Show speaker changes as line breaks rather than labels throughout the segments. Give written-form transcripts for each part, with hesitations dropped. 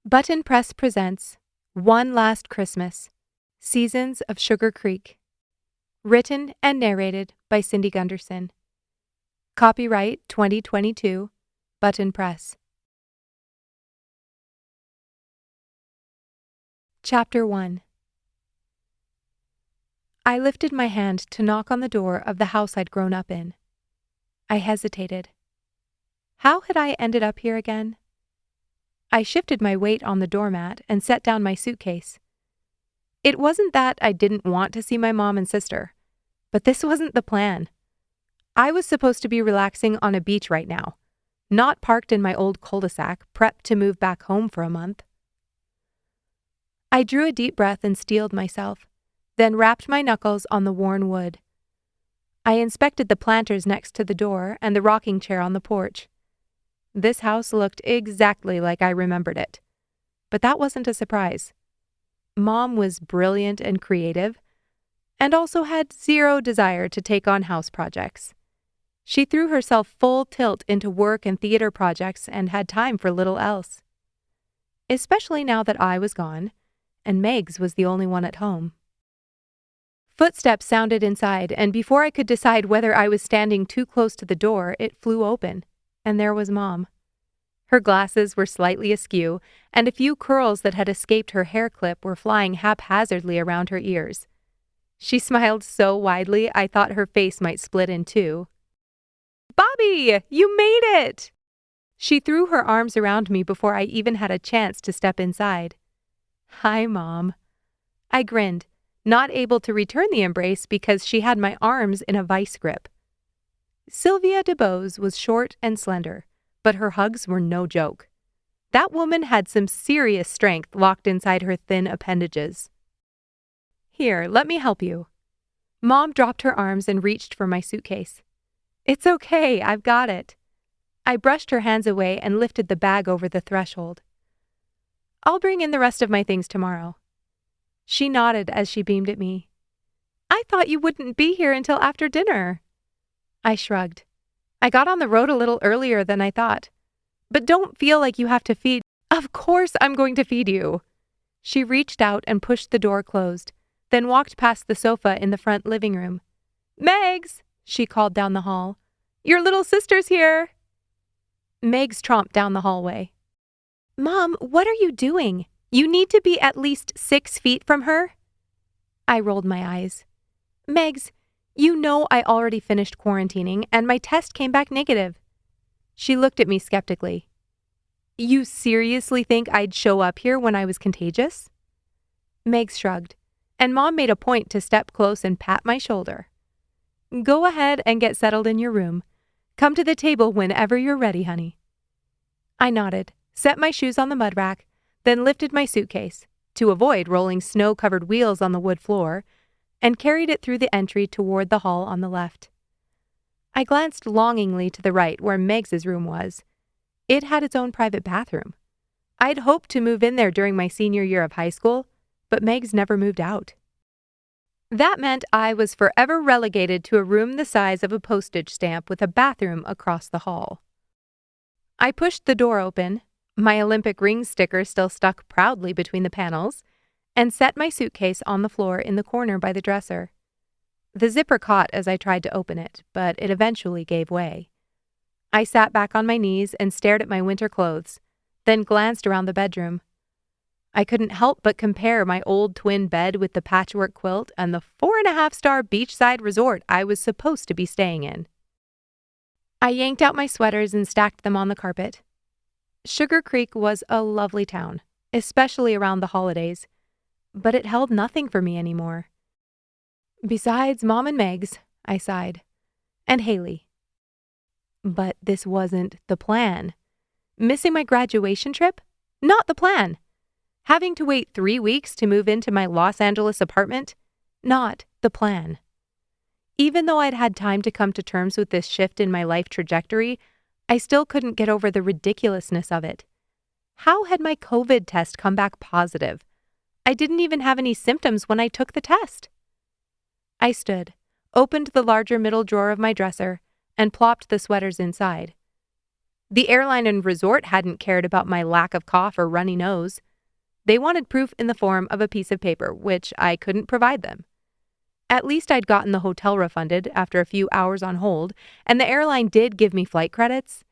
Button Press presents One Last Christmas, Seasons of Sugar Creek. Written and narrated by Cindy Gunderson. Copyright 2022, Button Press. Chapter 1. I lifted my hand to knock on the door of the house I'd grown up in. I hesitated. How had I ended up here again? I shifted my weight on the doormat and set down my suitcase. It wasn't that I didn't want to see my mom and sister, but this wasn't the plan. I was supposed to be relaxing on a beach right now, not parked in my old cul-de-sac, prepped to move back home for a month. I drew a deep breath and steeled myself, then rapped my knuckles on the worn wood. I inspected the planters next to the door and the rocking chair on the porch. This house looked exactly like I remembered it. But that wasn't a surprise. Mom was brilliant and creative, and also had zero desire to take on house projects. She threw herself full tilt into work and theater projects and had time for little else. Especially now that I was gone, and Megs was the only one at home. Footsteps sounded inside, and before I could decide whether I was standing too close to the door, it flew open. And there was Mom. Her glasses were slightly askew, and a few curls that had escaped her hair clip were flying haphazardly around her ears. She smiled so widely I thought her face might split in two. "Bobbi, you made it!" She threw her arms around me before I even had a chance to step inside. "Hi, Mom." I grinned, not able to return the embrace because she had my arms in a vice grip. Sylvia DeBose was short and slender, but her hugs were no joke. That woman had some serious strength locked inside her thin appendages. "Here, let me help you." Mom dropped her arms and reached for my suitcase. "It's okay, I've got it." I brushed her hands away and lifted the bag over the threshold. "I'll bring in the rest of my things tomorrow." She nodded as she beamed at me. "I thought you wouldn't be here until after dinner." I shrugged. "I got on the road a little earlier than I thought. But don't feel like you have to feed—" "Of course I'm going to feed you." She reached out and pushed the door closed, then walked past the sofa in the front living room. "Megs," she called down the hall. "Your little sister's here." Megs tromped down the hallway. "Mom, what are you doing? You need to be at least 6 feet from her." I rolled my eyes. "Megs, you know I already finished quarantining and my test came back negative." She looked at me skeptically. "You seriously think I'd show up here when I was contagious?" Megs shrugged, and Mom made a point to step close and pat my shoulder. "Go ahead and get settled in your room. Come to the table whenever you're ready, honey." I nodded, set my shoes on the mud rack, then lifted my suitcase, to avoid rolling snow-covered wheels on the wood floor, and carried it through the entry toward the hall on the left. I glanced longingly to the right where Megs's room was. It had its own private bathroom. I'd hoped to move in there during my senior year of high school, but Megs never moved out. That meant I was forever relegated to a room the size of a postage stamp with a bathroom across the hall. I pushed the door open, my Olympic ring sticker still stuck proudly between the panels, and set my suitcase on the floor in the corner by the dresser. The zipper caught as I tried to open it, but it eventually gave way. I sat back on my knees and stared at my winter clothes, then glanced around the bedroom. I couldn't help but compare my old twin bed with the patchwork quilt and the 4.5-star beachside resort I was supposed to be staying in. I yanked out my sweaters and stacked them on the carpet. Sugar Creek was a lovely town, especially around the holidays, but it held nothing for me anymore. Besides Mom and Megs, I sighed, and Haley. But this wasn't the plan. Missing my graduation trip? Not the plan. Having to wait 3 weeks to move into my Los Angeles apartment? Not the plan. Even though I'd had time to come to terms with this shift in my life trajectory, I still couldn't get over the ridiculousness of it. How had my COVID test come back positive? I didn't even have any symptoms when I took the test. I stood, opened the larger middle drawer of my dresser, and plopped the sweaters inside. The airline and resort hadn't cared about my lack of cough or runny nose. They wanted proof in the form of a piece of paper, which I couldn't provide them. At least I'd gotten the hotel refunded after a few hours on hold, and the airline did give me flight credits,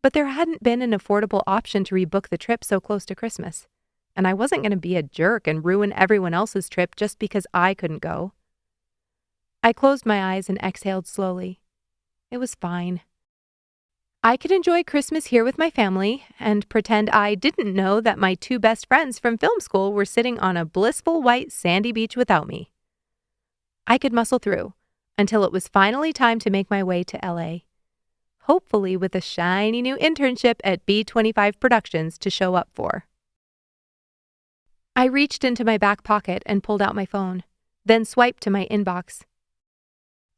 but there hadn't been an affordable option to rebook the trip so close to Christmas, and I wasn't going to be a jerk and ruin everyone else's trip just because I couldn't go. I closed my eyes and exhaled slowly. It was fine. I could enjoy Christmas here with my family and pretend I didn't know that my two best friends from film school were sitting on a blissful white sandy beach without me. I could muscle through until it was finally time to make my way to LA, hopefully with a shiny new internship at B25 Productions to show up for. I reached into my back pocket and pulled out my phone, then swiped to my inbox.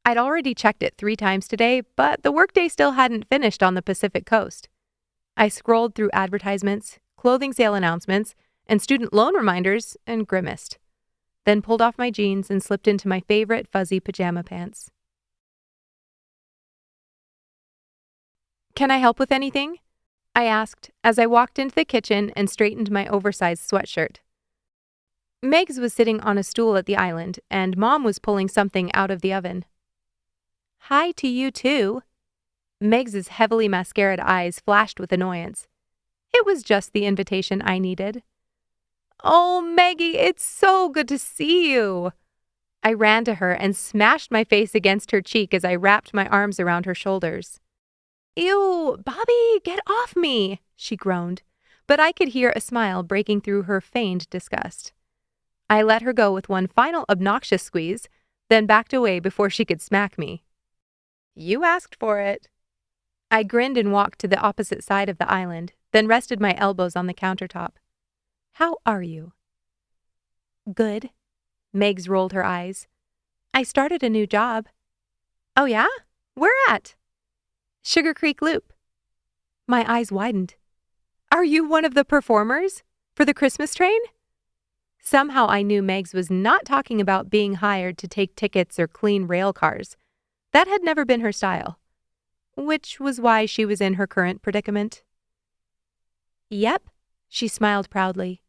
I'd already checked it 3 times today, but the workday still hadn't finished on the Pacific Coast. I scrolled through advertisements, clothing sale announcements, and student loan reminders and grimaced, then pulled off my jeans and slipped into my favorite fuzzy pajama pants. "Can I help with anything?" I asked as I walked into the kitchen and straightened my oversized sweatshirt. Megs was sitting on a stool at the island, and Mom was pulling something out of the oven. "Hi to you, too." Megs's heavily mascaraed eyes flashed with annoyance. It was just the invitation I needed. "Oh, Maggie, it's so good to see you." I ran to her and smashed my face against her cheek as I wrapped my arms around her shoulders. "Ew, Bobbi, get off me," she groaned, but I could hear a smile breaking through her feigned disgust. I let her go with one final obnoxious squeeze, then backed away before she could smack me. "You asked for it." I grinned and walked to the opposite side of the island, then rested my elbows on the countertop. "How are you?" "Good." Megs rolled her eyes. "I started a new job." "Oh yeah? Where at?" "Sugar Creek Loop." My eyes widened. "Are you one of the performers? For the Christmas train?" Somehow I knew Megs was not talking about being hired to take tickets or clean rail cars. That had never been her style, which was why she was in her current predicament. "Yep," she smiled proudly.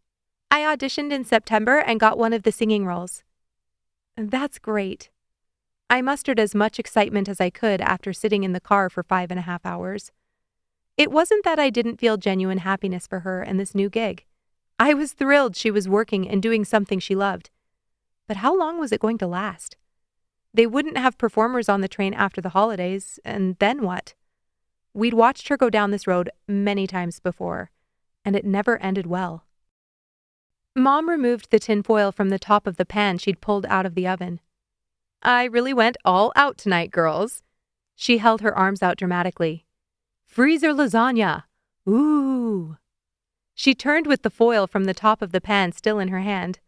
"I auditioned in September and got one of the singing roles." "That's great." I mustered as much excitement as I could after sitting in the car for 5.5 hours. It wasn't that I didn't feel genuine happiness for her and this new gig. I was thrilled she was working and doing something she loved. But how long was it going to last? They wouldn't have performers on the train after the holidays, and then what? We'd watched her go down this road many times before, and it never ended well. Mom removed the tin foil from the top of the pan she'd pulled out of the oven. "I really went all out tonight, girls." She held her arms out dramatically. "Freezer lasagna! Ooh!" She turned with the foil from the top of the pan still in her hand.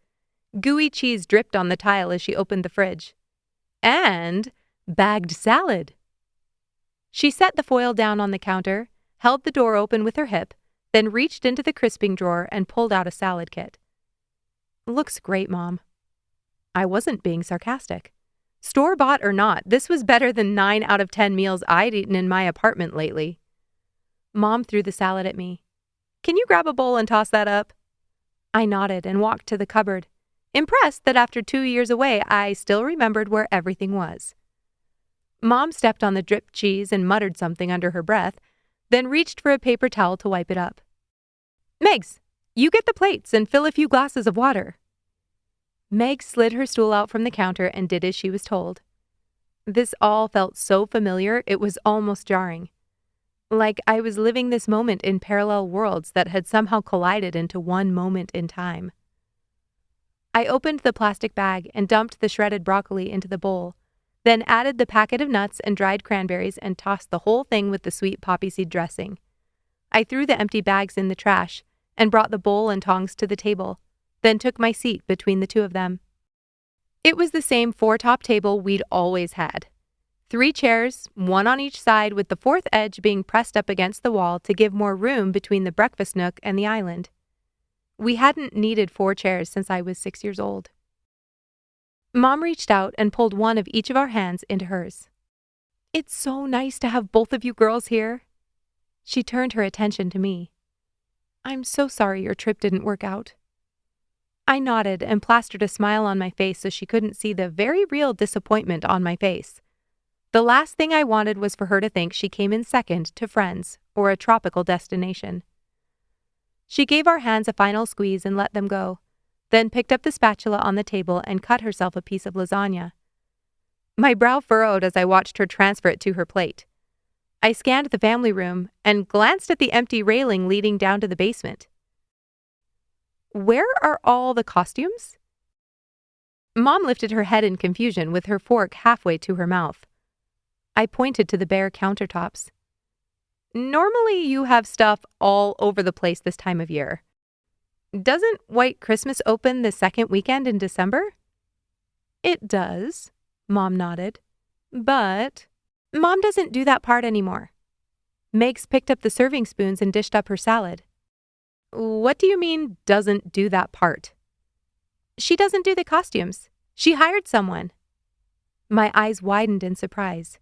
Gooey cheese dripped on the tile as she opened the fridge. "And bagged salad." She set the foil down on the counter, held the door open with her hip, then reached into the crisping drawer and pulled out a salad kit. "Looks great, Mom." I wasn't being sarcastic. Store-bought or not, this was better than 9 out of 10 meals I'd eaten in my apartment lately. Mom threw the salad at me. "Can you grab a bowl and toss that up?" I nodded and walked to the cupboard, impressed that after 2 years away, I still remembered where everything was. Mom stepped on the dripped cheese and muttered something under her breath, then reached for a paper towel to wipe it up. "Megs, you get the plates and fill a few glasses of water." Meg slid her stool out from the counter and did as she was told. This all felt so familiar it was almost jarring. Like I was living this moment in parallel worlds that had somehow collided into one moment in time. I opened the plastic bag and dumped the shredded broccoli into the bowl, then added the packet of nuts and dried cranberries and tossed the whole thing with the sweet poppy seed dressing. I threw the empty bags in the trash and brought the bowl and tongs to the table, then took my seat between the two of them. It was the same 4-top table we'd always had. 3 chairs, 1 on each side, with the 4th edge being pressed up against the wall to give more room between the breakfast nook and the island. We hadn't needed 4 chairs since I was 6 years old. Mom reached out and pulled one of each of our hands into hers. "It's so nice to have both of you girls here." She turned her attention to me. I'm so sorry your trip didn't work out. I nodded and plastered a smile on my face so she couldn't see the very real disappointment on my face. The last thing I wanted was for her to think she came in second to friends or a tropical destination. She gave our hands a final squeeze and let them go, then picked up the spatula on the table and cut herself a piece of lasagna. My brow furrowed as I watched her transfer it to her plate. I scanned the family room and glanced at the empty railing leading down to the basement. Where are all the costumes? Mom lifted her head in confusion with her fork halfway to her mouth. I pointed to the bare countertops. Normally you have stuff all over the place this time of year. Doesn't White Christmas open the second weekend in December? It does, Mom nodded. But Mom doesn't do that part anymore. Megs picked up the serving spoons and dished up her salad. What do you mean, doesn't do that part? She doesn't do the costumes. She hired someone. My eyes widened in surprise.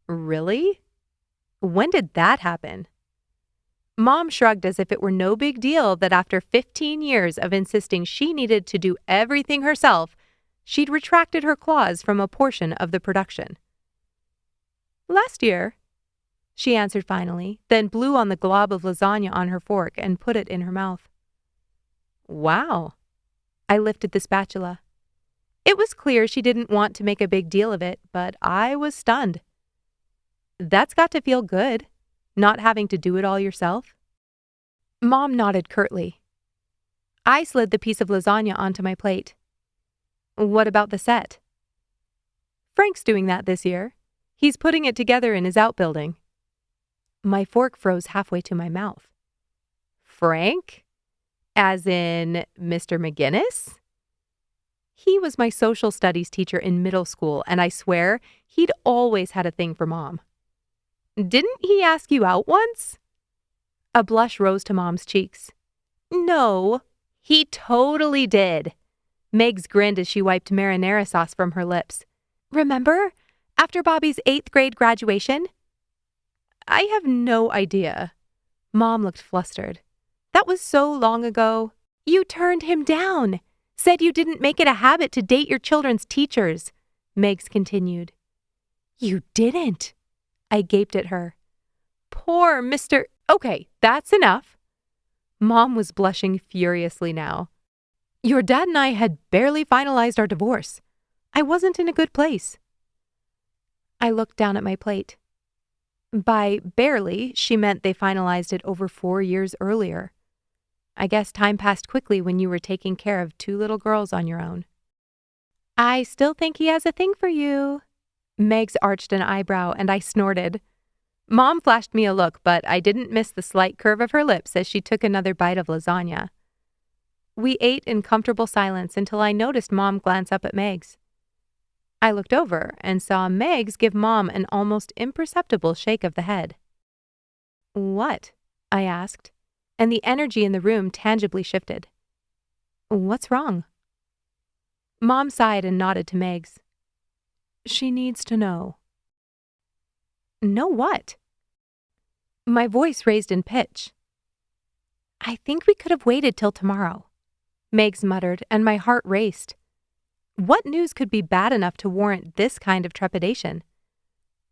Really? When did that happen? Mom shrugged as if it were no big deal that after 15 years of insisting she needed to do everything herself, she'd retracted her clause from a portion of the production. Last year, she answered finally, then blew on the glob of lasagna on her fork and put it in her mouth. Wow. I lifted the spatula. It was clear she didn't want to make a big deal of it, but I was stunned. That's got to feel good, not having to do it all yourself. Mom nodded curtly. I slid the piece of lasagna onto my plate. What about the set? Frank's doing that this year. He's putting it together in his outbuilding. My fork froze halfway to my mouth. Frank? As in Mr. McGinnis? He was my social studies teacher in middle school, and I swear he'd always had a thing for Mom. Didn't he ask you out once? A blush rose to Mom's cheeks. No, he totally did. Megs grinned as she wiped marinara sauce from her lips. Remember? After Bobbi's 8th grade graduation? I have no idea. Mom looked flustered. That was so long ago. You turned him down. Said you didn't make it a habit to date your children's teachers, Megs continued. You didn't. I gaped at her. Poor Mr. Okay, that's enough. Mom was blushing furiously now. Your dad and I had barely finalized our divorce. I wasn't in a good place. I looked down at my plate. By barely, she meant they finalized it over 4 years earlier. I guess time passed quickly when you were taking care of 2 little girls on your own. I still think he has a thing for you. Megs arched an eyebrow and I snorted. Mom flashed me a look, but I didn't miss the slight curve of her lips as she took another bite of lasagna. We ate in comfortable silence until I noticed Mom glance up at Megs. I looked over and saw Megs give Mom an almost imperceptible shake of the head. What? I asked, and the energy in the room tangibly shifted. What's wrong? Mom sighed and nodded to Megs. She needs to know. Know what? My voice raised in pitch. I think we could have waited till tomorrow, Megs muttered, and my heart raced. What news could be bad enough to warrant this kind of trepidation?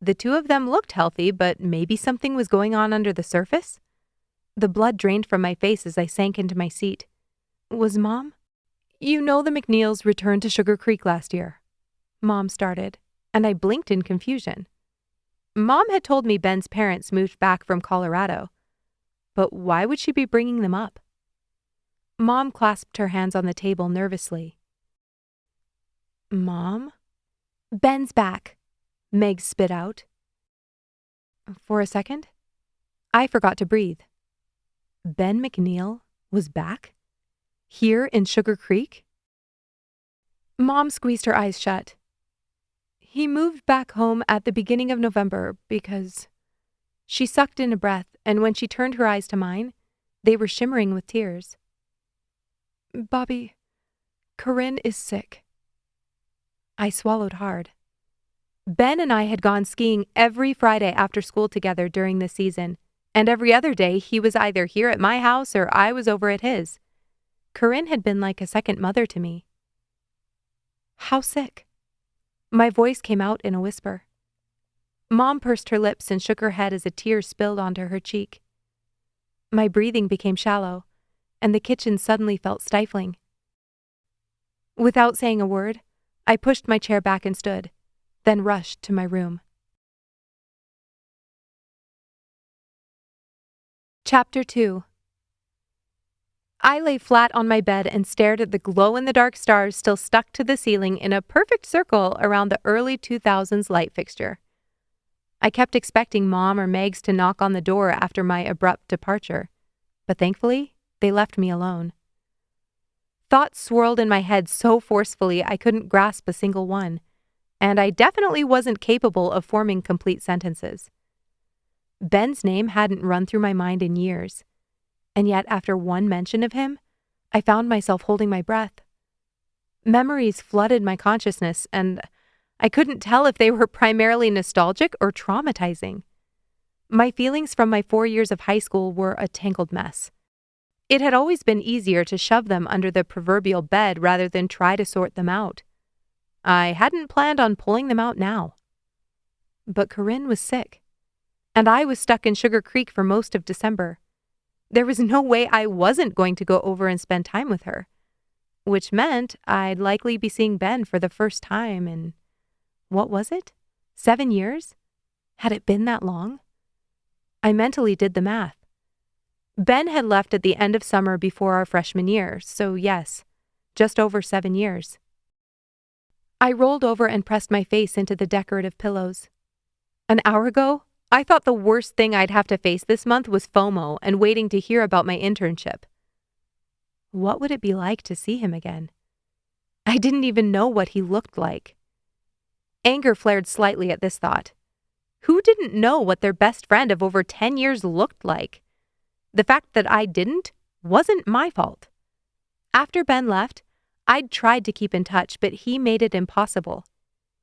The 2 of them looked healthy, but maybe something was going on under the surface? The blood drained from my face as I sank into my seat. Was Mom? You know the McNeils returned to Sugar Creek last year. Mom started, and I blinked in confusion. Mom had told me Ben's parents moved back from Colorado. But why would she be bringing them up? Mom clasped her hands on the table nervously. Mom? Ben's back, Meg spit out. For a second, I forgot to breathe. Ben McNeil was back? Here in Sugar Creek? Mom squeezed her eyes shut. He moved back home at the beginning of November because... She sucked in a breath, and when she turned her eyes to mine, they were shimmering with tears. Bobbi, Corinne is sick. I swallowed hard. Ben and I had gone skiing every Friday after school together during the season, And every other day, he was either here at my house or I was over at his. Corinne had been like a second mother to me. How sick? My voice came out in a whisper. Mom pursed her lips and shook her head as a tear spilled onto her cheek. My breathing became shallow, and the kitchen suddenly felt stifling. Without saying a word, I pushed my chair back and stood, then rushed to my room. Chapter 2. I lay flat on my bed and stared at the glow-in-the-dark stars still stuck to the ceiling in a perfect circle around the early 2000s light fixture. I kept expecting Mom or Megs to knock on the door after my abrupt departure, but thankfully, they left me alone. Thoughts swirled in my head so forcefully I couldn't grasp a single one, and I definitely wasn't capable of forming complete sentences. Ben's name hadn't run through my mind in years, and yet after one mention of him, I found myself holding my breath. Memories flooded my consciousness, and I couldn't tell if they were primarily nostalgic or traumatizing. My feelings from my 4 years of high school were a tangled mess. It had always been easier to shove them under the proverbial bed rather than try to sort them out. I hadn't planned on pulling them out now. But Corinne was sick, and I was stuck in Sugar Creek for most of December. There was no way I wasn't going to go over and spend time with her, which meant I'd likely be seeing Ben for the first time in, what was it? 7 years? Had it been that long? I mentally did the math. Ben had left at the end of summer before our freshman year, so yes, just over 7 years. I rolled over and pressed my face into the decorative pillows. An hour ago, I thought the worst thing I'd have to face this month was FOMO and waiting to hear about my internship. What would it be like to see him again? I didn't even know what he looked like. Anger flared slightly at this thought. Who didn't know what their best friend of over 10 years looked like? The fact that I didn't wasn't my fault. After Ben left, I'd tried to keep in touch, but he made it impossible.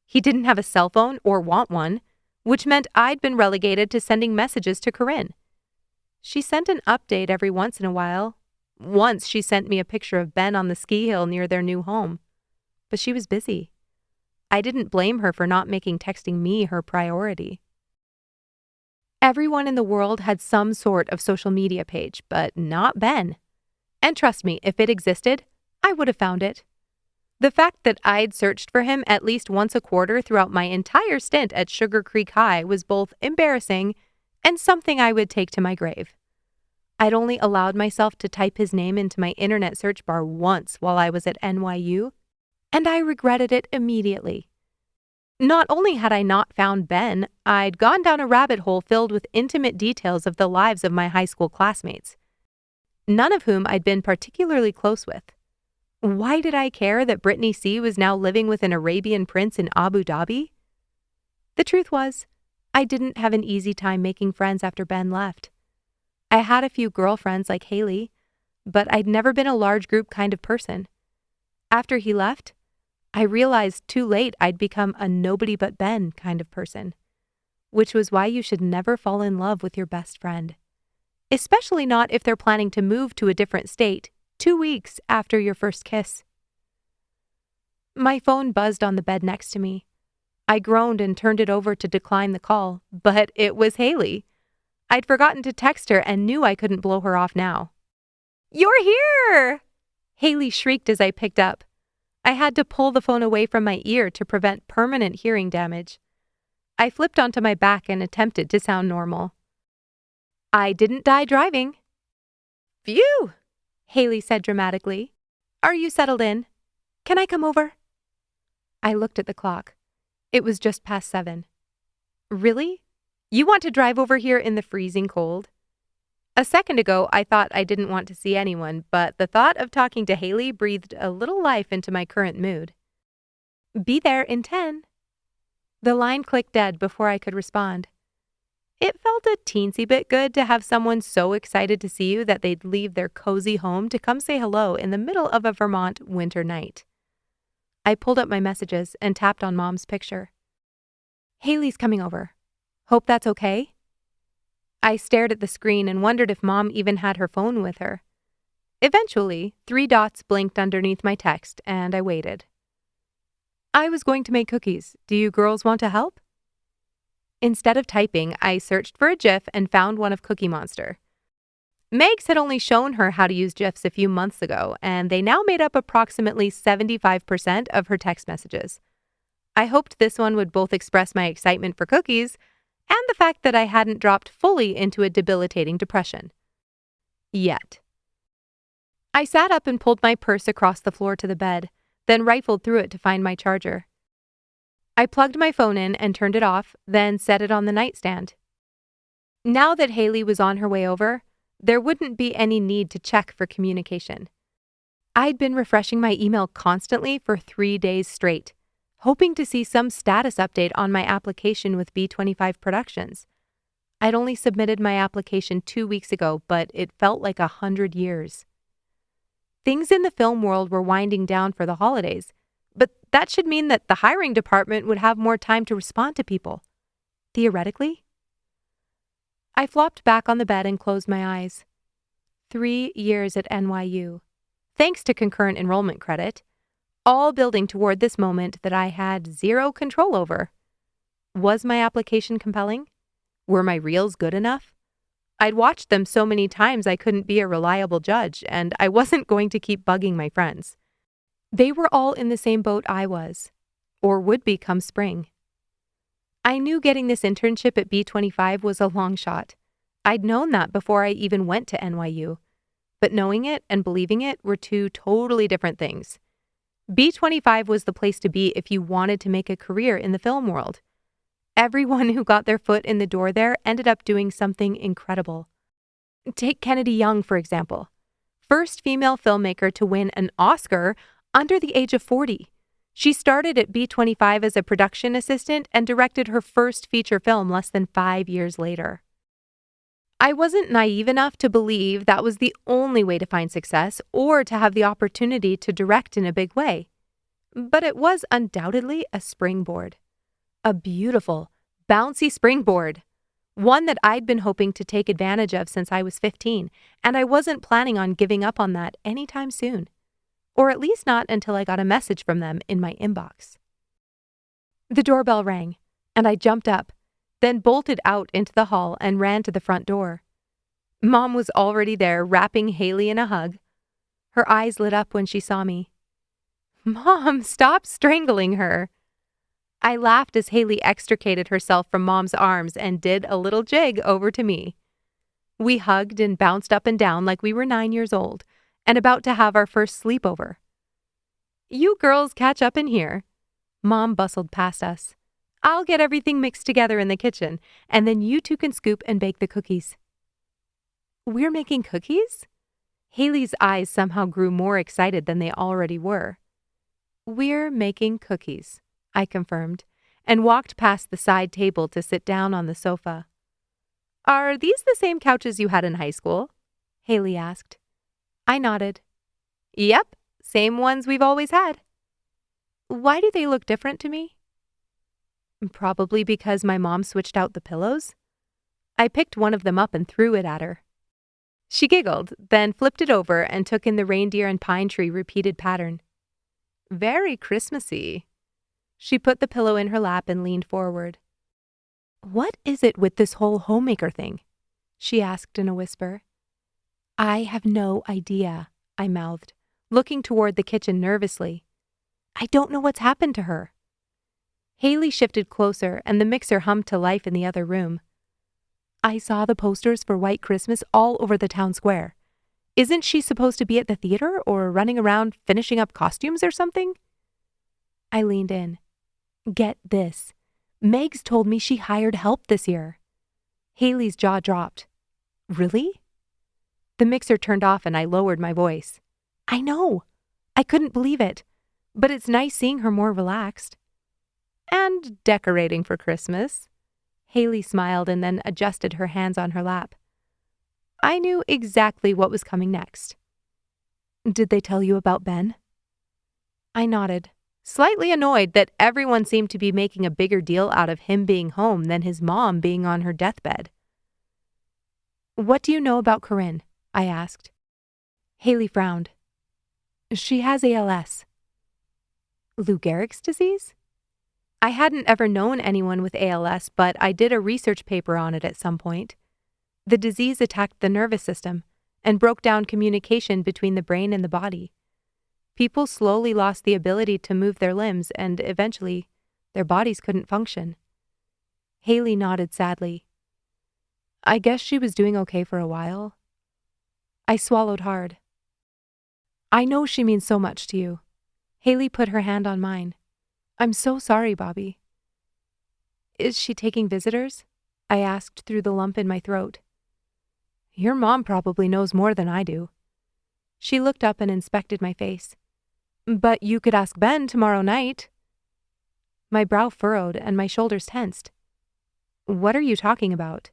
He didn't have a cell phone or want one, which meant I'd been relegated to sending messages to Corinne. She sent an update every once in a while. Once she sent me a picture of Ben on the ski hill near their new home. But she was busy. I didn't blame her for not making texting me her priority. Everyone in the world had some sort of social media page, but not Ben. And trust me, if it existed, I would have found it. The fact that I'd searched for him at least once a quarter throughout my entire stint at Sugar Creek High was both embarrassing and something I would take to my grave. I'd only allowed myself to type his name into my internet search bar once while I was at NYU, and I regretted it immediately. Not only had I not found Ben, I'd gone down a rabbit hole filled with intimate details of the lives of my high school classmates, none of whom I'd been particularly close with. Why did I care that Brittany C. was now living with an Arabian prince in Abu Dhabi? The truth was, I didn't have an easy time making friends after Ben left. I had a few girlfriends like Haley, but I'd never been a large group kind of person. After he left, I realized too late I'd become a nobody but Ben kind of person, which was why you should never fall in love with your best friend, especially not if they're planning to move to a different state 2 weeks after your first kiss. My phone buzzed on the bed next to me. I groaned and turned it over to decline the call, but it was Haley. I'd forgotten to text her and knew I couldn't blow her off now. "You're here!" Haley shrieked as I picked up. I had to pull the phone away from my ear to prevent permanent hearing damage. I flipped onto my back and attempted to sound normal. "I didn't die driving." "Phew," Haley said dramatically. "Are you settled in? Can I come over?" I looked at the clock. It was just past 7. "Really? You want to drive over here in the freezing cold?" A second ago, I thought I didn't want to see anyone, but the thought of talking to Haley breathed a little life into my current mood. "Be there in 10. The line clicked dead before I could respond. It felt a teensy bit good to have someone so excited to see you that they'd leave their cozy home to come say hello in the middle of a Vermont winter night. I pulled up my messages and tapped on Mom's picture. "Haley's coming over. Hope that's okay?" I stared at the screen and wondered if Mom even had her phone with her. Eventually, 3 dots blinked underneath my text, and I waited. I was going to make cookies. Do you girls want to help? Instead of typing, I searched for a GIF and found one of Cookie Monster. Megs had only shown her how to use GIFs a few months ago, and they now made up approximately 75% of her text messages. I hoped this one would both express my excitement for cookies and the fact that I hadn't dropped fully into a debilitating depression. Yet. I sat up and pulled my purse across the floor to the bed, then rifled through it to find my charger. I plugged my phone in and turned it off, then set it on the nightstand. Now that Haley was on her way over, there wouldn't be any need to check for communication. I'd been refreshing my email constantly for 3 days straight, hoping to see some status update on my application with B25 Productions. I'd only submitted my application 2 weeks ago, but it felt like 100 years. Things in the film world were winding down for the holidays, but that should mean that the hiring department would have more time to respond to people. Theoretically. I flopped back on the bed and closed my eyes. 3 years at NYU, thanks to concurrent enrollment credit, all building toward this moment that I had zero control over. Was my application compelling? Were my reels good enough? I'd watched them so many times I couldn't be a reliable judge, and I wasn't going to keep bugging my friends. They were all in the same boat I was, or would be come spring. I knew getting this internship at B25 was a long shot. I'd known that before I even went to NYU, but knowing it and believing it were 2 totally different things. B25 was the place to be if you wanted to make a career in the film world. Everyone who got their foot in the door there ended up doing something incredible. Take Kennedy Young, for example. First female filmmaker to win an Oscar under the age of 40. She started at B25 as a production assistant and directed her first feature film less than 5 years later. I wasn't naive enough to believe that was the only way to find success or to have the opportunity to direct in a big way. But it was undoubtedly a springboard. A beautiful, bouncy springboard. One that I'd been hoping to take advantage of since I was 15, and I wasn't planning on giving up on that anytime soon. Or at least not until I got a message from them in my inbox. The doorbell rang, and I jumped up, then bolted out into the hall and ran to the front door. Mom was already there, wrapping Haley in a hug. Her eyes lit up when she saw me. "Mom, stop strangling her." I laughed as Haley extricated herself from Mom's arms and did a little jig over to me. We hugged and bounced up and down like we were 9 years old and about to have our first sleepover. "You girls catch up in here." Mom bustled past us. "I'll get everything mixed together in the kitchen, and then you 2 can scoop and bake the cookies." "We're making cookies?" Haley's eyes somehow grew more excited than they already were. "We're making cookies," I confirmed, and walked past the side table to sit down on the sofa. "Are these the same couches you had in high school?" Haley asked. I nodded. "Yep, same ones we've always had." "Why do they look different to me?" "Probably because my mom switched out the pillows." I picked one of them up and threw it at her. She giggled, then flipped it over and took in the reindeer and pine tree repeated pattern. "Very Christmassy." She put the pillow in her lap and leaned forward. "What is it with this whole homemaker thing?" she asked in a whisper. "I have no idea," I mouthed, looking toward the kitchen nervously. "I don't know what's happened to her." Haley shifted closer and the mixer hummed to life in the other room. "I saw the posters for White Christmas all over the town square. Isn't she supposed to be at the theater or running around finishing up costumes or something?" I leaned in. "Get this. Megs told me she hired help this year." Haley's jaw dropped. "Really?" The mixer turned off and I lowered my voice. "I know. I couldn't believe it. But it's nice seeing her more relaxed." "And decorating for Christmas." Haley smiled and then adjusted her hands on her lap. I knew exactly what was coming next. "Did they tell you about Ben?" I nodded, slightly annoyed that everyone seemed to be making a bigger deal out of him being home than his mom being on her deathbed. What do you know about Corinne? I asked. Haley frowned. She has ALS. Lou Gehrig's disease? I hadn't ever known anyone with ALS, but I did a research paper on it at some point. The disease attacked the nervous system and broke down communication between the brain and the body. People slowly lost the ability to move their limbs, and eventually, their bodies couldn't function. Haley nodded sadly. I guess she was doing okay for a while. I swallowed hard. I know she means so much to you. Haley put her hand on mine. I'm so sorry, Bobbi. Is she taking visitors? I asked through the lump in my throat. Your mom probably knows more than I do. She looked up and inspected my face. But you could ask Ben tomorrow night. My brow furrowed and my shoulders tensed. What are you talking about?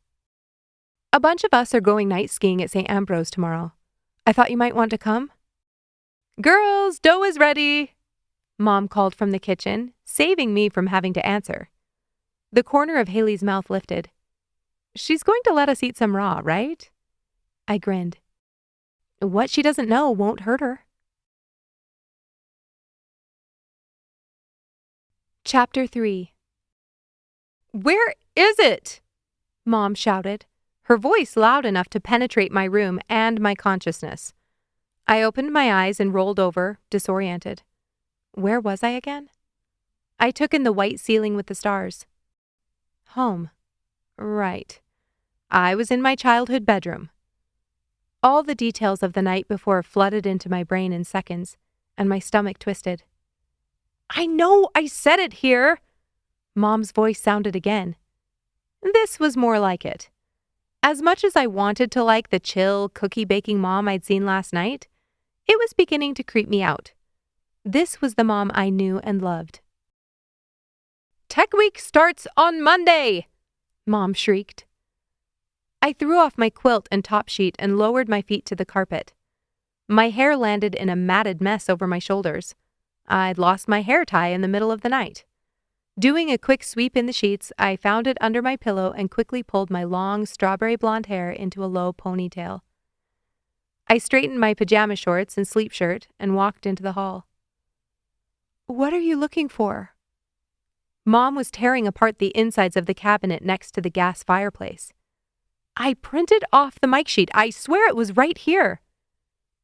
A bunch of us are going night skiing at St. Ambrose tomorrow. I thought you might want to come. Girls, dough is ready, Mom called from the kitchen, saving me from having to answer. The corner of Haley's mouth lifted. She's going to let us eat some raw, right? I grinned. What she doesn't know won't hurt her. Chapter 3. Where is it? Mom shouted, her voice loud enough to penetrate my room and my consciousness. I opened my eyes and rolled over, disoriented. Where was I again? I took in the white ceiling with the stars. Home. Right. I was in my childhood bedroom. All the details of the night before flooded into my brain in seconds, and my stomach twisted. I know I said it here! Mom's voice sounded again. This was more like it. As much as I wanted to like the chill, cookie-baking mom I'd seen last night, it was beginning to creep me out. This was the mom I knew and loved. Tech Week starts on Monday! Mom shrieked. I threw off my quilt and top sheet and lowered my feet to the carpet. My hair landed in a matted mess over my shoulders. I'd lost my hair tie in the middle of the night. Doing a quick sweep in the sheets, I found it under my pillow and quickly pulled my long strawberry blonde hair into a low ponytail. I straightened my pajama shorts and sleep shirt and walked into the hall. What are you looking for? Mom was tearing apart the insides of the cabinet next to the gas fireplace. I printed off the mic sheet. I swear it was right here.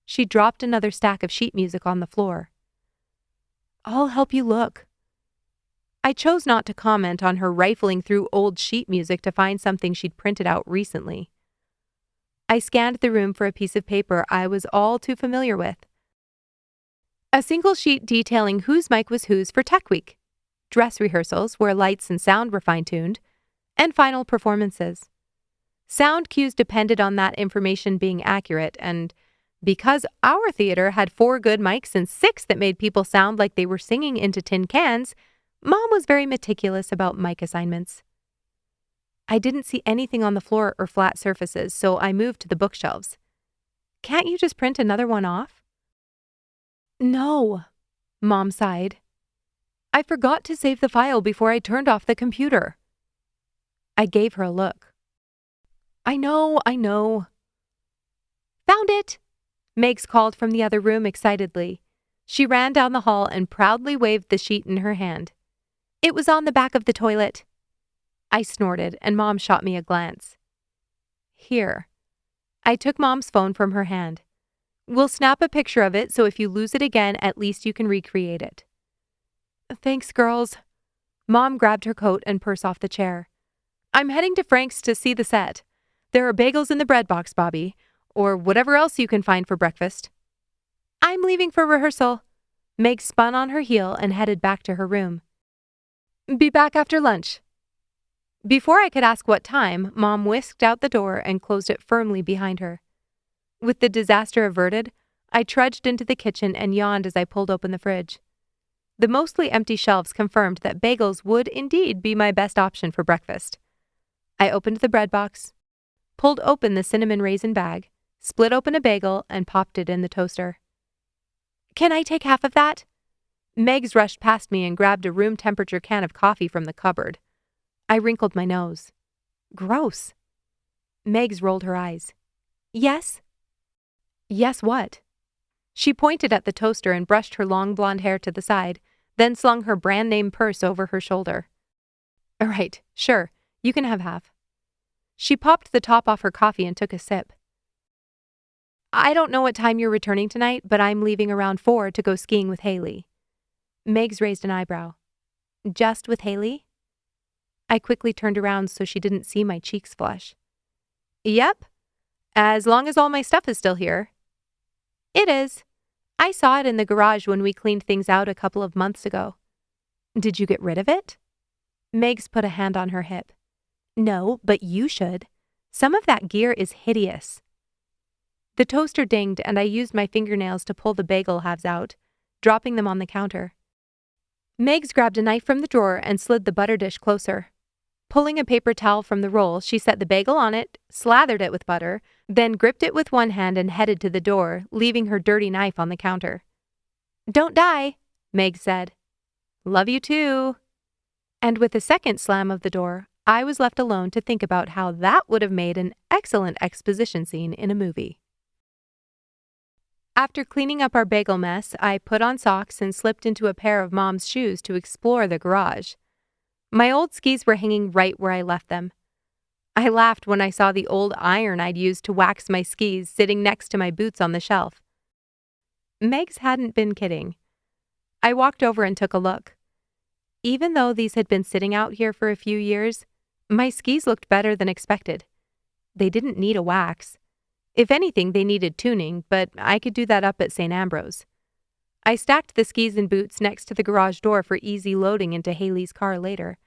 She dropped another stack of sheet music on the floor. I'll help you look. I chose not to comment on her rifling through old sheet music to find something she'd printed out recently. I scanned the room for a piece of paper I was all too familiar with. A single sheet detailing whose mic was whose for Tech Week, dress rehearsals where lights and sound were fine-tuned, and final performances. Sound cues depended on that information being accurate, and because our theater had 4 good mics and 6 that made people sound like they were singing into tin cans, Mom was very meticulous about mic assignments. I didn't see anything on the floor or flat surfaces, so I moved to the bookshelves. Can't you just print another one off? No, Mom sighed. I forgot to save the file before I turned off the computer. I gave her a look. I know. Found it! Megs called from the other room excitedly. She ran down the hall and proudly waved the sheet in her hand. It was on the back of the toilet. I snorted, and Mom shot me a glance. Here. I took Mom's phone from her hand. We'll snap a picture of it, so if you lose it again, at least you can recreate it. Thanks, girls. Mom grabbed her coat and purse off the chair. I'm heading to Frank's to see the set. There are bagels in the bread box, Bobbi, or whatever else you can find for breakfast. I'm leaving for rehearsal. Meg spun on her heel and headed back to her room. Be back after lunch. Before I could ask what time, Mom whisked out the door and closed it firmly behind her. With the disaster averted, I trudged into the kitchen and yawned as I pulled open the fridge. The mostly empty shelves confirmed that bagels would indeed be my best option for breakfast. I opened the bread box, pulled open the cinnamon raisin bag, split open a bagel, and popped it in the toaster. Can I take half of that? Megs rushed past me and grabbed a room-temperature can of coffee from the cupboard. I wrinkled my nose. Gross. Megs rolled her eyes. Yes? Yes what? She pointed at the toaster and brushed her long blonde hair to the side, then slung her brand name purse over her shoulder. All right, sure, you can have half. She popped the top off her coffee and took a sip. I don't know what time you're returning tonight, but I'm leaving around 4 to go skiing with Haley. Megs raised an eyebrow. Just with Haley? I quickly turned around so she didn't see my cheeks flush. Yep, as long as all my stuff is still here. It is. I saw it in the garage when we cleaned things out a couple of months ago. Did you get rid of it? Megs put a hand on her hip. No, but you should. Some of that gear is hideous. The toaster dinged and I used my fingernails to pull the bagel halves out, dropping them on the counter. Megs grabbed a knife from the drawer and slid the butter dish closer. Pulling a paper towel from the roll, she set the bagel on it, slathered it with butter, then gripped it with one hand and headed to the door, leaving her dirty knife on the counter. Don't die, Meg said. Love you too. And with a second slam of the door, I was left alone to think about how that would have made an excellent exposition scene in a movie. After cleaning up our bagel mess, I put on socks and slipped into a pair of Mom's shoes to explore the garage. My old skis were hanging right where I left them. I laughed when I saw the old iron I'd used to wax my skis sitting next to my boots on the shelf. Megs hadn't been kidding. I walked over and took a look. Even though these had been sitting out here for a few years, my skis looked better than expected. They didn't need a wax. If anything, they needed tuning, but I could do that up at St. Ambrose. I stacked the skis and boots next to the garage door for easy loading into Haley's car later,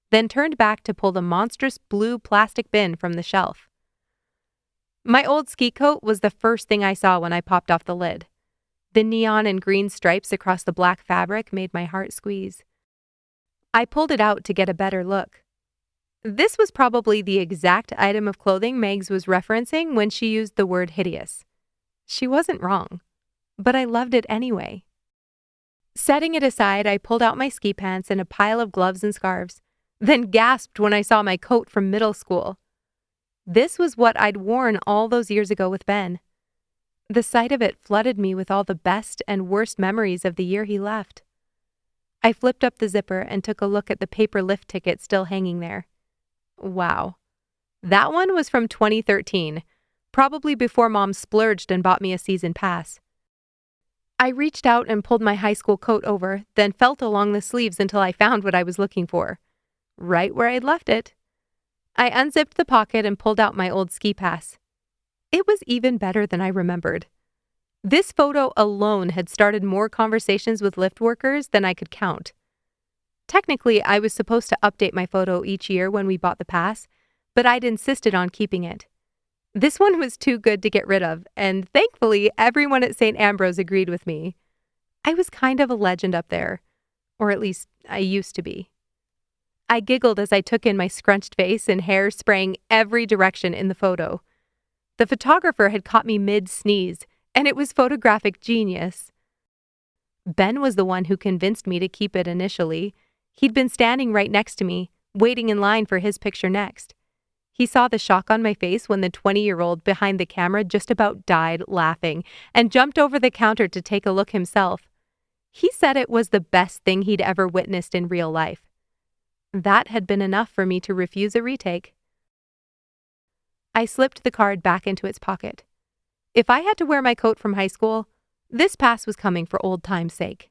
then turned back to pull the monstrous blue plastic bin from the shelf. My old ski coat was the first thing I saw when I popped off the lid. The neon and green stripes across the black fabric made my heart squeeze. I pulled it out to get a better look. This was probably the exact item of clothing Megs was referencing when she used the word hideous. She wasn't wrong, but I loved it anyway. Setting it aside, I pulled out my ski pants and a pile of gloves and scarves, then gasped when I saw my coat from middle school. This was what I'd worn all those years ago with Ben. The sight of it flooded me with all the best and worst memories of the year he left. I flipped up the zipper and took a look at the paper lift ticket still hanging there. Wow. That one was from 2013, probably before Mom splurged and bought me a season pass. I reached out and pulled my high school coat over, then felt along the sleeves until I found what I was looking for. Right where I'd left it. I unzipped the pocket and pulled out my old ski pass. It was even better than I remembered. This photo alone had started more conversations with lift workers than I could count. Technically, I was supposed to update my photo each year when we bought the pass, but I'd insisted on keeping it. This one was too good to get rid of, and thankfully, everyone at St. Ambrose agreed with me. I was kind of a legend up there, or at least I used to be. I giggled as I took in my scrunched face and hair spraying every direction in the photo. The photographer had caught me mid-sneeze, and it was photographic genius. Ben was the one who convinced me to keep it initially. He'd been standing right next to me, waiting in line for his picture next. He saw the shock on my face when the 20-year-old behind the camera just about died laughing and jumped over the counter to take a look himself. He said it was the best thing he'd ever witnessed in real life. That had been enough for me to refuse a retake. I slipped the card back into its pocket. If I had to wear my coat from high school, this pass was coming for old time's sake.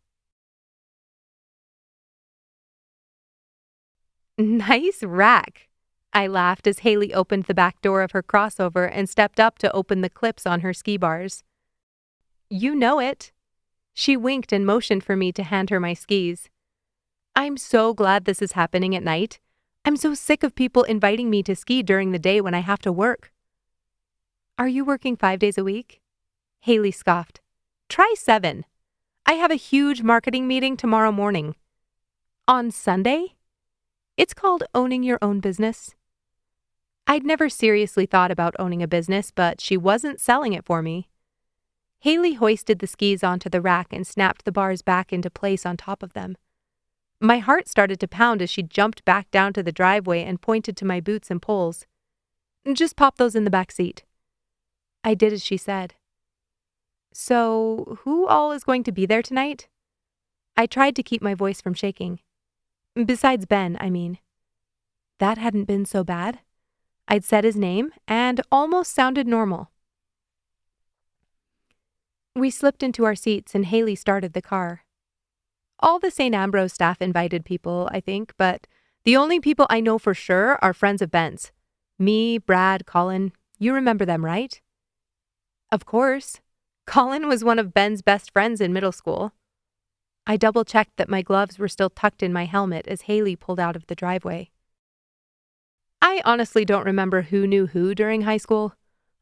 Nice rack, I laughed as Haley opened the back door of her crossover and stepped up to open the clips on her ski bars. You know it. She winked and motioned for me to hand her my skis. I'm so glad this is happening at night. I'm so sick of people inviting me to ski during the day when I have to work. Are you working 5 days a week? Haley scoffed. Try 7. I have a huge marketing meeting tomorrow morning. On Sunday? It's called owning your own business. I'd never seriously thought about owning a business, but she wasn't selling it for me. Haley hoisted the skis onto the rack and snapped the bars back into place on top of them. My heart started to pound as she jumped back down to the driveway and pointed to my boots and poles. Just pop those in the back seat. I did as she said. So, who all is going to be there tonight? I tried to keep my voice from shaking. Besides Ben, I mean. That hadn't been so bad. I'd said his name and almost sounded normal. We slipped into our seats and Haley started the car. All the St. Ambrose staff invited people, I think, but the only people I know for sure are friends of Ben's. Me, Brad, Colin. You remember them, right? Of course. Colin was one of Ben's best friends in middle school. I double-checked that my gloves were still tucked in my helmet as Haley pulled out of the driveway. I honestly don't remember who knew who during high school.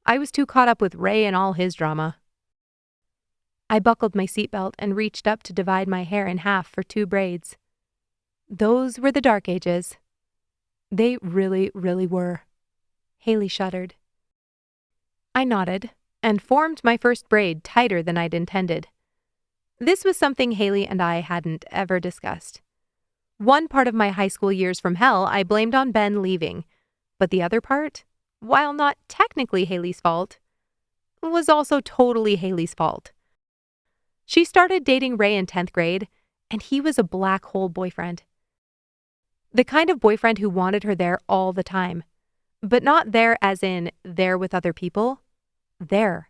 I was too caught up with Ray and all his drama. I buckled my seatbelt and reached up to divide my hair in half for 2 braids. Those were the dark ages. They really, really were. Haley shuddered. I nodded and formed my first braid tighter than I'd intended. This was something Haley and I hadn't ever discussed. One part of my high school years from hell I blamed on Ben leaving, but the other part, while not technically Haley's fault, was also totally Haley's fault. She started dating Ray in 10th grade, and he was a black hole boyfriend. The kind of boyfriend who wanted her there all the time, but not there as in there with other people. There,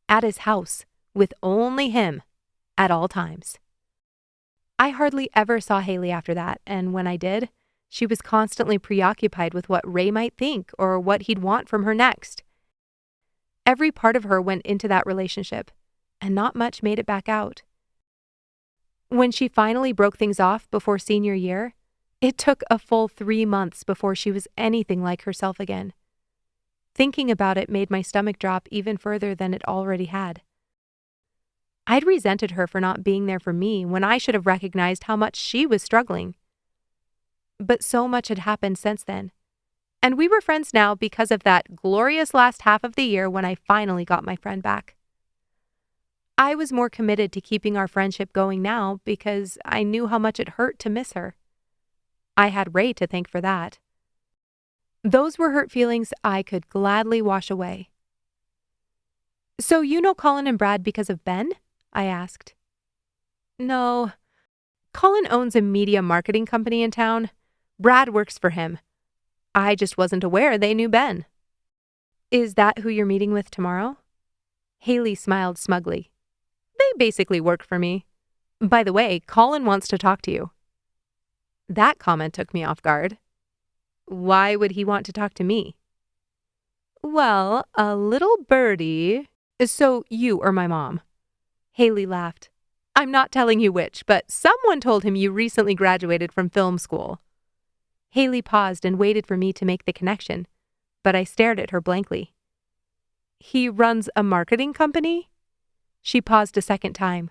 at his house, with only him, at all times. I hardly ever saw Haley after that, and when I did, she was constantly preoccupied with what Ray might think or what he'd want from her next. Every part of her went into that relationship, and not much made it back out. When she finally broke things off before senior year, it took a full 3 months before she was anything like herself again. Thinking about it made my stomach drop even further than it already had. I'd resented her for not being there for me when I should have recognized how much she was struggling. But so much had happened since then, and we were friends now because of that glorious last half of the year when I finally got my friend back. I was more committed to keeping our friendship going now because I knew how much it hurt to miss her. I had Ray to thank for that. Those were hurt feelings I could gladly wash away. So you know Colin and Brad because of Ben? I asked. No. Colin owns a media marketing company in town. Brad works for him. I just wasn't aware they knew Ben. Is that who you're meeting with tomorrow? Haley smiled smugly. They basically work for me. By the way, Colin wants to talk to you. That comment took me off guard. Why would he want to talk to me? Well, a little birdie. So you or my mom? Haley laughed. I'm not telling you which, but someone told him you recently graduated from film school. Haley paused and waited for me to make the connection, but I stared at her blankly. He runs a marketing company? She paused a second time.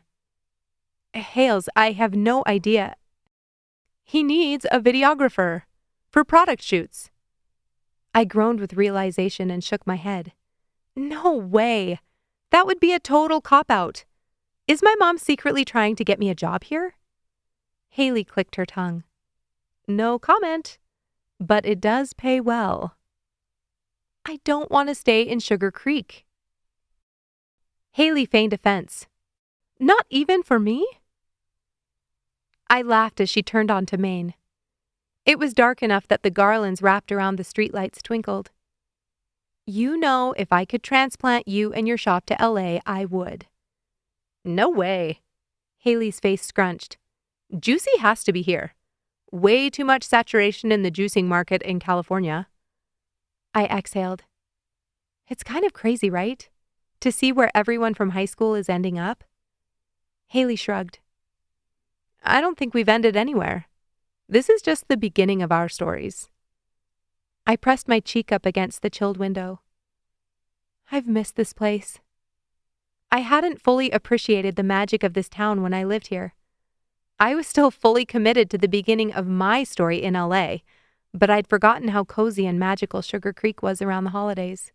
Hales, I have no idea. He needs a videographer for product shoots. I groaned with realization and shook my head. No way. That would be a total cop-out. Is my mom secretly trying to get me a job here? Haley clicked her tongue. No comment, but it does pay well. I don't want to stay in Sugar Creek. Haley feigned offense. Not even for me? I laughed as she turned onto Main. It was dark enough that the garlands wrapped around the streetlights twinkled. You know, if I could transplant you and your shop to LA, I would. No way. Haley's face scrunched. Juicy has to be here. Way too much saturation in the juicing market in California. I exhaled. It's kind of crazy, right? To see where everyone from high school is ending up? Haley shrugged. I don't think we've ended anywhere. This is just the beginning of our stories. I pressed my cheek up against the chilled window. I've missed this place. I hadn't fully appreciated the magic of this town when I lived here. I was still fully committed to the beginning of my story in LA, but I'd forgotten how cozy and magical Sugar Creek was around the holidays.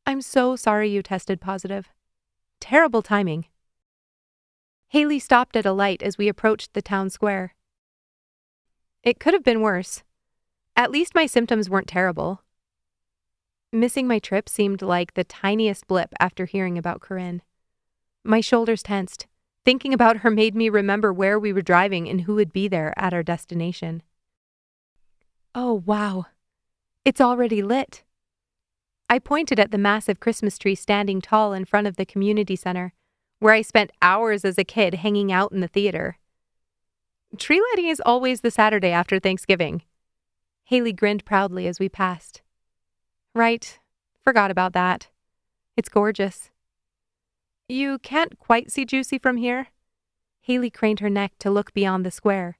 I'm so sorry you tested positive. Terrible timing. Haley stopped at a light as we approached the town square. It could have been worse. At least my symptoms weren't terrible. Missing my trip seemed like the tiniest blip after hearing about Corinne. My shoulders tensed. Thinking about her made me remember where we were driving and who would be there at our destination. Oh, wow. It's already lit. I pointed at the massive Christmas tree standing tall in front of the community center, where I spent hours as a kid hanging out in the theater. Tree lighting is always the Saturday after Thanksgiving. Haley grinned proudly as we passed. Right. Forgot about that. It's gorgeous. You can't quite see Juicy from here. Haley craned her neck to look beyond the square.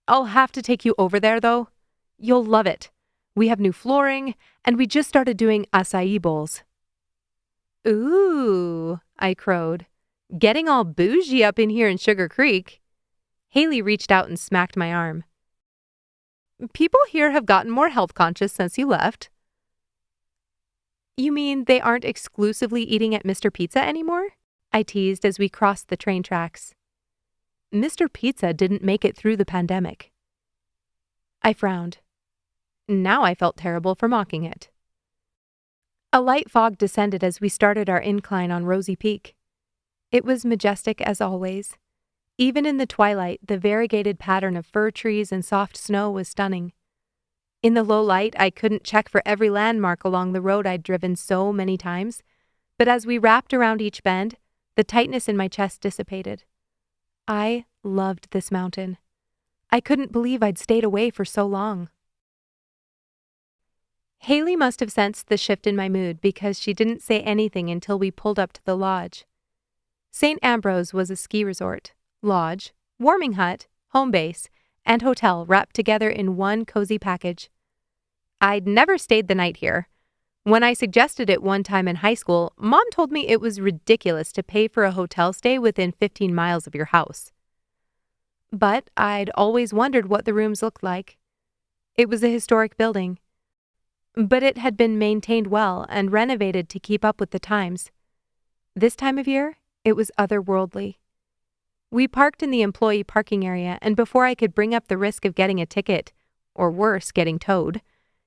I'll have to take you over there, though. You'll love it. We have new flooring, and we just started doing acai bowls. Ooh, I crowed. Getting all bougie up in here in Sugar Creek. Haley reached out and smacked my arm. People here have gotten more health conscious since you left. You mean they aren't exclusively eating at Mr. Pizza anymore? I teased as we crossed the train tracks. Mr. Pizza didn't make it through the pandemic. I frowned. Now I felt terrible for mocking it. A light fog descended as we started our incline on Rosy Peak. It was majestic as always. Even in the twilight, the variegated pattern of fir trees and soft snow was stunning. In the low light, I couldn't check for every landmark along the road I'd driven so many times, but as we wrapped around each bend, the tightness in my chest dissipated. I loved this mountain. I couldn't believe I'd stayed away for so long. Haley must have sensed the shift in my mood because she didn't say anything until we pulled up to the lodge. St. Ambrose was a ski resort, lodge, warming hut, home base, and hotel wrapped together in one cozy package. I'd never stayed the night here. When I suggested it one time in high school, Mom told me it was ridiculous to pay for a hotel stay within 15 miles of your house. But I'd always wondered what the rooms looked like. It was a historic building, but it had been maintained well and renovated to keep up with the times. This time of year, it was otherworldly. We parked in the employee parking area, and before I could bring up the risk of getting a ticket, or worse, getting towed,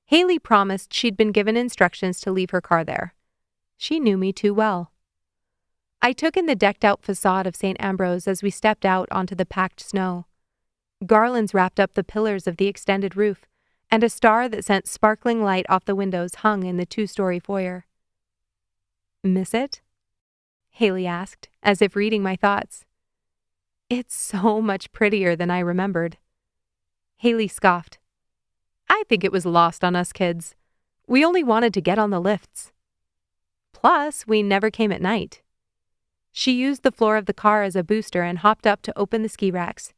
Haley promised she'd been given instructions to leave her car there. She knew me too well. I took in the decked-out facade of St. Ambrose as we stepped out onto the packed snow. Garlands wrapped up the pillars of the extended roof, and a star that sent sparkling light off the windows hung in the 2-story foyer. Miss it? Haley asked, as if reading my thoughts. It's so much prettier than I remembered. Haley scoffed. I think it was lost on us kids. We only wanted to get on the lifts. Plus, we never came at night. She used the floor of the car as a booster and hopped up to open the ski racks.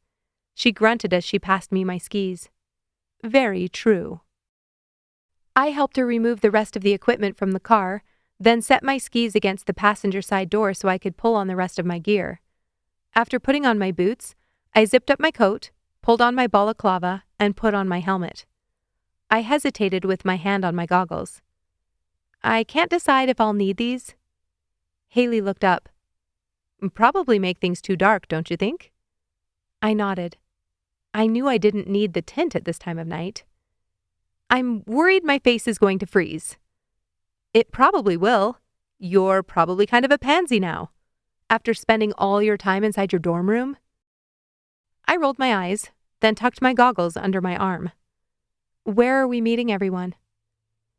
She grunted as she passed me my skis. Very true. I helped her remove the rest of the equipment from the car, then set my skis against the passenger side door so I could pull on the rest of my gear. After putting on my boots, I zipped up my coat, pulled on my balaclava, and put on my helmet. I hesitated with my hand on my goggles. I can't decide if I'll need these. Haley looked up. Probably make things too dark, don't you think? I nodded. I knew I didn't need the tint at this time of night. I'm worried my face is going to freeze. It probably will. You're probably kind of a pansy now, after spending all your time inside your dorm room. I rolled my eyes, then tucked my goggles under my arm. Where are we meeting everyone?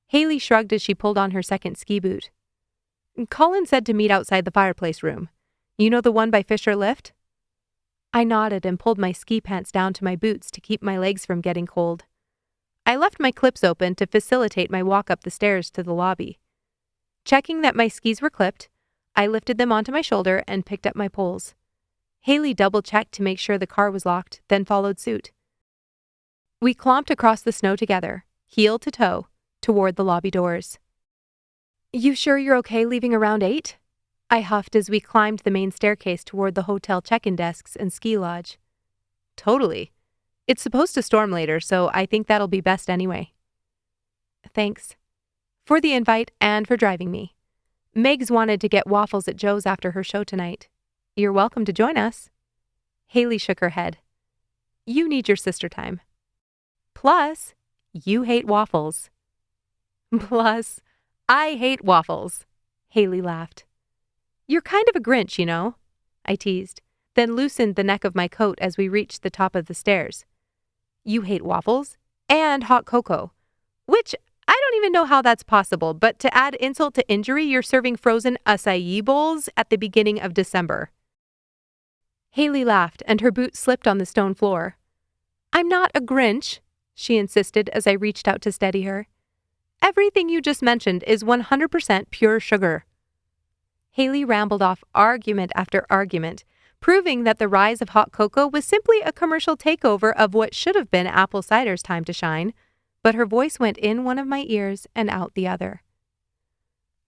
Haley shrugged as she pulled on her second ski boot. Colin said to meet outside the fireplace room. You know the one by Fisher Lift? I nodded and pulled my ski pants down to my boots to keep my legs from getting cold. I left my clips open to facilitate my walk up the stairs to the lobby. Checking that my skis were clipped, I lifted them onto my shoulder and picked up my poles. Haley double-checked to make sure the car was locked, then followed suit. We clomped across the snow together, heel to toe, toward the lobby doors. You sure you're okay leaving around 8? I huffed as we climbed the main staircase toward the hotel check-in desks and ski lodge. Totally. It's supposed to storm later, so I think that'll be best anyway. Thanks. For the invite and for driving me. Megs wanted to get waffles at Joe's after her show tonight. You're welcome to join us. Haley shook her head. You need your sister time. Plus, you hate waffles. Plus, I hate waffles, Haley laughed. You're kind of a Grinch, you know, I teased, then loosened the neck of my coat as we reached the top of the stairs. You hate waffles and hot cocoa, which I don't even know how that's possible, but to add insult to injury, you're serving frozen acai bowls at the beginning of December. Haley laughed, and her boot slipped on the stone floor. I'm not a Grinch, she insisted as I reached out to steady her. Everything you just mentioned is 100% pure sugar. Haley rambled off argument after argument, proving that the rise of hot cocoa was simply a commercial takeover of what should have been apple cider's time to shine, but her voice went in one of my ears and out the other.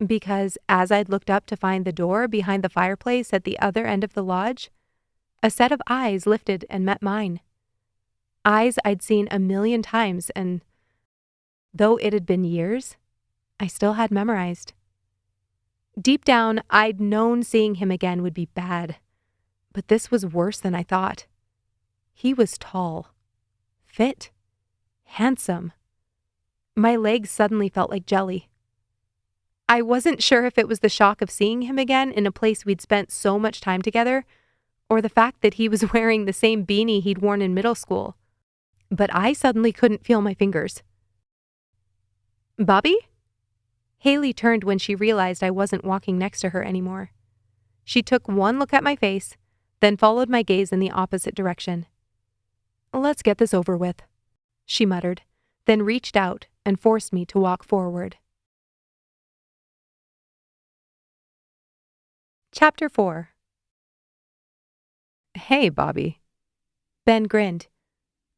Because as I'd looked up to find the door behind the fireplace at the other end of the lodge, a set of eyes lifted and met mine. Eyes I'd seen 1,000,000 times, and though it had been years, I still had memorized. Deep down, I'd known seeing him again would be bad, but this was worse than I thought. He was tall, fit, handsome. My legs suddenly felt like jelly. I wasn't sure if it was the shock of seeing him again in a place we'd spent so much time together, or the fact that he was wearing the same beanie he'd worn in middle school, but I suddenly couldn't feel my fingers. Bobbi? Haley turned when she realized I wasn't walking next to her anymore. She took one look at my face, then followed my gaze in the opposite direction. Let's get this over with, she muttered, then reached out and forced me to walk forward. Chapter 4. Hey, Bobbi. Ben grinned.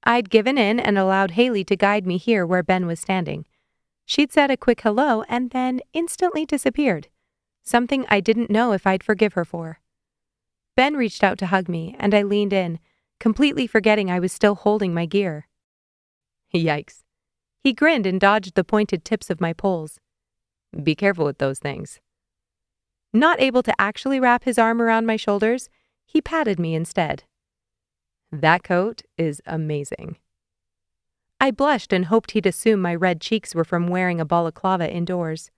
I'd given in and allowed Haley to guide me here where Ben was standing. She'd said a quick hello and then instantly disappeared, something I didn't know if I'd forgive her for. Ben reached out to hug me, and I leaned in, completely forgetting I was still holding my gear. Yikes. He grinned and dodged the pointed tips of my poles. Be careful with those things. Not able to actually wrap his arm around my shoulders, he patted me instead. That coat is amazing. I blushed and hoped he'd assume my red cheeks were from wearing a balaclava indoors.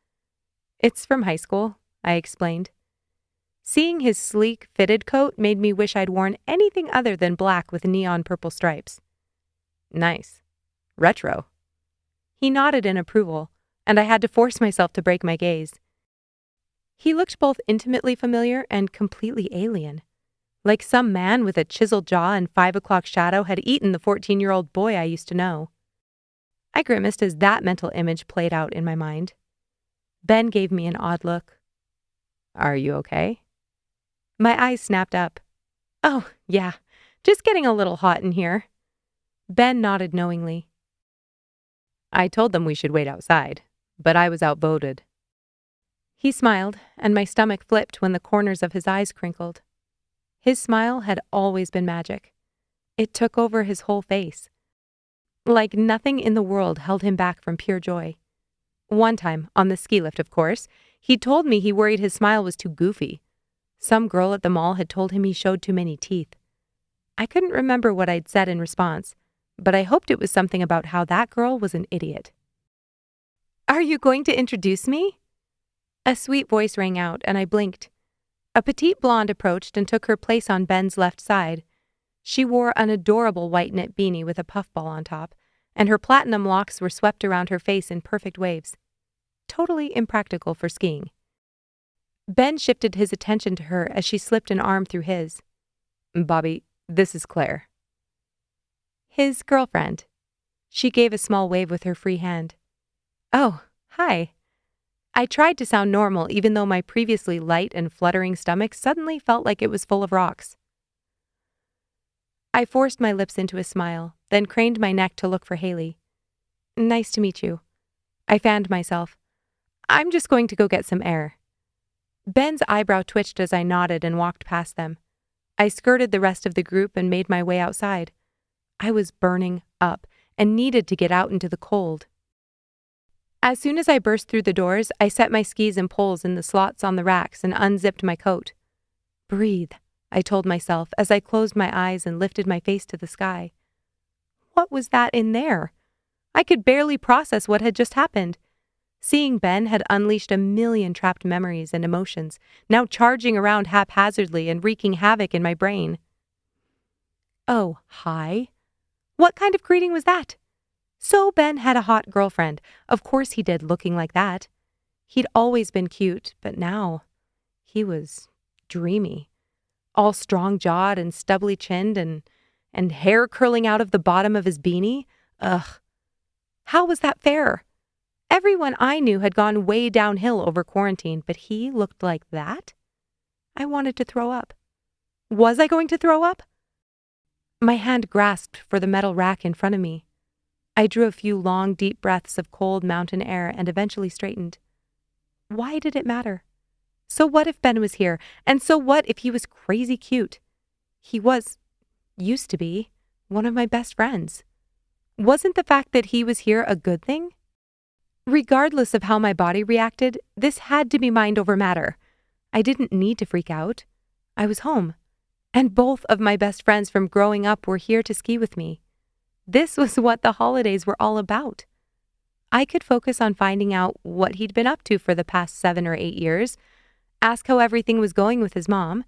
It's from high school, I explained. Seeing his sleek, fitted coat made me wish I'd worn anything other than black with neon purple stripes. Nice. Retro. He nodded in approval, and I had to force myself to break my gaze. He looked both intimately familiar and completely alien, like some man with a chiseled jaw and 5 o'clock shadow had eaten the 14-year-old boy I used to know. I grimaced as that mental image played out in my mind. Ben gave me an odd look. Are you okay? My eyes snapped up. Oh, yeah, just getting a little hot in here. Ben nodded knowingly. I told them we should wait outside, but I was outvoted. He smiled, and my stomach flipped when the corners of his eyes crinkled. His smile had always been magic. It took over his whole face. Like nothing in the world held him back from pure joy. One time, on the ski lift of course, he told me he worried his smile was too goofy. Some girl at the mall had told him he showed too many teeth. I couldn't remember what I'd said in response, but I hoped it was something about how that girl was an idiot. Are you going to introduce me? A sweet voice rang out, and I blinked. A petite blonde approached and took her place on Ben's left side. She wore an adorable white knit beanie with a puffball on top, and her platinum locks were swept around her face in perfect waves. Totally impractical for skiing. Ben shifted his attention to her as she slipped an arm through his. Bobbi, this is Claire. His girlfriend. She gave a small wave with her free hand. Oh, hi. I tried to sound normal even though my previously light and fluttering stomach suddenly felt like it was full of rocks. I forced my lips into a smile, then craned my neck to look for Haley. Nice to meet you. I fanned myself. I'm just going to go get some air. Ben's eyebrow twitched as I nodded and walked past them. I skirted the rest of the group and made my way outside. I was burning up and needed to get out into the cold. As soon as I burst through the doors, I set my skis and poles in the slots on the racks and unzipped my coat. Breathe, I told myself as I closed my eyes and lifted my face to the sky. What was that in there? I could barely process what had just happened. Seeing Ben had unleashed a million trapped memories and emotions, now charging around haphazardly and wreaking havoc in my brain. Oh, hi. What kind of greeting was that? So Ben had a hot girlfriend. Of course he did, looking like that. He'd always been cute, but now he was dreamy. All strong-jawed and stubbly-chinned and hair curling out of the bottom of his beanie. Ugh. How was that fair? Everyone I knew had gone way downhill over quarantine, but he looked like that? I wanted to throw up. Was I going to throw up? My hand grasped for the metal rack in front of me. I drew a few long, deep breaths of cold mountain air and eventually straightened. Why did it matter? So what if Ben was here? And so what if he was crazy cute? He used to be, one of my best friends. Wasn't the fact that he was here a good thing? Regardless of how my body reacted, this had to be mind over matter. I didn't need to freak out. I was home. And both of my best friends from growing up were here to ski with me. This was what the holidays were all about. I could focus on finding out what he'd been up to for the past 7 or 8 years, ask how everything was going with his mom,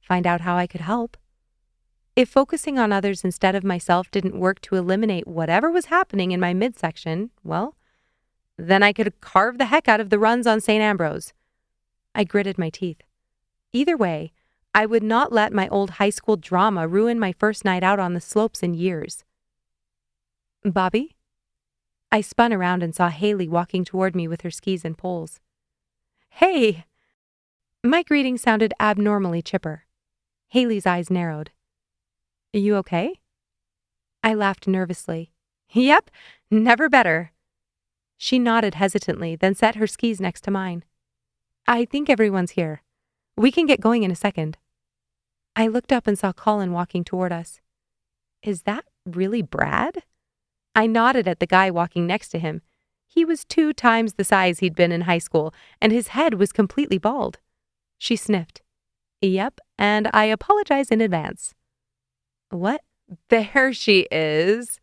find out how I could help. If focusing on others instead of myself didn't work to eliminate whatever was happening in my midsection, well, then I could carve the heck out of the runs on St. Ambrose. I gritted my teeth. Either way, I would not let my old high school drama ruin my first night out on the slopes in years. Bobbi? I spun around and saw Haley walking toward me with her skis and poles. Hey! My greeting sounded abnormally chipper. Haley's eyes narrowed. You okay? I laughed nervously. Yep, never better. She nodded hesitantly, then set her skis next to mine. I think everyone's here. We can get going in a second. I looked up and saw Colin walking toward us. Is that really Brad? I nodded at the guy walking next to him. He was 2 times the size he'd been in high school, and his head was completely bald. She sniffed. Yep, and I apologize in advance. What? There she is.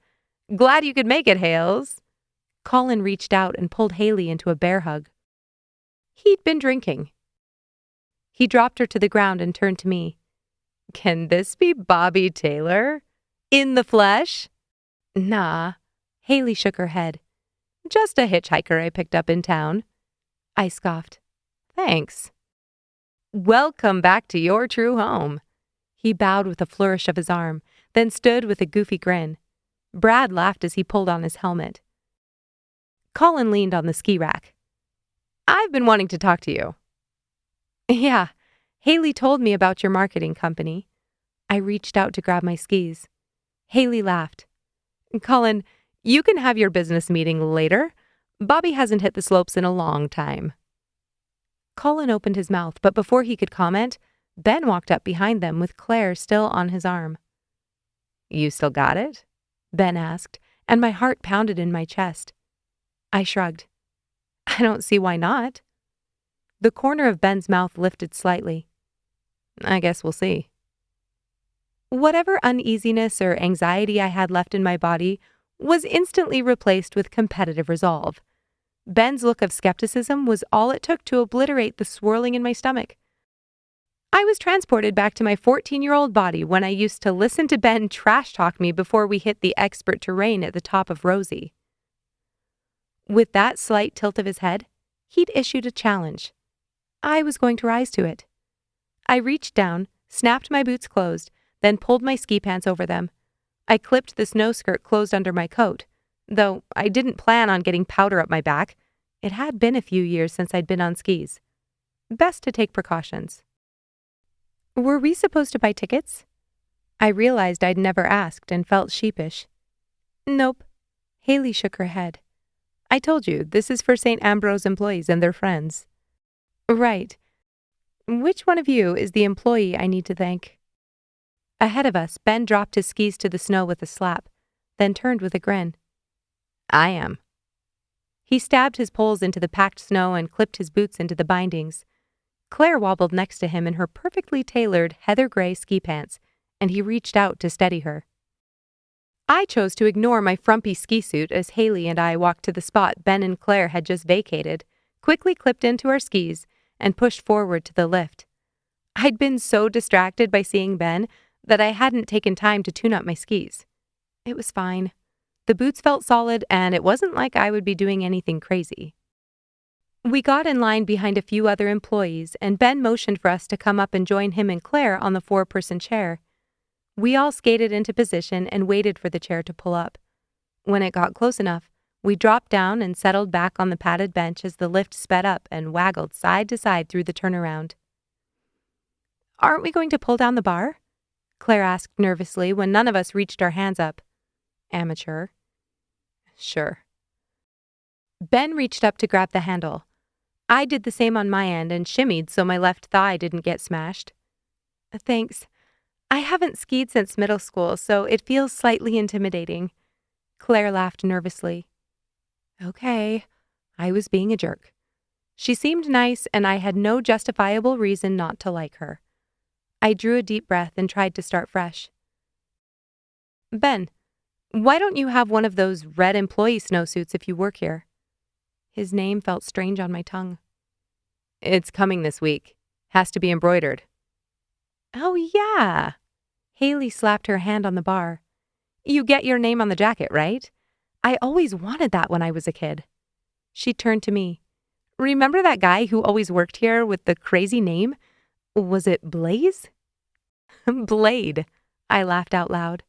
Glad you could make it, Hales. Colin reached out and pulled Haley into a bear hug. He'd been drinking. He dropped her to the ground and turned to me. Can this be Bobbi Taylor? In the flesh? Nah. Haley shook her head. Just a hitchhiker I picked up in town. I scoffed. Thanks. Welcome back to your true home. He bowed with a flourish of his arm, then stood with a goofy grin. Brad laughed as he pulled on his helmet. Colin leaned on the ski rack. I've been wanting to talk to you. Yeah, Haley told me about your marketing company. I reached out to grab my skis. Haley laughed. Colin, you can have your business meeting later. Bobbi hasn't hit the slopes in a long time. Colin opened his mouth, but before he could comment, Ben walked up behind them with Claire still on his arm. You still got it? Ben asked, and my heart pounded in my chest. I shrugged. I don't see why not. The corner of Ben's mouth lifted slightly. I guess we'll see. Whatever uneasiness or anxiety I had left in my body was instantly replaced with competitive resolve. Ben's look of skepticism was all it took to obliterate the swirling in my stomach. I was transported back to my 14-year-old body when I used to listen to Ben trash talk me before we hit the expert terrain at the top of Rosie. With that slight tilt of his head, he'd issued a challenge. I was going to rise to it. I reached down, snapped my boots closed, then pulled my ski pants over them. I clipped the snow skirt closed under my coat, though I didn't plan on getting powder up my back. It had been a few years since I'd been on skis. Best to take precautions. Were we supposed to buy tickets? I realized I'd never asked and felt sheepish. Nope. Haley shook her head. I told you, this is for St. Ambrose employees and their friends. Right. Which one of you is the employee I need to thank? Ahead of us, Ben dropped his skis to the snow with a slap, then turned with a grin. I am. He stabbed his poles into the packed snow and clipped his boots into the bindings. Claire wobbled next to him in her perfectly tailored heather gray ski pants, and he reached out to steady her. I chose to ignore my frumpy ski suit as Haley and I walked to the spot Ben and Claire had just vacated, quickly clipped into our skis, and pushed forward to the lift. I'd been so distracted by seeing Ben that I hadn't taken time to tune up my skis. It was fine. The boots felt solid, and it wasn't like I would be doing anything crazy. We got in line behind a few other employees, and Ben motioned for us to come up and join him and Claire on the 4-person chair. We all skated into position and waited for the chair to pull up. When it got close enough, we dropped down and settled back on the padded bench as the lift sped up and waggled side to side through the turnaround. "Aren't we going to pull down the bar?" Claire asked nervously when none of us reached our hands up. Amateur. Sure. Ben reached up to grab the handle. I did the same on my end and shimmied so my left thigh didn't get smashed. Thanks. I haven't skied since middle school, so it feels slightly intimidating. Claire laughed nervously. Okay, I was being a jerk. She seemed nice, and I had no justifiable reason not to like her. I drew a deep breath and tried to start fresh. Ben, why don't you have one of those red employee snowsuits if you work here? His name felt strange on my tongue. It's coming this week. Has to be embroidered. Oh, yeah. Haley slapped her hand on the bar. You get your name on the jacket, right? I always wanted that when I was a kid. She turned to me. Remember that guy who always worked here with the crazy name? Was it Blaze? Blade. I laughed out loud.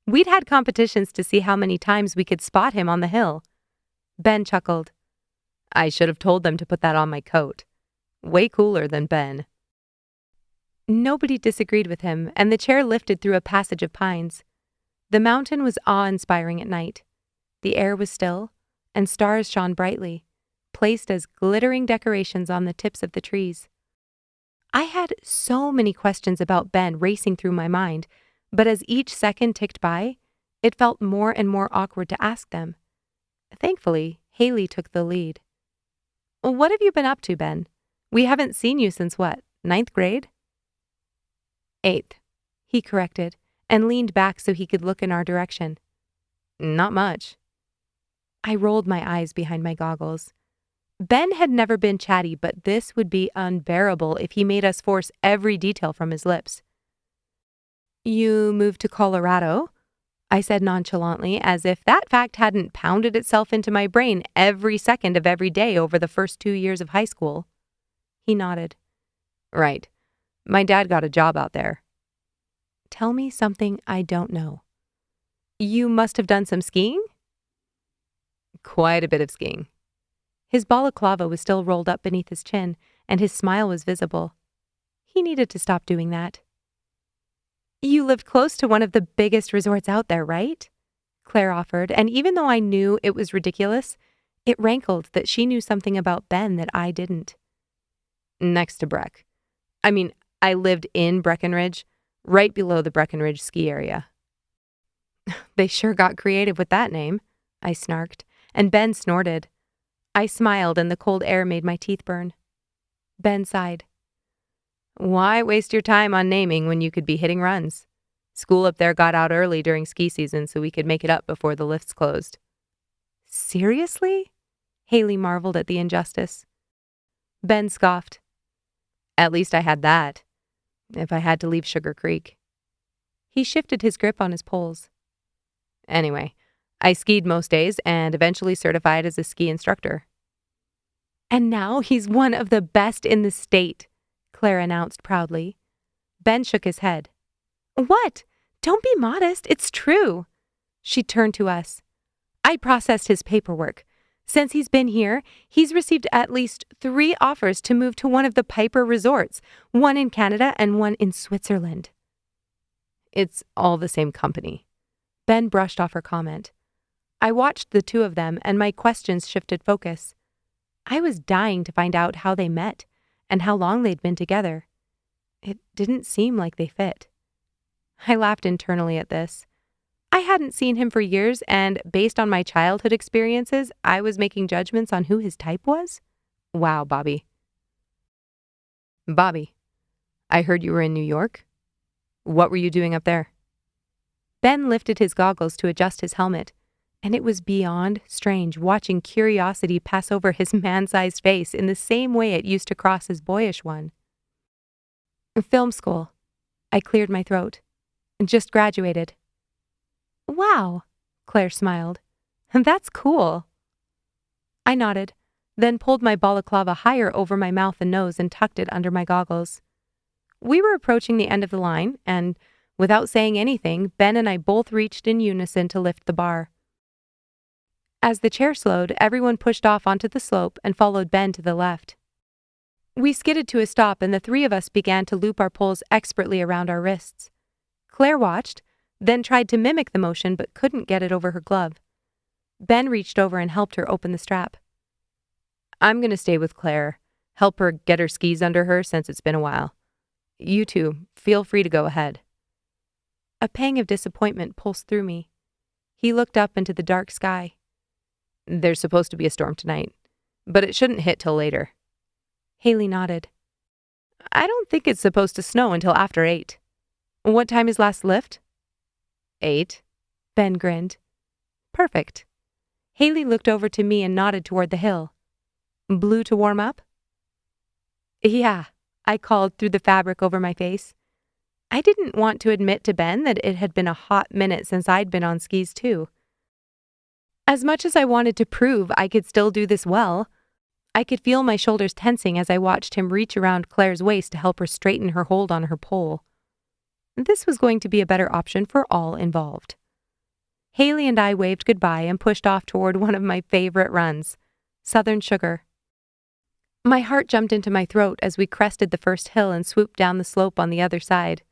We'd had competitions to see how many times we could spot him on the hill. Ben chuckled. I should have told them to put that on my coat. Way cooler than Ben. Nobody disagreed with him, and the chair lifted through a passage of pines. The mountain was awe-inspiring at night. The air was still, and stars shone brightly, placed as glittering decorations on the tips of the trees. I had so many questions about Ben racing through my mind, but as each second ticked by, it felt more and more awkward to ask them. Thankfully, Haley took the lead. What have you been up to, Ben? We haven't seen you since what, 9th grade? 8th, he corrected, and leaned back so he could look in our direction. Not much. I rolled my eyes behind my goggles. Ben had never been chatty, but this would be unbearable if he made us force every detail from his lips. You moved to Colorado? I said nonchalantly, as if that fact hadn't pounded itself into my brain every second of every day over the first 2 years of high school. He nodded. Right. My dad got a job out there. Tell me something I don't know. You must have done some skiing? Quite a bit of skiing. His balaclava was still rolled up beneath his chin, and his smile was visible. He needed to stop doing that. You lived close to one of the biggest resorts out there, right? Claire offered, and even though I knew it was ridiculous, it rankled that she knew something about Ben that I didn't. Next to Breck. I lived in Breckenridge, right below the Breckenridge ski area. They sure got creative with that name, I snarked, and Ben snorted. I smiled, and the cold air made my teeth burn. Ben sighed. Why waste your time on naming when you could be hitting runs? School up there got out early during ski season so we could make it up before the lifts closed. Seriously? Haley marveled at the injustice. Ben scoffed. At least I had that, if I had to leave Sugar Creek. He shifted his grip on his poles. Anyway, I skied most days and eventually certified as a ski instructor. And now he's one of the best in the state, Claire announced proudly. Ben shook his head. What? Don't be modest. It's true. She turned to us. I processed his paperwork. Since he's been here, he's received at least 3 offers to move to one of the Piper resorts, one in Canada and one in Switzerland. It's all the same company. Ben brushed off her comment. I watched the two of them, and my questions shifted focus. I was dying to find out how they met and how long they'd been together. It didn't seem like they fit. I laughed internally at this. I hadn't seen him for years, and based on my childhood experiences, I was making judgments on who his type was? Wow, Bobbi. Bobbi, I heard you were in New York. What were you doing up there? Ben lifted his goggles to adjust his helmet, and it was beyond strange watching curiosity pass over his man-sized face in the same way it used to cross his boyish one. Film school. I cleared my throat. Just graduated. Wow, Claire smiled. That's cool. I nodded, then pulled my balaclava higher over my mouth and nose and tucked it under my goggles. We were approaching the end of the line, and without saying anything, Ben and I both reached in unison to lift the bar. As the chair slowed, everyone pushed off onto the slope and followed Ben to the left. We skidded to a stop, and the three of us began to loop our poles expertly around our wrists. Claire watched, then tried to mimic the motion but couldn't get it over her glove. Ben reached over and helped her open the strap. I'm going to stay with Claire. Help her get her skis under her since it's been a while. You two, feel free to go ahead. A pang of disappointment pulsed through me. He looked up into the dark sky. There's supposed to be a storm tonight, but it shouldn't hit till later. Haley nodded. I don't think it's supposed to snow until after 8. What time is last lift? 8. Ben grinned. Perfect. Haley looked over to me and nodded toward the hill. Blue to warm up? Yeah, I called through the fabric over my face. I didn't want to admit to Ben that it had been a hot minute since I'd been on skis too. As much as I wanted to prove I could still do this well, I could feel my shoulders tensing as I watched him reach around Claire's waist to help her straighten her hold on her pole. This was going to be a better option for all involved. Haley and I waved goodbye and pushed off toward one of my favorite runs, Southern Sugar. My heart jumped into my throat as we crested the first hill and swooped down the slope on the other side.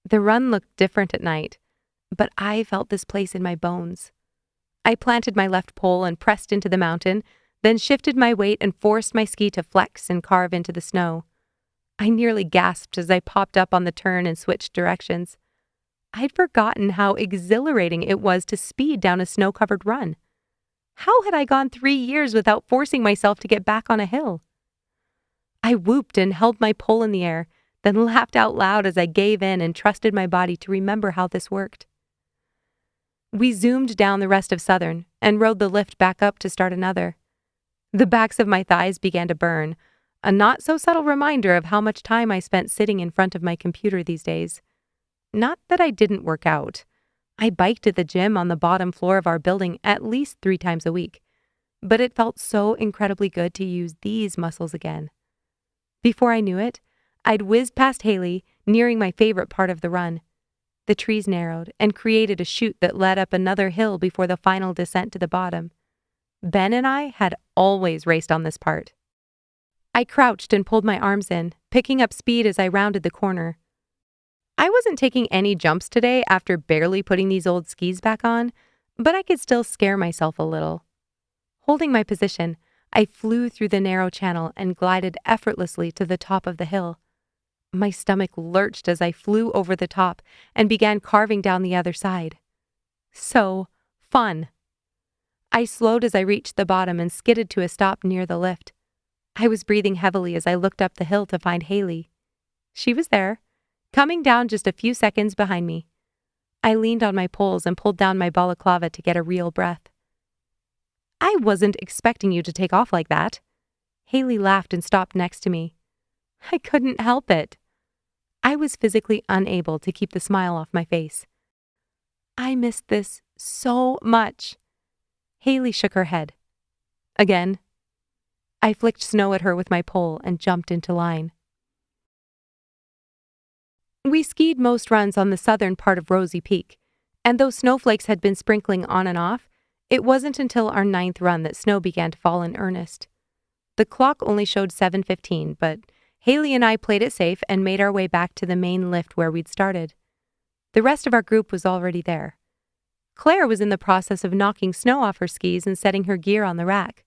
The run looked different at night, but I felt this place in my bones. I planted my left pole and pressed into the mountain, then shifted my weight and forced my ski to flex and carve into the snow. I nearly gasped as I popped up on the turn and switched directions. I'd forgotten how exhilarating it was to speed down a snow-covered run. How had I gone 3 years without forcing myself to get back on a hill? I whooped and held my pole in the air, then laughed out loud as I gave in and trusted my body to remember how this worked. We zoomed down the rest of Southern and rode the lift back up to start another. The backs of my thighs began to burn, a not-so-subtle reminder of how much time I spent sitting in front of my computer these days. Not that I didn't work out. I biked at the gym on the bottom floor of our building at least 3 times a week, but it felt so incredibly good to use these muscles again. Before I knew it, I'd whizzed past Haley, nearing my favorite part of the run. The trees narrowed and created a chute that led up another hill before the final descent to the bottom. Ben and I had always raced on this part. I crouched and pulled my arms in, picking up speed as I rounded the corner. I wasn't taking any jumps today after barely putting these old skis back on, but I could still scare myself a little. Holding my position, I flew through the narrow channel and glided effortlessly to the top of the hill. My stomach lurched as I flew over the top and began carving down the other side. So fun. I slowed as I reached the bottom and skidded to a stop near the lift. I was breathing heavily as I looked up the hill to find Haley. She was there, coming down just a few seconds behind me. I leaned on my poles and pulled down my balaclava to get a real breath. I wasn't expecting you to take off like that. Haley laughed and stopped next to me. I couldn't help it. I was physically unable to keep the smile off my face. I missed this so much. Haley shook her head. Again. I flicked snow at her with my pole and jumped into line. We skied most runs on the southern part of Rosy Peak, and though snowflakes had been sprinkling on and off, it wasn't until our 9th run that snow began to fall in earnest. The clock only showed 7:15, but Haley and I played it safe and made our way back to the main lift where we'd started. The rest of our group was already there. Claire was in the process of knocking snow off her skis and setting her gear on the rack.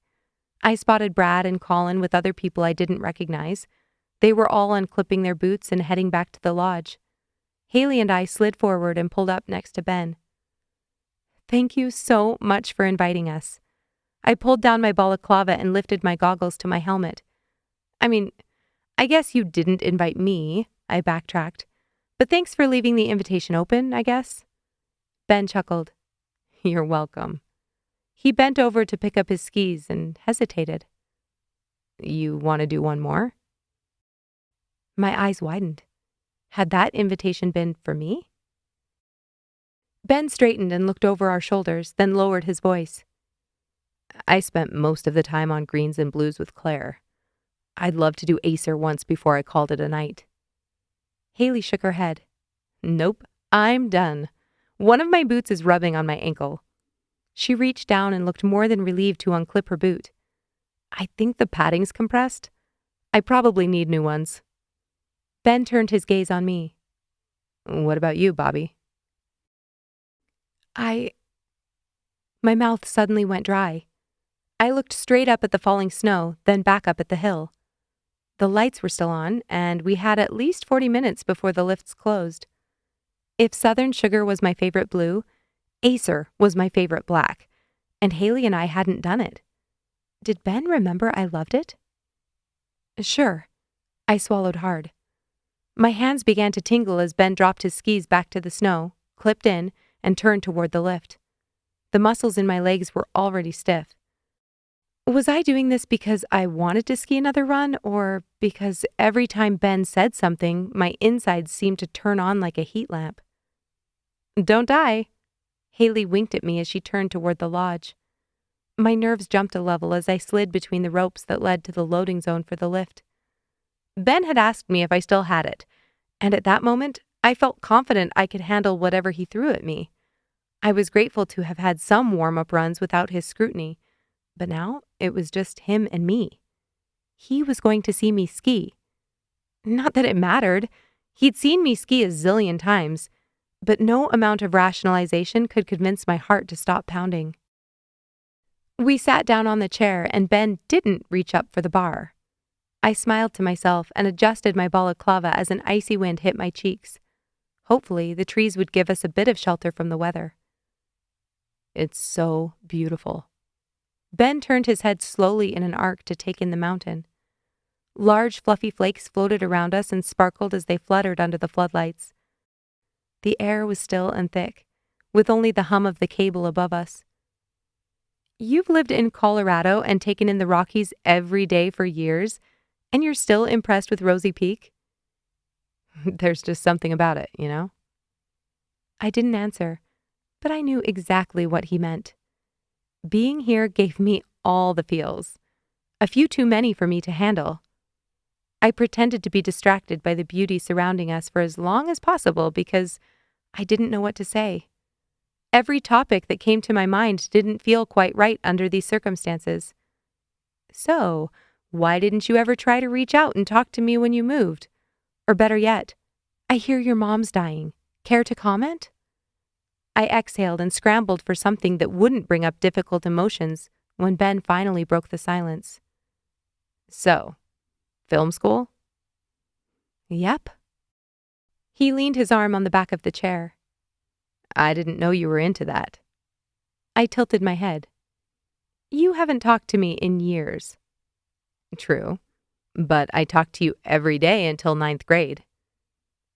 I spotted Brad and Colin with other people I didn't recognize. They were all unclipping their boots and heading back to the lodge. Haley and I slid forward and pulled up next to Ben. Thank you so much for inviting us. I pulled down my balaclava and lifted my goggles to my helmet. I guess you didn't invite me, I backtracked. But thanks for leaving the invitation open, I guess. Ben chuckled. You're welcome. He bent over to pick up his skis and hesitated. You want to do one more? My eyes widened. Had that invitation been for me? Ben straightened and looked over our shoulders, then lowered his voice. I spent most of the time on greens and blues with Claire. I'd love to do Acer once before I called it a night. Haley shook her head. Nope, I'm done. One of my boots is rubbing on my ankle. She reached down and looked more than relieved to unclip her boot. I think the padding's compressed. I probably need new ones. Ben turned his gaze on me. What about you, Bobbi? My mouth suddenly went dry. I looked straight up at the falling snow, then back up at the hill. The lights were still on, and we had at least 40 minutes before the lifts closed. If Southern Sugar was my favorite blue, Acer was my favorite black, and Haley and I hadn't done it. Did Ben remember I loved it? Sure. I swallowed hard. My hands began to tingle as Ben dropped his skis back to the snow, clipped in, and turned toward the lift. The muscles in my legs were already stiff. Was I doing this because I wanted to ski another run, or because every time Ben said something, my insides seemed to turn on like a heat lamp? Don't die. Haley winked at me as she turned toward the lodge. My nerves jumped a level as I slid between the ropes that led to the loading zone for the lift. Ben had asked me if I still had it, and at that moment, I felt confident I could handle whatever he threw at me. I was grateful to have had some warm-up runs without his scrutiny, but now it was just him and me. He was going to see me ski. Not that it mattered. He'd seen me ski a zillion times, but no amount of rationalization could convince my heart to stop pounding. We sat down on the chair, and Ben didn't reach up for the bar. I smiled to myself and adjusted my balaclava as an icy wind hit my cheeks. Hopefully, the trees would give us a bit of shelter from the weather. It's so beautiful. Ben turned his head slowly in an arc to take in the mountain. Large, fluffy flakes floated around us and sparkled as they fluttered under the floodlights. The air was still and thick, with only the hum of the cable above us. You've lived in Colorado and taken in the Rockies every day for years, and you're still impressed with Rosie Peak? There's just something about it, you know? I didn't answer, but I knew exactly what he meant. Being here gave me all the feels, a few too many for me to handle. I pretended to be distracted by the beauty surrounding us for as long as possible because I didn't know what to say. Every topic that came to my mind didn't feel quite right under these circumstances. So, why didn't you ever try to reach out and talk to me when you moved? Or better yet, I hear your mom's dying. Care to comment? I exhaled and scrambled for something that wouldn't bring up difficult emotions when Ben finally broke the silence. So, film school? Yep. He leaned his arm on the back of the chair. I didn't know you were into that. I tilted my head. You haven't talked to me in years. True, but I talked to you every day until 9th grade.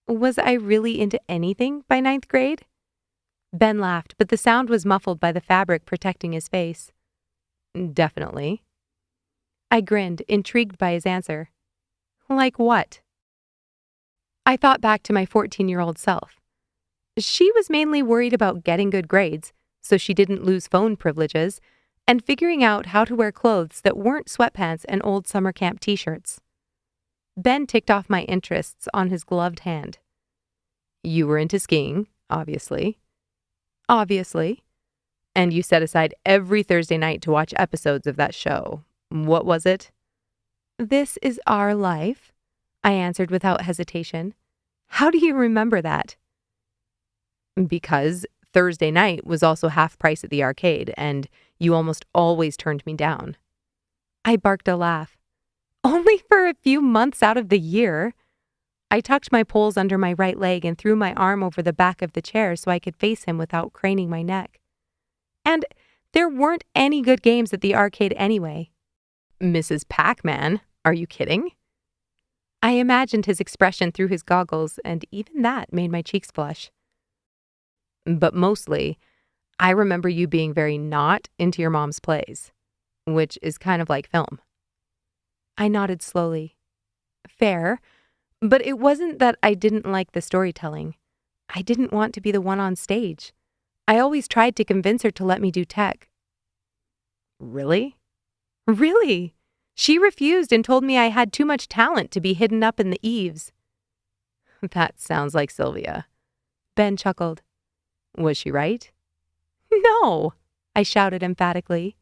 Was I really into anything by 9th grade? Ben laughed, but the sound was muffled by the fabric protecting his face. Definitely. I grinned, intrigued by his answer. Like what? I thought back to my 14-year-old self. She was mainly worried about getting good grades, so she didn't lose phone privileges, and figuring out how to wear clothes that weren't sweatpants and old summer camp t-shirts. Ben ticked off my interests on his gloved hand. You were into skiing, obviously. Obviously. And you set aside every Thursday night to watch episodes of that show. What was it? This Is Our Life, I answered without hesitation. How do you remember that? Because Thursday night was also half price at the arcade, and you almost always turned me down. I barked a laugh. Only for a few months out of the year. I tucked my poles under my right leg and threw my arm over the back of the chair so I could face him without craning my neck. And there weren't any good games at the arcade anyway. Mrs. Pac-Man, are you kidding? I imagined his expression through his goggles, and even that made my cheeks flush. But mostly, I remember you being very not into your mom's plays, which is kind of like film. I nodded slowly. Fair, but it wasn't that I didn't like the storytelling. I didn't want to be the one on stage. I always tried to convince her to let me do tech. Really? Really? She refused and told me I had too much talent to be hidden up in the eaves. That sounds like Sylvia. Ben chuckled. Was she right? No, I shouted emphatically.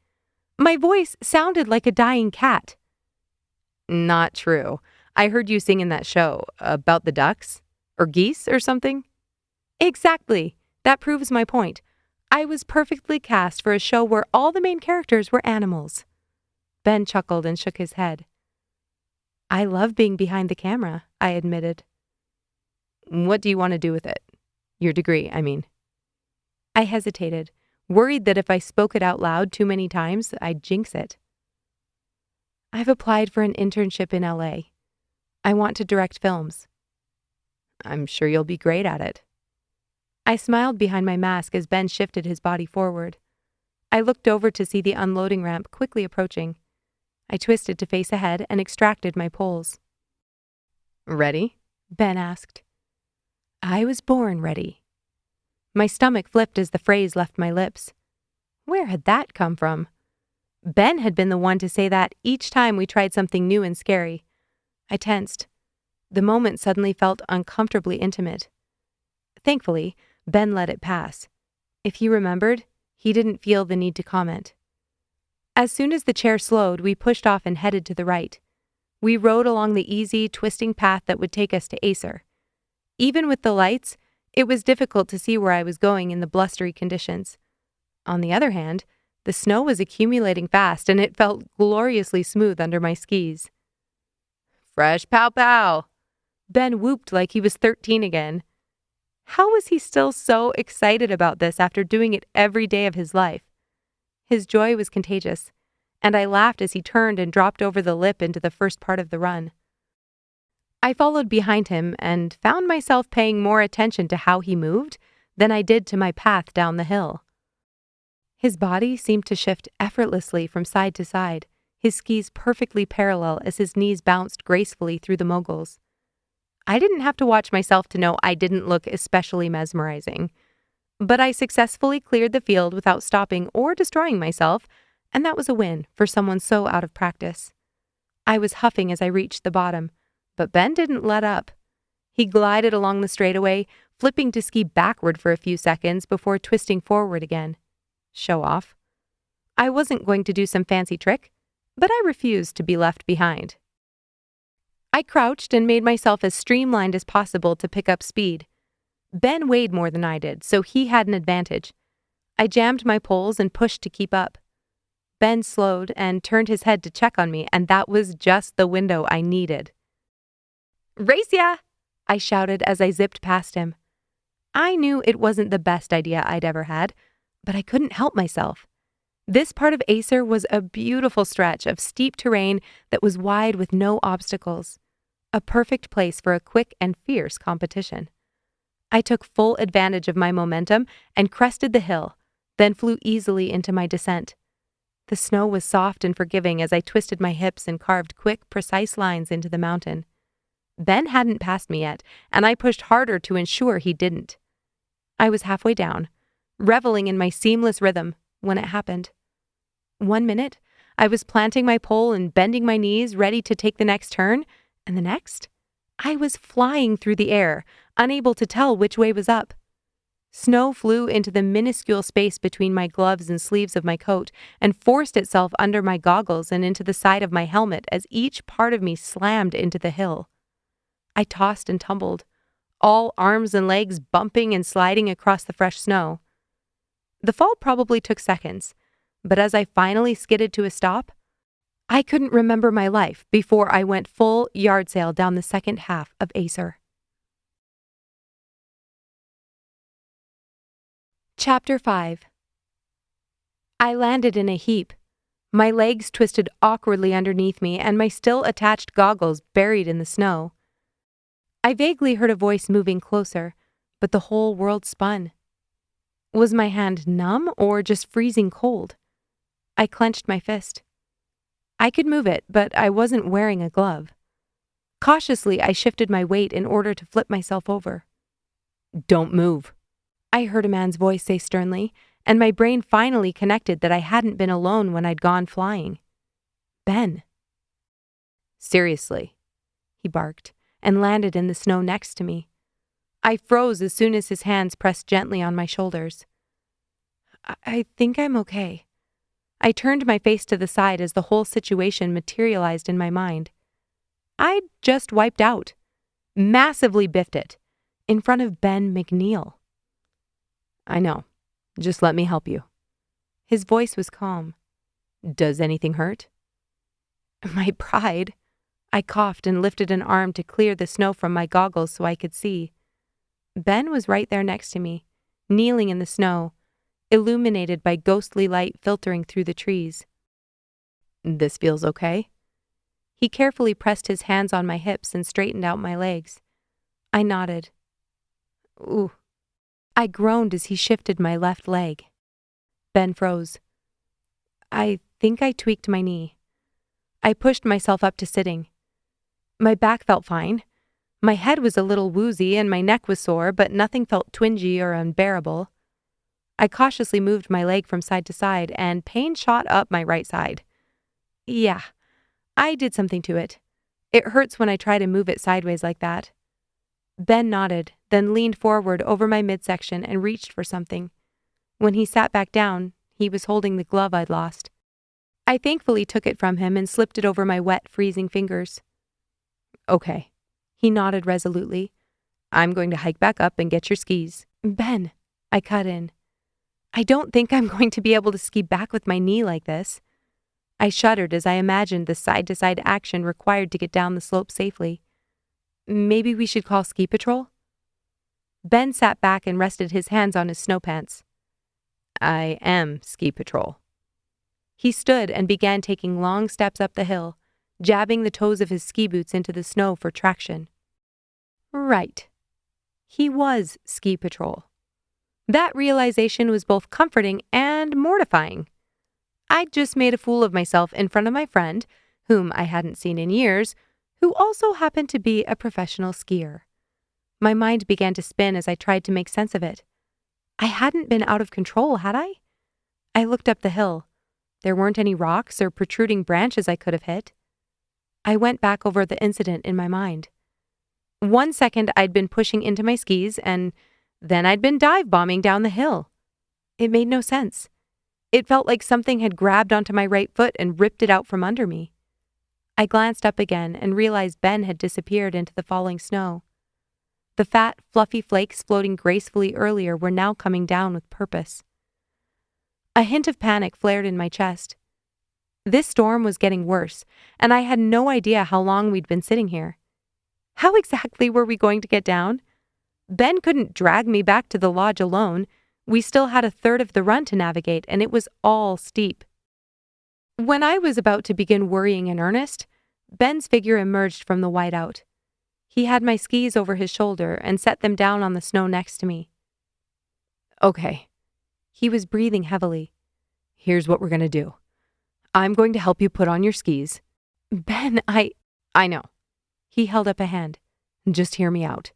My voice sounded like a dying cat. Not true. I heard you sing in that show about the ducks or geese or something. Exactly. That proves my point. I was perfectly cast for a show where all the main characters were animals. Ben chuckled and shook his head. I love being behind the camera, I admitted. What do you want to do with it? Your degree, I mean. I hesitated, worried that if I spoke it out loud too many times, I'd jinx it. I've applied for an internship in LA. I want to direct films. I'm sure you'll be great at it. I smiled behind my mask as Ben shifted his body forward. I looked over to see the unloading ramp quickly approaching. I twisted to face ahead and extracted my poles. Ready? Ben asked. I was born ready. My stomach flipped as the phrase left my lips. Where had that come from? Ben had been the one to say that each time we tried something new and scary. I tensed. The moment suddenly felt uncomfortably intimate. Thankfully, Ben let it pass. If he remembered, he didn't feel the need to comment. As soon as the chair slowed, we pushed off and headed to the right. We rode along the easy, twisting path that would take us to Acer. Even with the lights, it was difficult to see where I was going in the blustery conditions. On the other hand, the snow was accumulating fast and it felt gloriously smooth under my skis. Fresh pow pow! Ben whooped like he was 13 again. How was he still so excited about this after doing it every day of his life? His joy was contagious, and I laughed as he turned and dropped over the lip into the first part of the run. I followed behind him and found myself paying more attention to how he moved than I did to my path down the hill. His body seemed to shift effortlessly from side to side, his skis perfectly parallel as his knees bounced gracefully through the moguls. I didn't have to watch myself to know I didn't look especially mesmerizing. But I successfully cleared the field without stopping or destroying myself, and that was a win for someone so out of practice. I was huffing as I reached the bottom, but Ben didn't let up. He glided along the straightaway, flipping to ski backward for a few seconds before twisting forward again. Show off. I wasn't going to do some fancy trick, but I refused to be left behind. I crouched and made myself as streamlined as possible to pick up speed. Ben weighed more than I did, so he had an advantage. I jammed my poles and pushed to keep up. Ben slowed and turned his head to check on me, and that was just the window I needed. Race ya! I shouted as I zipped past him. I knew it wasn't the best idea I'd ever had, but I couldn't help myself. This part of Acer was a beautiful stretch of steep terrain that was wide with no obstacles. A perfect place for a quick and fierce competition. I took full advantage of my momentum and crested the hill, then flew easily into my descent. The snow was soft and forgiving as I twisted my hips and carved quick, precise lines into the mountain. Ben hadn't passed me yet, and I pushed harder to ensure he didn't. I was halfway down, reveling in my seamless rhythm, when it happened. 1 minute, I was planting my pole and bending my knees, ready to take the next turn, and the next, I was flying through the air, unable to tell which way was up. Snow flew into the minuscule space between my gloves and sleeves of my coat and forced itself under my goggles and into the side of my helmet as each part of me slammed into the hill. I tossed and tumbled, all arms and legs bumping and sliding across the fresh snow. The fall probably took seconds, but as I finally skidded to a stop, I couldn't remember my life before I went full yard sail down the second half of Acer. Chapter 5. I landed in a heap. My legs twisted awkwardly underneath me and my still attached goggles buried in the snow. I vaguely heard a voice moving closer, but the whole world spun. Was my hand numb or just freezing cold? I clenched my fist. I could move it, but I wasn't wearing a glove. Cautiously, I shifted my weight in order to flip myself over. "Don't move," I heard a man's voice say sternly, and my brain finally connected that I hadn't been alone when I'd gone flying. Ben. "Seriously," he barked, and landed in the snow next to me. I froze as soon as his hands pressed gently on my shoulders. I think I'm okay. I turned my face to the side as the whole situation materialized in my mind. I'd just wiped out. Massively biffed it. In front of Ben McNeil. "I know. Just let me help you." His voice was calm. "Does anything hurt?" My pride. I coughed and lifted an arm to clear the snow from my goggles so I could see. Ben was right there next to me, kneeling in the snow, illuminated by ghostly light filtering through the trees. "This feels okay?" He carefully pressed his hands on my hips and straightened out my legs. I nodded. "Ooh." I groaned as he shifted my left leg. Ben froze. "I think I tweaked my knee." I pushed myself up to sitting. My back felt fine. My head was a little woozy and my neck was sore, but nothing felt twingy or unbearable. I cautiously moved my leg from side to side, and pain shot up my right side. Yeah, I did something to it. It hurts when I try to move it sideways like that. Ben nodded, then leaned forward over my midsection and reached for something. When he sat back down, he was holding the glove I'd lost. I thankfully took it from him and slipped it over my wet, freezing fingers. "Okay." He nodded resolutely. "I'm going to hike back up and get your skis." "Ben," I cut in. "I don't think I'm going to be able to ski back with my knee like this." I shuddered as I imagined the side-to-side action required to get down the slope safely. "Maybe we should call ski patrol?" Ben sat back and rested his hands on his snow pants. "I am ski patrol." He stood and began taking long steps up the hill, jabbing the toes of his ski boots into the snow for traction. Right. He was ski patrol. That realization was both comforting and mortifying. I'd just made a fool of myself in front of my friend, whom I hadn't seen in years, who also happened to be a professional skier. My mind began to spin as I tried to make sense of it. I hadn't been out of control, had I? I looked up the hill. There weren't any rocks or protruding branches I could have hit. I went back over the incident in my mind. 1 second I'd been pushing into my skis, and then I'd been dive bombing down the hill. It made no sense. It felt like something had grabbed onto my right foot and ripped it out from under me. I glanced up again and realized Ben had disappeared into the falling snow. The fat, fluffy flakes floating gracefully earlier were now coming down with purpose. A hint of panic flared in my chest. This storm was getting worse, and I had no idea how long we'd been sitting here. How exactly were we going to get down? Ben couldn't drag me back to the lodge alone. We still had a third of the run to navigate, and it was all steep. When I was about to begin worrying in earnest, Ben's figure emerged from the whiteout. He had my skis over his shoulder and set them down on the snow next to me. "Okay." He was breathing heavily. "Here's what we're going to do. I'm going to help you put on your skis." "Ben, I know." He held up a hand. "Just hear me out."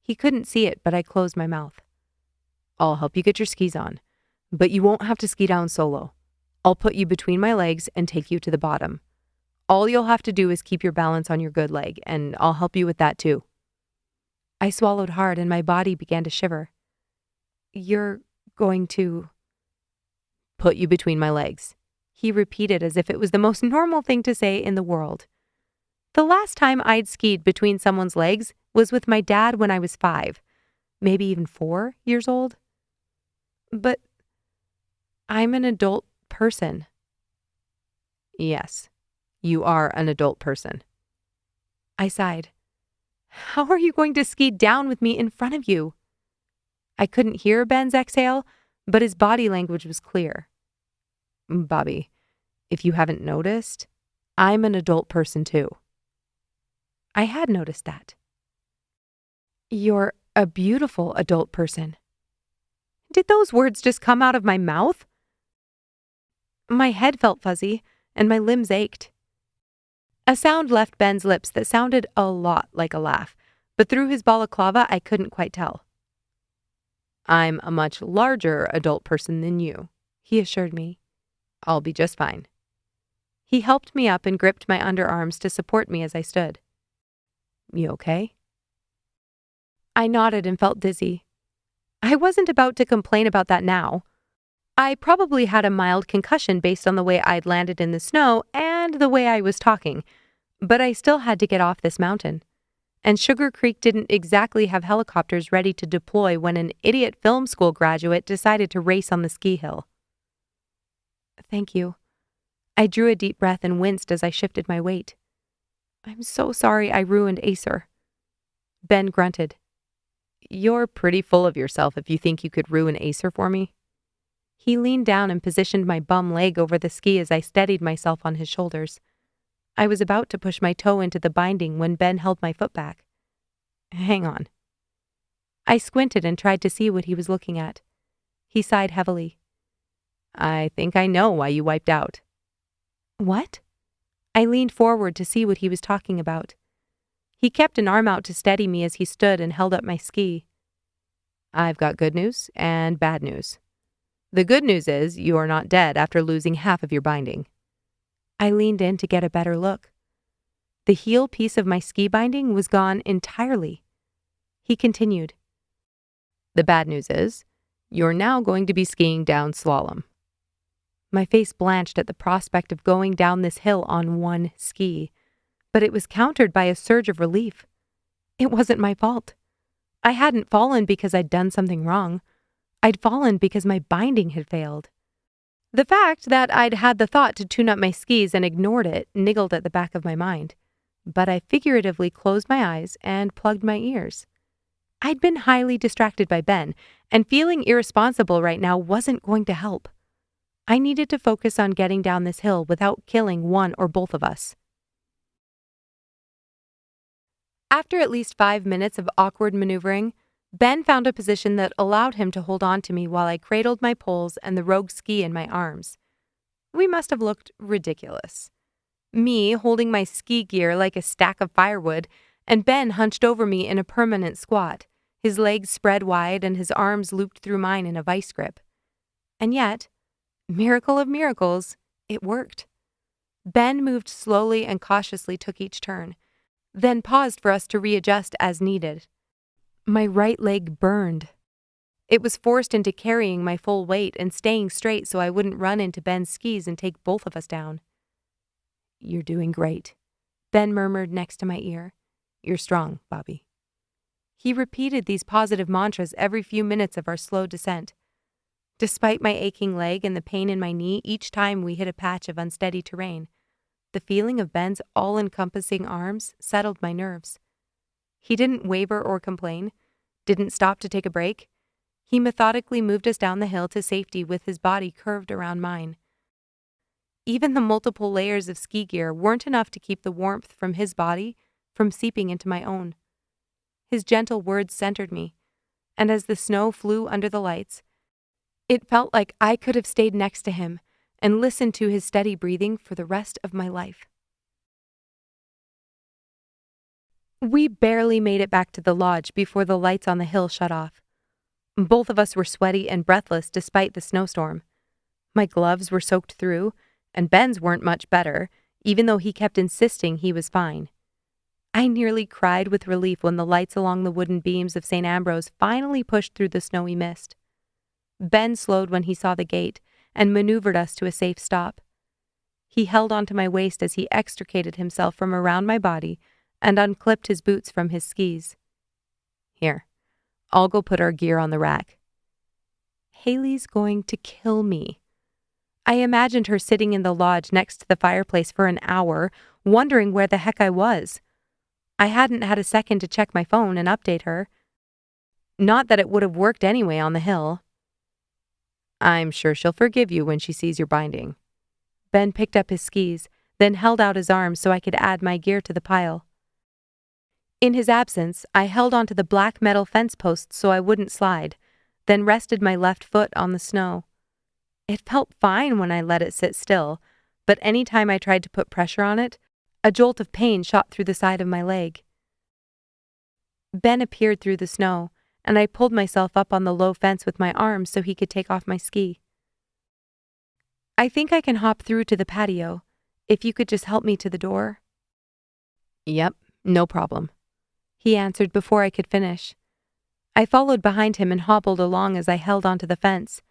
He couldn't see it, but I closed my mouth. "I'll help you get your skis on, but you won't have to ski down solo. I'll put you between my legs and take you to the bottom. All you'll have to do is keep your balance on your good leg, and I'll help you with that too." I swallowed hard and my body began to shiver. "You're going to—" "Put you between my legs," he repeated as if it was the most normal thing to say in the world. The last time I'd skied between someone's legs was with my dad when I was 5, maybe even 4 years old. "But I'm an adult person." "Yes, you are an adult person." I sighed. "How are you going to ski down with me in front of you?" I couldn't hear Ben's exhale, but his body language was clear. "Bobbi, if you haven't noticed, I'm an adult person too." I had noticed that. "You're a beautiful adult person." Did those words just come out of my mouth? My head felt fuzzy, and my limbs ached. A sound left Ben's lips that sounded a lot like a laugh, but through his balaclava I couldn't quite tell. "I'm a much larger adult person than you," he assured me. "I'll be just fine." He helped me up and gripped my underarms to support me as I stood. "You okay?" I nodded and felt dizzy. I wasn't about to complain about that now. I probably had a mild concussion based on the way I'd landed in the snow and the way I was talking, but I still had to get off this mountain. And Sugar Creek didn't exactly have helicopters ready to deploy when an idiot film school graduate decided to race on the ski hill. "Thank you." I drew a deep breath and winced as I shifted my weight. "I'm so sorry I ruined Acer." Ben grunted. "You're pretty full of yourself if you think you could ruin Acer for me." He leaned down and positioned my bum leg over the ski as I steadied myself on his shoulders. I was about to push my toe into the binding when Ben held my foot back. "Hang on." I squinted and tried to see what he was looking at. He sighed heavily. "I think I know why you wiped out." "What?" I leaned forward to see what he was talking about. He kept an arm out to steady me as he stood and held up my ski. "I've got good news and bad news. The good news is you are not dead after losing half of your binding." I leaned in to get a better look. The heel piece of my ski binding was gone entirely. He continued. "The bad news is you're now going to be skiing down slalom." My face blanched at the prospect of going down this hill on one ski, but it was countered by a surge of relief. It wasn't my fault. I hadn't fallen because I'd done something wrong. I'd fallen because my binding had failed. The fact that I'd had the thought to tune up my skis and ignored it niggled at the back of my mind, but I figuratively closed my eyes and plugged my ears. I'd been highly distracted by Ben, and feeling irresponsible right now wasn't going to help. I needed to focus on getting down this hill without killing one or both of us. After at least 5 minutes of awkward maneuvering, Ben found a position that allowed him to hold on to me while I cradled my poles and the rogue ski in my arms. We must have looked ridiculous. Me holding my ski gear like a stack of firewood, and Ben hunched over me in a permanent squat, his legs spread wide and his arms looped through mine in a vice grip. And yet, miracle of miracles, it worked. Ben moved slowly and cautiously took each turn, then paused for us to readjust as needed. My right leg burned. It was forced into carrying my full weight and staying straight so I wouldn't run into Ben's skis and take both of us down. "You're doing great," Ben murmured next to my ear. "You're strong, Bobbi." He repeated these positive mantras every few minutes of our slow descent. Despite my aching leg and the pain in my knee each time we hit a patch of unsteady terrain, the feeling of Ben's all-encompassing arms settled my nerves. He didn't waver or complain, didn't stop to take a break. He methodically moved us down the hill to safety with his body curved around mine. Even the multiple layers of ski gear weren't enough to keep the warmth from his body from seeping into my own. His gentle words centered me, and as the snow flew under the lights, it felt like I could have stayed next to him and listened to his steady breathing for the rest of my life. We barely made it back to the lodge before the lights on the hill shut off. Both of us were sweaty and breathless despite the snowstorm. My gloves were soaked through, and Ben's weren't much better, even though he kept insisting he was fine. I nearly cried with relief when the lights along the wooden beams of St. Ambrose finally pushed through the snowy mist. Ben slowed when he saw the gate and maneuvered us to a safe stop. He held onto my waist as he extricated himself from around my body and unclipped his boots from his skis. "Here, I'll go put our gear on the rack." Haley's going to kill me. I imagined her sitting in the lodge next to the fireplace for an hour, wondering where the heck I was. I hadn't had a second to check my phone and update her. Not that it would have worked anyway on the hill. "I'm sure she'll forgive you when she sees your binding." Ben picked up his skis, then held out his arms so I could add my gear to the pile. In his absence, I held onto the black metal fence posts so I wouldn't slide, then rested my left foot on the snow. It felt fine when I let it sit still, but any time I tried to put pressure on it, a jolt of pain shot through the side of my leg. Ben appeared through the snow, and I pulled myself up on the low fence with my arms so he could take off my ski. "I think I can hop through to the patio, if you could just help me to the door." "Yep, no problem," he answered before I could finish. I followed behind him and hobbled along as I held onto the fence.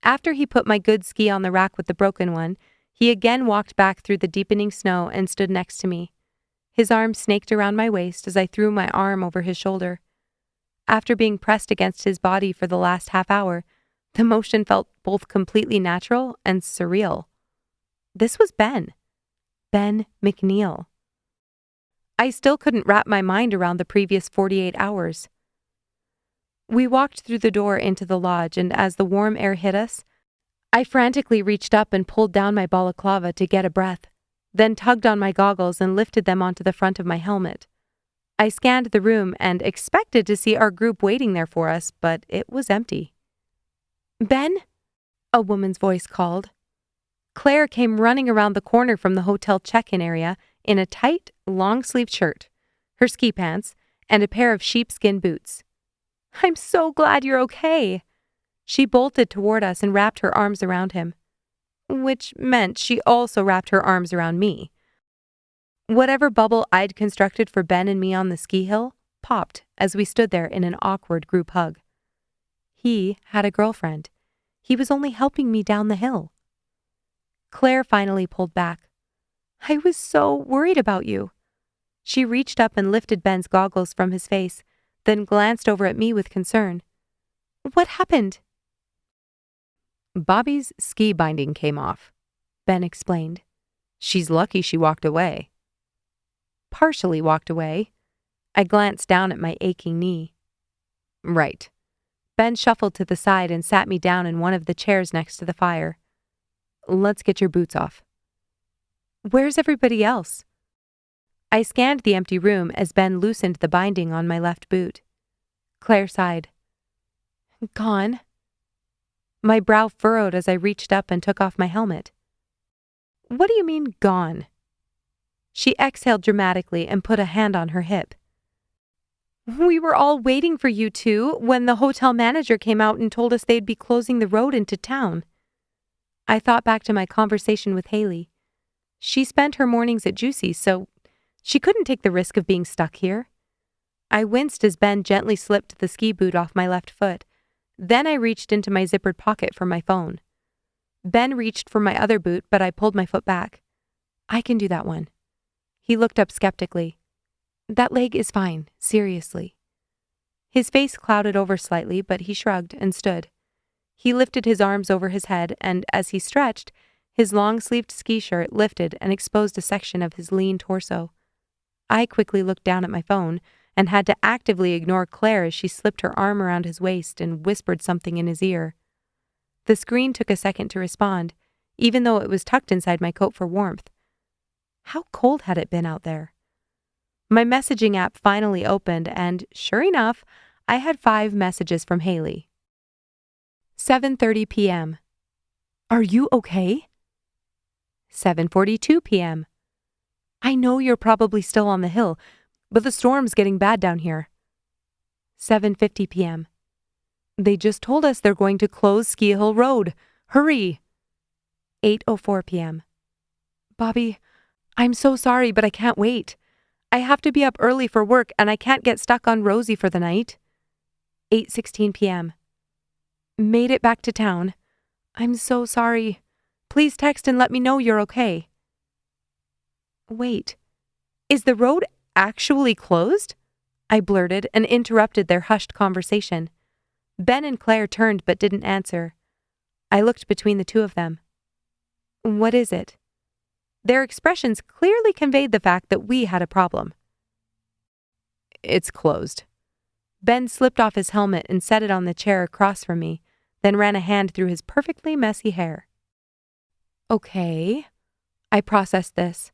After he put my good ski on the rack with the broken one, he again walked back through the deepening snow and stood next to me. His arm snaked around my waist as I threw my arm over his shoulder. After being pressed against his body for the last half hour, the motion felt both completely natural and surreal. This was Ben McNeil. I still couldn't wrap my mind around the previous 48 hours. We walked through the door into the lodge, and as the warm air hit us, I frantically reached up and pulled down my balaclava to get a breath, then tugged on my goggles and lifted them onto the front of my helmet. I scanned the room and expected to see our group waiting there for us, but it was empty. "Ben?" a woman's voice called. Claire came running around the corner from the hotel check-in area in a tight, long-sleeved shirt, her ski pants, and a pair of sheepskin boots. "I'm so glad you're okay." She bolted toward us and wrapped her arms around him, which meant she also wrapped her arms around me. Whatever bubble I'd constructed for Ben and me on the ski hill popped as we stood there in an awkward group hug. He had a girlfriend. He was only helping me down the hill. Claire finally pulled back. "I was so worried about you." She reached up and lifted Ben's goggles from his face, then glanced over at me with concern. "What happened?" "Bobbi's ski binding came off," Ben explained. "She's lucky she walked away." "Partially walked away." I glanced down at my aching knee. "Right." Ben shuffled to the side and sat me down in one of the chairs next to the fire. "Let's get your boots off." "Where's everybody else?" I scanned the empty room as Ben loosened the binding on my left boot. Claire sighed. "Gone." My brow furrowed as I reached up and took off my helmet. "What do you mean, gone?" She exhaled dramatically and put a hand on her hip. "We were all waiting for you two when the hotel manager came out and told us they'd be closing the road into town." I thought back to my conversation with Haley. She spent her mornings at Juicy's, so she couldn't take the risk of being stuck here. I winced as Ben gently slipped the ski boot off my left foot. Then I reached into my zippered pocket for my phone. Ben reached for my other boot, but I pulled my foot back. "I can do that one." He looked up skeptically. "That leg is fine, seriously." His face clouded over slightly, but he shrugged and stood. He lifted his arms over his head, and as he stretched, his long-sleeved ski shirt lifted and exposed a section of his lean torso. I quickly looked down at my phone and had to actively ignore Claire as she slipped her arm around his waist and whispered something in his ear. The screen took a second to respond, even though it was tucked inside my coat for warmth. How cold had it been out there? My messaging app finally opened, and sure enough, I had 5 messages from Haley. 7:30 p.m. "Are you okay?" 7:42 p.m. "I know you're probably still on the hill, but the storm's getting bad down here." 7:50 p.m. "They just told us they're going to close Ski Hill Road. Hurry!" 8:04 p.m. "Bobbi, I'm so sorry, but I can't wait. I have to be up early for work and I can't get stuck on Rosie for the night." 8:16 p.m. "Made it back to town. I'm so sorry. Please text and let me know you're okay." "Wait, is the road actually closed?" I blurted and interrupted their hushed conversation. Ben and Claire turned but didn't answer. I looked between the two of them. "What is it?" Their expressions clearly conveyed the fact that we had a problem. "It's closed." Ben slipped off his helmet and set it on the chair across from me, then ran a hand through his perfectly messy hair. "Okay." I processed this.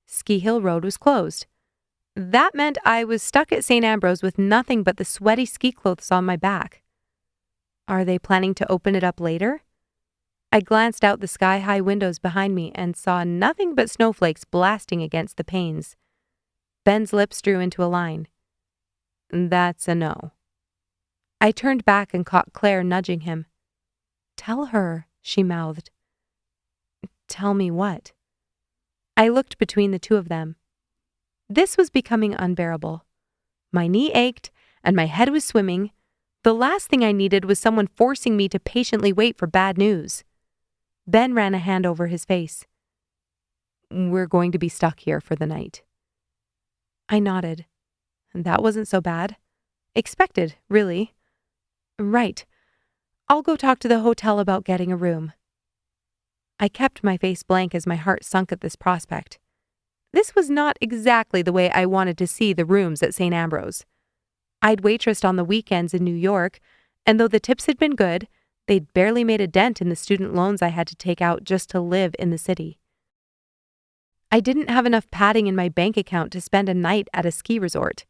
Ski Hill Road was closed. That meant I was stuck at St. Ambrose with nothing but the sweaty ski clothes on my back. Are they planning to open it up later? I glanced out the sky-high windows behind me and saw nothing but snowflakes blasting against the panes. Ben's lips drew into a line. That's a no. I turned back and caught Claire nudging him. Tell her, she mouthed. Tell me what? I looked between the two of them. This was becoming unbearable. My knee ached and my head was swimming. The last thing I needed was someone forcing me to patiently wait for bad news. Ben ran a hand over his face. We're going to be stuck here for the night. I nodded. That wasn't so bad. Expected, really. Right. I'll go talk to the hotel about getting a room. I kept my face blank as my heart sunk at this prospect. This was not exactly the way I wanted to see the rooms at St. Ambrose. I'd waitressed on the weekends in New York, and though the tips had been good, they'd barely made a dent in the student loans I had to take out just to live in the city. I didn't have enough padding in my bank account to spend a night at a ski resort,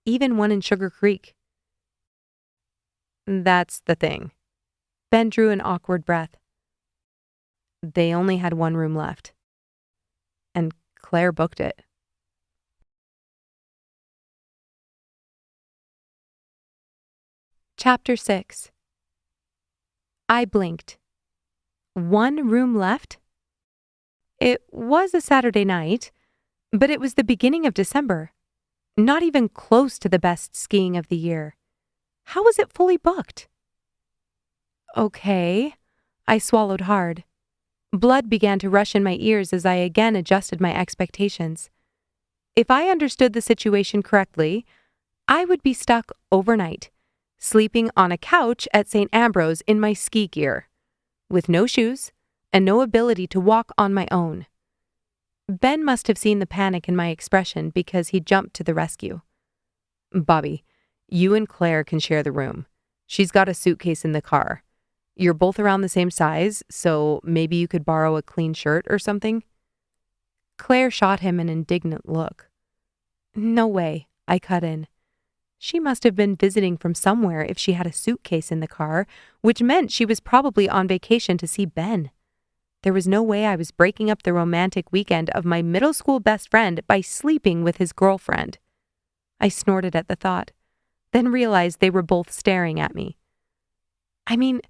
even one in Sugar Creek. That's the thing. Ben drew an awkward breath. They only had one room left. And Claire booked it. Chapter 6. I blinked. One room left? It was a Saturday night, but it was the beginning of December. Not even close to the best skiing of the year. How was it fully booked? Okay. I swallowed hard. Blood began to rush in my ears as I again adjusted my expectations. If I understood the situation correctly, I would be stuck overnight, sleeping on a couch at St. Ambrose in my ski gear, with no shoes and no ability to walk on my own. Ben must have seen the panic in my expression because he jumped to the rescue. Bobbi, you and Claire can share the room. She's got a suitcase in the car. You're both around the same size, so maybe you could borrow a clean shirt or something? Claire shot him an indignant look. No way, I cut in. She must have been visiting from somewhere if she had a suitcase in the car, which meant she was probably on vacation to see Ben. There was no way I was breaking up the romantic weekend of my middle school best friend by sleeping with his girlfriend. I snorted at the thought, then realized they were both staring at me. I mean,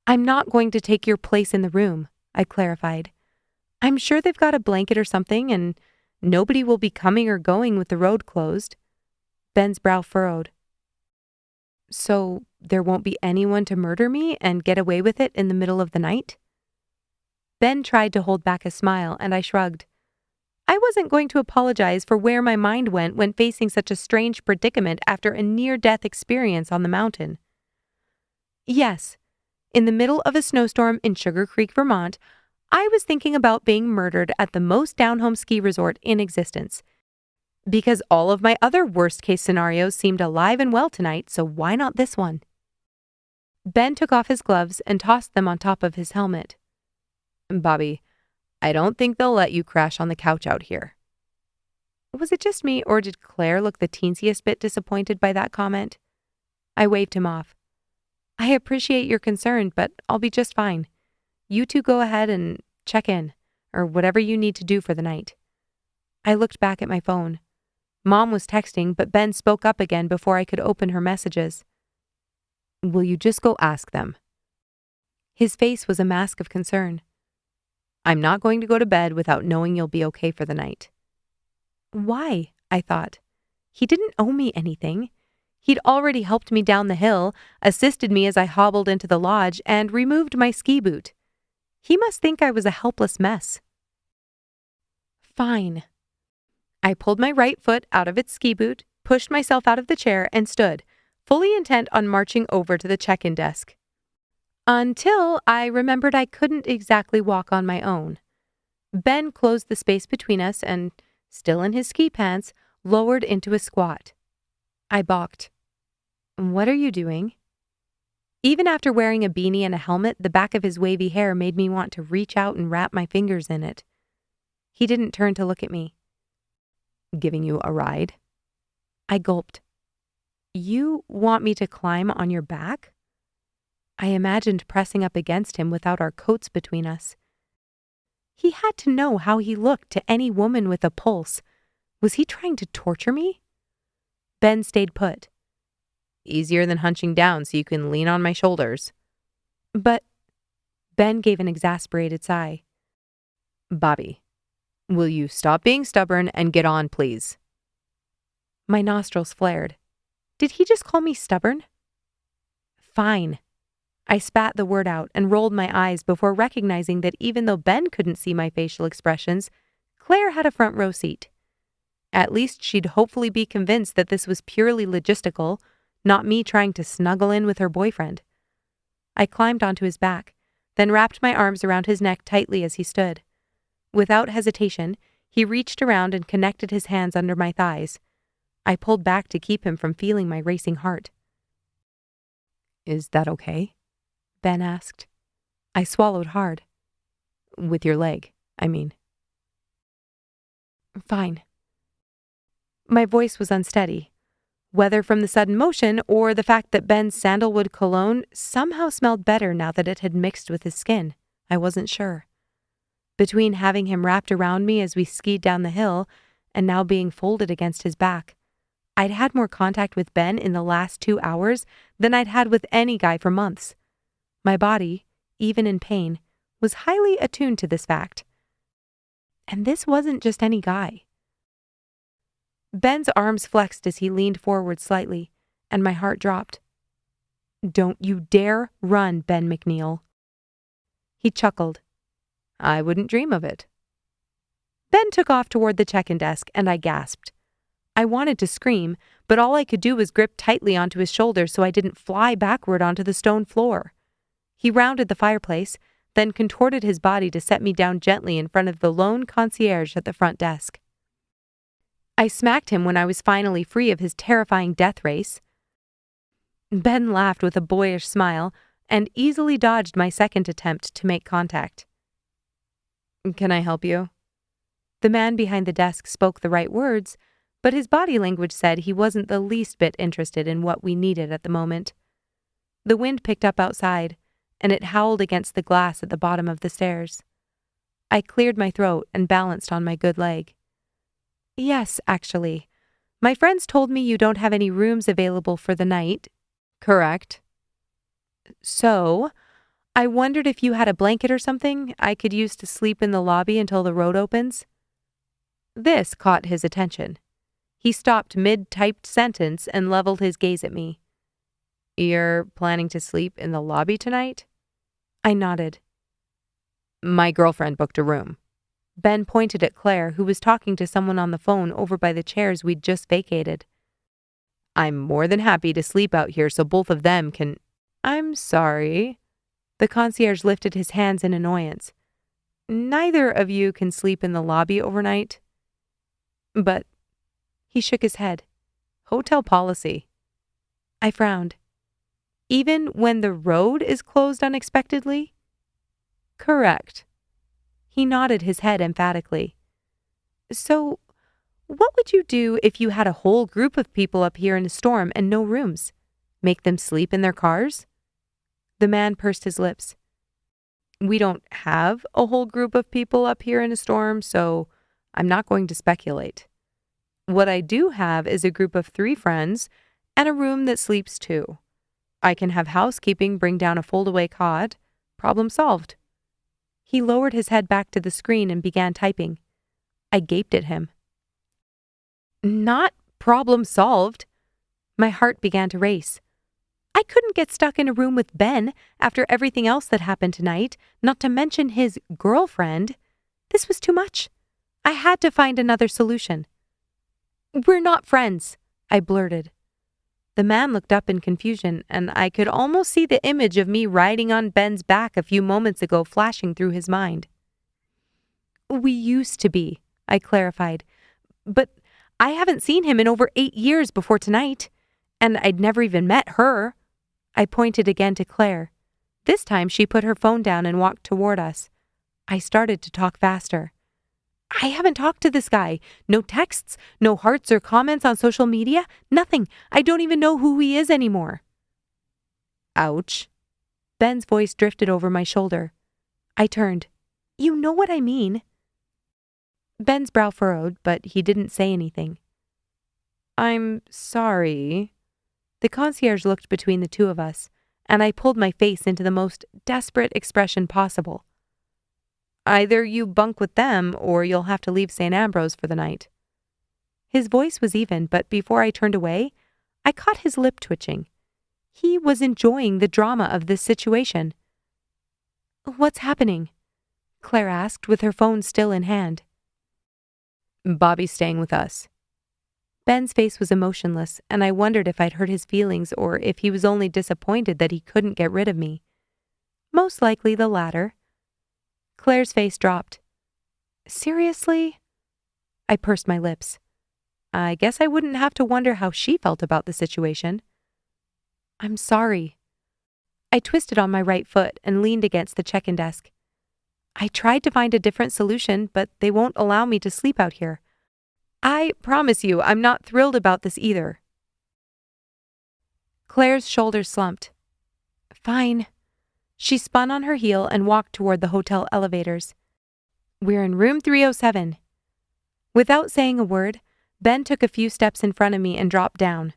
I'm not going to take your place in the room, I clarified. I'm sure they've got a blanket or something, and nobody will be coming or going with the road closed. Ben's brow furrowed. So there won't be anyone to murder me and get away with it in the middle of the night? Ben tried to hold back a smile, and I shrugged. I wasn't going to apologize for where my mind went when facing such a strange predicament after a near-death experience on the mountain. Yes, in the middle of a snowstorm in Sugar Creek, Vermont, I was thinking about being murdered at the most down-home ski resort in existence. Because all of my other worst-case scenarios seemed alive and well tonight, so why not this one? Ben took off his gloves and tossed them on top of his helmet. Bobbi, I don't think they'll let you crash on the couch out here. Was it just me, or did Claire look the teensiest bit disappointed by that comment? I waved him off. I appreciate your concern, but I'll be just fine. You two go ahead and check in, or whatever you need to do for the night. I looked back at my phone. Mom was texting, but Ben spoke up again before I could open her messages. Will you just go ask them? His face was a mask of concern. I'm not going to go to bed without knowing you'll be okay for the night. Why? I thought. He didn't owe me anything. He'd already helped me down the hill, assisted me as I hobbled into the lodge, and removed my ski boot. He must think I was a helpless mess. Fine. I pulled my right foot out of its ski boot, pushed myself out of the chair, and stood, fully intent on marching over to the check-in desk. Until I remembered I couldn't exactly walk on my own. Ben closed the space between us and, still in his ski pants, lowered into a squat. I balked. What are you doing? Even after wearing a beanie and a helmet, the back of his wavy hair made me want to reach out and wrap my fingers in it. He didn't turn to look at me. Giving you a ride? I gulped. You want me to climb on your back? I imagined pressing up against him without our coats between us. He had to know how he looked to any woman with a pulse. Was he trying to torture me? Ben stayed put. Easier than hunching down so you can lean on my shoulders. But Ben gave an exasperated sigh. Bobbi, will you stop being stubborn and get on, please? My nostrils flared. Did he just call me stubborn? Fine. I spat the word out and rolled my eyes before recognizing that even though Ben couldn't see my facial expressions, Claire had a front row seat. At least she'd hopefully be convinced that this was purely logistical, not me trying to snuggle in with her boyfriend. I climbed onto his back, then wrapped my arms around his neck tightly as he stood. Without hesitation, he reached around and connected his hands under my thighs. I pulled back to keep him from feeling my racing heart. Is that okay? Ben asked. I swallowed hard. With your leg, I mean. Fine. My voice was unsteady, whether from the sudden motion or the fact that Ben's sandalwood cologne somehow smelled better now that it had mixed with his skin. I wasn't sure. Between having him wrapped around me as we skied down the hill and now being folded against his back, I'd had more contact with Ben in the last 2 hours than I'd had with any guy for months. My body, even in pain, was highly attuned to this fact. And this wasn't just any guy. Ben's arms flexed as he leaned forward slightly, and my heart dropped. Don't you dare run, Ben McNeil. He chuckled. I wouldn't dream of it. Ben took off toward the check-in desk, and I gasped. I wanted to scream, but all I could do was grip tightly onto his shoulder so I didn't fly backward onto the stone floor. He rounded the fireplace, then contorted his body to set me down gently in front of the lone concierge at the front desk. I smacked him when I was finally free of his terrifying death race. Ben laughed with a boyish smile and easily dodged my second attempt to make contact. Can I help you? The man behind the desk spoke the right words, but his body language said he wasn't the least bit interested in what we needed at the moment. The wind picked up outside, and it howled against the glass at the bottom of the stairs. I cleared my throat and balanced on my good leg. Yes, actually. My friends told me you don't have any rooms available for the night. Correct. So, I wondered if you had a blanket or something I could use to sleep in the lobby until the road opens. This caught his attention. He stopped mid-typed sentence and leveled his gaze at me. You're planning to sleep in the lobby tonight? I nodded. My girlfriend booked a room. Ben pointed at Claire, who was talking to someone on the phone over by the chairs we'd just vacated. I'm more than happy to sleep out here so both of them can... I'm sorry. The concierge lifted his hands in annoyance. Neither of you can sleep in the lobby overnight. But... He shook his head. Hotel policy. I frowned. Even when the road is closed unexpectedly? Correct. He nodded his head emphatically. So, what would you do if you had a whole group of people up here in a storm and no rooms? Make them sleep in their cars? The man pursed his lips. We don't have a whole group of people up here in a storm, so I'm not going to speculate. What I do have is a group of 3 friends and a room that sleeps 2. I can have housekeeping bring down a fold-away cot. Problem solved. He lowered his head back to the screen and began typing. I gaped at him. Not problem solved. My heart began to race. I couldn't get stuck in a room with Ben after everything else that happened tonight, not to mention his girlfriend. This was too much. I had to find another solution. We're not friends, I blurted. The man looked up in confusion, and I could almost see the image of me riding on Ben's back a few moments ago flashing through his mind. We used to be, I clarified, but I haven't seen him in over 8 years before tonight, and I'd never even met her. I pointed again to Claire. This time she put her phone down and walked toward us. I started to talk faster. I haven't talked to this guy. No texts, no hearts or comments on social media, nothing. I don't even know who he is anymore. Ouch. Ben's voice drifted over my shoulder. I turned. You know what I mean. Ben's brow furrowed, but he didn't say anything. I'm sorry. The concierge looked between the two of us, and I pulled my face into the most desperate expression possible. Either you bunk with them, or you'll have to leave St. Ambrose for the night. His voice was even, but before I turned away, I caught his lip twitching. He was enjoying the drama of this situation. What's happening? Claire asked, with her phone still in hand. Bobby's staying with us. Ben's face was emotionless, and I wondered if I'd hurt his feelings or if he was only disappointed that he couldn't get rid of me. Most likely the latter. Claire's face dropped. Seriously? I pursed my lips. I guess I wouldn't have to wonder how she felt about the situation. I'm sorry. I twisted on my right foot and leaned against the check-in desk. I tried to find a different solution, but they won't allow me to sleep out here. I promise you, I'm not thrilled about this either. Claire's shoulders slumped. Fine. She spun on her heel and walked toward the hotel elevators. We're in room 307. Without saying a word, Ben took a few steps in front of me and dropped down.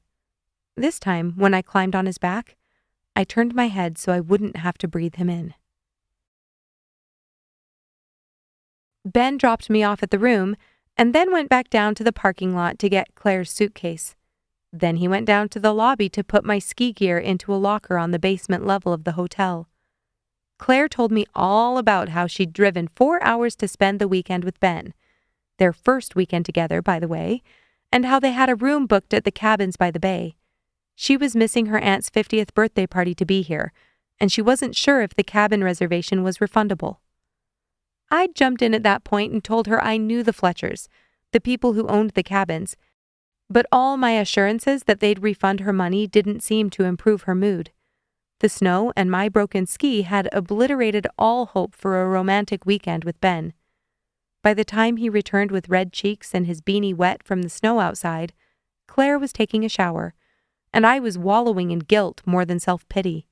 This time, when I climbed on his back, I turned my head so I wouldn't have to breathe him in. Ben dropped me off at the room and then went back down to the parking lot to get Claire's suitcase. Then he went down to the lobby to put my ski gear into a locker on the basement level of the hotel. Claire told me all about how she'd driven 4 hours to spend the weekend with Ben, their first weekend together, by the way, and how they had a room booked at the cabins by the bay. She was missing her aunt's 50th birthday party to be here, and she wasn't sure if the cabin reservation was refundable. I jumped in at that point and told her I knew the Fletchers, the people who owned the cabins, but all my assurances that they'd refund her money didn't seem to improve her mood. The snow and my broken ski had obliterated all hope for a romantic weekend with Ben. By the time he returned with red cheeks and his beanie wet from the snow outside, Claire was taking a shower, and I was wallowing in guilt more than self-pity.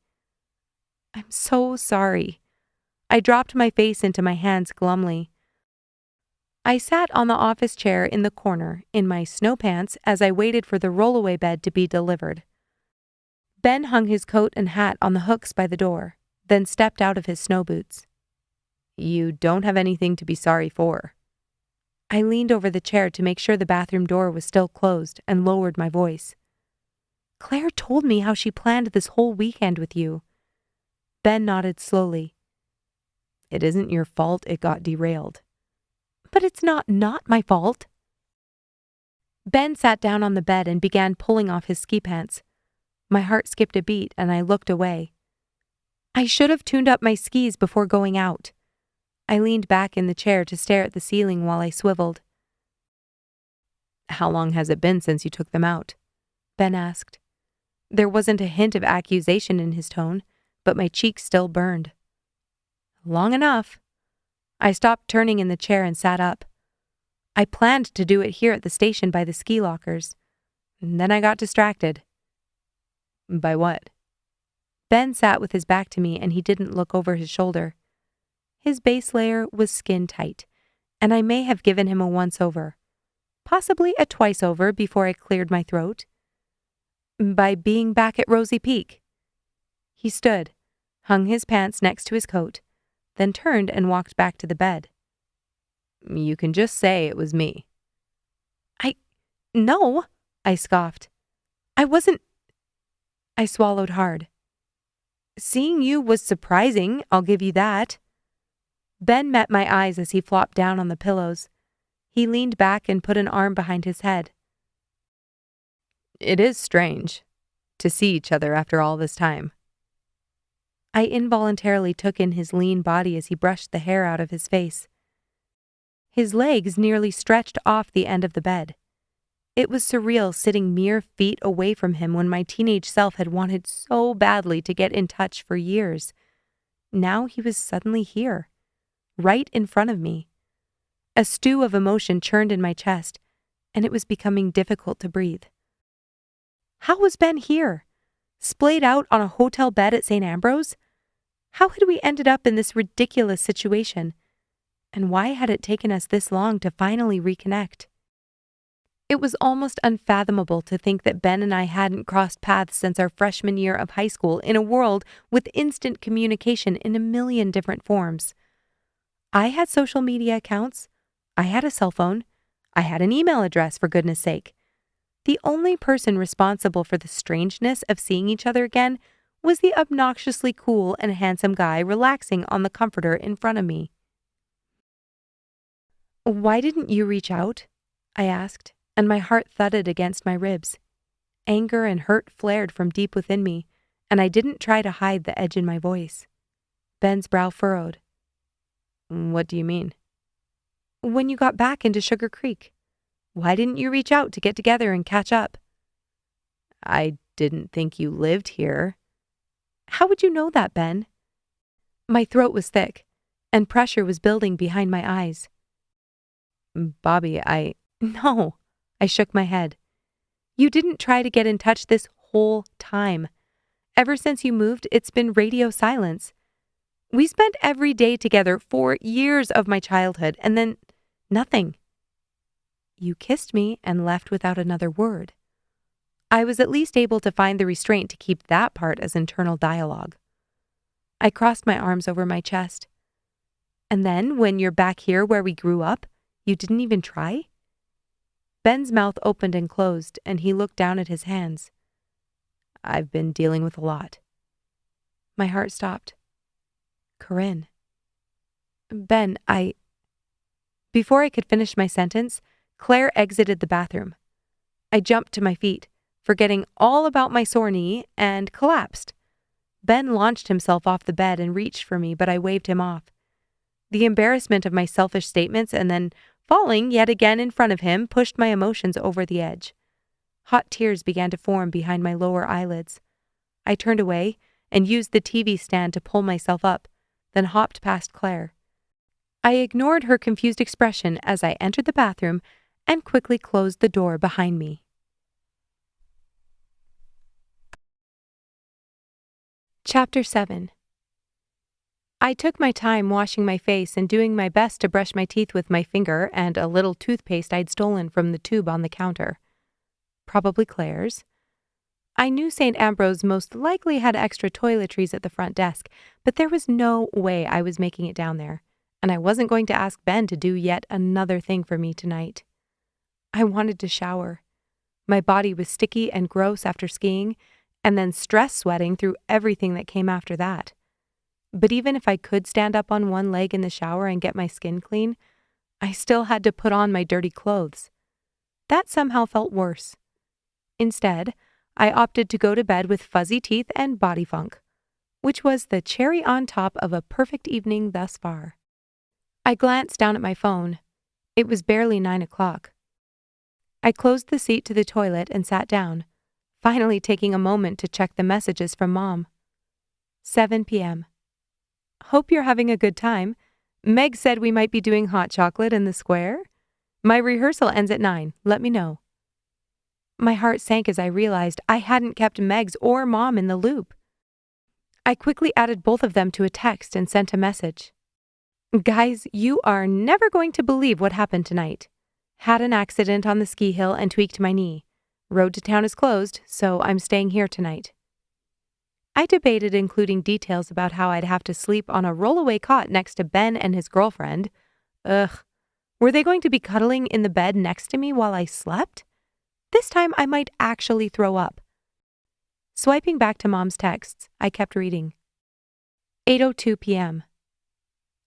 I'm so sorry. I dropped my face into my hands glumly. I sat on the office chair in the corner in my snow pants as I waited for the rollaway bed to be delivered. Ben hung his coat and hat on the hooks by the door, then stepped out of his snow boots. You don't have anything to be sorry for. I leaned over the chair to make sure the bathroom door was still closed and lowered my voice. Claire told me how she planned this whole weekend with you. Ben nodded slowly. It isn't your fault it got derailed. But it's not my fault. Ben sat down on the bed and began pulling off his ski pants. My heart skipped a beat and I looked away. I should have tuned up my skis before going out. I leaned back in the chair to stare at the ceiling while I swiveled. How long has it been since you took them out? Ben asked. There wasn't a hint of accusation in his tone, but my cheeks still burned. Long enough. I stopped turning in the chair and sat up. I planned to do it here at the station by the ski lockers. Then I got distracted. By what? Ben sat with his back to me and he didn't look over his shoulder. His base layer was skin tight, and I may have given him a once-over, possibly a twice-over before I cleared my throat. By being back at Rosy Peak. He stood, hung his pants next to his coat, then turned and walked back to the bed. You can just say it was me. No, I scoffed. I wasn't. I swallowed hard. Seeing you was surprising, I'll give you that. Ben met my eyes as he flopped down on the pillows. He leaned back and put an arm behind his head. It is strange to see each other after all this time. I involuntarily took in his lean body as he brushed the hair out of his face. His legs nearly stretched off the end of the bed. It was surreal sitting mere feet away from him when my teenage self had wanted so badly to get in touch for years. Now he was suddenly here, right in front of me. A stew of emotion churned in my chest, and it was becoming difficult to breathe. How was Ben here? Splayed out on a hotel bed at St. Ambrose? How had we ended up in this ridiculous situation? And why had it taken us this long to finally reconnect? It was almost unfathomable to think that Ben and I hadn't crossed paths since our freshman year of high school in a world with instant communication in a million different forms. I had social media accounts. I had a cell phone. I had an email address, for goodness sake. The only person responsible for the strangeness of seeing each other again was the obnoxiously cool and handsome guy relaxing on the comforter in front of me. "Why didn't you reach out?" I asked, and my heart thudded against my ribs. Anger and hurt flared from deep within me, and I didn't try to hide the edge in my voice. Ben's brow furrowed. "What do you mean?" "When you got back into Sugar Creek, why didn't you reach out to get together and catch up?" "I didn't think you lived here." "How would you know that, Ben?" My throat was thick, and pressure was building behind my eyes. "Bobbi, No." I shook my head. "You didn't try to get in touch this whole time. Ever since you moved, it's been radio silence. We spent every day together for years of my childhood, and then nothing. You kissed me and left without another word." I was at least able to find the restraint to keep that part as internal dialogue. I crossed my arms over my chest. "And then, when you're back here where we grew up, you didn't even try?" Ben's mouth opened and closed, and he looked down at his hands. "I've been dealing with a lot." My heart stopped. "Corinne." "Ben, Before I could finish my sentence, Claire exited the bathroom. I jumped to my feet, forgetting all about my sore knee, and collapsed. Ben launched himself off the bed and reached for me, but I waved him off. The embarrassment of my selfish statements and then falling yet again in front of him pushed my emotions over the edge. Hot tears began to form behind my lower eyelids. I turned away and used the TV stand to pull myself up, then hopped past Claire. I ignored her confused expression as I entered the bathroom and quickly closed the door behind me. Chapter 7. I took my time washing my face and doing my best to brush my teeth with my finger and a little toothpaste I'd stolen from the tube on the counter. Probably Claire's. I knew St. Ambrose most likely had extra toiletries at the front desk, but there was no way I was making it down there, and I wasn't going to ask Ben to do yet another thing for me tonight. I wanted to shower. My body was sticky and gross after skiing, and then stress sweating through everything that came after that. But even if I could stand up on one leg in the shower and get my skin clean, I still had to put on my dirty clothes. That somehow felt worse. Instead, I opted to go to bed with fuzzy teeth and body funk, which was the cherry on top of a perfect evening thus far. I glanced down at my phone. It was barely 9 o'clock. I closed the seat to the toilet and sat down, finally taking a moment to check the messages from Mom. 7 p.m. "Hope you're having a good time. Meg said we might be doing hot chocolate in the square. My rehearsal ends at 9. Let me know." My heart sank as I realized I hadn't kept Meg's or Mom in the loop. I quickly added both of them to a text and sent a message. "Guys, you are never going to believe what happened tonight. Had an accident on the ski hill and tweaked my knee. Road to town is closed, so I'm staying here tonight." I debated including details about how I'd have to sleep on a rollaway cot next to Ben and his girlfriend. Ugh, were they going to be cuddling in the bed next to me while I slept? This time I might actually throw up. Swiping back to Mom's texts, I kept reading. 8:02 p.m.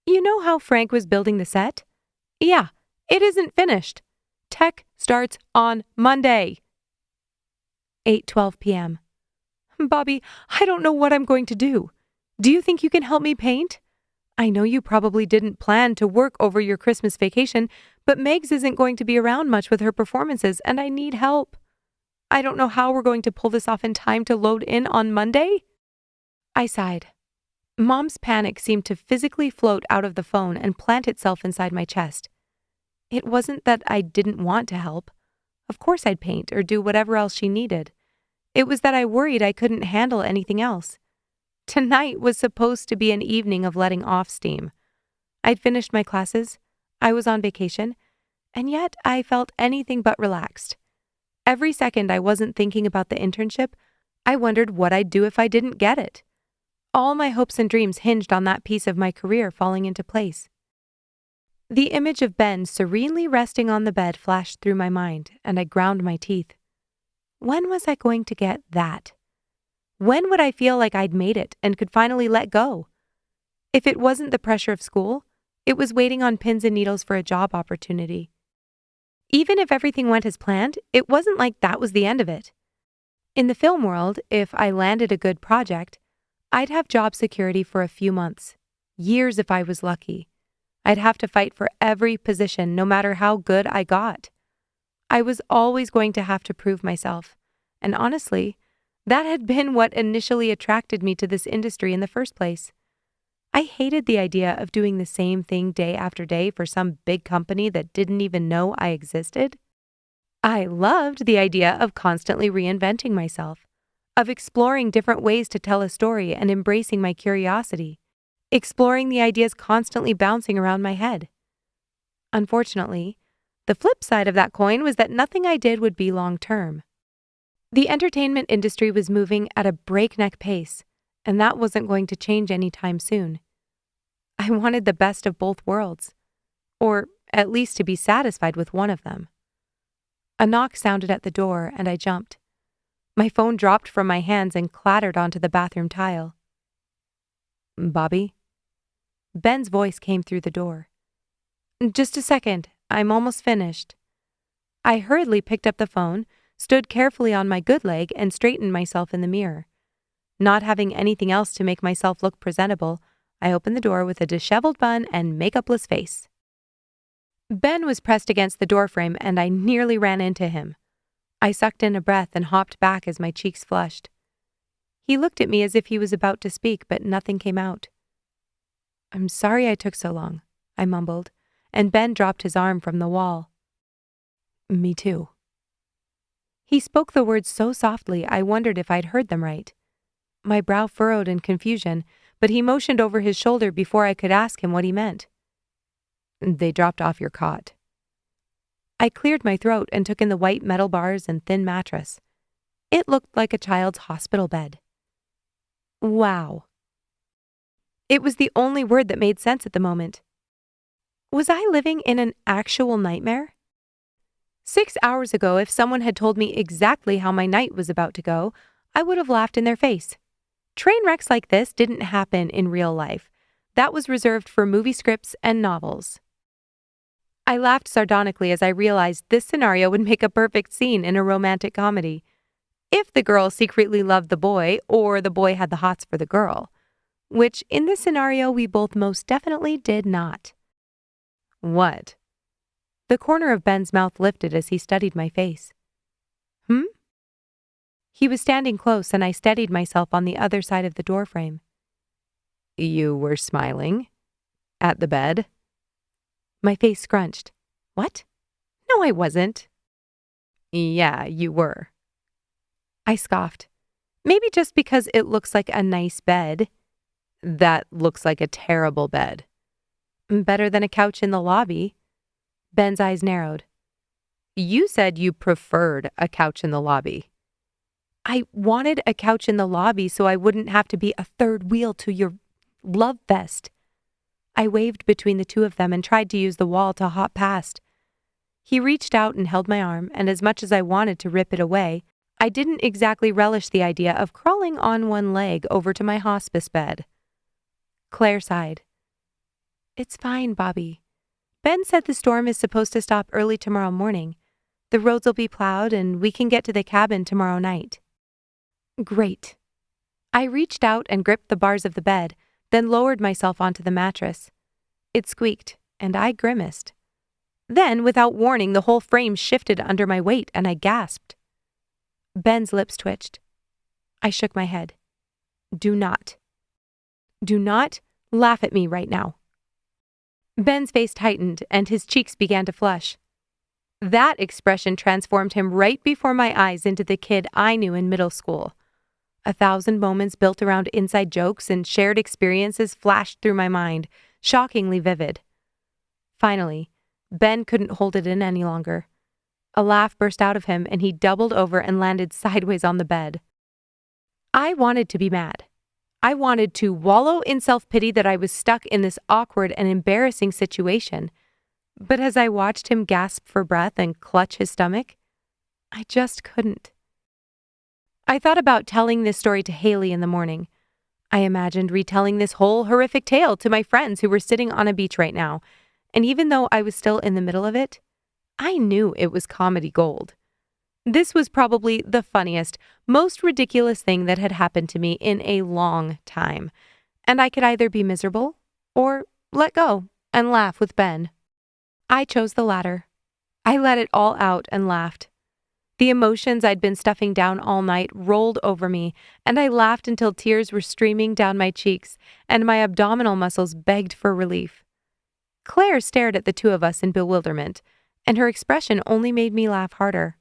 "You know how Frank was building the set? Yeah, it isn't finished. Tech starts on Monday." 8:12 p.m. "Bobbi, I don't know what I'm going to do. Do you think you can help me paint? I know you probably didn't plan to work over your Christmas vacation, but Megs isn't going to be around much with her performances, and I need help. I don't know how we're going to pull this off in time to load in on Monday." I sighed. Mom's panic seemed to physically float out of the phone and plant itself inside my chest. It wasn't that I didn't want to help. Of course I'd paint or do whatever else she needed. It was that I worried I couldn't handle anything else. Tonight was supposed to be an evening of letting off steam. I'd finished my classes, I was on vacation, and yet I felt anything but relaxed. Every second I wasn't thinking about the internship, I wondered what I'd do if I didn't get it. All my hopes and dreams hinged on that piece of my career falling into place. The image of Ben serenely resting on the bed flashed through my mind, and I ground my teeth. When was I going to get that? When would I feel like I'd made it and could finally let go? If it wasn't the pressure of school, it was waiting on pins and needles for a job opportunity. Even if everything went as planned, it wasn't like that was the end of it. In the film world, if I landed a good project, I'd have job security for a few months, years if I was lucky. I'd have to fight for every position, no matter how good I got. I was always going to have to prove myself, and honestly, that had been what initially attracted me to this industry in the first place. I hated the idea of doing the same thing day after day for some big company that didn't even know I existed. I loved the idea of constantly reinventing myself, of exploring different ways to tell a story and embracing my curiosity, exploring the ideas constantly bouncing around my head. Unfortunately, the flip side of that coin was that nothing I did would be long-term. The entertainment industry was moving at a breakneck pace, and that wasn't going to change anytime soon. I wanted the best of both worlds, or at least to be satisfied with one of them. A knock sounded at the door, and I jumped. My phone dropped from my hands and clattered onto the bathroom tile. "Bobbi?" Ben's voice came through the door. "Just a second, I'm almost finished." I hurriedly picked up the phone, stood carefully on my good leg, and straightened myself in the mirror. Not having anything else to make myself look presentable, I opened the door with a disheveled bun and makeupless face. Ben was pressed against the doorframe, and I nearly ran into him. I sucked in a breath and hopped back as my cheeks flushed. He looked at me as if he was about to speak, but nothing came out. "I'm sorry I took so long," I mumbled, and Ben dropped his arm from the wall. "Me too." He spoke the words so softly I wondered if I'd heard them right. My brow furrowed in confusion, but he motioned over his shoulder before I could ask him what he meant. "They dropped off your cot." I cleared my throat and took in the white metal bars and thin mattress. It looked like a child's hospital bed. Wow. It was the only word that made sense at the moment. Was I living in an actual nightmare? 6 hours ago, if someone had told me exactly how my night was about to go, I would have laughed in their face. Train wrecks like this didn't happen in real life. That was reserved for movie scripts and novels. I laughed sardonically as I realized this scenario would make a perfect scene in a romantic comedy. If the girl secretly loved the boy, or the boy had the hots for the girl. Which, in this scenario, we both most definitely did not. "What?" The corner of Ben's mouth lifted as he studied my face. "Hmm?" He was standing close, and I steadied myself on the other side of the doorframe. "You were smiling? At the bed?" My face scrunched. "What? No, I wasn't." "Yeah, you were." I scoffed. "Maybe just because it looks like a nice bed." "That looks like a terrible bed." "Better than a couch in the lobby." Ben's eyes narrowed. "You said you preferred a couch in the lobby." "I wanted a couch in the lobby so I wouldn't have to be a third wheel to your love fest." I waved between the two of them and tried to use the wall to hop past. He reached out and held my arm, and as much as I wanted to rip it away, I didn't exactly relish the idea of crawling on one leg over to my hospice bed. Claire sighed. "It's fine, Bobbi. Ben said the storm is supposed to stop early tomorrow morning. The roads will be plowed and we can get to the cabin tomorrow night." Great. I reached out and gripped the bars of the bed, then lowered myself onto the mattress. It squeaked, and I grimaced. Then, without warning, the whole frame shifted under my weight, and I gasped. Ben's lips twitched. I shook my head. Do not laugh at me right now." Ben's face tightened, and his cheeks began to flush. That expression transformed him right before my eyes into the kid I knew in middle school. 1,000 moments built around inside jokes and shared experiences flashed through my mind, shockingly vivid. Finally, Ben couldn't hold it in any longer. A laugh burst out of him, and he doubled over and landed sideways on the bed. I wanted to be mad. I wanted to wallow in self-pity that I was stuck in this awkward and embarrassing situation. But as I watched him gasp for breath and clutch his stomach, I just couldn't. I thought about telling this story to Haley in the morning. I imagined retelling this whole horrific tale to my friends who were sitting on a beach right now, and even though I was still in the middle of it, I knew it was comedy gold. This was probably the funniest, most ridiculous thing that had happened to me in a long time, and I could either be miserable or let go and laugh with Ben. I chose the latter. I let it all out and laughed. The emotions I'd been stuffing down all night rolled over me, and I laughed until tears were streaming down my cheeks and my abdominal muscles begged for relief. Claire stared at the two of us in bewilderment, and her expression only made me laugh harder.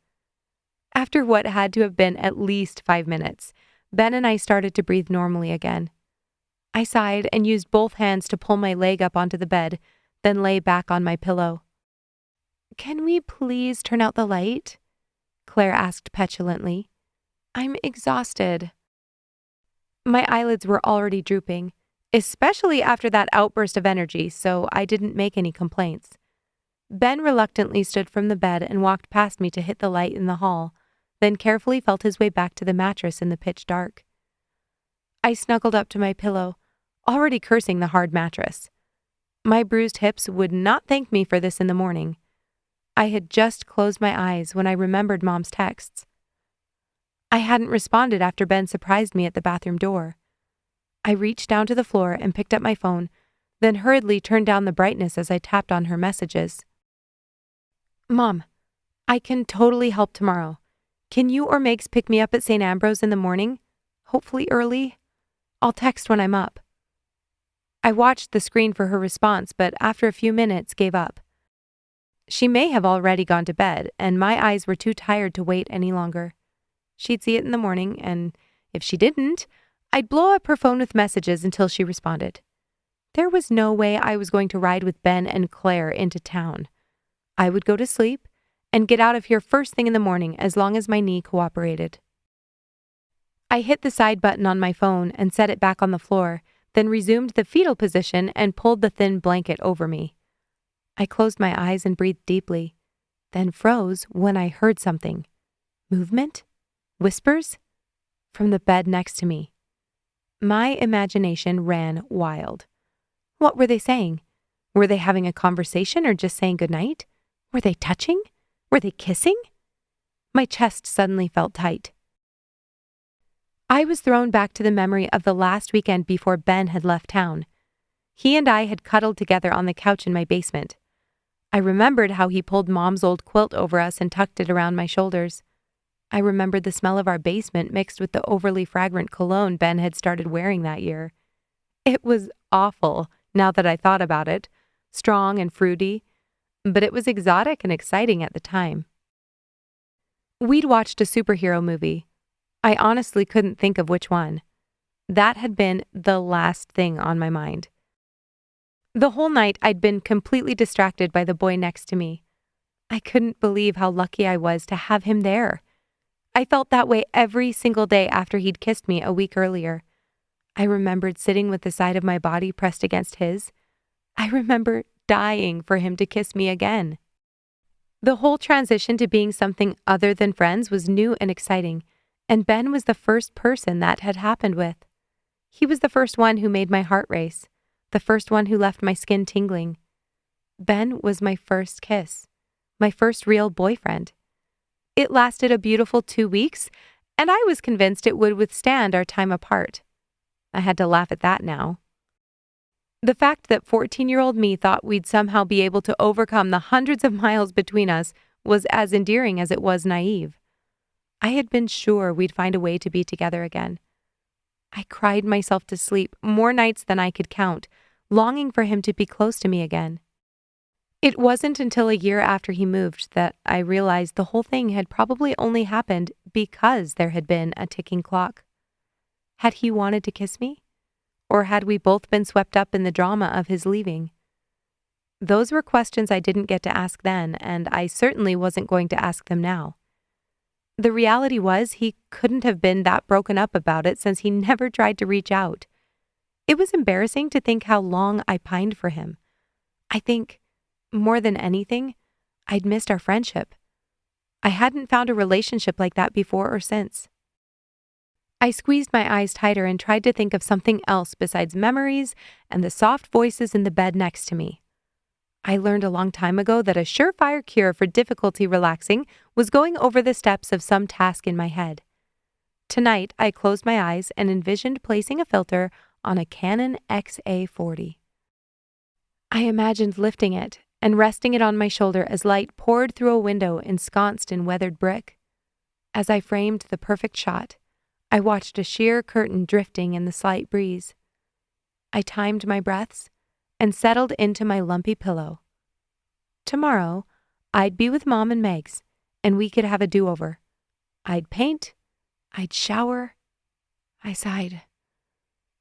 After what had to have been at least 5 minutes, Ben and I started to breathe normally again. I sighed and used both hands to pull my leg up onto the bed, then lay back on my pillow. "Can we please turn out the light?" Claire asked petulantly. "I'm exhausted." My eyelids were already drooping, especially after that outburst of energy, so I didn't make any complaints. Ben reluctantly stood from the bed and walked past me to hit the light in the hall, then carefully felt his way back to the mattress in the pitch dark. I snuggled up to my pillow, already cursing the hard mattress. My bruised hips would not thank me for this in the morning. I had just closed my eyes when I remembered Mom's texts. I hadn't responded after Ben surprised me at the bathroom door. I reached down to the floor and picked up my phone, then hurriedly turned down the brightness as I tapped on her messages. "Mom, I can totally help tomorrow. Can you or Megs pick me up at St. Ambrose in the morning? Hopefully early. I'll text when I'm up." I watched the screen for her response, but after a few minutes gave up. She may have already gone to bed, and my eyes were too tired to wait any longer. She'd see it in the morning, and if she didn't, I'd blow up her phone with messages until she responded. There was no way I was going to ride with Ben and Claire into town. I would go to sleep and get out of here first thing in the morning as long as my knee cooperated. I hit the side button on my phone and set it back on the floor, then resumed the fetal position and pulled the thin blanket over me. I closed my eyes and breathed deeply, then froze when I heard something. Movement? Whispers? From the bed next to me. My imagination ran wild. What were they saying? Were they having a conversation or just saying goodnight? Were they touching? Were they kissing? My chest suddenly felt tight. I was thrown back to the memory of the last weekend before Ben had left town. He and I had cuddled together on the couch in my basement. I remembered how he pulled Mom's old quilt over us and tucked it around my shoulders. I remembered the smell of our basement mixed with the overly fragrant cologne Ben had started wearing that year. It was awful, now that I thought about it, strong and fruity, but it was exotic and exciting at the time. We'd watched a superhero movie. I honestly couldn't think of which one. That had been the last thing on my mind. The whole night I'd been completely distracted by the boy next to me. I couldn't believe how lucky I was to have him there. I felt that way every single day after he'd kissed me a week earlier. I remembered sitting with the side of my body pressed against his. I remember dying for him to kiss me again. The whole transition to being something other than friends was new and exciting, and Ben was the first person that had happened with. He was the first one who made my heart race, the first one who left my skin tingling. Ben was my first kiss, my first real boyfriend. It lasted a beautiful 2 weeks, and I was convinced it would withstand our time apart. I had to laugh at that now. The fact that 14-year-old me thought we'd somehow be able to overcome the hundreds of miles between us was as endearing as it was naive. I had been sure we'd find a way to be together again. I cried myself to sleep more nights than I could count, longing for him to be close to me again. It wasn't until a year after he moved that I realized the whole thing had probably only happened because there had been a ticking clock. Had he wanted to kiss me? Or had we both been swept up in the drama of his leaving? Those were questions I didn't get to ask then, and I certainly wasn't going to ask them now. The reality was he couldn't have been that broken up about it since he never tried to reach out. It was embarrassing to think how long I pined for him. I think, more than anything, I'd missed our friendship. I hadn't found a relationship like that before or since. I squeezed my eyes tighter and tried to think of something else besides memories and the soft voices in the bed next to me. I learned a long time ago that a surefire cure for difficulty relaxing was going over the steps of some task in my head. Tonight, I closed my eyes and envisioned placing a filter on a Canon XA40. I imagined lifting it and resting it on my shoulder as light poured through a window ensconced in weathered brick. As I framed the perfect shot, I watched a sheer curtain drifting in the slight breeze. I timed my breaths and settled into my lumpy pillow. Tomorrow, I'd be with Mom and Megs, and we could have a do-over. I'd paint, I'd shower. I sighed.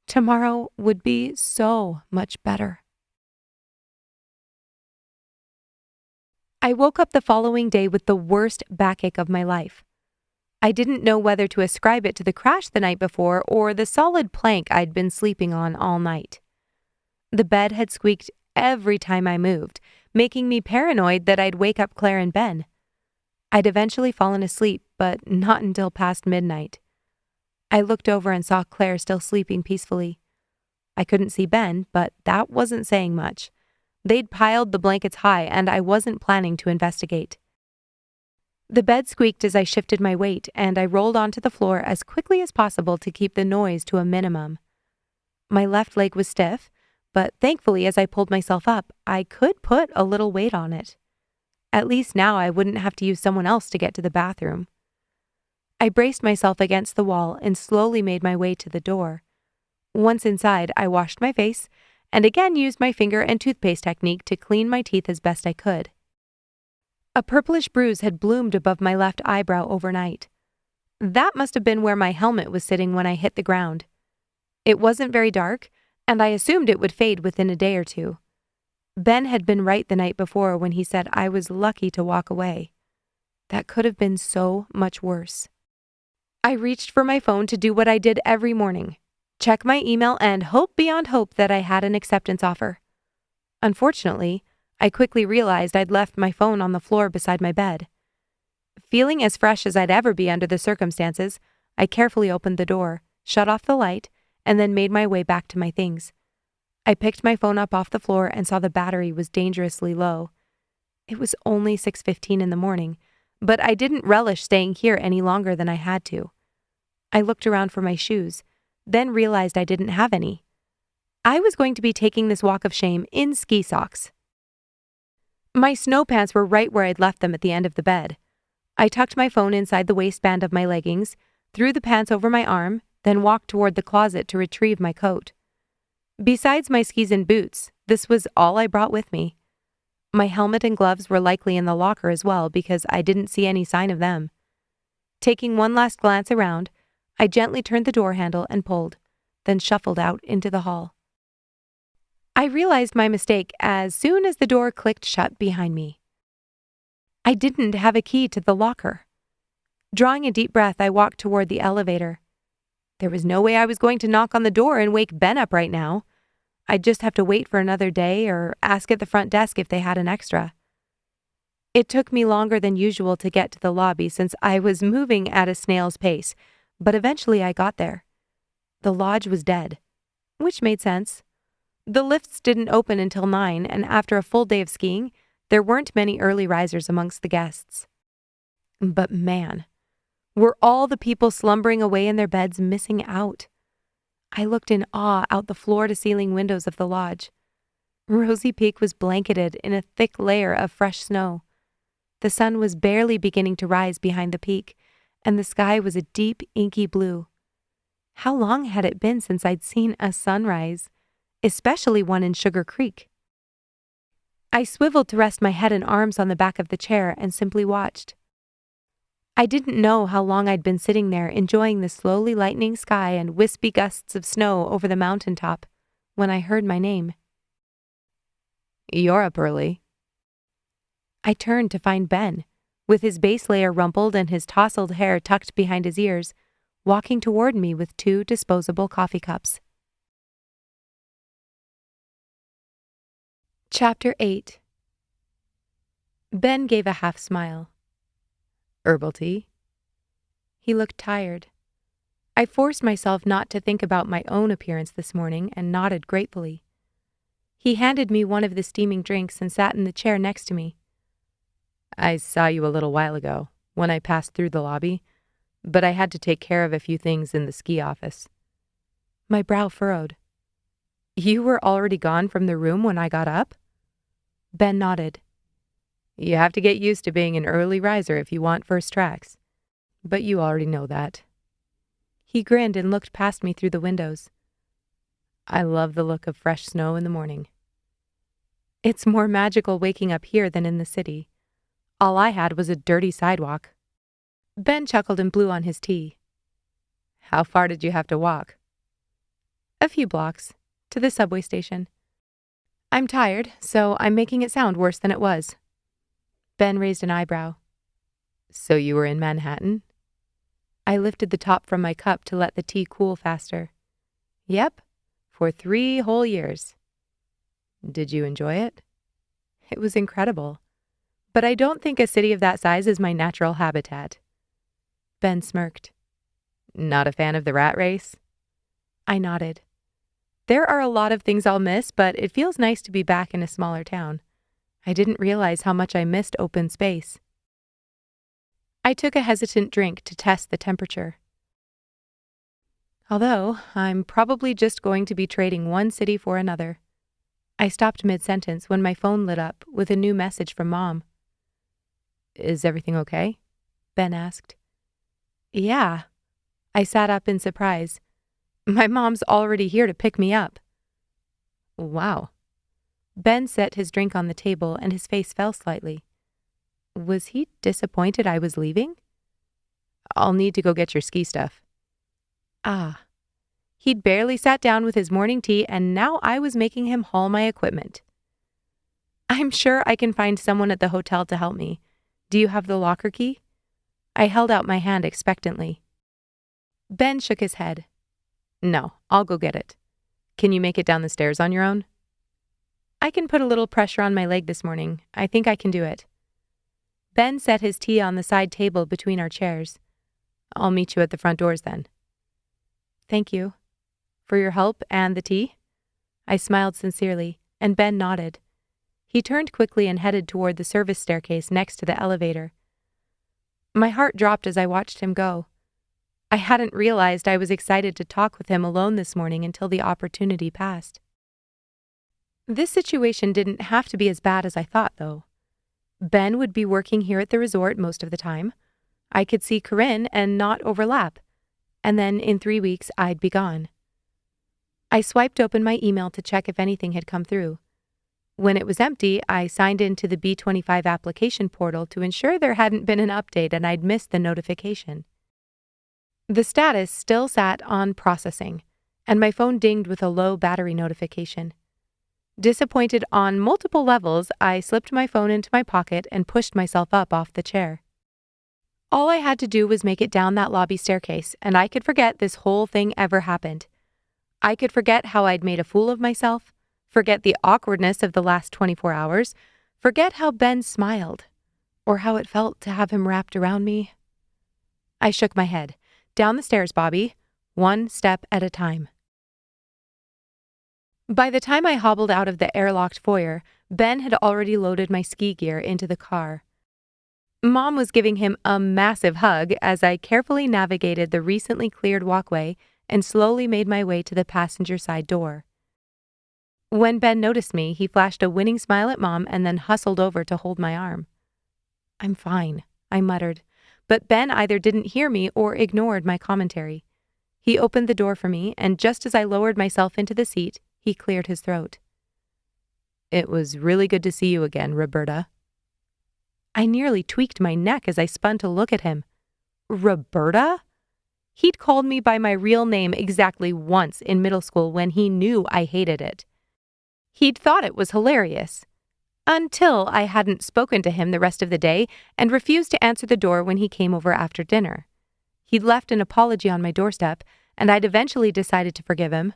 Tomorrow would be so much better. I woke up the following day with the worst backache of my life. I didn't know whether to ascribe it to the crash the night before or the solid plank I'd been sleeping on all night. The bed had squeaked every time I moved, making me paranoid that I'd wake up Claire and Ben. I'd eventually fallen asleep, but not until past midnight. I looked over and saw Claire still sleeping peacefully. I couldn't see Ben, but that wasn't saying much. They'd piled the blankets high, and I wasn't planning to investigate. The bed squeaked as I shifted my weight, and I rolled onto the floor as quickly as possible to keep the noise to a minimum. My left leg was stiff, but thankfully as I pulled myself up, I could put a little weight on it. At least now I wouldn't have to use someone else to get to the bathroom. I braced myself against the wall and slowly made my way to the door. Once inside, I washed my face and again used my finger and toothpaste technique to clean my teeth as best I could. A purplish bruise had bloomed above my left eyebrow overnight. That must have been where my helmet was sitting when I hit the ground. It wasn't very dark, and I assumed it would fade within a day or two. Ben had been right the night before when he said I was lucky to walk away. That could have been so much worse. I reached for my phone to do what I did every morning, check my email and hope beyond hope that I had an acceptance offer. Unfortunately, I quickly realized I'd left my phone on the floor beside my bed. Feeling as fresh as I'd ever be under the circumstances, I carefully opened the door, shut off the light, and then made my way back to my things. I picked my phone up off the floor and saw the battery was dangerously low. It was only 6:15 in the morning, but I didn't relish staying here any longer than I had to. I looked around for my shoes, then realized I didn't have any. I was going to be taking this walk of shame in ski socks. My snow pants were right where I'd left them at the end of the bed. I tucked my phone inside the waistband of my leggings, threw the pants over my arm, then walked toward the closet to retrieve my coat. Besides my skis and boots, this was all I brought with me. My helmet and gloves were likely in the locker as well because I didn't see any sign of them. Taking one last glance around, I gently turned the door handle and pulled, then shuffled out into the hall. I realized my mistake as soon as the door clicked shut behind me. I didn't have a key to the locker. Drawing a deep breath, I walked toward the elevator. There was no way I was going to knock on the door and wake Ben up right now. I'd just have to wait for another day or ask at the front desk if they had an extra. It took me longer than usual to get to the lobby since I was moving at a snail's pace, but eventually I got there. The lodge was dead, which made sense. The lifts didn't open until 9, and after a full day of skiing, there weren't many early risers amongst the guests. But man, were all the people slumbering away in their beds missing out. I looked in awe out the floor-to-ceiling windows of the lodge. Rosy Peak was blanketed in a thick layer of fresh snow. The sun was barely beginning to rise behind the peak, and the sky was a deep, inky blue. How long had it been since I'd seen a sunrise, especially one in Sugar Creek? I swiveled to rest my head and arms on the back of the chair and simply watched. I didn't know how long I'd been sitting there enjoying the slowly lightening sky and wispy gusts of snow over the mountaintop when I heard my name.
"You're up early."
I turned to find Ben, with his base layer rumpled and his tousled hair tucked behind his ears, walking toward me with 2 disposable coffee cups. Chapter 8. Ben gave a half smile.
"Herbal tea?"
He looked tired. I forced myself not to think about my own appearance this morning and nodded gratefully. He handed me one of the steaming drinks and sat in the chair next to me.
"I saw you a little while ago, when I passed through the lobby, but I had to take care of a few things in the ski office."
My brow furrowed.
"You were already gone from the room when I got up?"
Ben nodded.
"You have to get used to being an early riser if you want first tracks. But you already know that."
He grinned and looked past me through the windows.
"I love the look of fresh snow in the morning."
It's more magical waking up here than in the city. All I had was a dirty sidewalk. Ben chuckled and blew on his tea.
"How far did you have to walk?"
A few blocks, to the subway station. I'm tired, so I'm making it sound worse than it was. Ben raised an eyebrow.
"So you were in Manhattan?"
I lifted the top from my cup to let the tea cool faster.
"Yep, for 3 whole years." "Did you enjoy it?"
It was incredible. But I don't think a city of that size is my natural habitat. Ben smirked.
"Not a fan of the rat race?"
I nodded. There are a lot of things I'll miss, but it feels nice to be back in a smaller town. I didn't realize how much I missed open space. I took a hesitant drink to test the temperature. Although, I'm probably just going to be trading one city for another. I stopped mid-sentence when my phone lit up with a new message from Mom.
"Is everything okay?"
Ben asked. "Yeah." I sat up in surprise. My mom's already here to pick me up.
"Wow."
Ben set his drink on the table and his face fell slightly. Was he disappointed I was leaving?
"I'll need to go get your ski stuff."
Ah. He'd barely sat down with his morning tea and now I was making him haul my equipment. "I'm sure I can find someone at the hotel to help me. Do you have the locker key?" I held out my hand expectantly. Ben shook his head.
"No, I'll go get it. Can you make it down the stairs on your own?"
"I can put a little pressure on my leg this morning. I think I can do it." Ben set his tea on the side table between our chairs.
"I'll meet you at the front doors then."
"Thank you. For your help and the tea?" I smiled sincerely, and Ben nodded. He turned quickly and headed toward the service staircase next to the elevator. My heart dropped as I watched him go. I hadn't realized I was excited to talk with him alone this morning until the opportunity passed. This situation didn't have to be as bad as I thought, though. Ben would be working here at the resort most of the time. I could see Corinne and not overlap. And then in 3 weeks, I'd be gone. I swiped open my email to check if anything had come through. When it was empty, I signed into the B25 application portal to ensure there hadn't been an update and I'd missed the notification. The status still sat on processing, and my phone dinged with a low battery notification. Disappointed on multiple levels, I slipped my phone into my pocket and pushed myself up off the chair. All I had to do was make it down that lobby staircase, and I could forget this whole thing ever happened. I could forget how I'd made a fool of myself, forget the awkwardness of the last 24 hours, forget how Ben smiled, or how it felt to have him wrapped around me. I shook my head. Down the stairs, Bobbi. 1 step at a time. By the time I hobbled out of the airlocked foyer, Ben had already loaded my ski gear into the car. Mom was giving him a massive hug as I carefully navigated the recently cleared walkway and slowly made my way to the passenger side door. When Ben noticed me, he flashed a winning smile at Mom and then hustled over to hold my arm. "I'm fine," I muttered, but Ben either didn't hear me or ignored my commentary. He opened the door for me, and just as I lowered myself into the seat, he cleared his throat.
"It was really good to see you again, Roberta."
I nearly tweaked my neck as I spun to look at him.
Roberta? He'd called me by my real name exactly once in middle school when he knew I hated it. He'd thought it was hilarious. Until I hadn't spoken to him the rest of the day and refused to answer the door when he came over after dinner. He'd left an apology on my doorstep, and I'd eventually decided to forgive him.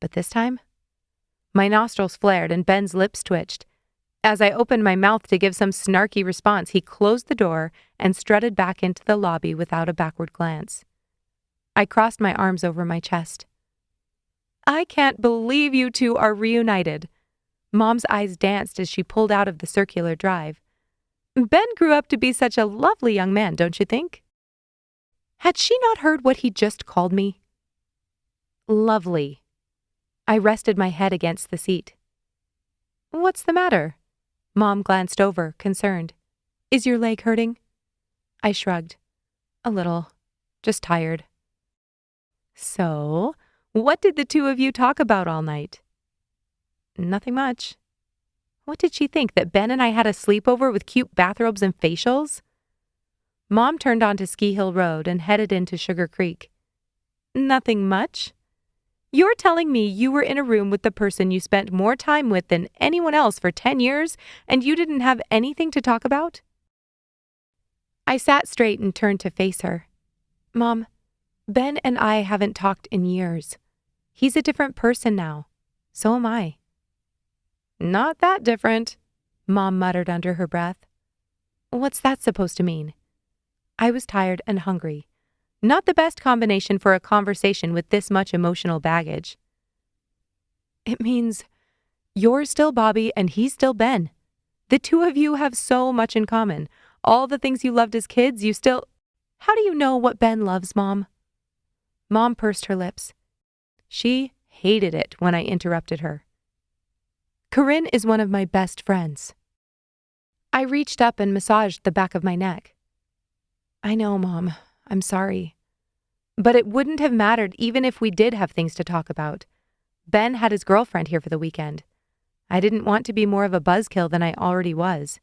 But this time? My nostrils flared and Ben's lips twitched. As I opened my mouth to give some snarky response, he closed the door and strutted back into the lobby without a backward glance. I crossed my arms over my chest. I can't believe you two are reunited. Mom's eyes danced as she pulled out of the circular drive. Ben grew up to be such a lovely young man, don't you think? Had she not heard what he just called me? Lovely. I rested my head against the seat. What's the matter? Mom glanced over, concerned. Is your leg hurting? I shrugged. A little. Just tired. So, what did the two of you talk about all night? Nothing much. What did she think, that Ben and I had a sleepover with cute bathrobes and facials? Mom turned onto Ski Hill Road and headed into Sugar Creek. Nothing much? You're telling me you were in a room with the person you spent more time with than anyone else for 10 years, and you didn't have anything to talk about? I sat straight and turned to face her. Mom, Ben and I haven't talked in years. He's a different person now. So am I. Not that different, Mom muttered under her breath. What's that supposed to mean? I was tired and hungry. Not the best combination for a conversation with this much emotional baggage. It means you're still Bobbi and he's still Ben. The two of you have so much in common. All the things you loved as kids, you still... How do you know what Ben loves, Mom? Mom pursed her lips. She hated it when I interrupted her. Corinne is one of my best friends. I reached up and massaged the back of my neck. I know, Mom. I'm sorry. But it wouldn't have mattered even if we did have things to talk about. Ben had his girlfriend here for the weekend. I didn't want to be more of a buzzkill than I already was.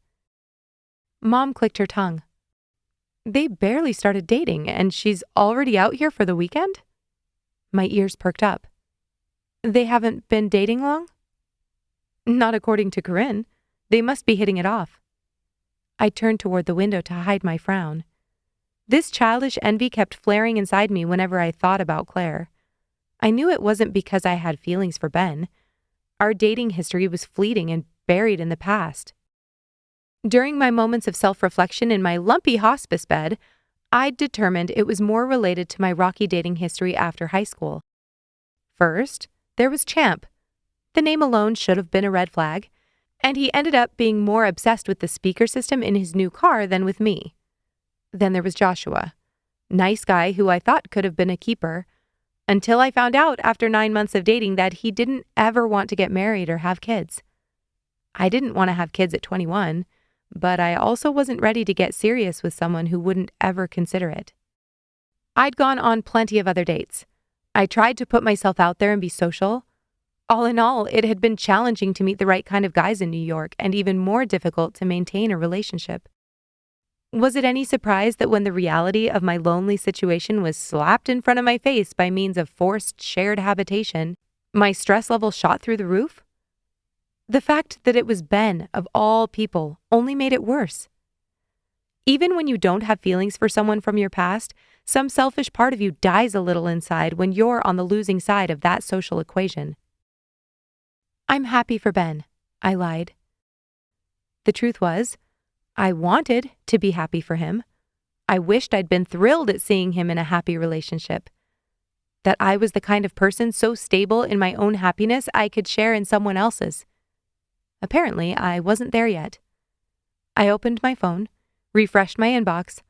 Mom clicked her tongue. They barely started dating, and she's already out here for the weekend? My ears perked up. They haven't been dating long? Not according to Corinne. They must be hitting it off. I turned toward the window to hide my frown. This childish envy kept flaring inside me whenever I thought about Claire. I knew it wasn't because I had feelings for Ben. Our dating history was fleeting and buried in the past. During my moments of self-reflection in my lumpy hospice bed, I'd determined it was more related to my rocky dating history after high school. First, there was Champ. The name alone should have been a red flag, and he ended up being more obsessed with the speaker system in his new car than with me. Then there was Joshua. Nice guy who I thought could have been a keeper, until I found out after 9 months of dating that he didn't ever want to get married or have kids. I didn't want to have kids at 21, but I also wasn't ready to get serious with someone who wouldn't ever consider it. I'd gone on plenty of other dates. I tried to put myself out there and be social. All in all, it had been challenging to meet the right kind of guys in New York and even more difficult to maintain a relationship. Was it any surprise that when the reality of my lonely situation was slapped in front of my face by means of forced shared habitation, my stress level shot through the roof? The fact that it was Ben, of all people, only made it worse. Even when you don't have feelings for someone from your past, some selfish part of you dies a little inside when you're on the losing side of that social equation. I'm happy for Ben, I lied. The truth was, I wanted to be happy for him. I wished I'd been thrilled at seeing him in a happy relationship. That I was the kind of person so stable in my own happiness I could share in someone else's. Apparently, I wasn't there yet. I opened my phone, refreshed my inbox,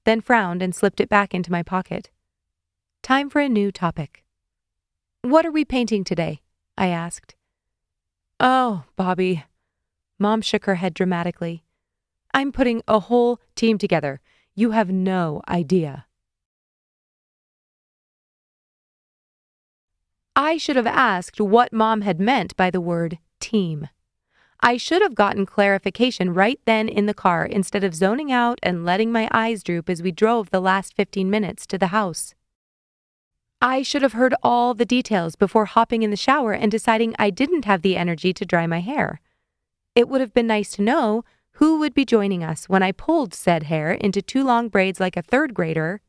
then frowned and slipped it back into my pocket. Time for a new topic. What are we painting today? I asked. Oh, Bobbi. Mom shook her head dramatically. I'm putting a whole team together. You have no idea. I should have asked what Mom had meant by the word team. I should have gotten clarification right then in the car instead of zoning out and letting my eyes droop as we drove the last 15 minutes to the house. I should have heard all the details before hopping in the shower and deciding I didn't have the energy to dry my hair. It would have been nice to know who would be joining us when I pulled said hair into 2 long braids like a 3rd grader,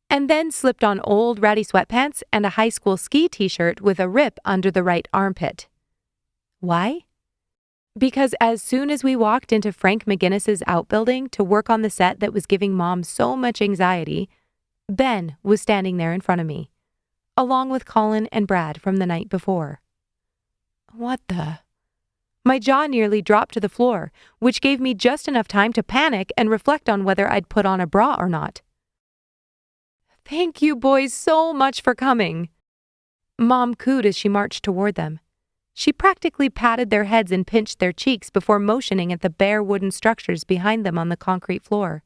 and then slipped on old ratty sweatpants and a high school ski t-shirt with a rip under the right armpit. Why? Because as soon as we walked into Frank McGinnis's outbuilding to work on the set that was giving Mom so much anxiety, Ben was standing there in front of me, along with Colin and Brad from the night before. What the? My jaw nearly dropped to the floor, which gave me just enough time to panic and reflect on whether I'd put on a bra or not. Thank you boys so much for coming. Mom cooed as she marched toward them. She practically patted their heads and pinched their cheeks before motioning at the bare wooden structures behind them on the concrete floor.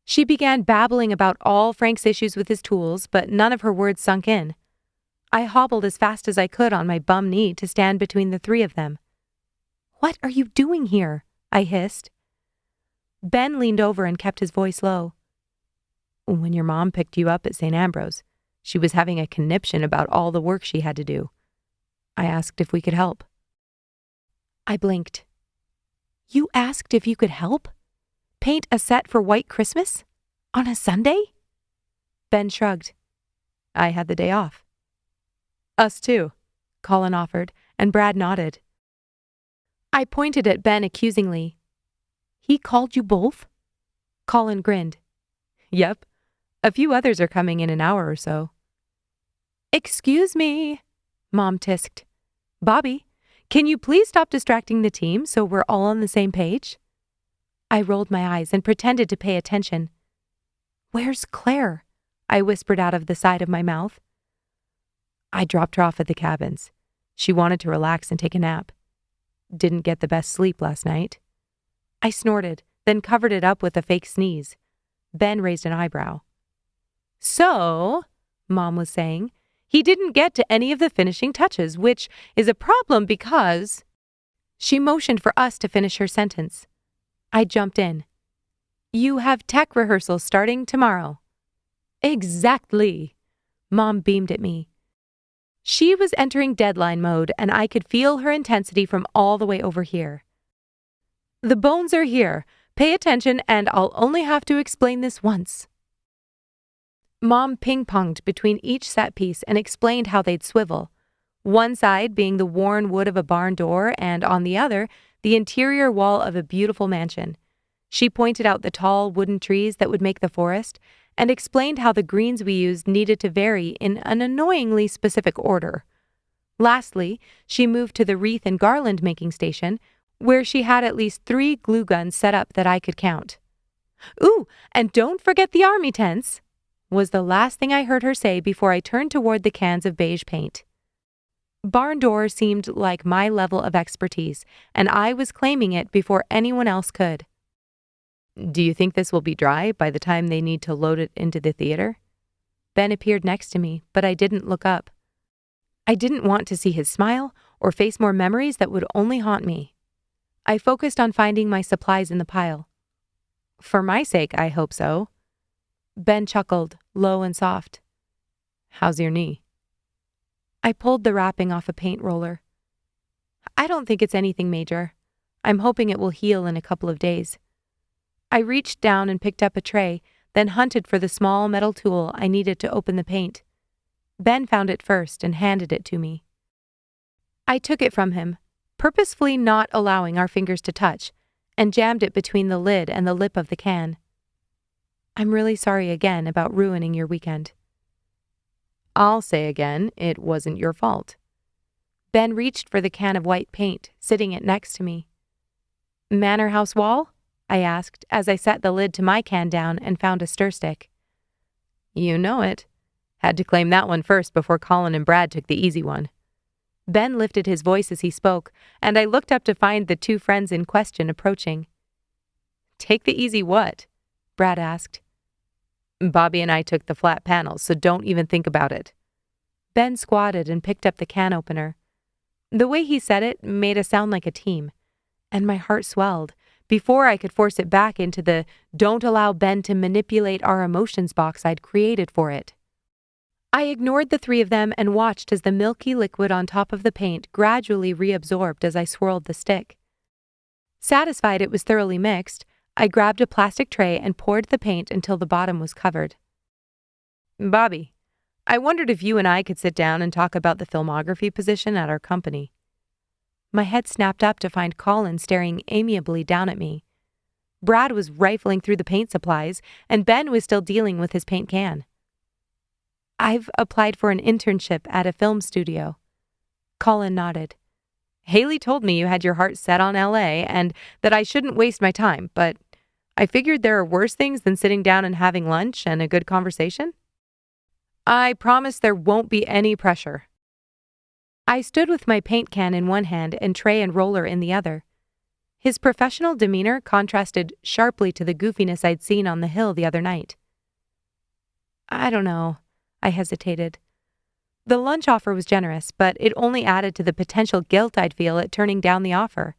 She began babbling about all Frank's issues with his tools, but none of her words sunk in. I hobbled as fast as I could on my bum knee to stand between the 3 of them. What are you doing here? I hissed. Ben leaned over and kept his voice low. When your mom picked you up at St. Ambrose, she was having a conniption about all the work she had to do. I asked if we could help. I blinked. You asked if you could help? Paint a set for White Christmas? On a Sunday? Ben shrugged. I had the day off. Us too, Colin offered, and Brad nodded. I pointed at Ben accusingly. He called you both? Colin grinned. Yep. A few others are coming in an hour or so. Excuse me, Mom tisked. Bobbi, can you please stop distracting the team so we're all on the same page? I rolled my eyes and pretended to pay attention. Where's Claire? I whispered out of the side of my mouth. I dropped her off at the cabins. She wanted to relax and take a nap. Didn't get the best sleep last night. I snorted, then covered it up with a fake sneeze. Ben raised an eyebrow. So, Mom was saying, he didn't get to any of the finishing touches, which is a problem because... She motioned for us to finish her sentence. I jumped in. You have tech rehearsals starting tomorrow. Exactly. Mom beamed at me. She was entering deadline mode, and I could feel her intensity from all the way over here. The bones are here. Pay attention, and I'll only have to explain this once. Mom ping-ponged between each set piece and explained how they'd swivel, one side being the worn wood of a barn door and, on the other, the interior wall of a beautiful mansion. She pointed out the tall wooden trees that would make the forest and explained how the greens we used needed to vary in an annoyingly specific order. Lastly, she moved to the wreath and garland making station, where she had at least 3 glue guns set up that I could count. Ooh, and don't forget the army tents, was the last thing I heard her say before I turned toward the cans of beige paint. Barn door seemed like my level of expertise, and I was claiming it before anyone else could. Do you think this will be dry by the time they need to load it into the theater? Ben appeared next to me, but I didn't look up. I didn't want to see his smile or face more memories that would only haunt me. I focused on finding my supplies in the pile. For my sake, I hope so. Ben chuckled, low and soft. How's your knee? I pulled the wrapping off a paint roller. I don't think it's anything major. I'm hoping it will heal in a couple of days. I reached down and picked up a tray, then hunted for the small metal tool I needed to open the paint. Ben found it first and handed it to me. I took it from him, purposefully not allowing our fingers to touch, and jammed it between the lid and the lip of the can. I'm really sorry again about ruining your weekend. I'll say again, it wasn't your fault. Ben reached for the can of white paint, sitting it next to me. Manor house wall? I asked as I set the lid to my can down and found a stir stick. You know it. Had to claim that one first before Colin and Brad took the easy one. Ben lifted his voice as he spoke, and I looked up to find the 2 friends in question approaching. Take the easy what? Brad asked. Bobbi and I took the flat panels, so don't even think about it. Ben squatted and picked up the can opener. The way he said it made us sound like a team, and my heart swelled before I could force it back into the "don't allow Ben to manipulate our emotions" box I'd created for it. I ignored the three of them and watched as the milky liquid on top of the paint gradually reabsorbed as I swirled the stick. Satisfied it was thoroughly mixed, I grabbed a plastic tray and poured the paint until the bottom was covered. "Bobbi, I wondered if you and I could sit down and talk about the filmography position at our company." My head snapped up to find Colin staring amiably down at me. Brad was rifling through the paint supplies, and Ben was still dealing with his paint can. "I've applied for an internship at a film studio." Colin nodded. "Haley told me you had your heart set on LA and that I shouldn't waste my time, but I figured there are worse things than sitting down and having lunch and a good conversation." "I promise there won't be any pressure." I stood with my paint can in one hand and tray and roller in the other. His professional demeanor contrasted sharply to the goofiness I'd seen on the hill the other night. "I don't know," I hesitated. The lunch offer was generous, but it only added to the potential guilt I'd feel at turning down the offer.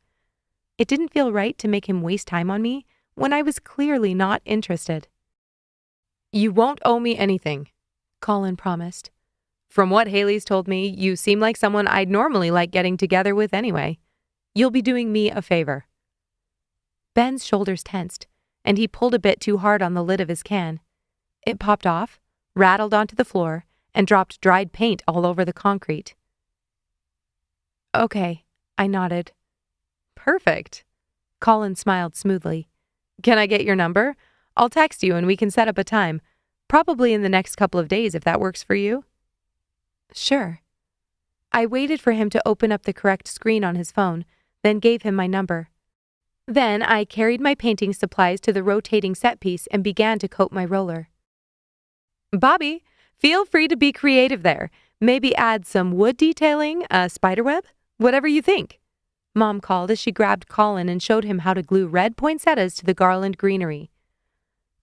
It didn't feel right to make him waste time on me when I was clearly not interested. "You won't owe me anything," Colin promised. "From what Haley's told me, you seem like someone I'd normally like getting together with anyway. You'll be doing me a favor." Ben's shoulders tensed, and he pulled a bit too hard on the lid of his can. It popped off, rattled onto the floor, and dropped dried paint all over the concrete. "Okay," I nodded. "Perfect." Colin smiled smoothly. "Can I get your number? I'll text you and we can set up a time, probably in the next couple of days if that works for you." "Sure." I waited for him to open up the correct screen on his phone, then gave him my number. Then I carried my painting supplies to the rotating set piece and began to coat my roller. "Bobbi, feel free to be creative there. Maybe add some wood detailing, a spiderweb, whatever you think," Mom called as she grabbed Colin and showed him how to glue red poinsettias to the garland greenery.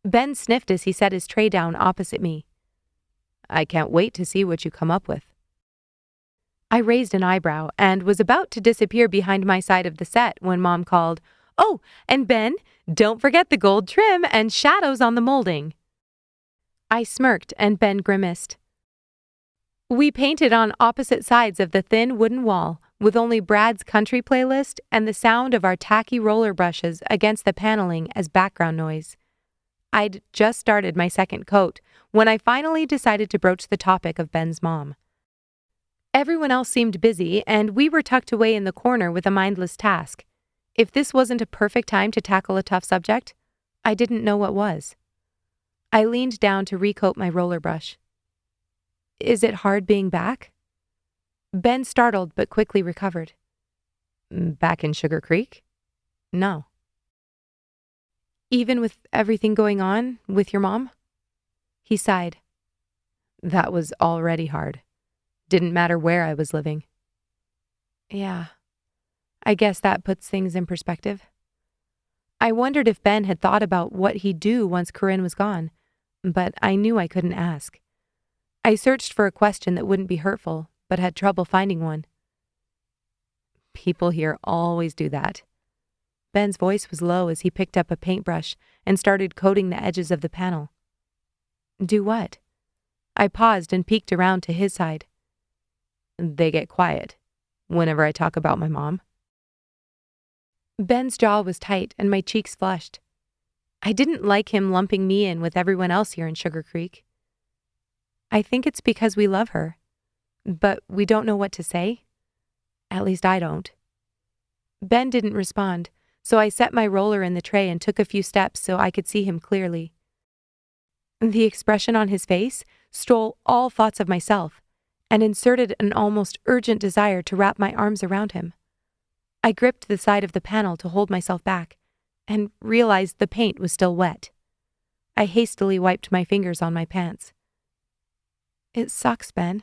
Ben sniffed as he set his tray down opposite me. "I can't wait to see what you come up with." I raised an eyebrow and was about to disappear behind my side of the set when Mom called, "Oh, and Ben, don't forget the gold trim and shadows on the molding." I smirked and Ben grimaced. We painted on opposite sides of the thin wooden wall, with only Brad's country playlist and the sound of our tacky roller brushes against the paneling as background noise. I'd just started my second coat when I finally decided to broach the topic of Ben's mom. Everyone else seemed busy, and we were tucked away in the corner with a mindless task. If this wasn't a perfect time to tackle a tough subject, I didn't know what was. I leaned down to recoat my roller brush. "Is it hard being back?" Ben startled but quickly recovered. "Back in Sugar Creek? No." "Even with everything going on with your mom?" He sighed. "That was already hard. Didn't matter where I was living." "Yeah, I guess that puts things in perspective." I wondered if Ben had thought about what he'd do once Corinne was gone, but I knew I couldn't ask. I searched for a question that wouldn't be hurtful, but had trouble finding one. "People here always do that." Ben's voice was low as he picked up a paintbrush and started coating the edges of the panel. "Do what?" I paused and peeked around to his side. "They get quiet whenever I talk about my mom." Ben's jaw was tight and my cheeks flushed. I didn't like him lumping me in with everyone else here in Sugar Creek. "I think it's because we love her, but we don't know what to say. At least I don't." Ben didn't respond, so I set my roller in the tray and took a few steps so I could see him clearly. The expression on his face stole all thoughts of myself and inserted an almost urgent desire to wrap my arms around him. I gripped the side of the panel to hold myself back and realized the paint was still wet. I hastily wiped my fingers on my pants. "It sucks, Ben."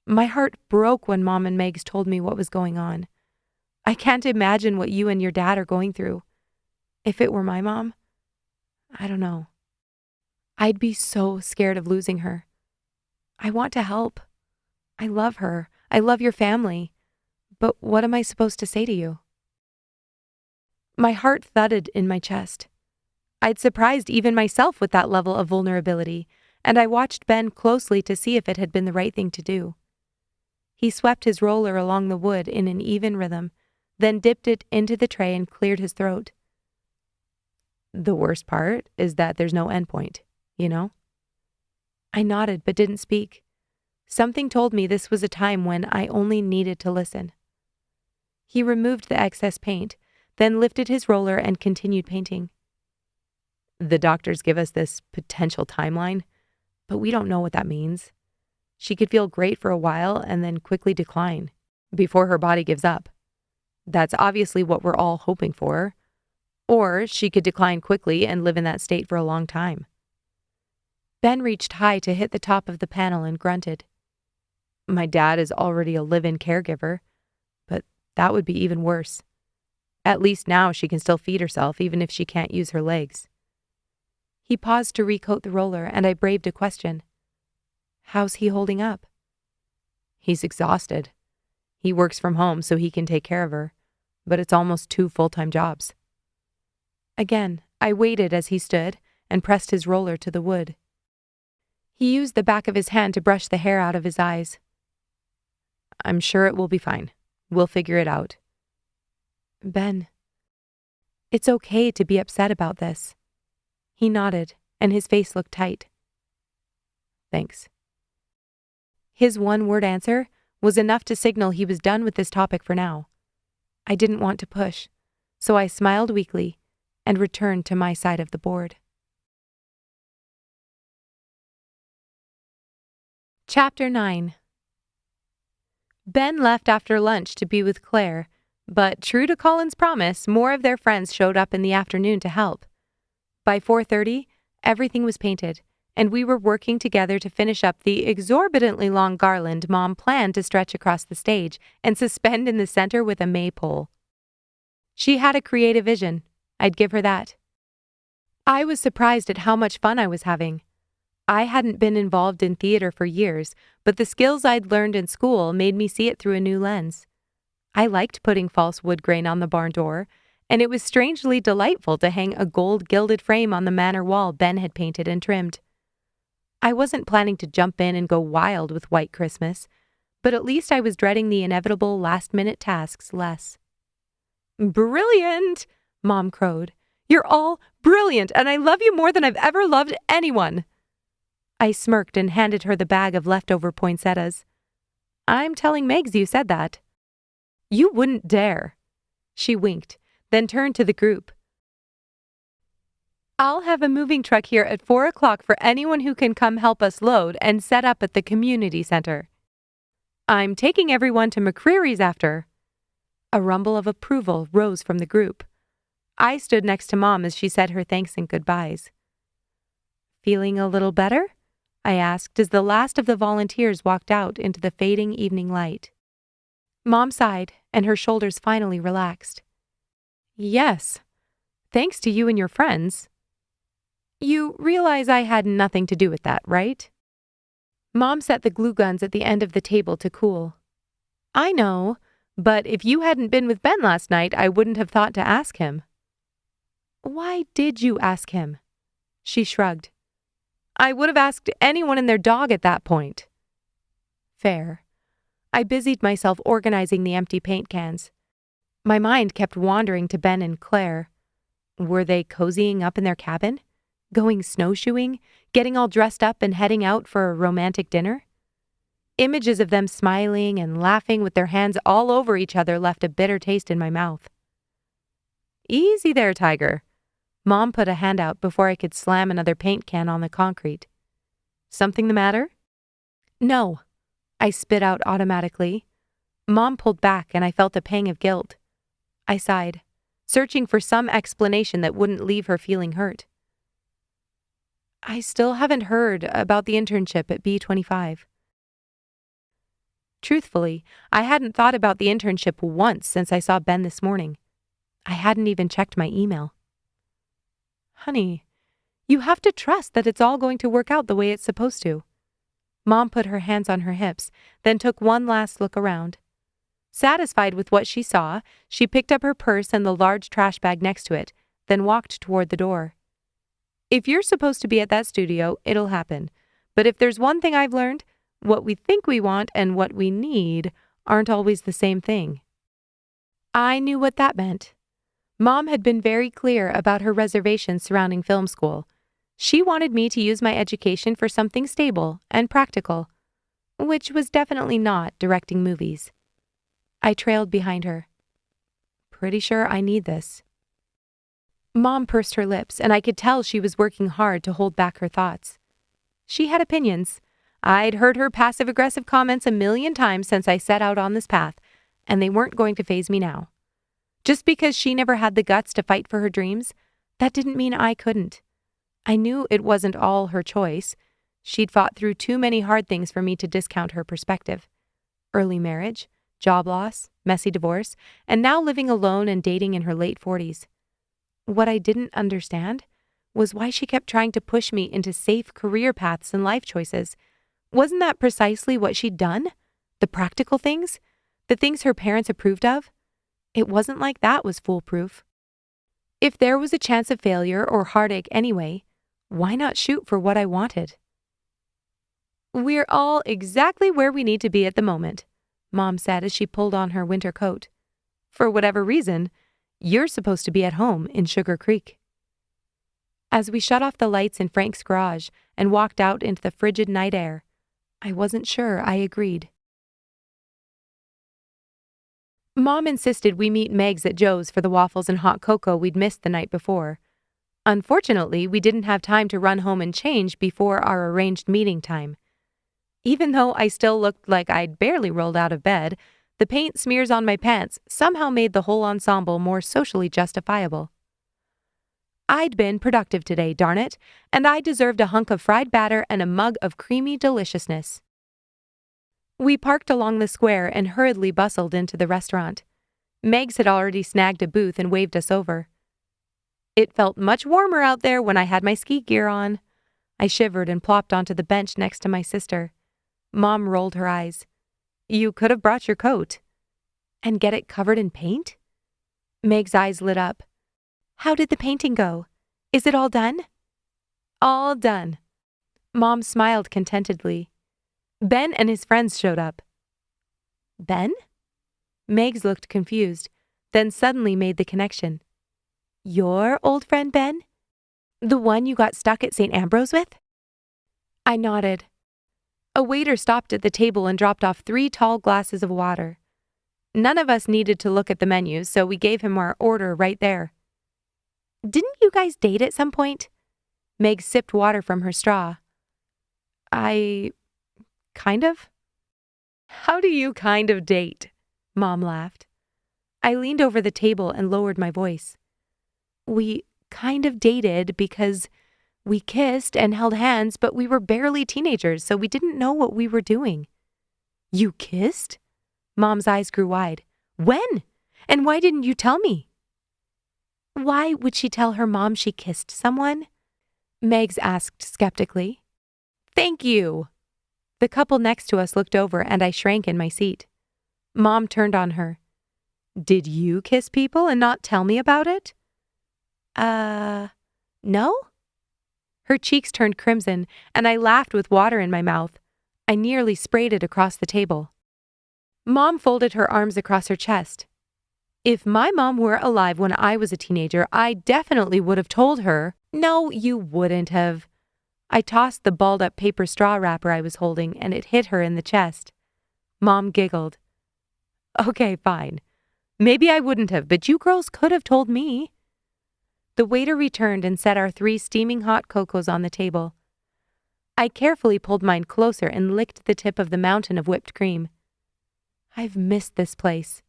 My heart broke when Mom and Megs told me what was going on. I can't imagine what you and your dad are going through. If it were my mom, I don't know. I'd be so scared of losing her. I want to help. I love her. I love your family. But what am I supposed to say to you? My heart thudded in my chest. I'd surprised even myself with that level of vulnerability, and I watched Ben closely to see if it had been the right thing to do. He swept his roller along the wood in an even rhythm, then dipped it into the tray and cleared his throat. The worst part is that there's no endpoint, you know? I nodded but didn't speak. Something told me this was a time when I only needed to listen. He removed the excess paint, then lifted his roller and continued painting. The doctors give us this potential timeline, but we don't know what that means. She could feel great for a while and then quickly decline, before her body gives up. That's obviously what we're all hoping for. Or she could decline quickly and live in that state for a long time. Ben reached high to hit the top of the panel and grunted. My dad is already a live-in caregiver, but that would be even worse. At least now she can still feed herself even if she can't use her legs. He paused to recoat the roller, and I braved a question. How's he holding up? He's exhausted. He works from home so he can take care of her, but it's almost 2 full-time jobs. Again, I waited as he stood and pressed his roller to the wood. He used the back of his hand to brush the hair out of his eyes. I'm sure it will be fine. We'll figure it out. Ben, it's okay to be upset about this. He nodded, and his face looked tight. Thanks. His one-word answer was enough to signal he was done with this topic for now. I didn't want to push, so I smiled weakly and returned to my side of the board. Chapter 9. Ben left after lunch to be with Claire, but true to Colin's promise, more of their friends showed up in the afternoon to help. By 4:30, everything was painted, and we were working together to finish up the exorbitantly long garland Mom planned to stretch across the stage and suspend in the center with a maypole. She had a creative vision. I'd give her that. I was surprised at how much fun I was having. I hadn't been involved in theater for years, but the skills I'd learned in school made me see it through a new lens. I liked putting false wood grain on the barn door, and it was strangely delightful to hang a gold-gilded frame on the manor wall Ben had painted and trimmed. I wasn't planning to jump in and go wild with White Christmas, but at least I was dreading the inevitable last-minute tasks less. Brilliant! Mom crowed. You're all brilliant, and I love you more than I've ever loved anyone. I smirked and handed her the bag of leftover poinsettias. I'm telling Megs you said that. You wouldn't dare. She winked, then turned to the group. I'll have a moving truck here at 4 o'clock for anyone who can come help us load and set up at the community center. I'm taking everyone to McCreary's after. A rumble of approval rose from the group. I stood next to Mom as she said her thanks and goodbyes. Feeling a little better? I asked as the last of the volunteers walked out into the fading evening light. Mom sighed, and her shoulders finally relaxed. Yes, thanks to you and your friends. You realize I had nothing to do with that, right? Mom set the glue guns at the end of the table to cool. I know, but if you hadn't been with Ben last night, I wouldn't have thought to ask him. Why did you ask him? She shrugged. I would have asked anyone and their dog at that point. Fair. I busied myself organizing the empty paint cans. My mind kept wandering to Ben and Claire. Were they cozying up in their cabin? Going snowshoeing? Getting all dressed up and heading out for a romantic dinner? Images of them smiling and laughing with their hands all over each other left a bitter taste in my mouth. Easy there, Tiger. Mom put a hand out before I could slam another paint can on the concrete. Something the matter? No, I spit out automatically. Mom pulled back and I felt a pang of guilt. I sighed, searching for some explanation that wouldn't leave her feeling hurt. I still haven't heard about the internship at B25. Truthfully, I hadn't thought about the internship once since I saw Ben this morning. I hadn't even checked my email. Honey, you have to trust that it's all going to work out the way it's supposed to. Mom put her hands on her hips, then took one last look around. Satisfied with what she saw, she picked up her purse and the large trash bag next to it, then walked toward the door. If you're supposed to be at that studio, it'll happen. But if there's one thing I've learned, what we think we want and what we need aren't always the same thing. I knew what that meant. Mom had been very clear about her reservations surrounding film school. She wanted me to use my education for something stable and practical, which was definitely not directing movies. I trailed behind her. Pretty sure I need this. Mom pursed her lips, and I could tell she was working hard to hold back her thoughts. She had opinions. I'd heard her passive-aggressive comments a million times since I set out on this path, and they weren't going to faze me now. Just because she never had the guts to fight for her dreams, that didn't mean I couldn't. I knew it wasn't all her choice. She'd fought through too many hard things for me to discount her perspective. Early marriage, job loss, messy divorce, and now living alone and dating in her late 40s. What I didn't understand was why she kept trying to push me into safe career paths and life choices. Wasn't that precisely what she'd done? The practical things? The things her parents approved of? It wasn't like that was foolproof. If there was a chance of failure or heartache anyway, why not shoot for what I wanted? We're all exactly where we need to be at the moment, Mom said as she pulled on her winter coat. For whatever reason, you're supposed to be at home in Sugar Creek. As we shut off the lights in Frank's garage and walked out into the frigid night air, I wasn't sure I agreed. Mom insisted we meet Meg's at Joe's for the waffles and hot cocoa we'd missed the night before. Unfortunately, we didn't have time to run home and change before our arranged meeting time. Even though I still looked like I'd barely rolled out of bed, the paint smears on my pants somehow made the whole ensemble more socially justifiable. I'd been productive today, darn it, and I deserved a hunk of fried batter and a mug of creamy deliciousness. We parked along the square and hurriedly bustled into the restaurant. Megs had already snagged a booth and waved us over. It felt much warmer out there when I had my ski gear on. I shivered and plopped onto the bench next to my sister. Mom rolled her eyes. You could have brought your coat. And get it covered in paint? Meg's eyes lit up. How did the painting go? Is it all done? All done. Mom smiled contentedly. Ben and his friends showed up. Ben? Megs looked confused, then suddenly made the connection. Your old friend Ben? The one you got stuck at St. Ambrose with? I nodded. A waiter stopped at the table and dropped off 3 tall glasses of water. None of us needed to look at the menu, so we gave him our order right there. Didn't you guys date at some point? Meg sipped water from her straw. Kind of? How do you kind of date? Mom laughed. I leaned over the table and lowered my voice. We kind of dated because we kissed and held hands, but we were barely teenagers, so we didn't know what we were doing. You kissed? Mom's eyes grew wide. When? And why didn't you tell me? Why would she tell her mom she kissed someone? Megs asked skeptically. Thank you. The couple next to us looked over and I shrank in my seat. Mom turned on her. Did you kiss people and not tell me about it? No? Her cheeks turned crimson and I laughed with water in my mouth. I nearly sprayed it across the table. Mom folded her arms across her chest. If my mom were alive when I was a teenager, I definitely would have told her. No, you wouldn't have. I tossed the balled-up paper straw wrapper I was holding, and it hit her in the chest. Mom giggled. Okay, fine. Maybe I wouldn't have, but you girls could have told me. The waiter returned and set our 3 steaming hot cocos on the table. I carefully pulled mine closer and licked the tip of the mountain of whipped cream. I've missed this place.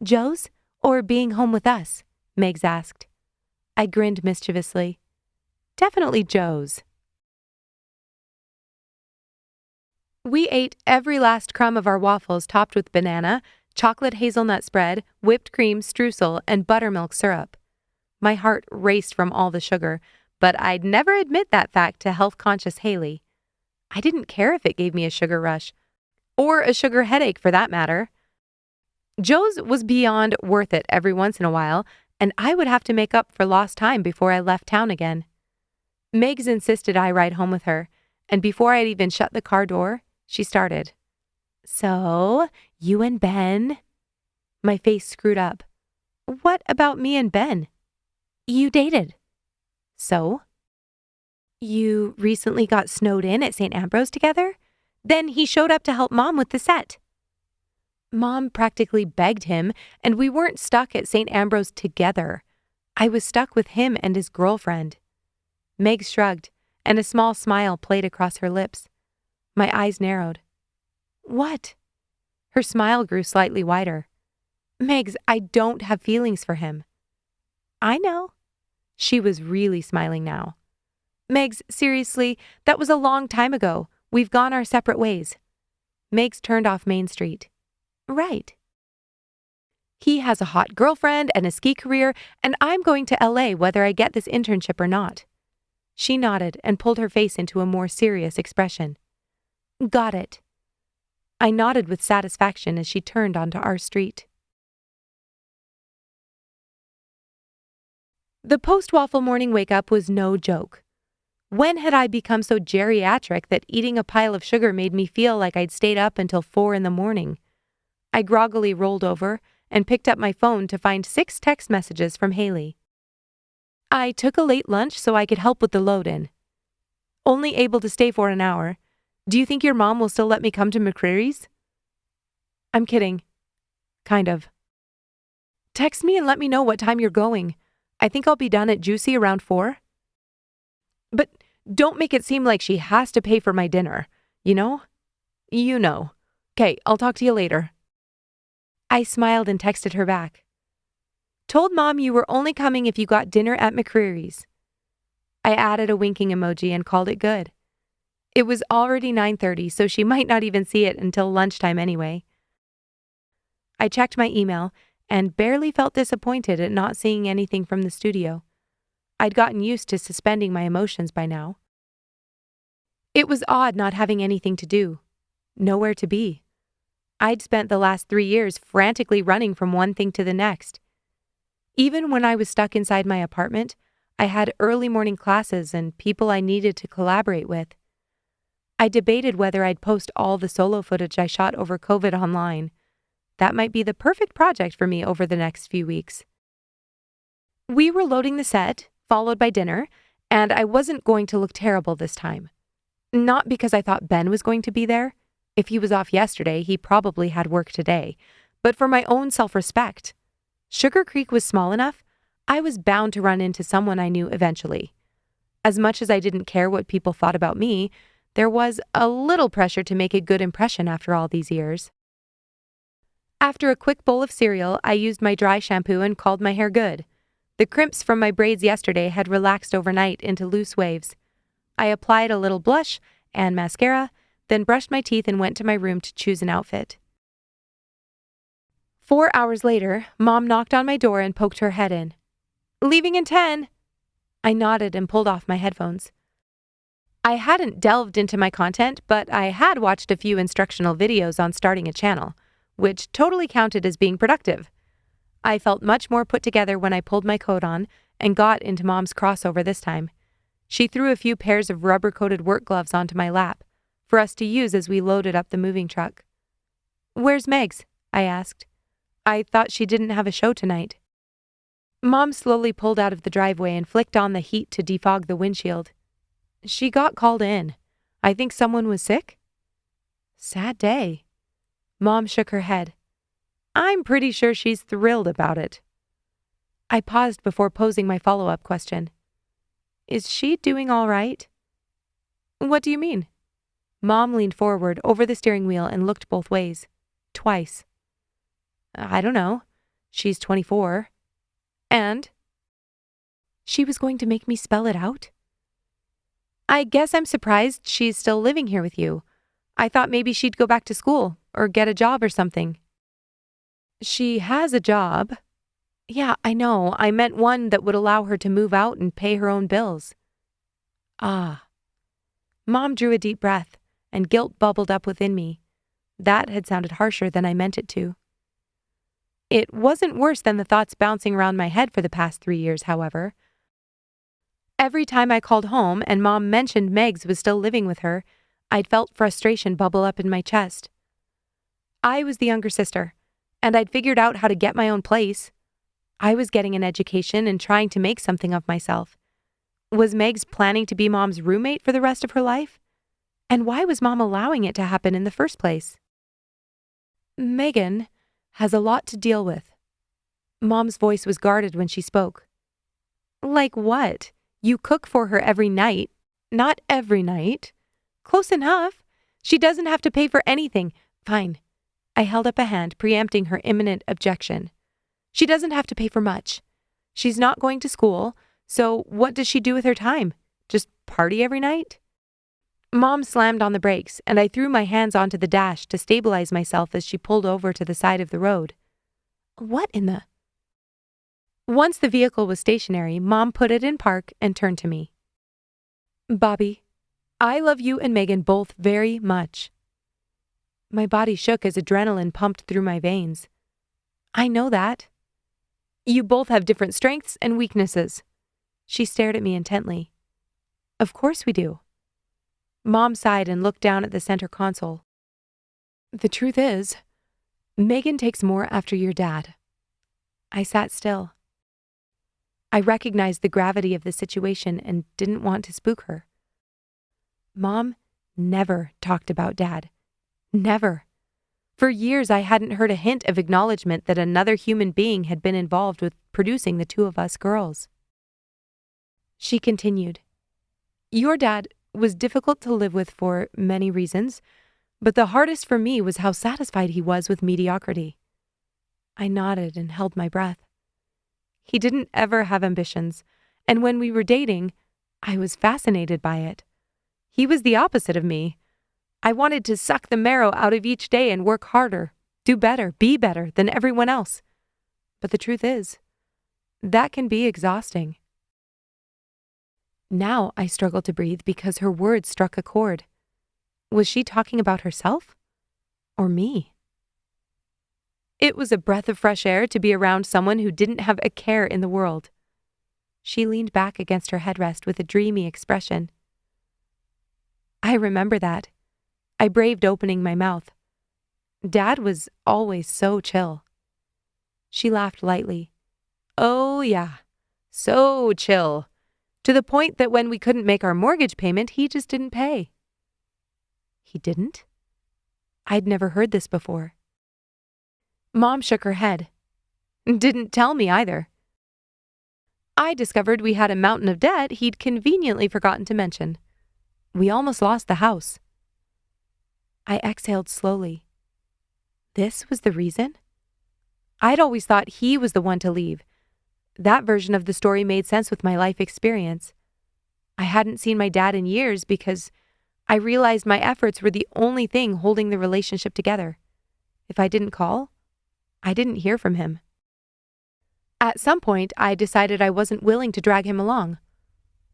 Joe's or being home with us? Megs asked. I grinned mischievously. Definitely Joe's. We ate every last crumb of our waffles topped with banana, chocolate hazelnut spread, whipped cream streusel, and buttermilk syrup. My heart raced from all the sugar, but I'd never admit that fact to health-conscious Haley. I didn't care if it gave me a sugar rush, or a sugar headache for that matter. Joe's was beyond worth it every once in a while, and I would have to make up for lost time before I left town again. Megs insisted I ride home with her, and before I'd even shut the car door, she started. So, you and Ben? My face screwed up. What about me and Ben? You dated. So? You recently got snowed in at St. Ambrose together? Then he showed up to help Mom with the set. Mom practically begged him, and we weren't stuck at St. Ambrose together. I was stuck with him and his girlfriend. Meg shrugged, and a small smile played across her lips. My eyes narrowed. What? Her smile grew slightly wider. Megs, I don't have feelings for him. I know. She was really smiling now. Megs, seriously, that was a long time ago. We've gone our separate ways. Megs turned off Main Street. Right. He has a hot girlfriend and a ski career, and I'm going to LA whether I get this internship or not. She nodded and pulled her face into a more serious expression. Got it. I nodded with satisfaction as she turned onto our street. The post-waffle morning wake-up was no joke. When had I become so geriatric that eating a pile of sugar made me feel like I'd stayed up until 4 a.m? I groggily rolled over and picked up my phone to find 6 text messages from Haley. I took a late lunch so I could help with the load-in. Only able to stay for an hour. Do you think your mom will still let me come to McCreary's? I'm kidding. Kind of. Text me and let me know what time you're going. I think I'll be done at Juicy around 4. But don't make it seem like she has to pay for my dinner, you know? You know. Okay, I'll talk to you later. I smiled and texted her back. Told Mom you were only coming if you got dinner at McCreary's. I added a winking emoji and called it good. It was already 9:30, so she might not even see it until lunchtime anyway. I checked my email and barely felt disappointed at not seeing anything from the studio. I'd gotten used to suspending my emotions by now. It was odd not having anything to do, nowhere to be. I'd spent the last 3 years frantically running from one thing to the next. Even when I was stuck inside my apartment, I had early morning classes and people I needed to collaborate with. I debated whether I'd post all the solo footage I shot over COVID online. That might be the perfect project for me over the next few weeks. We were loading the set, followed by dinner, and I wasn't going to look terrible this time. Not because I thought Ben was going to be there. If he was off yesterday, he probably had work today, but for my own self-respect. Sugar Creek was small enough, I was bound to run into someone I knew eventually. As much as I didn't care what people thought about me, there was a little pressure to make a good impression after all these years. After a quick bowl of cereal, I used my dry shampoo and called my hair good. The crimps from my braids yesterday had relaxed overnight into loose waves. I applied a little blush and mascara, then brushed my teeth and went to my room to choose an outfit. 4 hours later, Mom knocked on my door and poked her head in. Leaving in 10. I nodded and pulled off my headphones. I hadn't delved into my content, but I had watched a few instructional videos on starting a channel, which totally counted as being productive. I felt much more put together when I pulled my coat on and got into Mom's crossover this time. She threw a few pairs of rubber-coated work gloves onto my lap for us to use as we loaded up the moving truck. Where's Megs? I asked. I thought she didn't have a show tonight. Mom slowly pulled out of the driveway and flicked on the heat to defog the windshield. She got called in. I think someone was sick. Sad day. Mom shook her head. I'm pretty sure she's thrilled about it. I paused before posing my follow-up question. Is she doing all right? What do you mean? Mom leaned forward over the steering wheel and looked both ways. Twice. I don't know. She's 24. And? She was going to make me spell it out? I guess I'm surprised she's still living here with you. I thought maybe she'd go back to school or get a job or something. She has a job. Yeah, I know. I meant one that would allow her to move out and pay her own bills. Ah. Mom drew a deep breath, and guilt bubbled up within me. That had sounded harsher than I meant it to. It wasn't worse than the thoughts bouncing around my head for the past 3 years, however. Every time I called home and Mom mentioned Megs was still living with her, I'd felt frustration bubble up in my chest. I was the younger sister, and I'd figured out how to get my own place. I was getting an education and trying to make something of myself. Was Megs planning to be Mom's roommate for the rest of her life? And why was Mom allowing it to happen in the first place? Megan has a lot to deal with. Mom's voice was guarded when she spoke. Like what? You cook for her every night. Not every night. Close enough. She doesn't have to pay for anything. Fine. I held up a hand, preempting her imminent objection. She doesn't have to pay for much. She's not going to school, so what does she do with her time? Just party every night? Mom slammed on the brakes, and I threw my hands onto the dash to stabilize myself as she pulled over to the side of the road. What in the... Once the vehicle was stationary, Mom put it in park and turned to me. Bobbi, I love you and Megan both very much. My body shook as adrenaline pumped through my veins. I know that. You both have different strengths and weaknesses. She stared at me intently. Of course we do. Mom sighed and looked down at the center console. The truth is, Megan takes more after your dad. I sat still. I recognized the gravity of the situation and didn't want to spook her. Mom never talked about Dad. Never. For years, I hadn't heard a hint of acknowledgement that another human being had been involved with producing the two of us girls. She continued, Your dad was difficult to live with for many reasons, but the hardest for me was how satisfied he was with mediocrity. I nodded and held my breath. He didn't ever have ambitions, and when we were dating, I was fascinated by it. He was the opposite of me. I wanted to suck the marrow out of each day and work harder, do better, be better than everyone else. But the truth is, that can be exhausting. Now I struggled to breathe because her words struck a chord. Was she talking about herself? Or me? It was a breath of fresh air to be around someone who didn't have a care in the world. She leaned back against her headrest with a dreamy expression. I remember that. I braved opening my mouth. Dad was always so chill. She laughed lightly. Oh, yeah. So chill. To the point that when we couldn't make our mortgage payment, he just didn't pay. He didn't? I'd never heard this before. Mom shook her head. Didn't tell me either. I discovered we had a mountain of debt he'd conveniently forgotten to mention. We almost lost the house. I exhaled slowly. This was the reason? I'd always thought he was the one to leave. That version of the story made sense with my life experience. I hadn't seen my dad in years because I realized my efforts were the only thing holding the relationship together. If I didn't call, I didn't hear from him. At some point, I decided I wasn't willing to drag him along.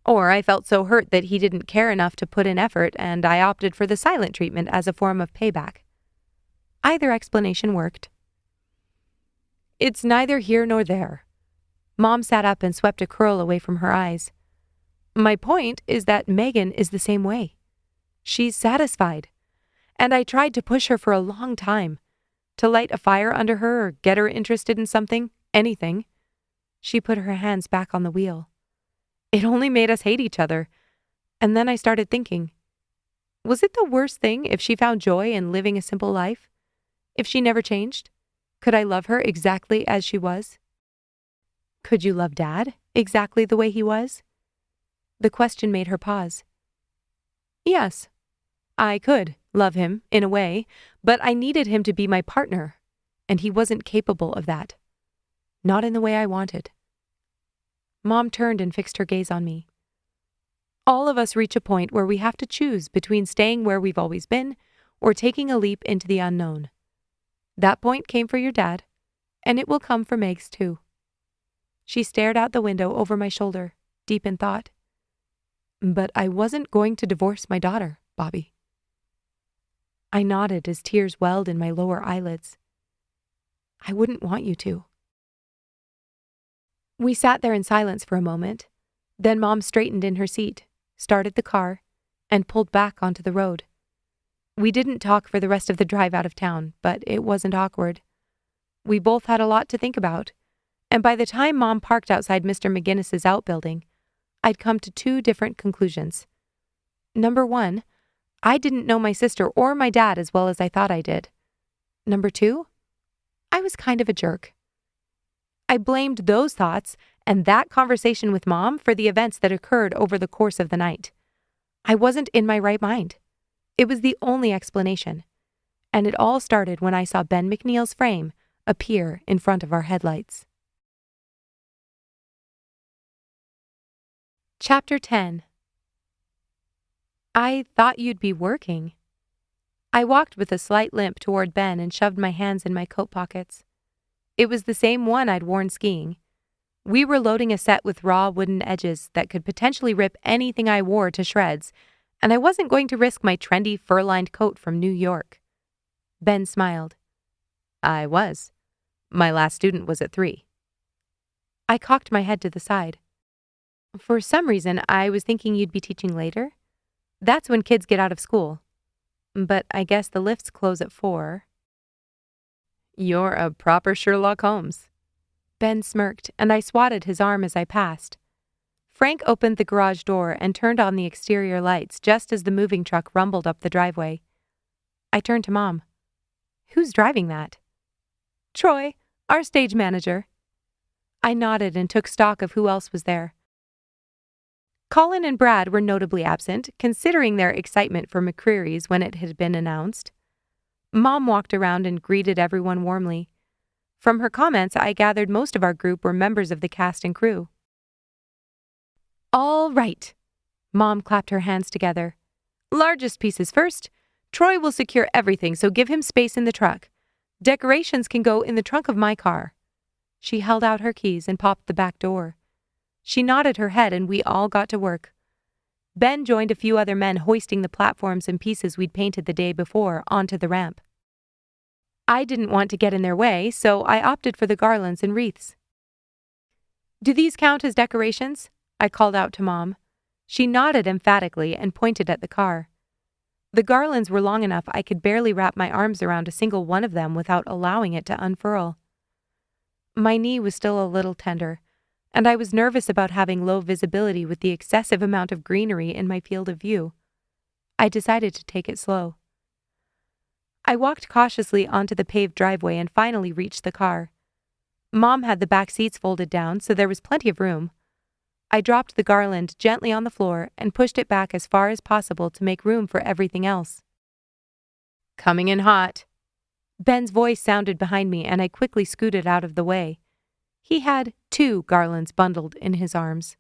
Or I felt so hurt that he didn't care enough to put in effort, and I opted for the silent treatment as a form of payback. Either explanation worked. It's neither here nor there. Mom sat up and swept a curl away from her eyes. My point is that Megan is the same way. She's satisfied. And I tried to push her for a long time. To light a fire under her or get her interested in something, anything. She put her hands back on the wheel. It only made us hate each other. And then I started thinking, was it the worst thing if she found joy in living a simple life? If she never changed? Could I love her exactly as she was? Could you love Dad exactly the way he was? The question made her pause. Yes, I could love him in a way, but I needed him to be my partner, and he wasn't capable of that. Not in the way I wanted. Mom turned and fixed her gaze on me. All of us reach a point where we have to choose between staying where we've always been or taking a leap into the unknown. That point came for your dad, and it will come for Meg's too. She stared out the window over my shoulder, deep in thought. But I wasn't going to divorce my daughter, Bobbi. I nodded as tears welled in my lower eyelids. I wouldn't want you to." We sat there in silence for a moment. Then Mom straightened in her seat, started the car, and pulled back onto the road. We didn't talk for the rest of the drive out of town, but it wasn't awkward. We both had a lot to think about, and by the time Mom parked outside Mr. McGinnis's outbuilding, I'd come to two different conclusions. Number one, I didn't know my sister or my dad as well as I thought I did. Number two, I was kind of a jerk. I blamed those thoughts and that conversation with Mom for the events that occurred over the course of the night. I wasn't in my right mind. It was the only explanation. And it all started when I saw Ben McNeil's frame appear in front of our headlights. Chapter 10. I thought you'd be working. I walked with a slight limp toward Ben and shoved my hands in my coat pockets. It was the same one I'd worn skiing. We were loading a set with raw wooden edges that could potentially rip anything I wore to shreds, and I wasn't going to risk my trendy fur-lined coat from New York. Ben smiled. I was. My last student was at 3. I cocked my head to the side. For some reason, I was thinking you'd be teaching later. That's when kids get out of school. But I guess the lifts close at 4. You're a proper Sherlock Holmes. Ben smirked, and I swatted his arm as I passed. Frank opened the garage door and turned on the exterior lights just as the moving truck rumbled up the driveway. I turned to Mom. Who's driving that? Troy, our stage manager. I nodded and took stock of who else was there. Colin and Brad were notably absent, considering their excitement for McCreary's when it had been announced. Mom walked around and greeted everyone warmly. From her comments, I gathered most of our group were members of the cast and crew. All right. Mom clapped her hands together. Largest pieces first. Troy will secure everything, so give him space in the truck. Decorations can go in the trunk of my car. She held out her keys and popped the back door. She nodded her head and we all got to work. Ben joined a few other men hoisting the platforms and pieces we'd painted the day before onto the ramp. I didn't want to get in their way, so I opted for the garlands and wreaths. Do these count as decorations? I called out to Mom. She nodded emphatically and pointed at the car. The garlands were long enough I could barely wrap my arms around a single one of them without allowing it to unfurl. My knee was still a little tender, and I was nervous about having low visibility with the excessive amount of greenery in my field of view. I decided to take it slow. I walked cautiously onto the paved driveway and finally reached the car. Mom had the back seats folded down, so there was plenty of room. I dropped the garland gently on the floor and pushed it back as far as possible to make room for everything else. Coming in hot. Ben's voice sounded behind me and I quickly scooted out of the way. He had 2 garlands bundled in his arms.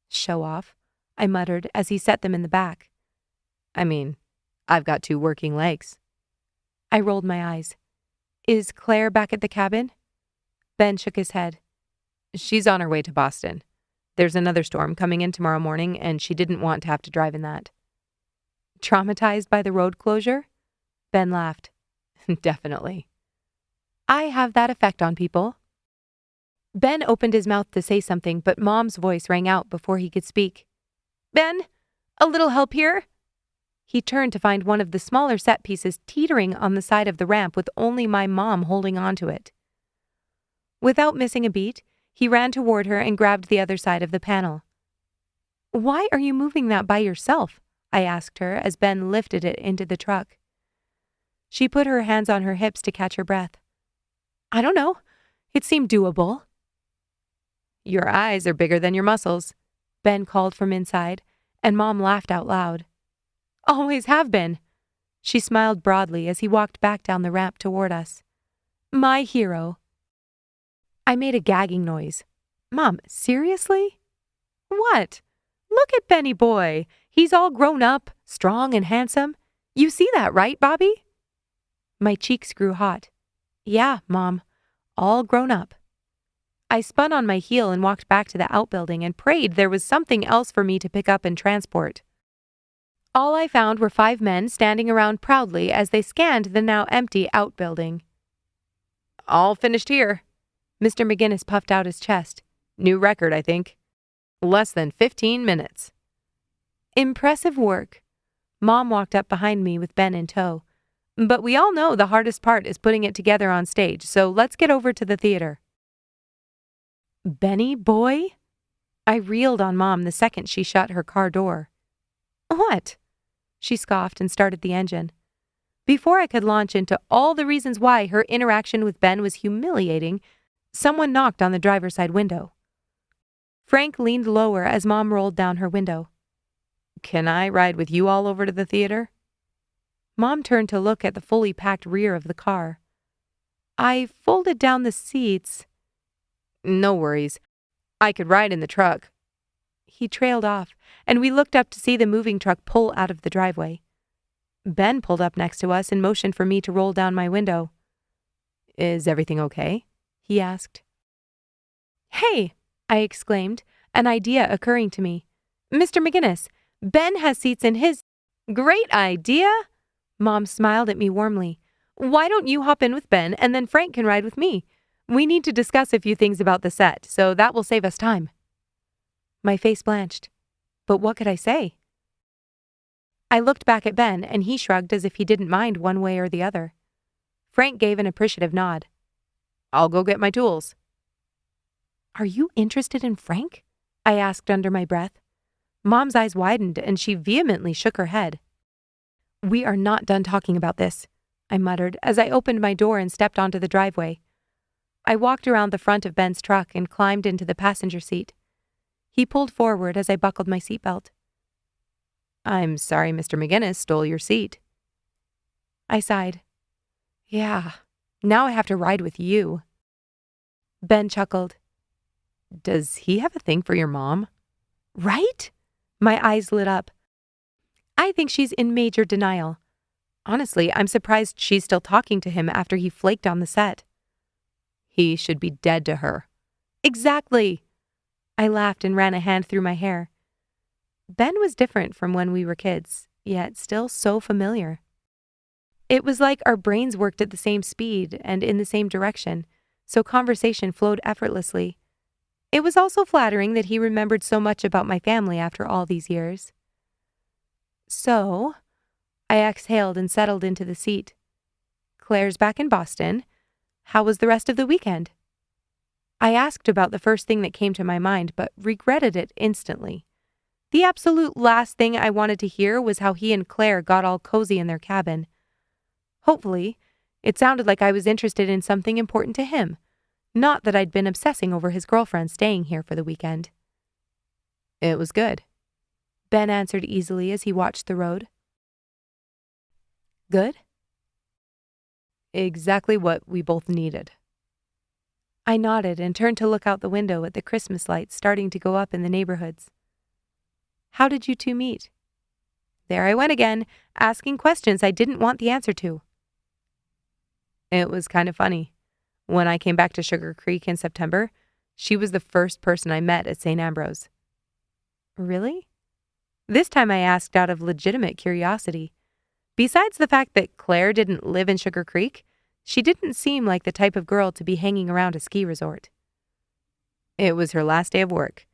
Show off, I muttered as he set them in the back. I mean, I've got 2 working legs. I rolled my eyes. Is Claire back at the cabin? Ben shook his head. She's on her way to Boston. There's another storm coming in tomorrow morning, and she didn't want to have to drive in that. Traumatized by the road closure? Ben laughed. Definitely. I have that effect on people. Ben opened his mouth to say something, but Mom's voice rang out before he could speak. Ben, a little help here? He turned to find one of the smaller set pieces teetering on the side of the ramp with only my mom holding on to it. Without missing a beat, he ran toward her and grabbed the other side of the panel. Why are you moving that by yourself? I asked her as Ben lifted it into the truck. She put her hands on her hips to catch her breath. I don't know. It seemed doable. Your eyes are bigger than your muscles, Ben called from inside, and Mom laughed out loud. Always have been. She smiled broadly as he walked back down the ramp toward us. My hero. I made a gagging noise. Mom, seriously? What? Look at Benny boy. He's all grown up, strong and handsome. You see that, right, Bobbi? My cheeks grew hot. Yeah, Mom. All grown up. I spun on my heel and walked back to the outbuilding and prayed there was something else for me to pick up and transport. All I found were 5 men standing around proudly as they scanned the now empty outbuilding. All finished here. Mr. McGinnis puffed out his chest. New record, I think. Less than 15 minutes.
Impressive work. Mom walked up behind me with Ben in tow. But we all know the hardest part is putting it together on stage, so let's get over to the theater. Benny, boy? I reeled on Mom the second she shut her car door. What? She scoffed and started the engine. Before I could launch into all the reasons why her interaction with Ben was humiliating, someone knocked on the driver's side window. Frank leaned lower as Mom rolled down her window.
Can I ride with you all over to the theater?
Mom turned to look at the fully packed rear of the car. I folded down the seats.
No worries. I could ride in the truck.
He trailed off, and we looked up to see the moving truck pull out of the driveway. Ben pulled up next to us and motioned for me to roll down my window.
Is everything okay?
He asked. Hey, I exclaimed, an idea occurring to me. Mr. McGinnis, Ben has seats in his... Great idea! Mom smiled at me warmly. Why don't you hop in with Ben and then Frank can ride with me? We need to discuss a few things about the set, so that will save us time. My face blanched. But what could I say? I looked back at Ben, and he shrugged as if he didn't mind one way or the other. Frank gave an appreciative nod.
I'll go get my tools.
Are you interested in Frank? I asked under my breath. Mom's eyes widened, and she vehemently shook her head. We are not done talking about this, I muttered as I opened my door and stepped onto the driveway. I walked around the front of Ben's truck and climbed into the passenger seat. He pulled forward as I buckled my seatbelt.
I'm sorry Mr. McGinnis stole your seat.
I sighed. Yeah, now I have to ride with you. Ben chuckled.
Does he have a thing for your mom?
Right? My eyes lit up. I think she's in major denial. Honestly, I'm surprised she's still talking to him after he flaked on the set.
He should be dead to her.
Exactly. I laughed and ran a hand through my hair. Ben was different from when we were kids, yet still so familiar. It was like our brains worked at the same speed and in the same direction, so conversation flowed effortlessly. It was also flattering that he remembered so much about my family after all these years. So, I exhaled and settled into the seat. Claire's back in Boston. How was the rest of the weekend? I asked about the first thing that came to my mind, but regretted it instantly. The absolute last thing I wanted to hear was how he and Claire got all cozy in their cabin. Hopefully, it sounded like I was interested in something important to him, not that I'd been obsessing over his girlfriend staying here for the weekend.
It was good,
Ben answered easily as he watched the road. Good?
Exactly what we both needed.
I nodded and turned to look out the window at the Christmas lights starting to go up in the neighborhoods. How did you two meet? There I went again, asking questions I didn't want the answer to.
It was kind of funny. When I came back to Sugar Creek in September, she was the first person I met at St. Ambrose.
Really? This time I asked out of legitimate curiosity. Besides the fact that Claire didn't live in Sugar Creek, she didn't seem like the type of girl to be hanging around a ski resort.
It was her last day of work.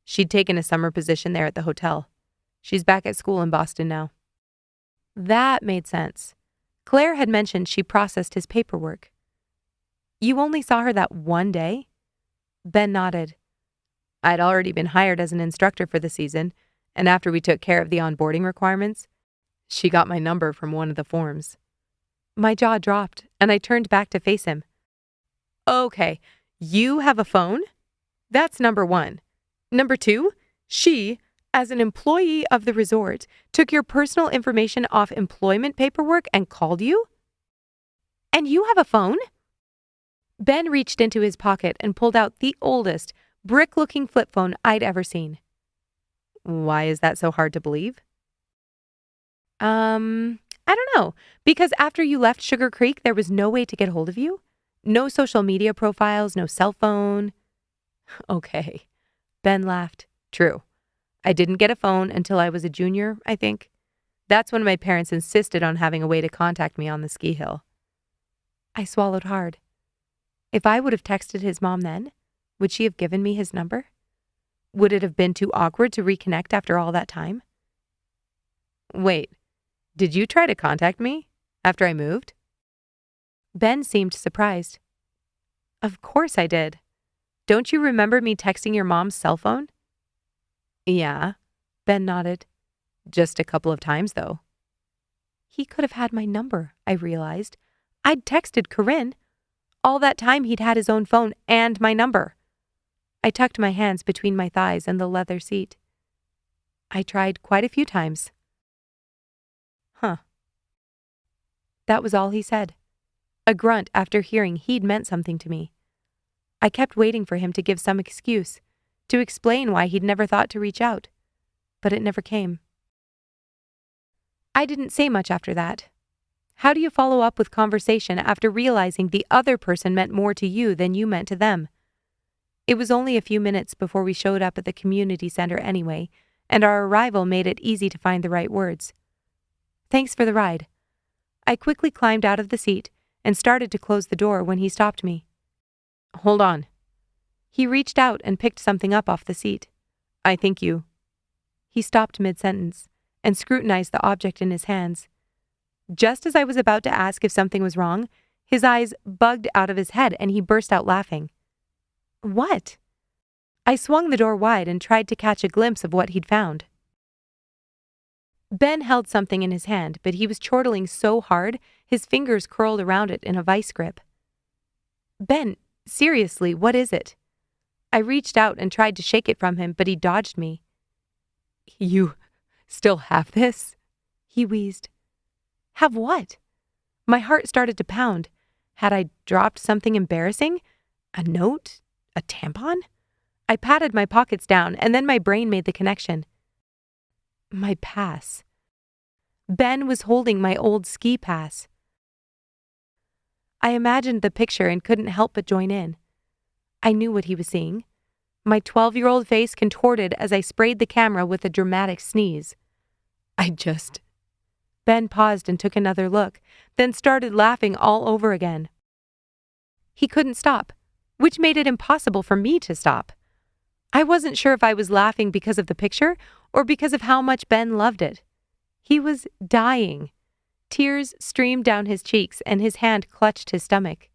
She'd taken a summer position there at the hotel. She's back at school in Boston now.
That made sense. Claire had mentioned she processed his paperwork. You only saw her that one day? Ben nodded.
I'd already been hired as an instructor for the season, and after we took care of the onboarding requirements, she got my number from one of the forms.
My jaw dropped, and I turned back to face him. Okay, you have a phone? That's number one. Number two, she, as an employee of the resort, took your personal information off employment paperwork and called you? And you have a phone? Ben reached into his pocket and pulled out the oldest, brick-looking flip phone I'd ever seen.
Why is that so hard to believe?
I don't know. Because after you left Sugar Creek, there was no way to get hold of you? No social media profiles, no cell phone.
Okay. Ben laughed. True. I didn't get a phone until I was a junior, I think. That's when my parents insisted on having a way to contact me on the ski hill.
I swallowed hard.
If I would have texted his mom then, would she have given me his number? Would it have been too awkward to reconnect after all that time? Wait, did you try to contact me after I moved? Ben seemed surprised. Of course I did. Don't you remember me texting your mom's cell phone? Yeah, Ben nodded. Just a couple of times, though. He could have had my number, I realized. I'd texted Corinne. All that time he'd had his own phone and my number. I tucked my hands between my thighs and the leather seat. I tried quite a few times. Huh. That was all he said. A grunt after hearing he'd meant something to me. I kept waiting for him to give some excuse, to explain why he'd never thought to reach out, but it never came. I didn't say much after that. How do you follow up with conversation after realizing the other person meant more to you than you meant to them? It was only a few minutes before we showed up at the community center anyway, and our arrival made it easy to find the right words. Thanks for the ride. I quickly climbed out of the seat and started to close the door when he stopped me. Hold on. He reached out and picked something up off the seat. I think you. He stopped mid-sentence and scrutinized the object in his hands. Just as I was about to ask if something was wrong, his eyes bugged out of his head and he burst out laughing. What? I swung the door wide and tried to catch a glimpse of what he'd found. Ben held something in his hand, but he was chortling so hard, his fingers curled around it in a vice grip. Ben, seriously, what is it? I reached out and tried to shake it from him, but he dodged me. You still have this? He wheezed. Have what? My heart started to pound. Had I dropped something embarrassing? A note? A tampon? I patted my pockets down, and then my brain made the connection. My pass. Ben was holding my old ski pass. I imagined the picture and couldn't help but join in. I knew what he was seeing. My 12-year-old face contorted as I sprayed the camera with a dramatic sneeze. Ben paused and took another look, then started laughing all over again. He couldn't stop, which made it impossible for me to stop. I wasn't sure if I was laughing because of the picture or because of how much Ben loved it. He was dying. Tears streamed down his cheeks and his hand clutched his stomach.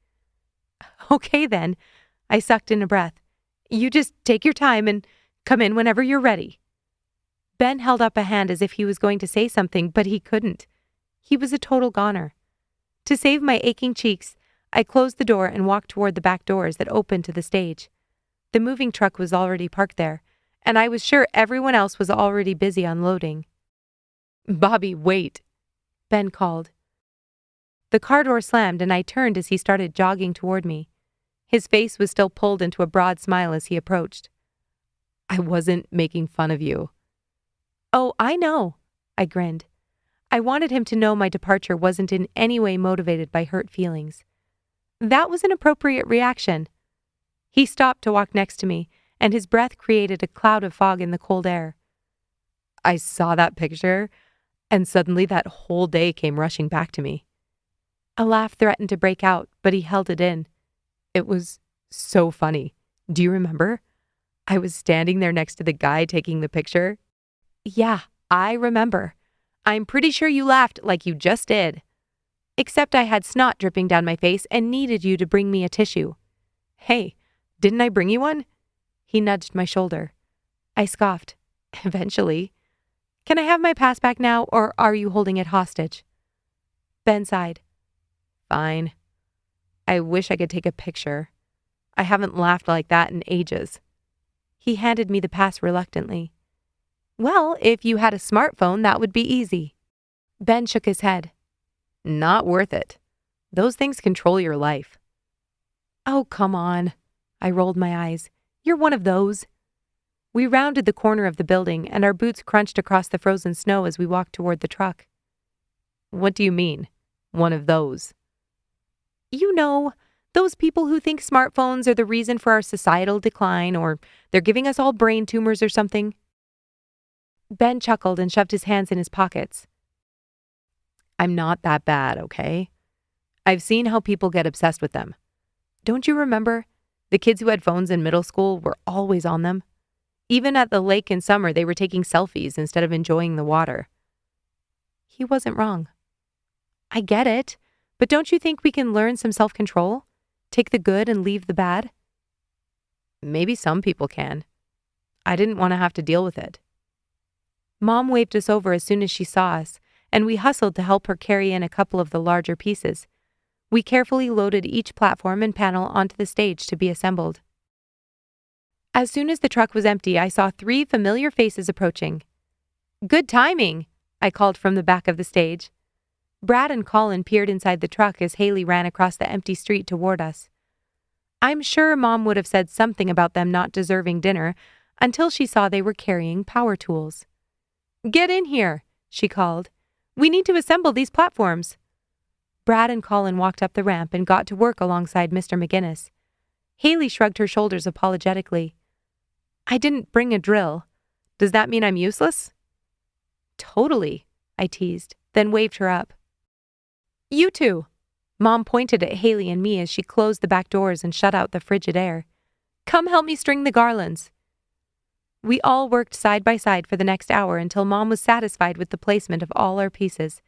Okay then, I sucked in a breath. You just take your time and come in whenever you're ready. Ben held up a hand as if he was going to say something, but he couldn't. He was a total goner. To save my aching cheeks, I closed the door and walked toward the back doors that opened to the stage. The moving truck was already parked there, and I was sure everyone else was already busy unloading. Bobbi, wait, Ben called. The car door slammed and I turned as he started jogging toward me. His face was still pulled into a broad smile as he approached. I wasn't making fun of you. Oh, I know, I grinned. I wanted him to know my departure wasn't in any way motivated by hurt feelings. That was an appropriate reaction. He stopped to walk next to me, and his breath created a cloud of fog in the cold air. I saw that picture, and suddenly that whole day came rushing back to me. A laugh threatened to break out, but he held it in. It was so funny. Do you remember? I was standing there next to the guy taking the picture. Yeah, I remember. I'm pretty sure you laughed like you just did. Except I had snot dripping down my face and needed you to bring me a tissue. Hey, didn't I bring you one? He nudged my shoulder. I scoffed. Eventually. Can I have my pass back now, or are you holding it hostage? Ben sighed. Fine. I wish I could take a picture. I haven't laughed like that in ages. He handed me the pass reluctantly. Well, if you had a smartphone, that would be easy. Ben shook his head. Not worth it. Those things control your life. Oh, come on. I rolled my eyes. You're one of those. We rounded the corner of the building, and our boots crunched across the frozen snow as we walked toward the truck. What do you mean, one of those? You know, those people who think smartphones are the reason for our societal decline, or they're giving us all brain tumors or something. Ben chuckled and shoved his hands in his pockets. I'm not that bad, okay? I've seen how people get obsessed with them. Don't you remember? The kids who had phones in middle school were always on them. Even at the lake in summer, they were taking selfies instead of enjoying the water. He wasn't wrong. I get it, but don't you think we can learn some self-control? Take the good and leave the bad? Maybe some people can. I didn't want to have to deal with it. Mom waved us over as soon as she saw us, and we hustled to help her carry in a couple of the larger pieces. We carefully loaded each platform and panel onto the stage to be assembled. As soon as the truck was empty, I saw 3 familiar faces approaching. "Good timing," I called from the back of the stage. Brad and Colin peered inside the truck as Haley ran across the empty street toward us. I'm sure Mom would have said something about them not deserving dinner until she saw they were carrying power tools. "Get in here," she called. "We need to assemble these platforms." Brad and Colin walked up the ramp and got to work alongside Mr. McGinnis. Haley shrugged her shoulders apologetically. "I didn't bring a drill. Does that mean I'm useless?" "Totally," I teased, then waved her up. "You two." Mom pointed at Haley and me as she closed the back doors and shut out the frigid air. "Come help me string the garlands." We all worked side by side for the next hour until Mom was satisfied with the placement of all our pieces.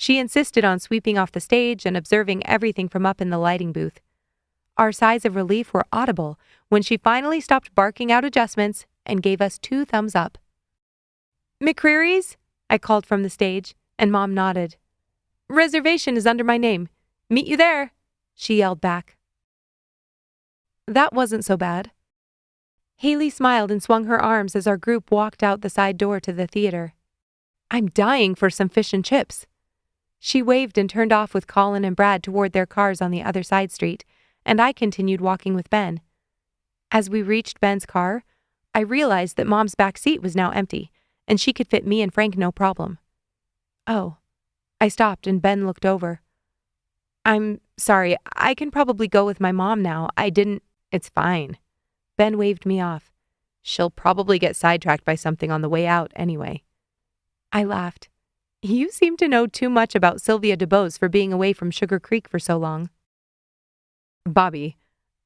She insisted on sweeping off the stage and observing everything from up in the lighting booth. Our sighs of relief were audible when she finally stopped barking out adjustments and gave us 2 thumbs up. "McCreary's?" I called from the stage, and Mom nodded. "Reservation is under my name. Meet you there," she yelled back. That wasn't so bad. Haley smiled and swung her arms as our group walked out the side door to the theater. "I'm dying for some fish and chips." She waved and turned off with Colin and Brad toward their cars on the other side street, and I continued walking with Ben. As we reached Ben's car, I realized that Mom's back seat was now empty, and she could fit me and Frank no problem. "Oh." I stopped and Ben looked over. "I'm sorry, I can probably go with my mom now. It's fine." Ben waved me off. "She'll probably get sidetracked by something on the way out anyway." I laughed. "You seem to know too much about Sylvia DuBose for being away from Sugar Creek for so long." "Bobbi,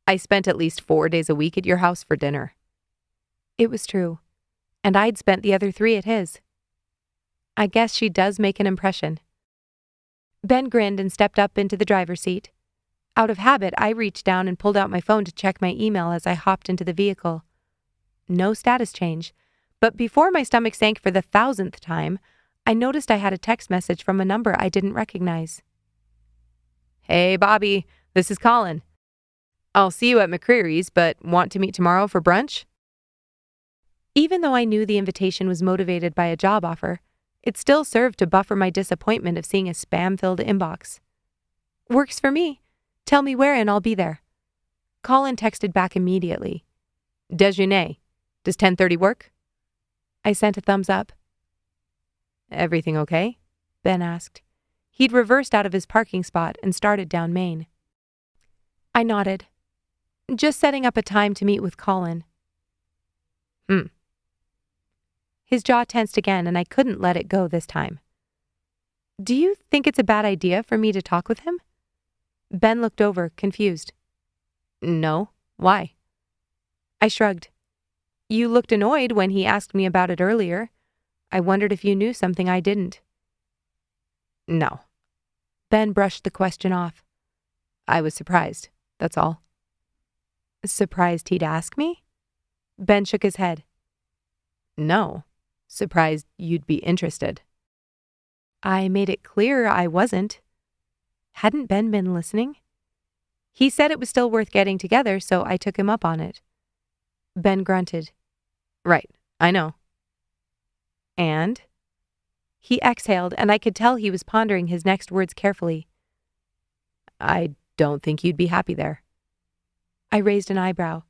I spent at least 4 days a week at your house for dinner." It was true, and I'd spent the other 3 at his. I guess she does make an impression. Ben grinned and stepped up into the driver's seat. Out of habit, I reached down and pulled out my phone to check my email as I hopped into the vehicle. No status change, but before my stomach sank for the 1,000th time, I noticed I had a text message from a number I didn't recognize. "Hey, Bobbi, this is Colin. I'll see you at McCreary's, but want to meet tomorrow for brunch?" Even though I knew the invitation was motivated by a job offer, it still served to buffer my disappointment of seeing a spam-filled inbox. "Works for me. Tell me where and I'll be there." Colin texted back immediately. "Déjeuner. Does 10:30 work?" I sent a thumbs up. "Everything okay?" Ben asked. He'd reversed out of his parking spot and started down Main. I nodded. "Just setting up a time to meet with Colin." His jaw tensed again, and I couldn't let it go this time. "Do you think it's a bad idea for me to talk with him?" Ben looked over, confused. "No. Why?" I shrugged. "You looked annoyed when he asked me about it earlier. I wondered if you knew something I didn't." "No." Ben brushed the question off. "I was surprised, that's all." "Surprised he'd ask me?" Ben shook his head. "No. Surprised you'd be interested." I made it clear I wasn't. Hadn't Ben been listening? He said it was still worth getting together, so I took him up on it. Ben grunted. "Right, I know." "And?" He exhaled, and I could tell he was pondering his next words carefully. "I don't think you'd be happy there." I raised an eyebrow.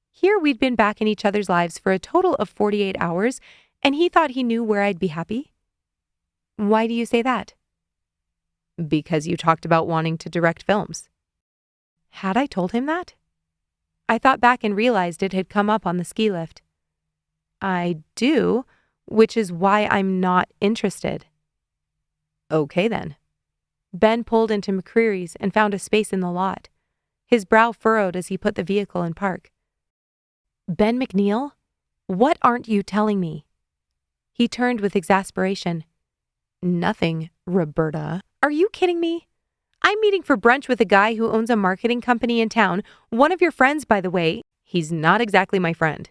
Here we'd been back in each other's lives for a total of 48 hours, and he thought he knew where I'd be happy? "Why do you say that?" "Because you talked about wanting to direct films." Had I told him that? I thought back and realized it had come up on the ski lift. "I do, which is why I'm not interested." "Okay then." Ben pulled into McCreary's and found a space in the lot. His brow furrowed as he put the vehicle in park. Ben McNeil? What aren't you telling me? He turned with exasperation. Nothing, Roberta. Are you kidding me? I'm meeting for brunch with a guy who owns a marketing company in town. One of your friends, by the way. He's not exactly my friend.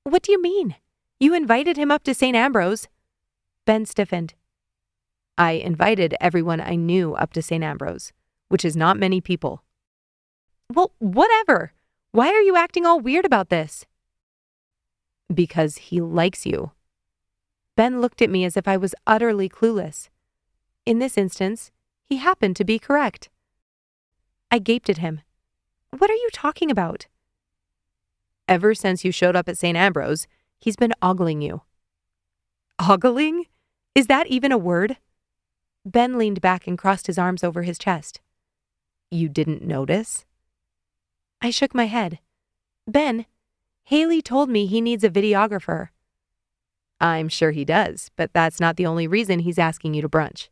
What do you mean? You invited him up to St. Ambrose. Ben stiffened. I invited everyone I knew up to St. Ambrose, which is not many people. Well, whatever. Why are you acting all weird about this? Because he likes you. Ben looked at me as if I was utterly clueless. In this instance, he happened to be correct. I gaped at him. What are you talking about? Ever since you showed up at St. Ambrose, he's been ogling you. Ogling? Is that even a word? Ben leaned back and crossed his arms over his chest. You didn't notice? I shook my head. Ben, Haley told me he needs a videographer. I'm sure he does, but that's not the only reason he's asking you to brunch.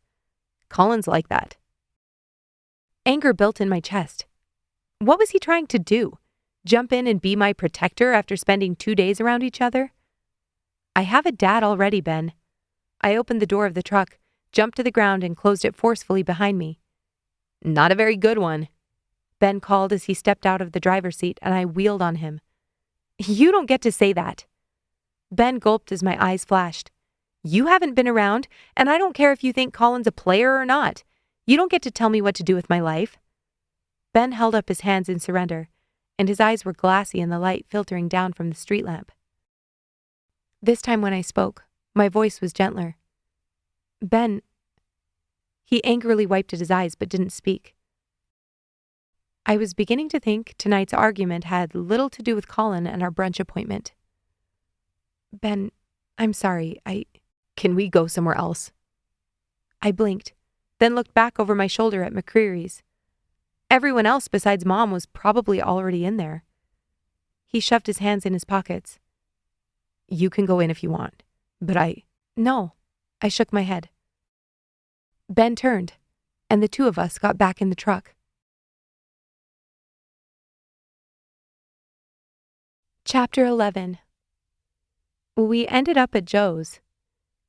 Colin's like that. Anger built in my chest. What was he trying to do? Jump in and be my protector after spending 2 days around each other? I have a dad already, Ben. I opened the door of the truck, jumped to the ground, and closed it forcefully behind me. Not a very good one, Ben called as he stepped out of the driver's seat, and I wheeled on him. You don't get to say that. Ben gulped as my eyes flashed. You haven't been around, and I don't care if you think Colin's a player or not. You don't get to tell me what to do with my life. Ben held up his hands in surrender, and his eyes were glassy in the light filtering down from the street lamp. This time when I spoke, my voice was gentler. Ben. He angrily wiped at his eyes but didn't speak. I was beginning to think tonight's argument had little to do with Colin and our brunch appointment. Ben, I'm sorry, Can we go somewhere else? I blinked, then looked back over my shoulder at McCreary's. Everyone else besides Mom was probably already in there. He shoved his hands in his pockets. You can go in if you want, but No, I shook my head. Ben turned, and the two of us got back in the truck. Chapter 11. We ended up at Joe's.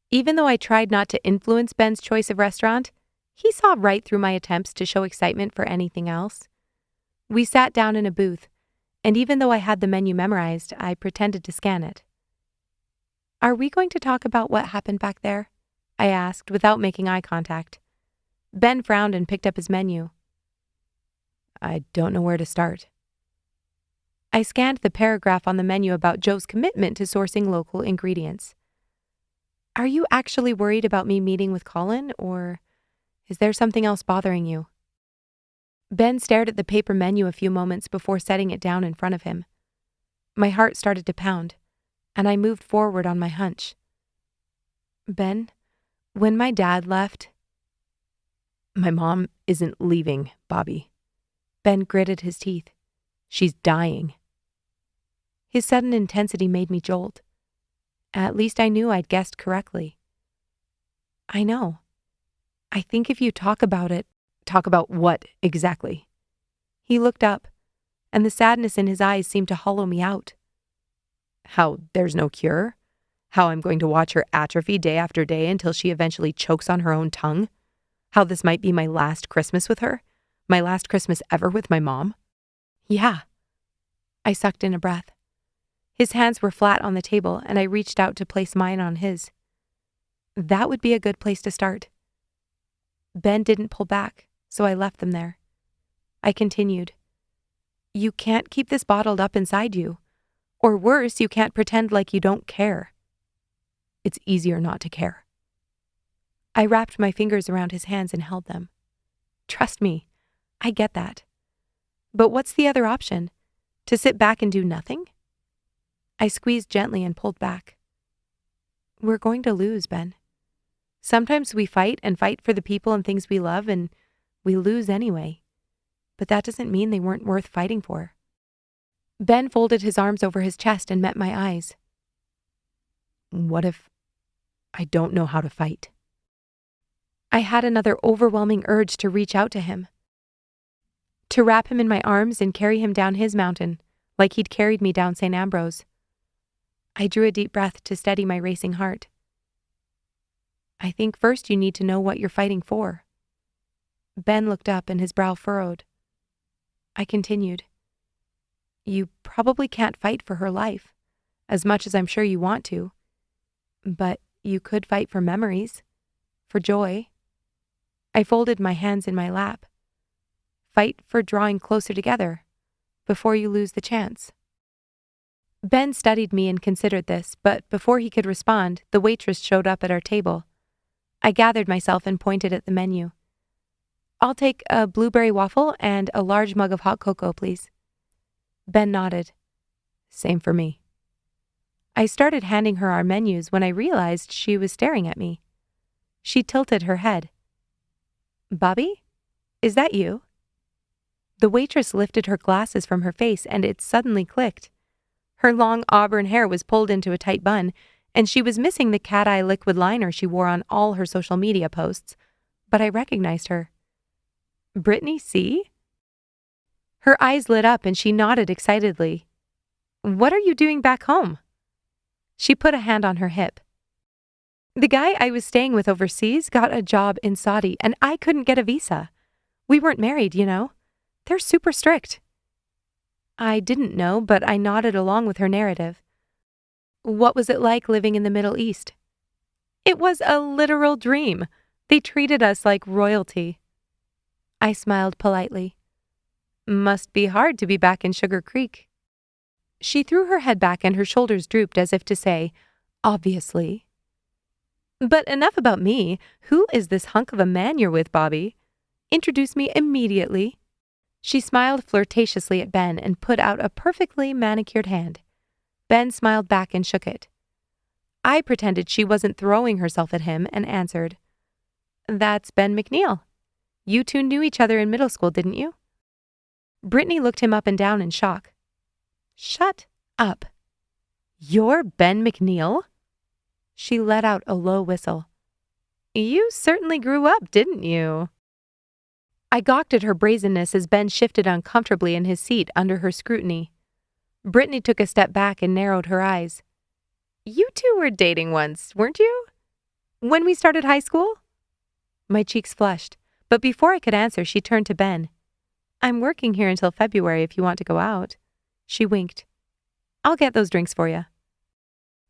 Even though I tried not to influence Ben's choice of restaurant, he saw right through my attempts to show excitement for anything else. We sat down in a booth, and even though I had the menu memorized, I pretended to scan it. Are we going to talk about what happened back there? I asked without making eye contact. Ben frowned and picked up his menu. I don't know where to start. I scanned the paragraph on the menu about Joe's commitment to sourcing local ingredients. Are you actually worried about me meeting with Colin, or is there something else bothering you? Ben stared at the paper menu a few moments before setting it down in front of him. My heart started to pound, and I moved forward on my hunch. Ben, when my dad left... My mom isn't leaving, Bobbi. Ben gritted his teeth. She's dying. His sudden intensity made me jolt. At least I knew I'd guessed correctly. I know. I think if you talk about it... Talk about what, exactly? He looked up, and the sadness in his eyes seemed to hollow me out. How there's no cure? How I'm going to watch her atrophy day after day until she eventually chokes on her own tongue? How this might be my last Christmas with her? My last Christmas ever with my mom? Yeah. I sucked in a breath. His hands were flat on the table, and I reached out to place mine on his. That would be a good place to start. Ben didn't pull back, so I left them there. I continued. You can't keep this bottled up inside you. Or worse, you can't pretend like you don't care. It's easier not to care. I wrapped my fingers around his hands and held them. Trust me, I get that. But what's the other option? To sit back and do nothing? I squeezed gently and pulled back. We're going to lose, Ben. Sometimes we fight and fight for the people and things we love, and we lose anyway. But that doesn't mean they weren't worth fighting for. Ben folded his arms over his chest and met my eyes. What if I don't know how to fight? I had another overwhelming urge to reach out to him.
to wrap him in my arms and carry him down his mountain, like he'd carried me down St. Ambrose. I drew a deep breath to steady my racing heart. I think first you need to know what you're fighting for. Ben looked up and his brow furrowed. I continued. You probably can't fight for her life, as much as I'm sure you want to. But you could fight for memories, for joy. I folded my hands in my lap. Fight for drawing closer together, before you lose the chance. Ben studied me and considered this, but before he could respond, the waitress showed up at our table. I gathered myself and pointed at the menu. I'll take a blueberry waffle and a large mug of hot cocoa, please. Ben nodded. Same for me. I started handing her our menus when I realized she was staring at me. She tilted her head. Bobbi? Is that you? The waitress lifted her glasses from her face and it suddenly clicked. Her long auburn hair was pulled into a tight bun, and she was missing the cat-eye liquid liner she wore on all her social media posts, but I recognized her. Brittany C? Her eyes lit up and she nodded excitedly. What are you doing back home? She put a hand on her hip. The guy I was staying with overseas got a job in Saudi, and I couldn't get a visa. We weren't married, you know. They're super strict. I didn't know, but I nodded along with her narrative. What was it like living in the Middle East? It was a literal dream. They treated us like royalty. I smiled politely. Must be hard to be back in Sugar Creek. She threw her head back and her shoulders drooped as if to say, obviously. But enough about me. Who is this hunk of a man you're with, Bobbi? Introduce me immediately. She smiled flirtatiously at Ben and put out a perfectly manicured hand. Ben smiled back and shook it. I pretended she wasn't throwing herself at him and answered, That's Ben McNeil. You two knew each other in middle school, didn't you? Brittany looked him up and down in shock. Shut up. You're Ben McNeil? She let out a low whistle. You certainly grew up, didn't you? I gawked at her brazenness as Ben shifted uncomfortably in his seat under her scrutiny. Brittany took a step back and narrowed her eyes. You two were dating once, weren't you? When we started high school? My cheeks flushed, but before I could answer, she turned to Ben. I'm working here until February if you want to go out. She winked. I'll get those drinks for you.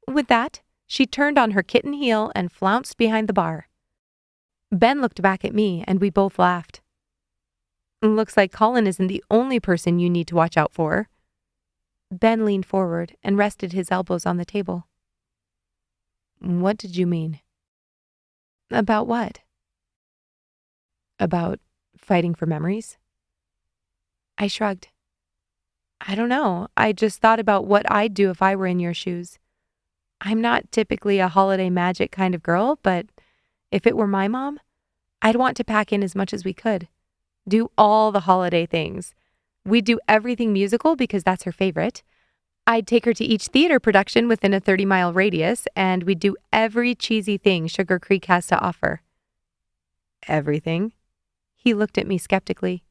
With that, she turned on her kitten heel and flounced behind the bar. Ben looked back at me and we both laughed. Looks like Colin isn't the only person you need to watch out for. Ben leaned forward and rested his elbows on the table. What did you mean? About what? About fighting for memories? I shrugged. I don't know. I just thought about what I'd do if I were in your shoes. I'm not typically a holiday magic kind of girl, but if it were my mom, I'd want to pack in as much as we could. Do all the holiday things. We'd do everything musical because that's her favorite. I'd take her to each theater production within a 30-mile radius, and we'd do every cheesy thing Sugar Creek has to offer. Everything? He looked at me skeptically.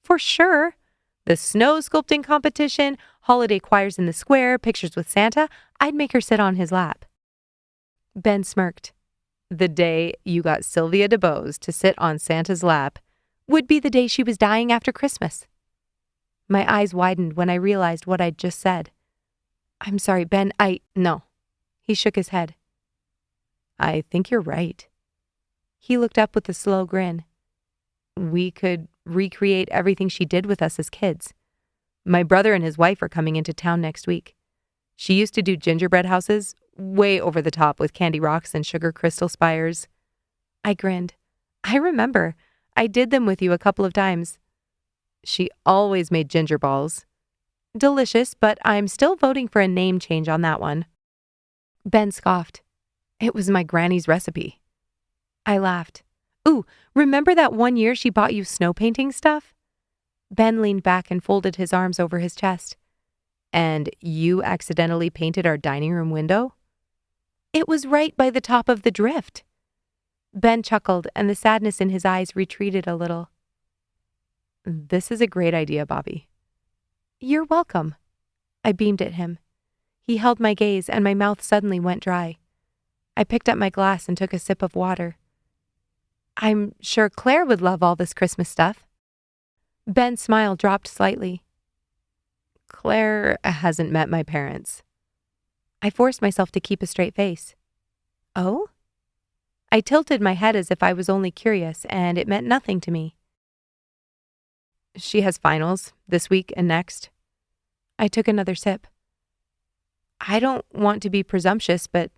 For sure. The snow sculpting competition, holiday choirs in the square, pictures with Santa, I'd make her sit on his lap. Ben smirked. The day you got Sylvia DeBose to sit on Santa's lap would be the day she was dying after Christmas. My eyes widened when I realized what I'd just said. I'm sorry, Ben, no. He shook his head. I think you're right. He looked up with a slow grin. We could recreate everything she did with us as kids. My brother and his wife are coming into town next week. She used to do gingerbread houses, way over the top with candy rocks and sugar crystal spires. I grinned. I remember. I did them with you a couple of times. She always made ginger balls. Delicious, but I'm still voting for a name change on that one. Ben scoffed. It was my granny's recipe. I laughed. Ooh, remember that one year she bought you snow painting stuff? Ben leaned back and folded his arms over his chest. And you accidentally painted our dining room window? It was right by the top of the drift. Ben chuckled, and the sadness in his eyes retreated a little.
This is a great idea, Bobbi.
You're welcome. I beamed at him. He held my gaze and my mouth suddenly went dry. I picked up my glass and took a sip of water. I'm sure Claire would love all this Christmas stuff. Ben's smile dropped slightly.
Claire hasn't met my parents.
I forced myself to keep a straight face. Oh? I tilted my head as if I was only curious, and it meant nothing to me.
She has finals this week and next.
I took another sip.
I don't want to be presumptuous, but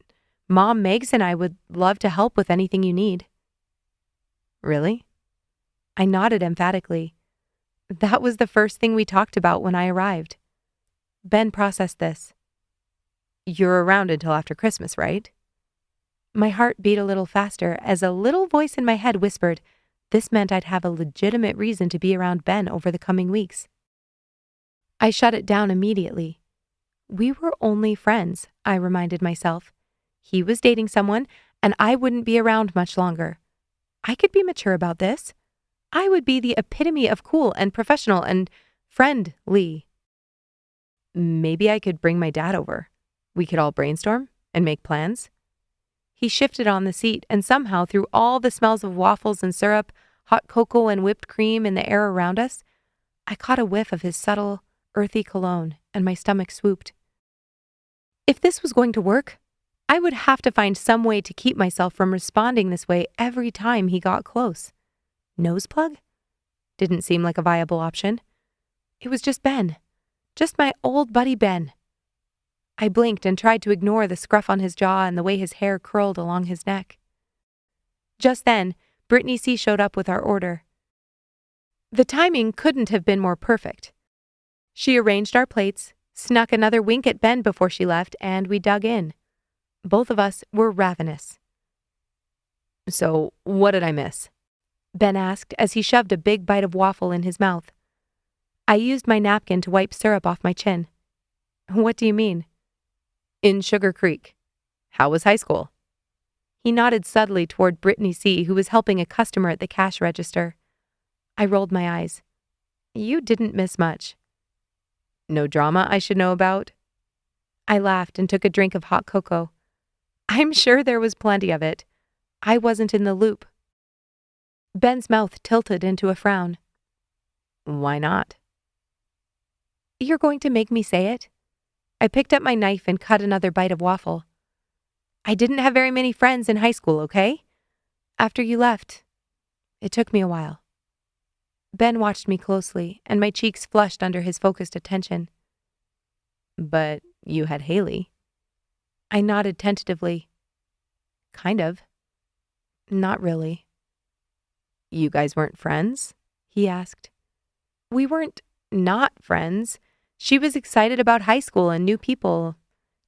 Mom, Megs, and I would love to help with anything you need. Really?
I nodded emphatically. That was the first thing we talked about when I arrived. Ben processed this.
You're around until after Christmas, right?
My heart beat a little faster as a little voice in my head whispered, this meant I'd have a legitimate reason to be around Ben over the coming weeks. I shut it down immediately. We were only friends, I reminded myself. He was dating someone, and I wouldn't be around much longer. I could be mature about this. I would be the epitome of cool and professional and friendly.
Maybe I could bring my dad over. We could all brainstorm and make plans.
He shifted on the seat, and somehow through all the smells of waffles and syrup, hot cocoa and whipped cream in the air around us, I caught a whiff of his subtle, earthy cologne, and my stomach swooped. If this was going to work, I would have to find some way to keep myself from responding this way every time he got close. Nose plug? Didn't seem like a viable option. It was just Ben. Just my old buddy Ben. I blinked and tried to ignore the scruff on his jaw and the way his hair curled along his neck. Just then, Brittany C. showed up with our order. The timing couldn't have been more perfect. She arranged our plates, snuck another wink at Ben before she left, and we dug in. Both of us were ravenous.
So, what did I miss?
Ben asked as he shoved a big bite of waffle in his mouth. I used my napkin to wipe syrup off my chin. What do you mean?
In Sugar Creek. How was high school?
He nodded subtly toward Brittany C., who was helping a customer at the cash register. I rolled my eyes. You didn't miss much.
No drama I should know about?
I laughed and took a drink of hot cocoa. I'm sure there was plenty of it. I wasn't in the loop. Ben's mouth tilted into a frown.
Why not?
You're going to make me say it? I picked up my knife and cut another bite of waffle. I didn't have very many friends in high school, okay? After you left, it took me a while. Ben watched me closely, and my cheeks flushed under his focused attention.
But you had Haley.
I nodded tentatively.
Kind of.
Not really.
You guys weren't friends?
He asked. We weren't not friends. She was excited about high school and new people,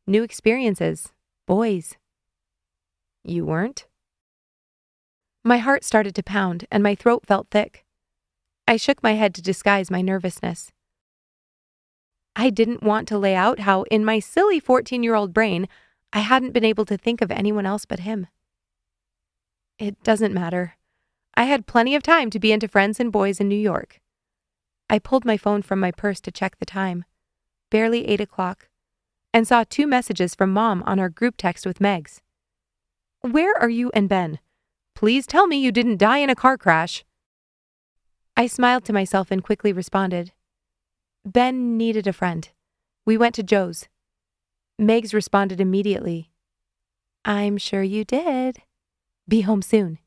new experiences, boys.
You weren't?
My heart started to pound and my throat felt thick. I shook my head to disguise my nervousness. I didn't want to lay out how, in my silly 14-year-old brain, I hadn't been able to think of anyone else but him. It doesn't matter. I had plenty of time to be into friends and boys in New York. I pulled my phone from my purse to check the time, barely 8 o'clock, and saw 2 messages from Mom on our group text with Megs. Where are you and Ben? Please tell me you didn't die in a car crash. I smiled to myself and quickly responded. Ben needed a friend. We went to Joe's. Megs responded immediately. I'm sure you did. Be home soon.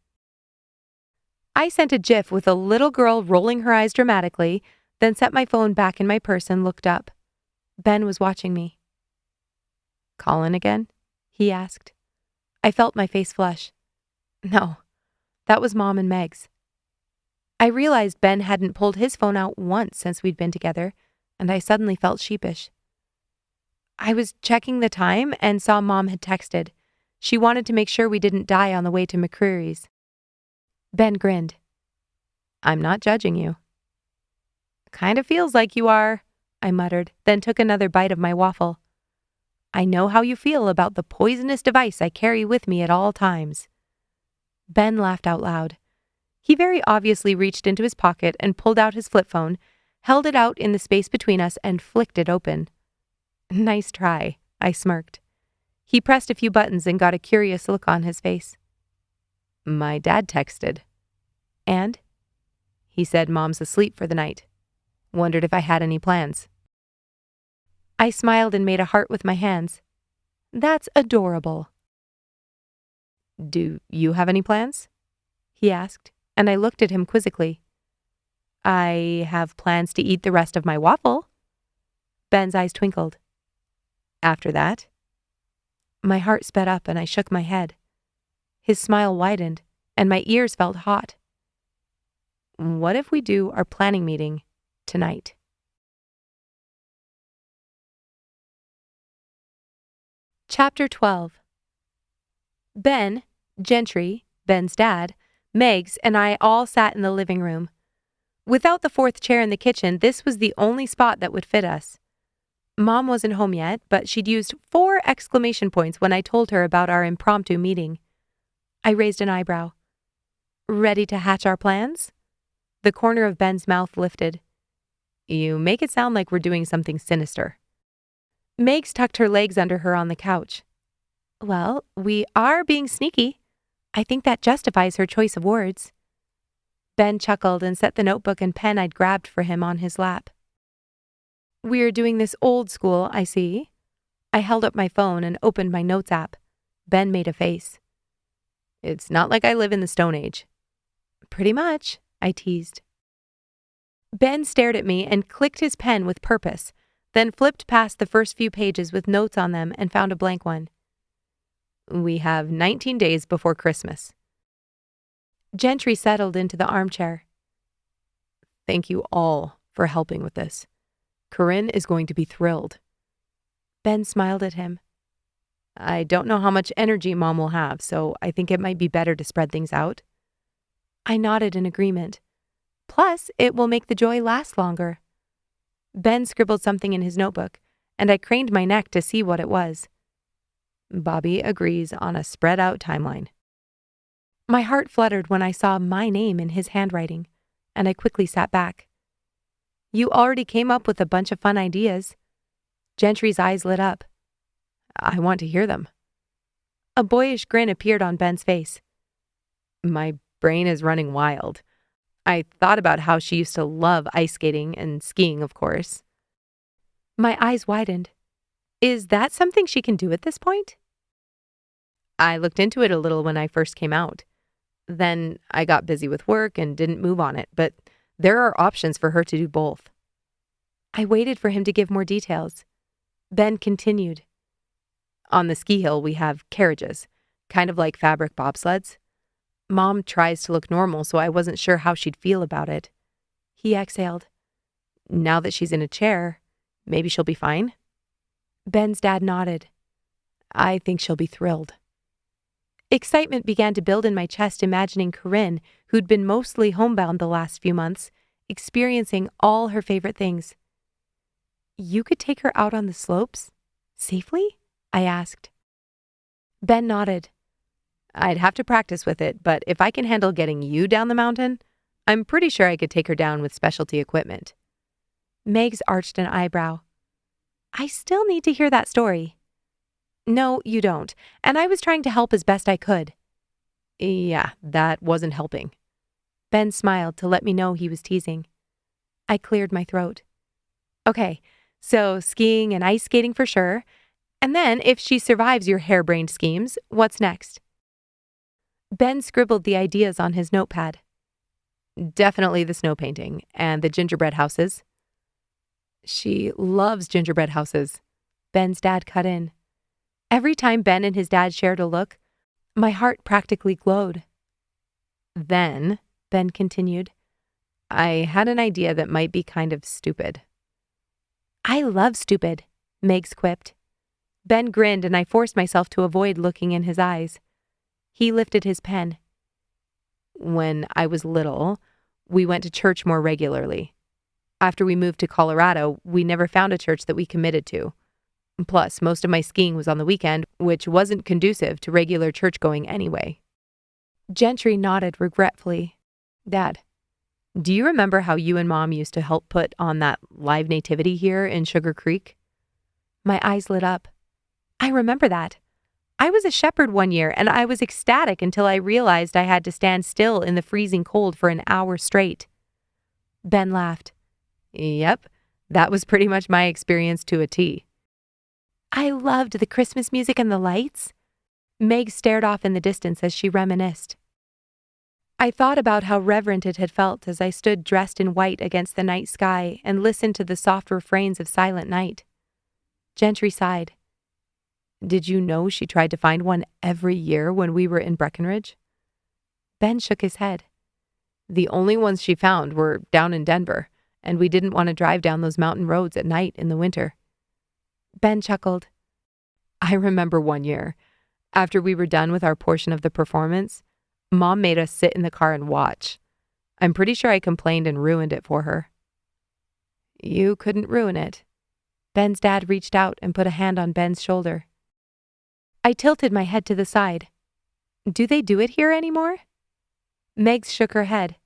I sent a gif with a little girl rolling her eyes dramatically, then set my phone back in my purse and looked up. Ben was watching me.
Colin again?
He asked. I felt my face flush. No, that was Mom and Megs. I realized Ben hadn't pulled his phone out once since we'd been together, and I suddenly felt sheepish. I was checking the time and saw Mom had texted. She wanted to make sure we didn't die on the way to McCreary's. Ben grinned.
I'm not judging you.
Kind of feels like you are, I muttered, then took another bite of my waffle. I know how you feel about the poisonous device I carry with me at all times. Ben laughed out loud.
He very obviously reached into his pocket and pulled out his flip phone, held it out in the space between us, and flicked it open. Nice try, I smirked. He pressed a few buttons and got a curious look on his face. My dad texted. And? He said Mom's asleep for the night. Wondered if I had any plans. I smiled and made a heart with my hands. That's adorable. Do you have any plans? He asked, and I looked at him quizzically. I have plans to eat the rest of my waffle. Ben's eyes twinkled. After that? My heart sped up and I shook my head. His smile widened, and my ears felt hot. What if we do our planning meeting tonight? Chapter 12. Ben, Gentry, Ben's dad, Megs, and I all sat in the living room. Without the fourth chair in the kitchen, this was the only spot that would fit us. Mom wasn't home yet, but she'd used 4 exclamation points when I told her about our impromptu meeting. I raised an eyebrow. Ready to hatch our plans? The corner of Ben's mouth lifted. You make it sound like we're doing something sinister. Megs tucked her legs under her on the couch. Well, we are being sneaky. I think that justifies her choice of words. Ben chuckled and set the notebook and pen I'd grabbed for him on his lap. We're doing this old school, I see. I held up my phone and opened my notes app. Ben made a face. It's not like I live in the Stone Age. Pretty much, I teased. Ben stared at me and clicked his pen with purpose, then flipped past the first few pages with notes on them and found a blank one. We have 19 days before Christmas. Gentry settled into the armchair. Thank you all for helping with this. Corinne is going to be thrilled. Ben smiled at him. I don't know how much energy Mom will have, so I think it might be better to spread things out. I nodded in agreement. Plus, it will make the joy last longer. Ben scribbled something in his notebook, and I craned my neck to see what it was. Bobbi agrees on a spread-out timeline. My heart fluttered when I saw my name in his handwriting, and I quickly sat back. You already came up with a bunch of fun ideas. Gentry's eyes lit up. I want to hear them. A boyish grin appeared on Ben's face. My brain is running wild. I thought about how she used to love ice skating and skiing, of course. My eyes widened. Is that something she can do at this point? I looked into it a little when I first came out. Then I got busy with work and didn't move on it, but there are options for her to do both. I waited for him to give more details. Ben continued. On the ski hill, we have carriages, kind of like fabric bobsleds. Mom tries to look normal, so I wasn't sure how she'd feel about it. He exhaled. Now that she's in a chair, maybe she'll be fine? Ben's dad nodded. I think she'll be thrilled. Excitement began to build in my chest, imagining Corinne, who'd been mostly homebound the last few months, experiencing all her favorite things. You could take her out on the slopes? Safely? I asked. Ben nodded. I'd have to practice with it, but if I can handle getting you down the mountain, I'm pretty sure I could take her down with specialty equipment. Megs arched an eyebrow. I still need to hear that story. No, you don't, and I was trying to help as best I could. Yeah, that wasn't helping. Ben smiled to let me know he was teasing. I cleared my throat. Okay, so skiing and ice skating for sure, and then if she survives your harebrained schemes, what's next? Ben scribbled the ideas on his notepad. Definitely the snow painting and the gingerbread houses. She loves gingerbread houses. Ben's dad cut in. Every time Ben and his dad shared a look, my heart practically glowed. Then, Ben continued, I had an idea that might be kind of stupid. I love stupid, Megs quipped. Ben grinned and I forced myself to avoid looking in his eyes. He lifted his pen. When I was little, we went to church more regularly. After we moved to Colorado, we never found a church that we committed to. Plus, most of my skiing was on the weekend, which wasn't conducive to regular church-going anyway. Gentry nodded regretfully. Dad, do you remember how you and Mom used to help put on that live nativity here in Sugar Creek?
My eyes lit up. I remember that. I was a shepherd one year, and I was ecstatic until I realized I had to stand still in the freezing cold for an hour straight. Ben laughed.
Yep, that was pretty much my experience to a T.
I loved the Christmas music and the lights. Meg stared off in the distance as she reminisced. I thought about how reverent it had felt as I stood dressed in white against the night sky and listened to the soft refrains of Silent Night. Gentry sighed.
Did you know she tried to find one every year when we were in Breckenridge?
Ben shook his head.
The only ones she found were down in Denver, and we didn't want to drive down those mountain roads at night in the winter.
Ben chuckled.
I remember one year, after we were done with our portion of the performance, Mom made us sit in the car and watch. I'm pretty sure I complained and ruined it for her.
You couldn't ruin it. Ben's dad reached out and put a hand on Ben's shoulder. I tilted my head to the side. Do they do it here anymore? Megs shook her head.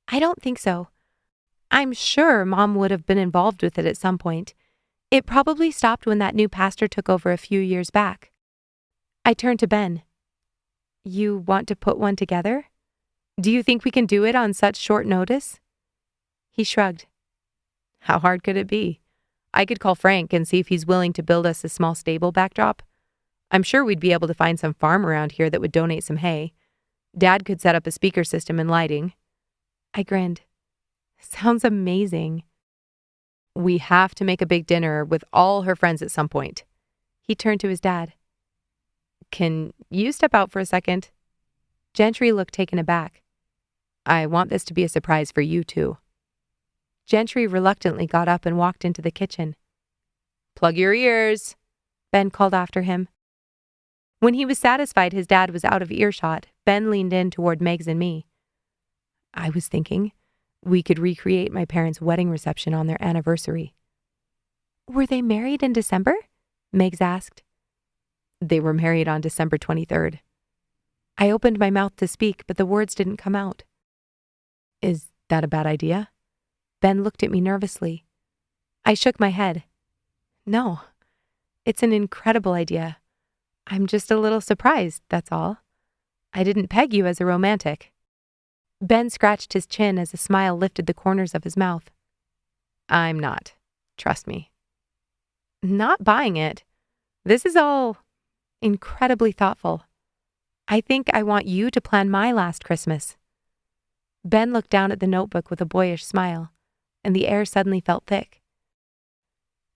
I don't think so. I'm sure Mom would have been involved with it at some point. It probably stopped when that new pastor took over a few years back. I turned to Ben. You want to put one together? Do you think we can do it on such short notice? He shrugged.
How hard could it be? I could call Frank and see if he's willing to build us a small stable backdrop. I'm sure we'd be able to find some farm around here that would donate some hay. Dad could set up a speaker system and lighting.
I grinned. Sounds amazing.
We have to make a big dinner with all her friends at some point.
He turned to his dad.
Can you step out for a second?
Gentry looked taken aback.
I want this to be a surprise for you, too.
Gentry reluctantly got up and walked into the kitchen.
Plug your ears,
Ben called after him. When he was satisfied his dad was out of earshot, Ben leaned in toward Megs and me.
I was thinking we could recreate my parents' wedding reception on their anniversary.
Were they married in December? Megs asked.
They were married on December 23rd.
I opened my mouth to speak, but the words didn't come out.
Is that a bad idea?
Ben looked at me nervously. I shook my head. No, it's an incredible idea. I'm just a little surprised, that's all. I didn't peg you as a romantic. Ben scratched his chin as a smile lifted the corners of his mouth.
I'm not. Trust me.
Not buying it. This is all incredibly thoughtful. I think I want you to plan my last Christmas. Ben looked down at the notebook with a boyish smile, and the air suddenly felt thick.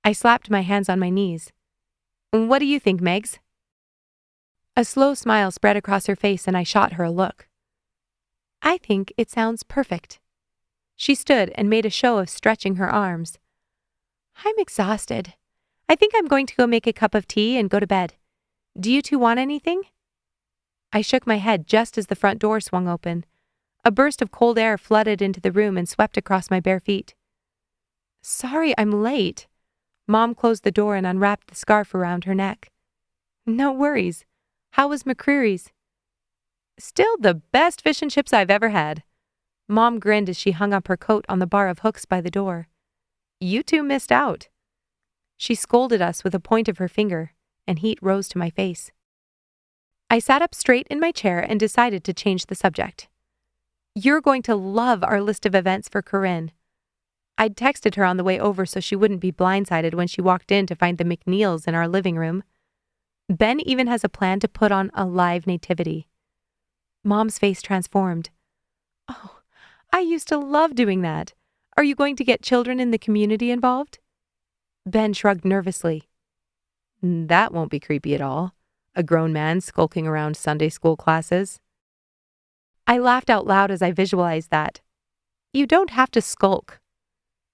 I slapped my hands on my knees. What do you think, Megs? A slow smile spread across her face and I shot her a look. I think it sounds perfect. She stood and made a show of stretching her arms. I'm exhausted. I think I'm going to go make a cup of tea and go to bed. Do you two want anything? I shook my head just as the front door swung open. A burst of cold air flooded into the room and swept across my bare feet. Sorry I'm late. Mom closed the door and unwrapped the scarf around her neck. No worries. How was McCreary's? Still the best fish and chips I've ever had. Mom grinned as she hung up her coat on the bar of hooks by the door. You two missed out. She scolded us with a point of her finger, and heat rose to my face. I sat up straight in my chair and decided to change the subject. You're going to love our list of events for Corinne. I'd texted her on the way over so she wouldn't be blindsided when she walked in to find the McNeils in our living room. Ben even has a plan to put on a live nativity. Mom's face transformed. Oh, I used to love doing that. Are you going to get children in the community involved? Ben shrugged nervously.
That won't be creepy at all. A grown man skulking around Sunday school classes.
I laughed out loud as I visualized that. You don't have to skulk.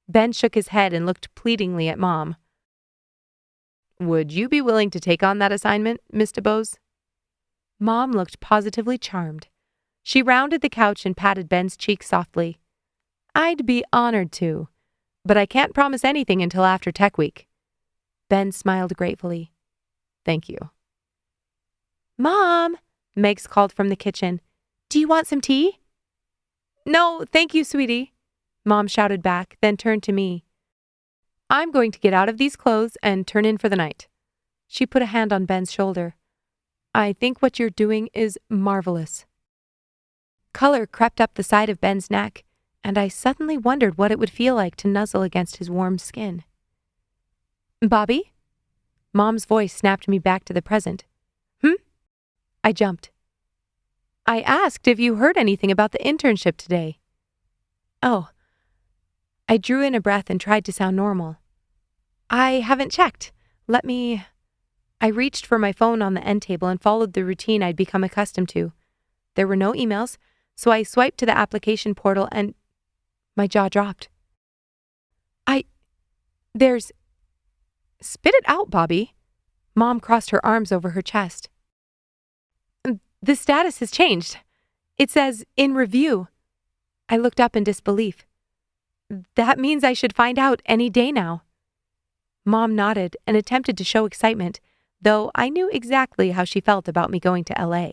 Ben shook his head and looked pleadingly at Mom.
Would you be willing to take on that assignment, Miss DeBose?
Mom looked positively charmed. She rounded the couch and patted Ben's cheek softly. I'd be honored to, but I can't promise anything until after Tech Week. Ben smiled gratefully.
Thank you.
Mom, Megs called from the kitchen. Do you want some tea?
No, thank you, sweetie, Mom shouted back, then turned to me. I'm going to get out of these clothes and turn in for the night. She put a hand on Ben's shoulder. I think what you're doing is marvelous. Color crept up the side of Ben's neck, and I suddenly wondered what it would feel like to nuzzle against his warm skin. Bobbi? Mom's voice snapped me back to the present. I jumped. I asked if you heard anything about the internship today. Oh. I drew in a breath and tried to sound normal. I haven't checked. I reached for my phone on the end table and followed the routine I'd become accustomed to. There were no emails, so I swiped to the application portal and my jaw dropped. Spit it out, Bobbi. Mom crossed her arms over her chest. The status has changed. It says, in review. I looked up in disbelief. That means I should find out any day now. Mom nodded and attempted to show excitement, though I knew exactly how she felt about me going to LA.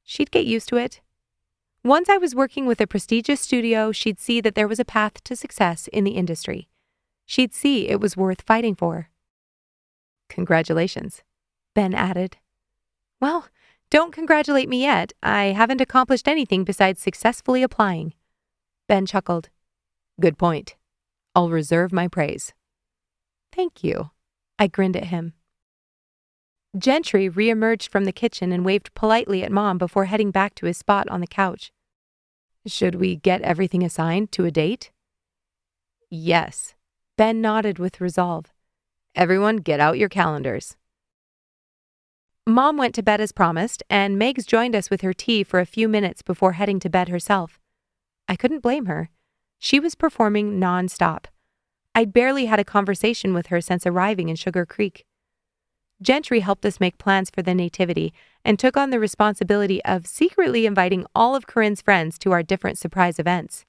She'd get used to it. Once I was working with a prestigious studio, she'd see that there was a path to success in the industry. She'd see it was worth fighting for. Congratulations, Ben added. Well, don't congratulate me yet. I haven't accomplished anything besides successfully applying. Ben chuckled. Good point. I'll reserve my praise. Thank you. I grinned at him. Gentry reemerged from the kitchen and waved politely at Mom before heading back to his spot on the couch. Should we get everything assigned to a date? Yes. Ben nodded with resolve. Everyone get out your calendars. Mom went to bed as promised, and Megs joined us with her tea for a few minutes before heading to bed herself. I couldn't blame her. She was performing non-stop. I'd barely had a conversation with her since arriving in Sugar Creek. Gentry helped us make plans for the nativity and took on the responsibility of secretly inviting all of Corinne's friends to our different surprise events.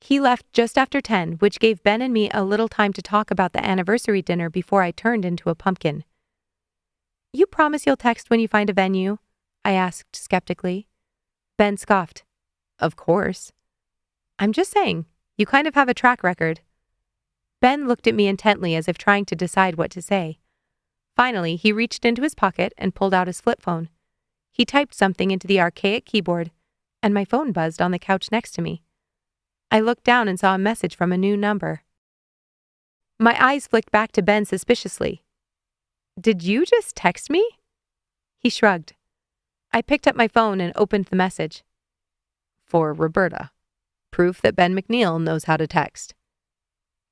He left just after 10, which gave Ben and me a little time to talk about the anniversary dinner before I turned into a pumpkin. You promise you'll text when you find a venue? I asked skeptically. Ben scoffed. Of course. I'm just saying, you kind of have a track record. Ben looked at me intently as if trying to decide what to say. Finally, he reached into his pocket and pulled out his flip phone. He typed something into the archaic keyboard, and my phone buzzed on the couch next to me. I looked down and saw a message from a new number. My eyes flicked back to Ben suspiciously. Did you just text me? He shrugged. I picked up my phone and opened the message. For Roberta. Proof that Ben McNeil knows how to text.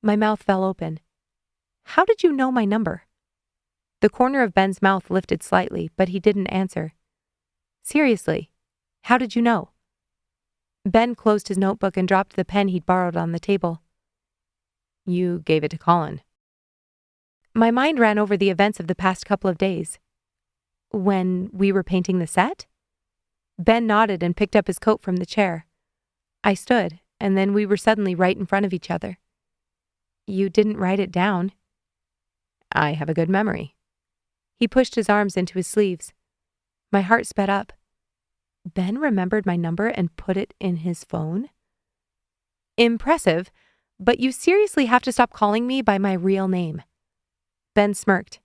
My mouth fell open. How did you know my number? The corner of Ben's mouth lifted slightly, but he didn't answer. Seriously, how did you know? Ben closed his notebook and dropped the pen he'd borrowed on the table. You gave it to Colin. My mind ran over the events of the past couple of days. When we were painting the set? Ben nodded and picked up his coat from the chair. I stood, and then we were suddenly right in front of each other. You didn't write it down. I have a good memory. He pushed his arms into his sleeves. My heart sped up. Ben remembered my number and put it in his phone? Impressive, but you seriously have to stop calling me by my real name. Ben smirked.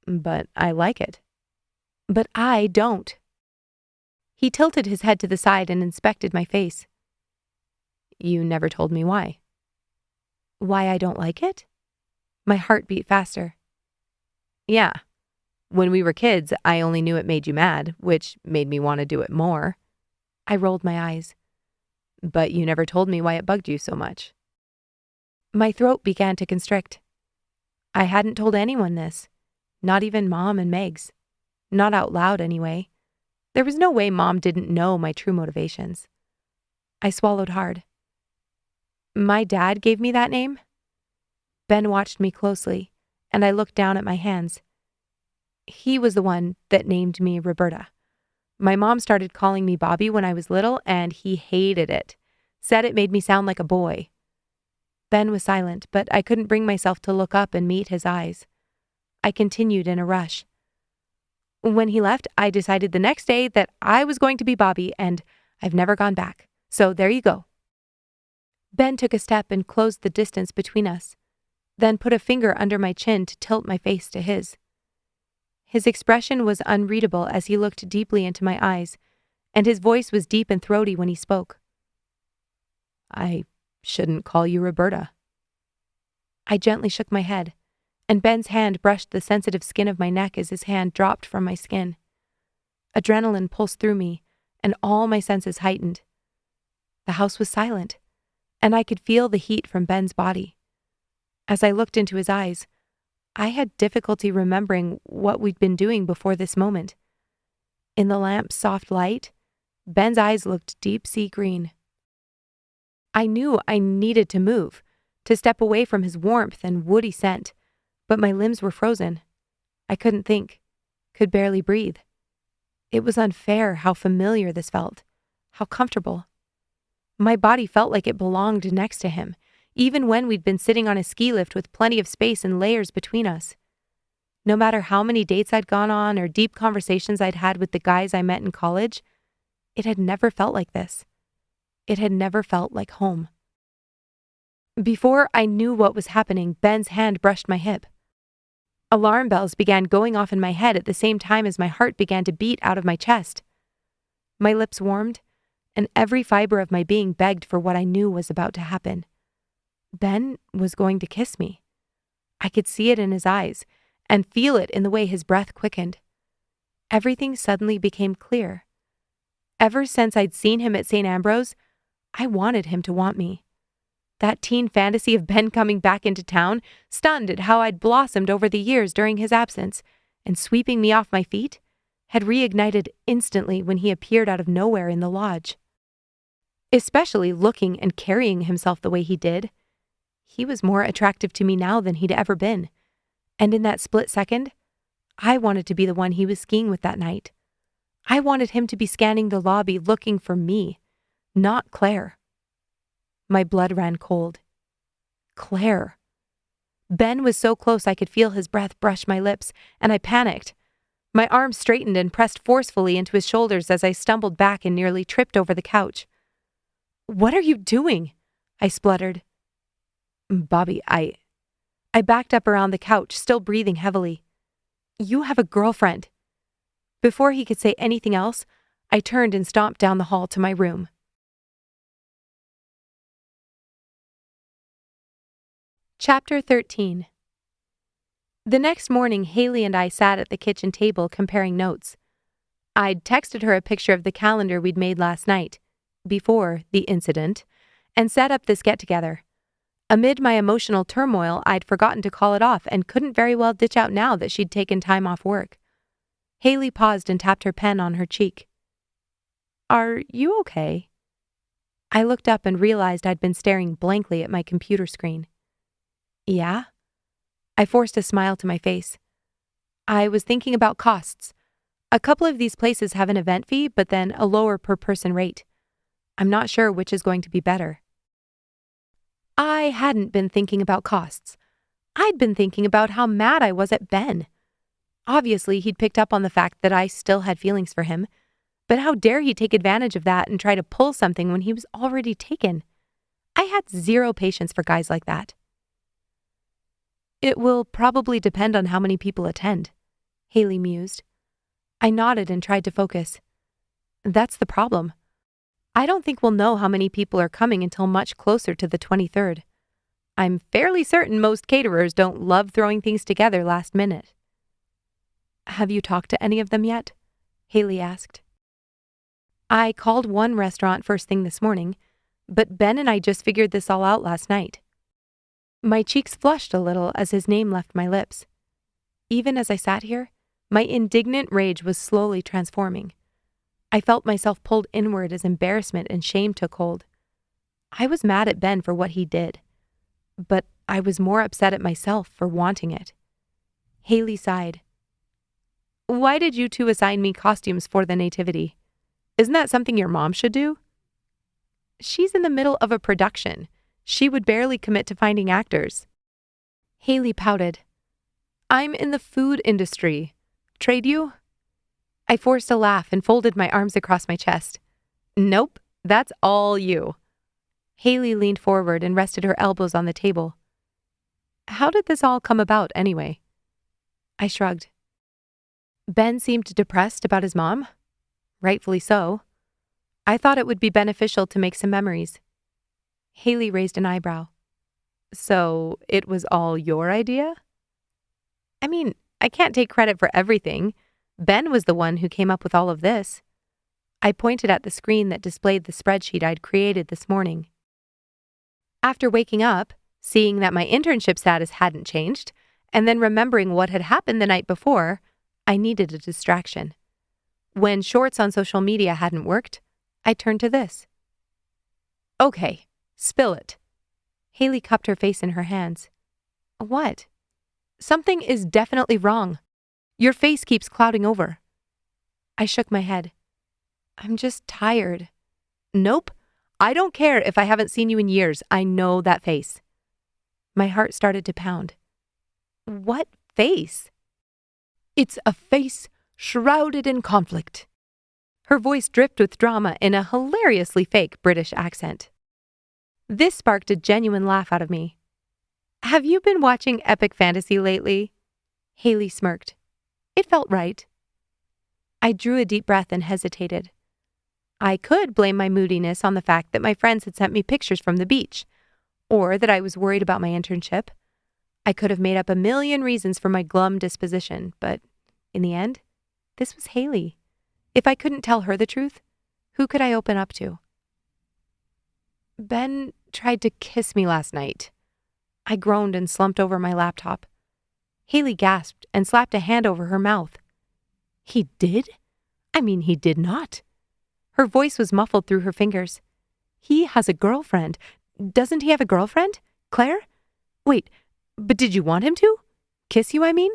But I like it. But I don't. He tilted his head to the side and inspected my face. You never told me why. Why I don't like it? My heart beat faster. Yeah. When we were kids, I only knew it made you mad, which made me want to do it more. I rolled my eyes. But you never told me why it bugged you so much. My throat began to constrict. I hadn't told anyone this. Not even Mom and Megs. Not out loud, anyway. There was no way Mom didn't know my true motivations. I swallowed hard. My dad gave me that name? Ben watched me closely, and I looked down at my hands. He was the one that named me Roberta. My mom started calling me Bobbi when I was little, and he hated it. Said it made me sound like a boy. Ben was silent, but I couldn't bring myself to look up and meet his eyes. I continued in a rush. When he left, I decided the next day that I was going to be Bobbi, and I've never gone back. So there you go.
Ben took a step and closed the distance between us, then put a finger under my chin to tilt my face to his. His expression was unreadable as he looked deeply into my eyes, and his voice was deep and throaty when he spoke.
I shouldn't call you Roberta.
I gently shook my head, and Ben's hand brushed the sensitive skin of my neck as his hand dropped from my skin. Adrenaline pulsed through me, and all my senses heightened. The house was silent, and I could feel the heat from Ben's body. As I looked into his eyes, I had difficulty remembering what we'd been doing before this moment. In the lamp's soft light, Ben's eyes looked deep sea green. I knew I needed to move, to step away from his warmth and woody scent, but my limbs were frozen. I couldn't think, could barely breathe. It was unfair how familiar this felt, how comfortable. My body felt like it belonged next to him, even when we'd been sitting on a ski lift with plenty of space and layers between us. No matter how many dates I'd gone on or deep conversations I'd had with the guys I met in college, it had never felt like this. It had never felt like home. Before I knew what was happening, Ben's hand brushed my hip. Alarm bells began going off in my head at the same time as my heart began to beat out of my chest. My lips warmed, and every fiber of my being begged for what I knew was about to happen. Ben was going to kiss me. I could see it in his eyes and feel it in the way his breath quickened. Everything suddenly became clear. Ever since I'd seen him at St. Ambrose, I wanted him to want me. That teen fantasy of Ben coming back into town, stunned at how I'd blossomed over the years during his absence, and sweeping me off my feet, had reignited instantly when he appeared out of nowhere in the lodge. Especially looking and carrying himself the way he did. He was more attractive to me now than he'd ever been, and in that split second, I wanted to be the one he was skiing with that night. I wanted him to be scanning the lobby looking for me, not Claire. My blood ran cold. Claire. Ben was so close I could feel his breath brush my lips, and I panicked. My arms straightened and pressed forcefully into his shoulders as I stumbled back and nearly tripped over the couch. "What are you doing?" I spluttered.
"Bobbi, I
backed up around the couch, still breathing heavily. "You have a girlfriend." Before he could say anything else, I turned and stomped down the hall to my room. Chapter 13. The next morning, Haley and I sat at the kitchen table comparing notes. I'd texted her a picture of the calendar we'd made last night, before the incident, and set up this get-together. Amid my emotional turmoil, I'd forgotten to call it off and couldn't very well ditch out now that she'd taken time off work. Haley paused and tapped her pen on her cheek. "Are you okay?" I looked up and realized I'd been staring blankly at my computer screen. "Yeah?" I forced a smile to my face. "I was thinking about costs. A couple of these places have an event fee, but then a lower per-person rate. I'm not sure which is going to be better." I hadn't been thinking about costs. I'd been thinking about how mad I was at Ben. Obviously, he'd picked up on the fact that I still had feelings for him, but how dare he take advantage of that and try to pull something when he was already taken? I had zero patience for guys like that. "It will probably depend on how many people attend," Haley mused. I nodded and tried to focus. "That's the problem. I don't think we'll know how many people are coming until much closer to the 23rd. I'm fairly certain most caterers don't love throwing things together last minute." "Have you talked to any of them yet?" Haley asked. "I called one restaurant first thing this morning, but Ben and I just figured this all out last night." My cheeks flushed a little as his name left my lips. Even as I sat here, my indignant rage was slowly transforming. I felt myself pulled inward as embarrassment and shame took hold. I was mad at Ben for what he did, but I was more upset at myself for wanting it. Haley sighed. "Why did you two assign me costumes for the nativity? Isn't that something your mom should do?" "She's in the middle of a production. She would barely commit to finding actors." Haley pouted. "I'm in the food industry. Trade you?" I forced a laugh and folded my arms across my chest.
Nope, that's all you. Haley leaned forward and rested her elbows on the table. How did this all come about anyway? I shrugged. Ben seemed depressed about his mom. Rightfully so. I thought it would be beneficial to make some memories. Haley raised an eyebrow. So it was all your idea? I mean, I can't take credit for everything. Ben was the one who came up with all of this. I pointed at the screen that displayed the spreadsheet I'd created this morning. After waking up, seeing that my internship status hadn't changed, and then remembering what had happened the night before, I needed a distraction. When shorts on social media hadn't worked, I turned to this. Okay, spill it. Haley cupped her face in her hands. What? Something is definitely wrong. Your face keeps clouding over. I shook my head. I'm just tired. Nope. I don't care if I haven't seen you in years. I know that face. My heart started to pound. What face? It's a face shrouded in conflict. Her voice dripped with drama in a hilariously fake British accent. This sparked a genuine laugh out of me. Have you been watching epic fantasy lately? Haley smirked. It felt right. I drew a deep breath and hesitated. I could blame my moodiness on the fact that my friends had sent me pictures from the beach, or that I was worried about my internship. I could have made up a million reasons for my glum disposition, but in the end, this was Haley. If I couldn't tell her the truth, who could I open up to? Ben tried to kiss me last night. I groaned and slumped over my laptop. Haley gasped and slapped a hand over her mouth. He did? I mean, he did not. Her voice was muffled through her fingers. He has a girlfriend. Doesn't he have a girlfriend? Claire? Wait, but did you want him to? Kiss you, I mean?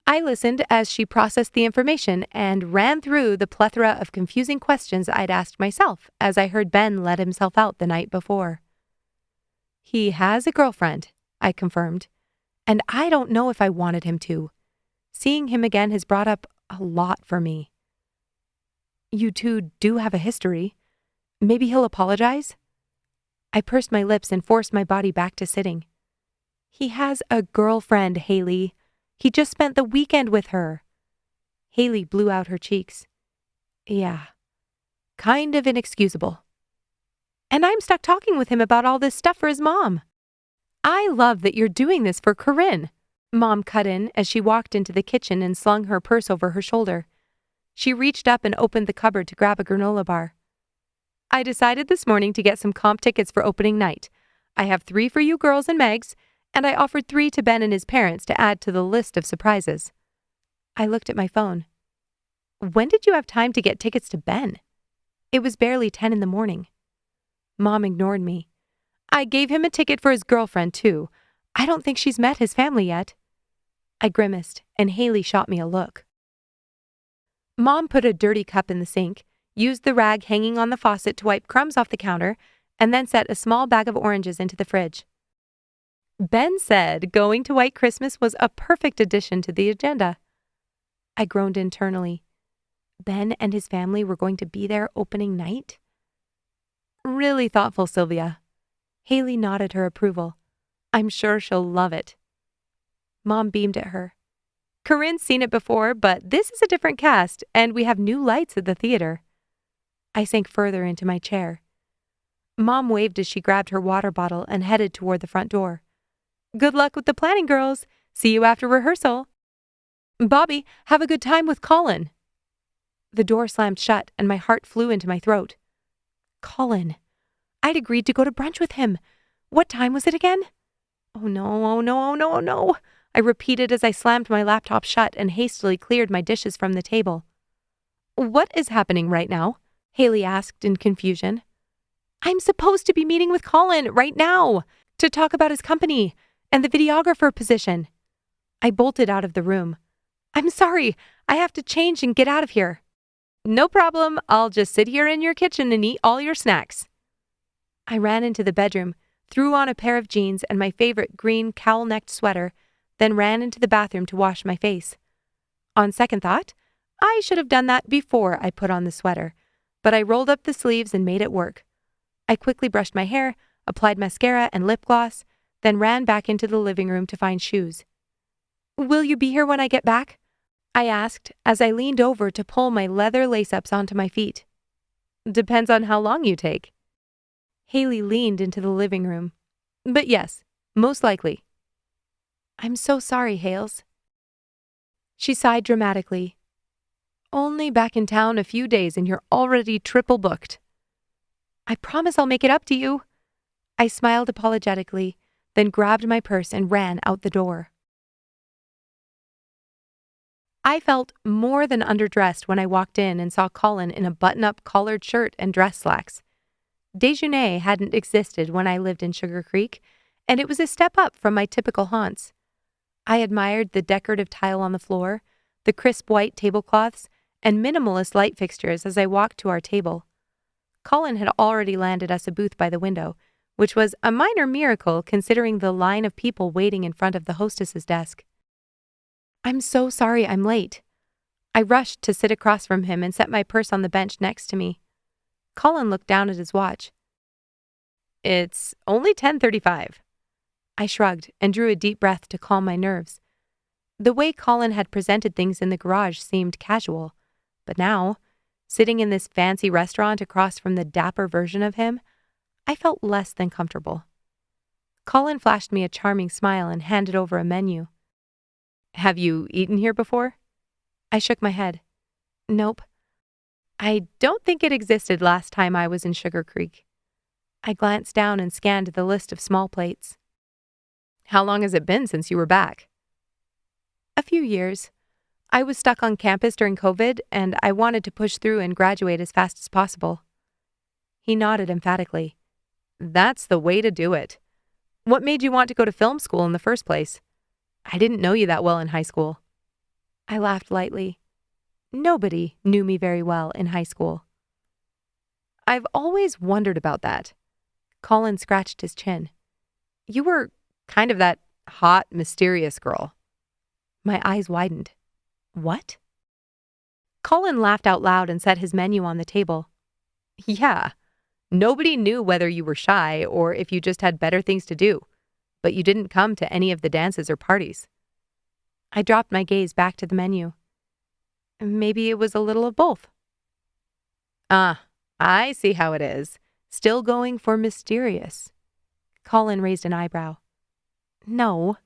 I listened as she processed the information and ran through the plethora of confusing questions I'd asked myself as I heard Ben let himself out the night before. He has a girlfriend, I confirmed, and I don't know if I wanted him to. Seeing him again has brought up a lot for me. You two do have a history. Maybe he'll apologize? I pursed my lips and forced my body back to sitting. He has a girlfriend, Haley. He just spent the weekend with her. Haley blew out her cheeks. Yeah, kind of inexcusable. And I'm stuck talking with him about all this stuff for his mom. I love that you're doing this for Corinne. Mom cut in as she walked into the kitchen and slung her purse over her shoulder. She reached up and opened the cupboard to grab a granola bar. I decided this morning to get some comp tickets for opening night. I have 3 for you girls and Megs, and I offered 3 to Ben and his parents to add to the list of surprises. I looked at my phone. When did you have time to get tickets to Ben? It was barely 10 in the morning. Mom ignored me. I gave him a ticket for his girlfriend, too. I don't think she's met his family yet. I grimaced, and Haley shot me a look. Mom put a dirty cup in the sink, used the rag hanging on the faucet to wipe crumbs off the counter, and then set a small bag of oranges into the fridge. Ben said going to White Christmas was a perfect addition to the agenda. I groaned internally. Ben and his family were going to be there opening night? Really thoughtful, Sylvia. Haley nodded her approval. I'm sure she'll love it. Mom beamed at her. Corinne's seen it before, but this is a different cast, and we have new lights at the theater. I sank further into my chair. Mom waved as she grabbed her water bottle and headed toward the front door. Good luck with the planning, girls. See you after rehearsal. Bobbi, have a good time with Colin. The door slammed shut, and my heart flew into my throat. Colin. I'd agreed to go to brunch with him. What time was it again? Oh no, oh no, oh no, oh no. I repeated as I slammed my laptop shut and hastily cleared my dishes from the table. What is happening right now? Haley asked in confusion. I'm supposed to be meeting with Colin right now to talk about his company and the videographer position. I bolted out of the room. I'm sorry, I have to change and get out of here. No problem, I'll just sit here in your kitchen and eat all your snacks. I ran into the bedroom, threw on a pair of jeans and my favorite green cowl-necked sweater, then ran into the bathroom to wash my face. On second thought, I should have done that before I put on the sweater, but I rolled up the sleeves and made it work. I quickly brushed my hair, applied mascara and lip gloss, then ran back into the living room to find shoes. "Will you be here when I get back?" I asked as I leaned over to pull my leather lace-ups onto my feet. "Depends on how long you take." Haley leaned into the living room. "But yes, most likely." "I'm so sorry, Hales." She sighed dramatically. "Only back in town a few days and you're already triple booked." "I promise I'll make it up to you." I smiled apologetically, then grabbed my purse and ran out the door. I felt more than underdressed when I walked in and saw Colin in a button-up collared shirt and dress slacks. Déjeuner hadn't existed when I lived in Sugar Creek, and it was a step up from my typical haunts. I admired the decorative tile on the floor, the crisp white tablecloths, and minimalist light fixtures as I walked to our table. Colin had already landed us a booth by the window, which was a minor miracle considering the line of people waiting in front of the hostess's desk. "I'm so sorry I'm late." I rushed to sit across from him and set my purse on the bench next to me. Colin looked down at his watch. "It's only 10:35. I shrugged and drew a deep breath to calm my nerves. The way Colin had presented things in the garage seemed casual, but now, sitting in this fancy restaurant across from the dapper version of him, I felt less than comfortable. Colin flashed me a charming smile and handed over a menu. "Have you eaten here before?" I shook my head. "Nope. I don't think it existed last time I was in Sugar Creek." I glanced down and scanned the list of small plates. "How long has it been since you were back?" "A few years. I was stuck on campus during COVID, and I wanted to push through and graduate as fast as possible." He nodded emphatically. "That's the way to do it. What made you want to go to film school in the first place? I didn't know you that well in high school." I laughed lightly. Nobody knew me very well in high school. "I've always wondered about that." Colin scratched his chin. "You were kind of that hot, mysterious girl." My eyes widened. "What?" Colin laughed out loud and set his menu on the table. "Yeah. Nobody knew whether you were shy or if you just had better things to do, but you didn't come to any of the dances or parties." I dropped my gaze back to the menu. "Maybe it was a little of both." "Ah, I see how it is. Still going for mysterious." Colin raised an eyebrow. "No."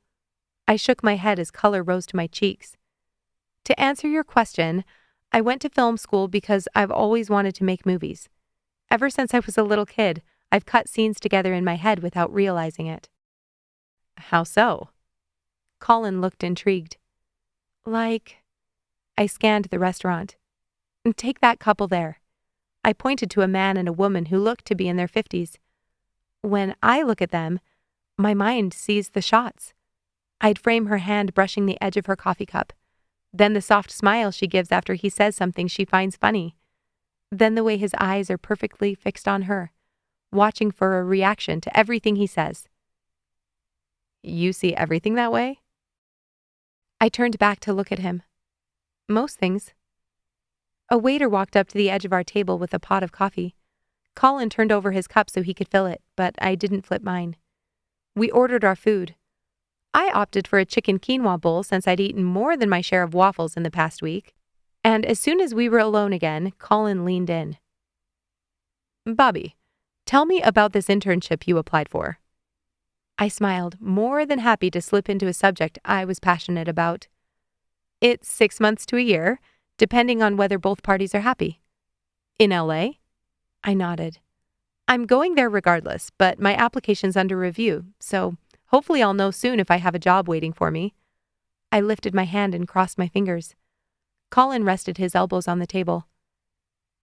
I shook my head as color rose to my cheeks. "To answer your question, I went to film school because I've always wanted to make movies. Ever since I was a little kid, I've cut scenes together in my head without realizing it." "How so?" Colin looked intrigued. I scanned the restaurant. "Take that couple there." I pointed to a man and a woman who looked to be in their 50s. When I look at them, my mind sees the shots. I'd frame her hand brushing the edge of her coffee cup, then the soft smile she gives after he says something she finds funny, then the way his eyes are perfectly fixed on her, watching for a reaction to everything he says. "You see everything that way?" I turned back to look at him. "Most things." A waiter walked up to the edge of our table with a pot of coffee. Colin turned over his cup so he could fill it, but I didn't flip mine. We ordered our food. I opted for a chicken quinoa bowl since I'd eaten more than my share of waffles in the past week, and as soon as we were alone again, Colin leaned in. "Bobbi, tell me about this internship you applied for." I smiled, more than happy to slip into a subject I was passionate about. "It's 6 months to a year, depending on whether both parties are happy." "In LA?" I nodded. "I'm going there regardless, but my application's under review, so hopefully I'll know soon if I have a job waiting for me." I lifted my hand and crossed my fingers. Colin rested his elbows on the table.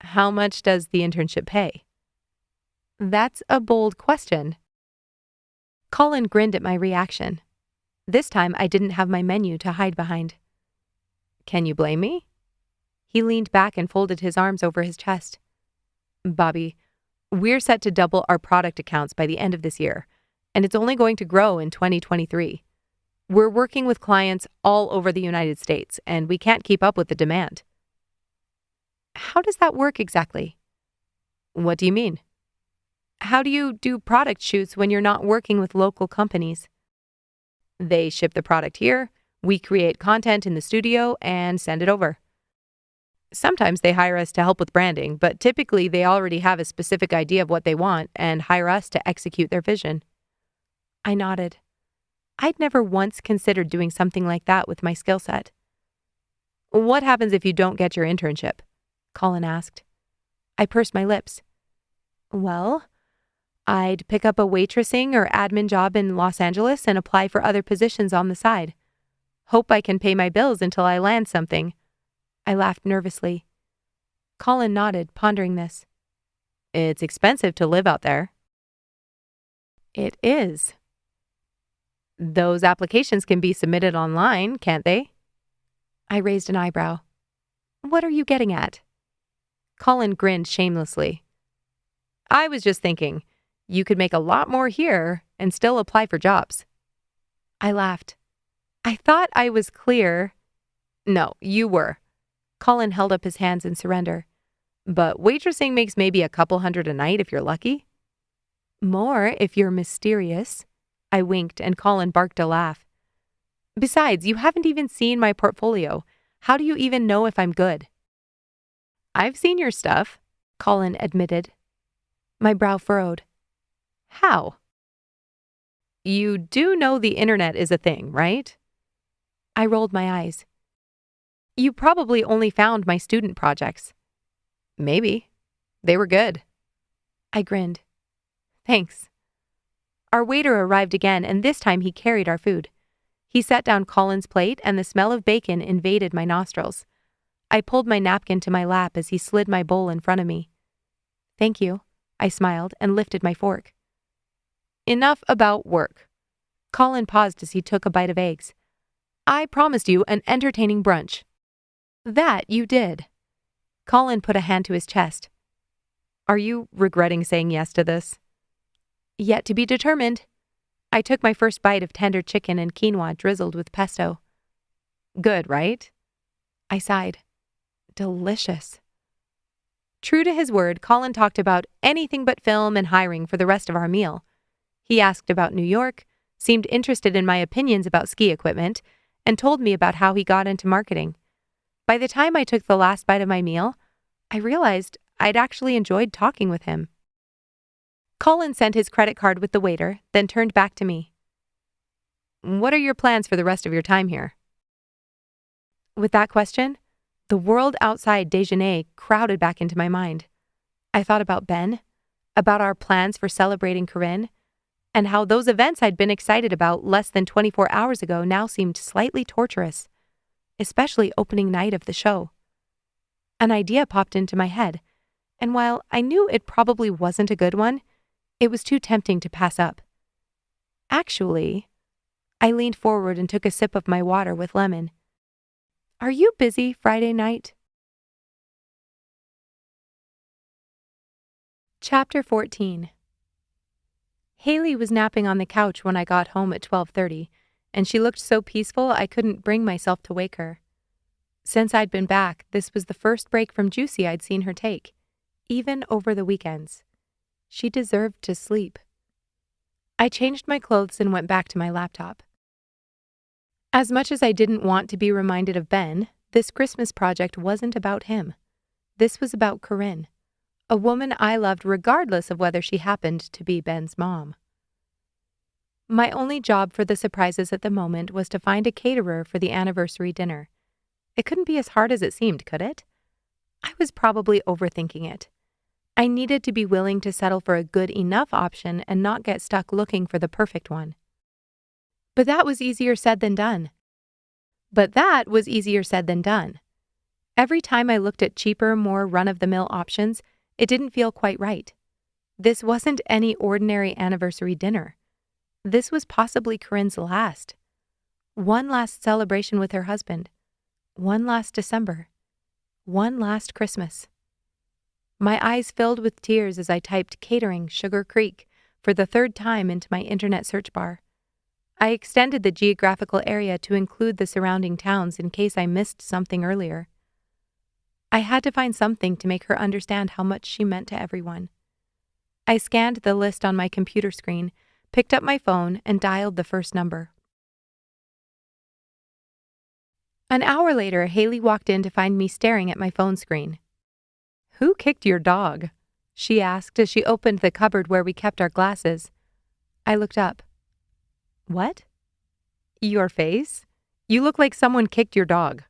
"How much does the internship pay?" "That's a bold question." Colin grinned at my reaction. This time I didn't have my menu to hide behind. "Can you blame me?" He leaned back and folded his arms over his chest. "Bobbi, we're set to double our product accounts by the end of this year, and it's only going to grow in 2023. We're working with clients all over the United States, and we can't keep up with the demand." "How does that work exactly?" What do you mean?
How do you do product shoots when you're not working with local companies?
They ship the product here, we create content in the studio, and send it over. Sometimes they hire us to help with branding, but typically they already have a specific idea of what they want and hire us to execute their vision.
I nodded. I'd never once considered doing something like that with my skill set.
What happens if you don't get your internship?
Colin asked. I pursed my lips. Well, I'd pick up a waitressing or admin job in Los Angeles and apply for other positions on the side. Hope I can pay my bills until I land something. I laughed nervously. Colin nodded, pondering this.
It's expensive to live out there.
It is.
Those applications can be submitted online, can't they?
I raised an eyebrow. What are you getting at?
Colin grinned shamelessly. I was just thinking, you could make a lot more here and still apply for jobs.
I laughed. I thought I was clear.
No, you were.
Colin held up his hands in surrender.
But waitressing makes maybe a couple $100 a night if you're lucky.
More if you're mysterious.
I winked and Colin barked a laugh.
Besides, you haven't even seen my portfolio. How do you even know if I'm good?
I've seen your stuff,
Colin admitted. My brow furrowed. How?
You do know the internet is a thing, right?
I rolled my eyes. You probably only found my student projects.
Maybe. They were good.
I grinned. Thanks. Our waiter arrived again, and this time he carried our food. He set down Colin's plate, and the smell of bacon invaded my nostrils. I pulled my napkin to my lap as he slid my bowl in front of me. Thank you, I smiled and lifted my fork.
Enough about work.
Colin paused as he took a bite of eggs. I promised you an entertaining brunch. That you did. Colin put a hand to his chest.
Are you regretting saying yes to this?
Yet to be determined. I took my first bite of tender chicken and quinoa drizzled with pesto.
Good, right?
I sighed. Delicious. True to his word, Colin talked about anything but film and hiring for the rest of our meal. He asked about New York, seemed interested in my opinions about ski equipment, and told me about how he got into marketing. By the time I took the last bite of my meal, I realized I'd actually enjoyed talking with him. Colin sent his credit card with the waiter, then turned back to me.
What are your plans for the rest of your time here?
With that question, the world outside Déjeuner crowded back into my mind. I thought about Ben, about our plans for celebrating Corinne, and how those events I'd been excited about less than 24 hours ago now seemed slightly torturous, especially opening night of the show. An idea popped into my head, and while I knew it probably wasn't a good one, it was too tempting to pass up. Actually, I leaned forward and took a sip of my water with lemon. Are you busy Friday night? Chapter 14. Haley was napping on the couch when I got home at 12:30, and she looked so peaceful I couldn't bring myself to wake her. Since I'd been back, this was the first break from Juicy I'd seen her take, even over the weekends. She deserved to sleep. I changed my clothes and went back to my laptop. As much as I didn't want to be reminded of Ben, this Christmas project wasn't about him. This was about Corinne, a woman I loved regardless of whether she happened to be Ben's mom. My only job for the surprises at the moment was to find a caterer for the anniversary dinner. It couldn't be as hard as it seemed, could it? I was probably overthinking it. I needed to be willing to settle for a good enough option and not get stuck looking for the perfect one. But that was easier said than done. Every time I looked at cheaper, more run-of-the-mill options, it didn't feel quite right. This wasn't any ordinary anniversary dinner. This was possibly Corinne's last. One last celebration with her husband. One last December. One last Christmas. My eyes filled with tears as I typed catering Sugar Creek for the third time into my internet search bar. I extended the geographical area to include the surrounding towns in case I missed something earlier. I had to find something to make her understand how much she meant to everyone. I scanned the list on my computer screen, picked up my phone, and dialed the first number. An hour later, Haley walked in to find me staring at my phone screen. "Who kicked your dog?" she asked as she opened the cupboard where we kept our glasses. I looked up. "What?" "Your face? You look like someone kicked your dog."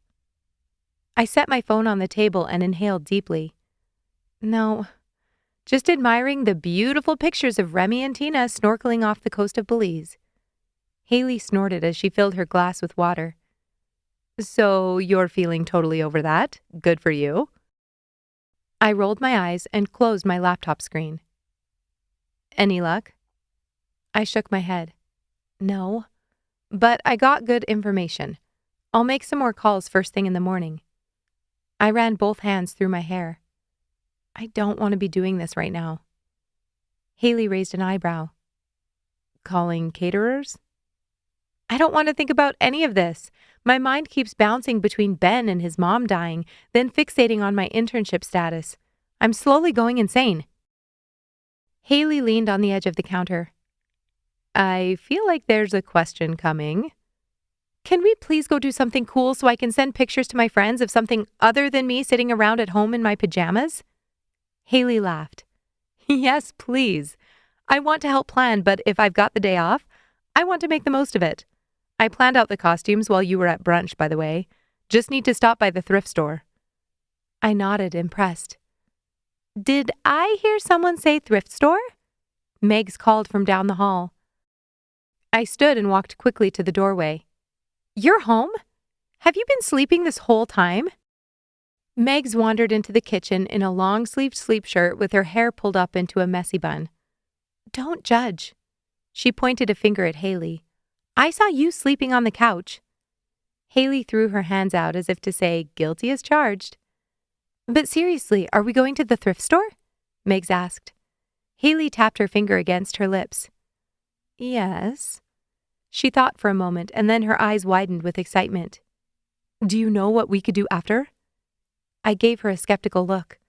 I set my phone on the table and inhaled deeply. No, just admiring the beautiful pictures of Remy and Tina snorkeling off the coast of Belize. Haley snorted as she filled her glass with water. "So you're feeling totally over that? Good for you." I rolled my eyes and closed my laptop screen. "Any luck?" I shook my head. "No, but I got good information. I'll make some more calls first thing in the morning." I ran both hands through my hair. I don't want to be doing this right now. Haley raised an eyebrow. "Calling caterers?" I don't want to think about any of this. My mind keeps bouncing between Ben and his mom dying, then fixating on my internship status. I'm slowly going insane. Haley leaned on the edge of the counter. "I feel like there's a question coming. Can we please go do something cool so I can send pictures to my friends of something other than me sitting around at home in my pajamas?" Haley laughed. "Yes, please. I want to help plan, but if I've got the day off, I want to make the most of it. I planned out the costumes while you were at brunch, by the way. Just need to stop by the thrift store." I nodded, impressed. "Did I hear someone say thrift store?" Megs called from down the hall. I stood and walked quickly to the doorway. "You're home? Have you been sleeping this whole time?" Megs wandered into the kitchen in a long-sleeved sleep shirt with her hair pulled up into a messy bun. "Don't judge." She pointed a finger at Haley. "I saw you sleeping on the couch." Haley threw her hands out as if to say, "Guilty as charged." "But seriously, are we going to the thrift store?" Megs asked. Haley tapped her finger against her lips. "Yes." She thought for a moment, and then her eyes widened with excitement. "Do you know what we could do after?" I gave her a skeptical look.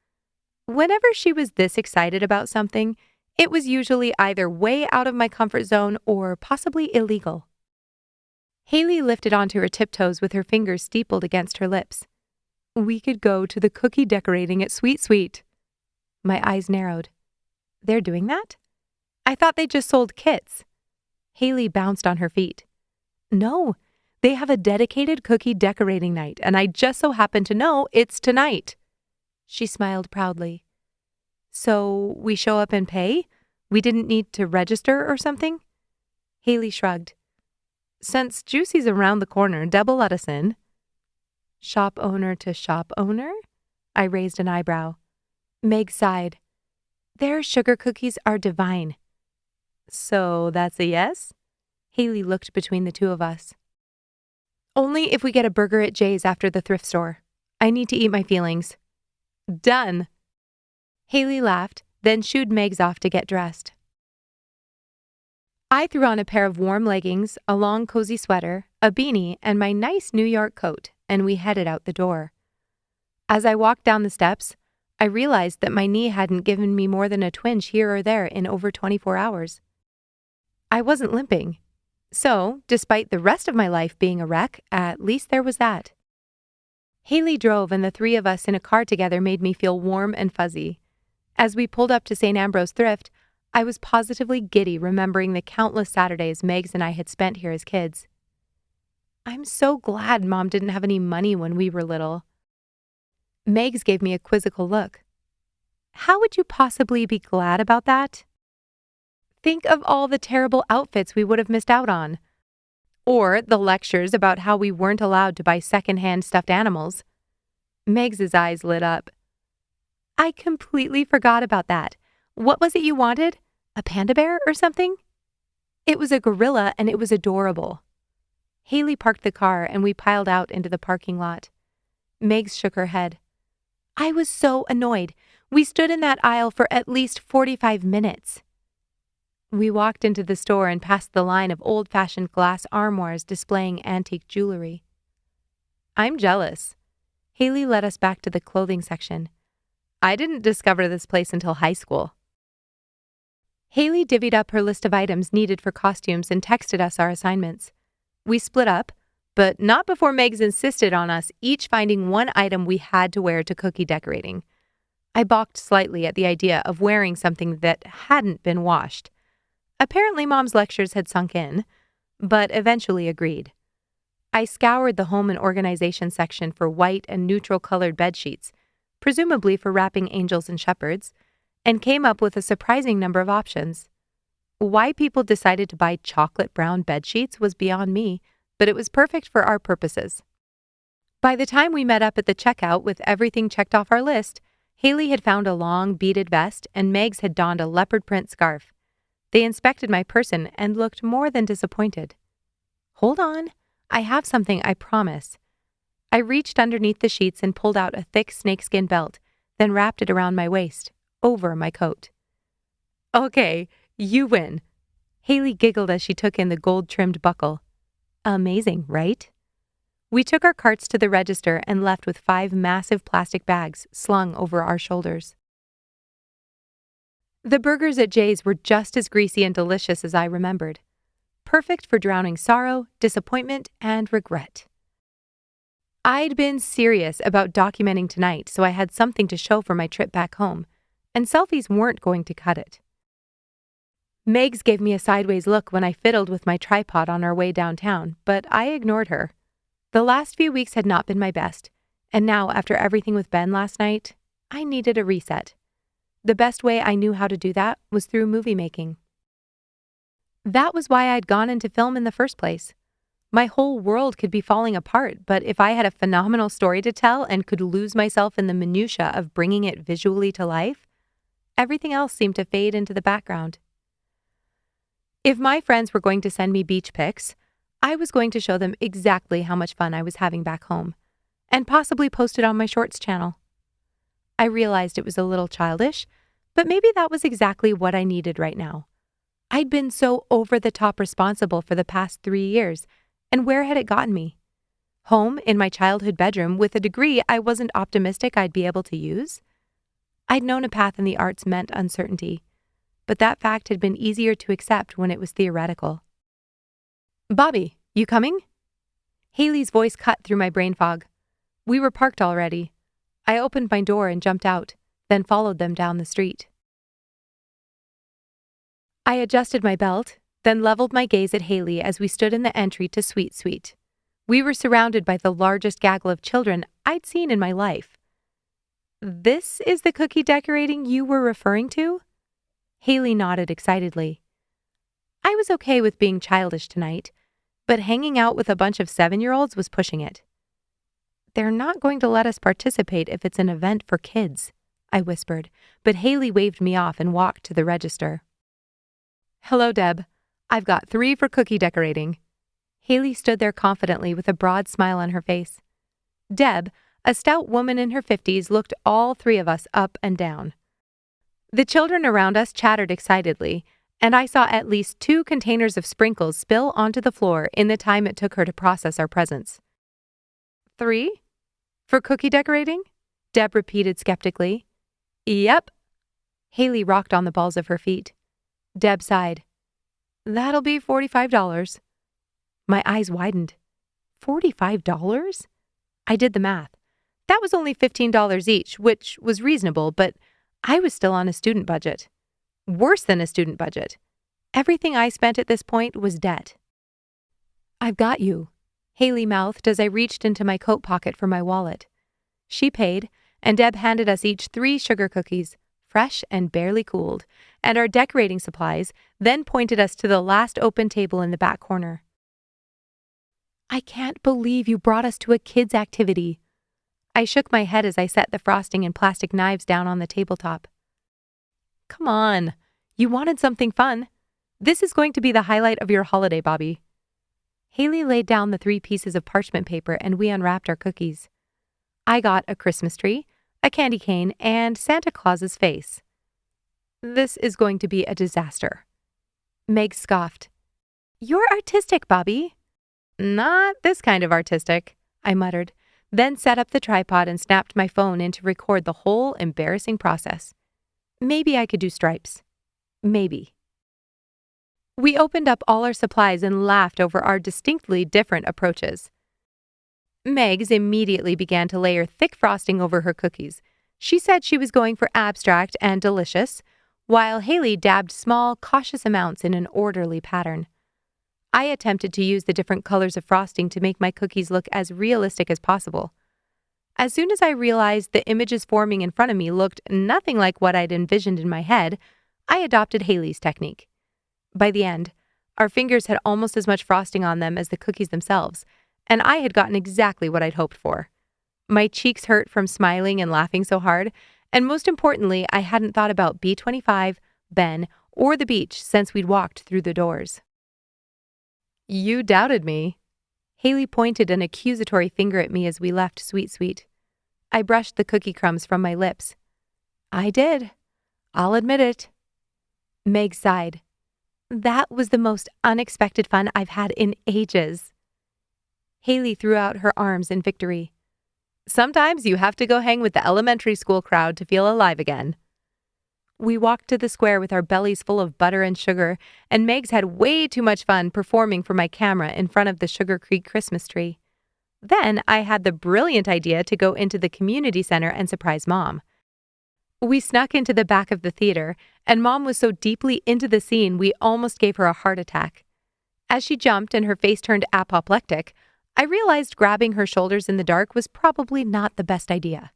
Whenever she was this excited about something, it was usually either way out of my comfort zone or possibly illegal. Haley lifted onto her tiptoes with her fingers steepled against her lips. "We could go to the cookie decorating at Sweet Sweet." My eyes narrowed. "They're doing that? I thought they just sold kits." Haley bounced on her feet. "No, they have a dedicated cookie decorating night, and I just so happen to know it's tonight." She smiled proudly. "So we show up and pay? We didn't need to register or something?" Haley shrugged. "Since Juicy's around the corner, Deb will let us in." "Shop owner to shop owner?" I raised an eyebrow. Meg sighed. "Their sugar cookies are divine." "So that's a yes?" Haley looked between the two of us. "Only if we get a burger at Jay's after the thrift store. I need to eat my feelings." "Done." Haley laughed, then shooed Megs off to get dressed. I threw on a pair of warm leggings, a long cozy sweater, a beanie, and my nice New York coat, and we headed out the door. As I walked down the steps, I realized that my knee hadn't given me more than a twinge here or there in over 24 hours. I wasn't limping. So, despite the rest of my life being a wreck, at least there was that. Haley drove, and the three of us in a car together made me feel warm and fuzzy. As we pulled up to St. Ambrose Thrift, I was positively giddy remembering the countless Saturdays Megs and I had spent here as kids. I'm so glad Mom didn't have any money when we were little. Megs gave me a quizzical look. How would you possibly be glad about that? Think of all the terrible outfits we would have missed out on. Or the lectures about how we weren't allowed to buy secondhand stuffed animals. Megs's eyes lit up. I completely forgot about that. What was it you wanted? A panda bear or something? It was a gorilla and it was adorable. Haley parked the car and we piled out into the parking lot. Megs shook her head. I was so annoyed. We stood in that aisle for at least 45 minutes. We walked into the store and passed the line of old-fashioned glass armoires displaying antique jewelry. I'm jealous.
Haley led us back to the clothing section. I didn't discover this place until high school. Haley divvied up her list of items needed for costumes and texted us our assignments. We split up, but not before Megs insisted on us each finding one item we had to wear to cookie decorating. I balked slightly at the idea of wearing something that hadn't been washed. Apparently Mom's lectures had sunk in, but eventually agreed. I scoured the home and organization section for white and neutral-colored bedsheets, presumably for wrapping angels and shepherds, and came up with a surprising number of options. Why people decided to buy chocolate brown bedsheets was beyond me, but it was perfect for our purposes. By the time we met up at the checkout with everything checked off our list, Haley had found a long beaded vest and Megs had donned a leopard print scarf. They inspected my person and looked more than disappointed. Hold on, I have something, I promise. I reached underneath the sheets and pulled out a thick snakeskin belt, then wrapped it around my waist, over my coat. Okay, you win. Haley giggled as she took in the gold-trimmed buckle. Amazing, right? We took our carts to the register and left with 5 massive plastic bags slung over our shoulders. The burgers at Jay's were just as greasy and delicious as I remembered. Perfect for drowning sorrow, disappointment, and regret. I'd been serious about documenting tonight, so I had something to show for my trip back home, and selfies weren't going to cut it. Megs gave me a sideways look when I fiddled with my tripod on our way downtown, but I ignored her. The last few weeks had not been my best, and now, after everything with Ben last night, I needed a reset. The best way I knew how to do that was through movie making. That was why I'd gone into film in the first place. My whole world could be falling apart, but if I had a phenomenal story to tell and could lose myself in the minutia of bringing it visually to life, everything else seemed to fade into the background. If my friends were going to send me beach pics, I was going to show them exactly how much fun I was having back home, and possibly post it on my Shorts channel. I realized it was a little childish, but maybe that was exactly what I needed right now. I'd been so over-the-top responsible for the past 3 years, and where had it gotten me? Home in my childhood bedroom with a degree I wasn't optimistic I'd be able to use? I'd known a path in the arts meant uncertainty, but that fact had been easier to accept when it was theoretical. Bobbi, you coming? Haley's voice cut through my brain fog. We were parked already. I opened my door and jumped out, then followed them down the street. I adjusted my belt, then leveled my gaze at Haley as we stood in the entry to Sweet Suite. We were surrounded by the largest gaggle of children I'd seen in my life. This is the cookie decorating you were referring to? Haley nodded excitedly. I was okay with being childish tonight, but hanging out with a bunch of 7-year-olds was pushing it. They're not going to let us participate if it's an event for kids, I whispered, but Haley waved me off and walked to the register. Hello, Deb. I've got 3 for cookie decorating. Haley stood there confidently with a broad smile on her face. Deb, a stout woman in her 50s, looked all 3 of us up and down. The children around us chattered excitedly, and I saw at least 2 containers of sprinkles spill onto the floor in the time it took her to process our presents. 3? For cookie decorating? Deb repeated skeptically. Yep. Haley rocked on the balls of her feet. Deb sighed. That'll be $45. My eyes widened. $45? I did the math. That was only $15 each, which was reasonable, but I was still on a student budget. Worse than a student budget. Everything I spent at this point was debt. I've got you, Haley mouthed as I reached into my coat pocket for my wallet. She paid, and Deb handed us each 3 sugar cookies, fresh and barely cooled, and our decorating supplies, then pointed us to the last open table in the back corner. I can't believe you brought us to a kids' activity. I shook my head as I set the frosting and plastic knives down on the tabletop. Come on, you wanted something fun. This is going to be the highlight of your holiday, Bobbi. Haley laid down the 3 pieces of parchment paper and we unwrapped our cookies. I got a Christmas tree, a candy cane, and Santa Claus's face. This is going to be a disaster. Meg scoffed. You're artistic, Bobbi. Not this kind of artistic, I muttered, then set up the tripod and snapped my phone in to record the whole embarrassing process. Maybe I could do stripes. Maybe. We opened up all our supplies and laughed over our distinctly different approaches. Megs immediately began to layer thick frosting over her cookies. She said she was going for abstract and delicious, while Haley dabbed small, cautious amounts in an orderly pattern. I attempted to use the different colors of frosting to make my cookies look as realistic as possible. As soon as I realized the images forming in front of me looked nothing like what I'd envisioned in my head, I adopted Haley's technique. By the end, our fingers had almost as much frosting on them as the cookies themselves, and I had gotten exactly what I'd hoped for. My cheeks hurt from smiling and laughing so hard, and most importantly, I hadn't thought about B25, Ben, or the beach since we'd walked through the doors. You doubted me. Haley pointed an accusatory finger at me as we left Sweet Sweet. I brushed the cookie crumbs from my lips. I did. I'll admit it. Meg sighed. That was the most unexpected fun I've had in ages. Haley threw out her arms in victory. Sometimes you have to go hang with the elementary school crowd to feel alive again. We walked to the square with our bellies full of butter and sugar, and Megs had way too much fun performing for my camera in front of the Sugar Creek Christmas tree. Then I had the brilliant idea to go into the community center and surprise Mom. We snuck into the back of the theater, and Mom was so deeply into the scene we almost gave her a heart attack. As she jumped and her face turned apoplectic, I realized grabbing her shoulders in the dark was probably not the best idea.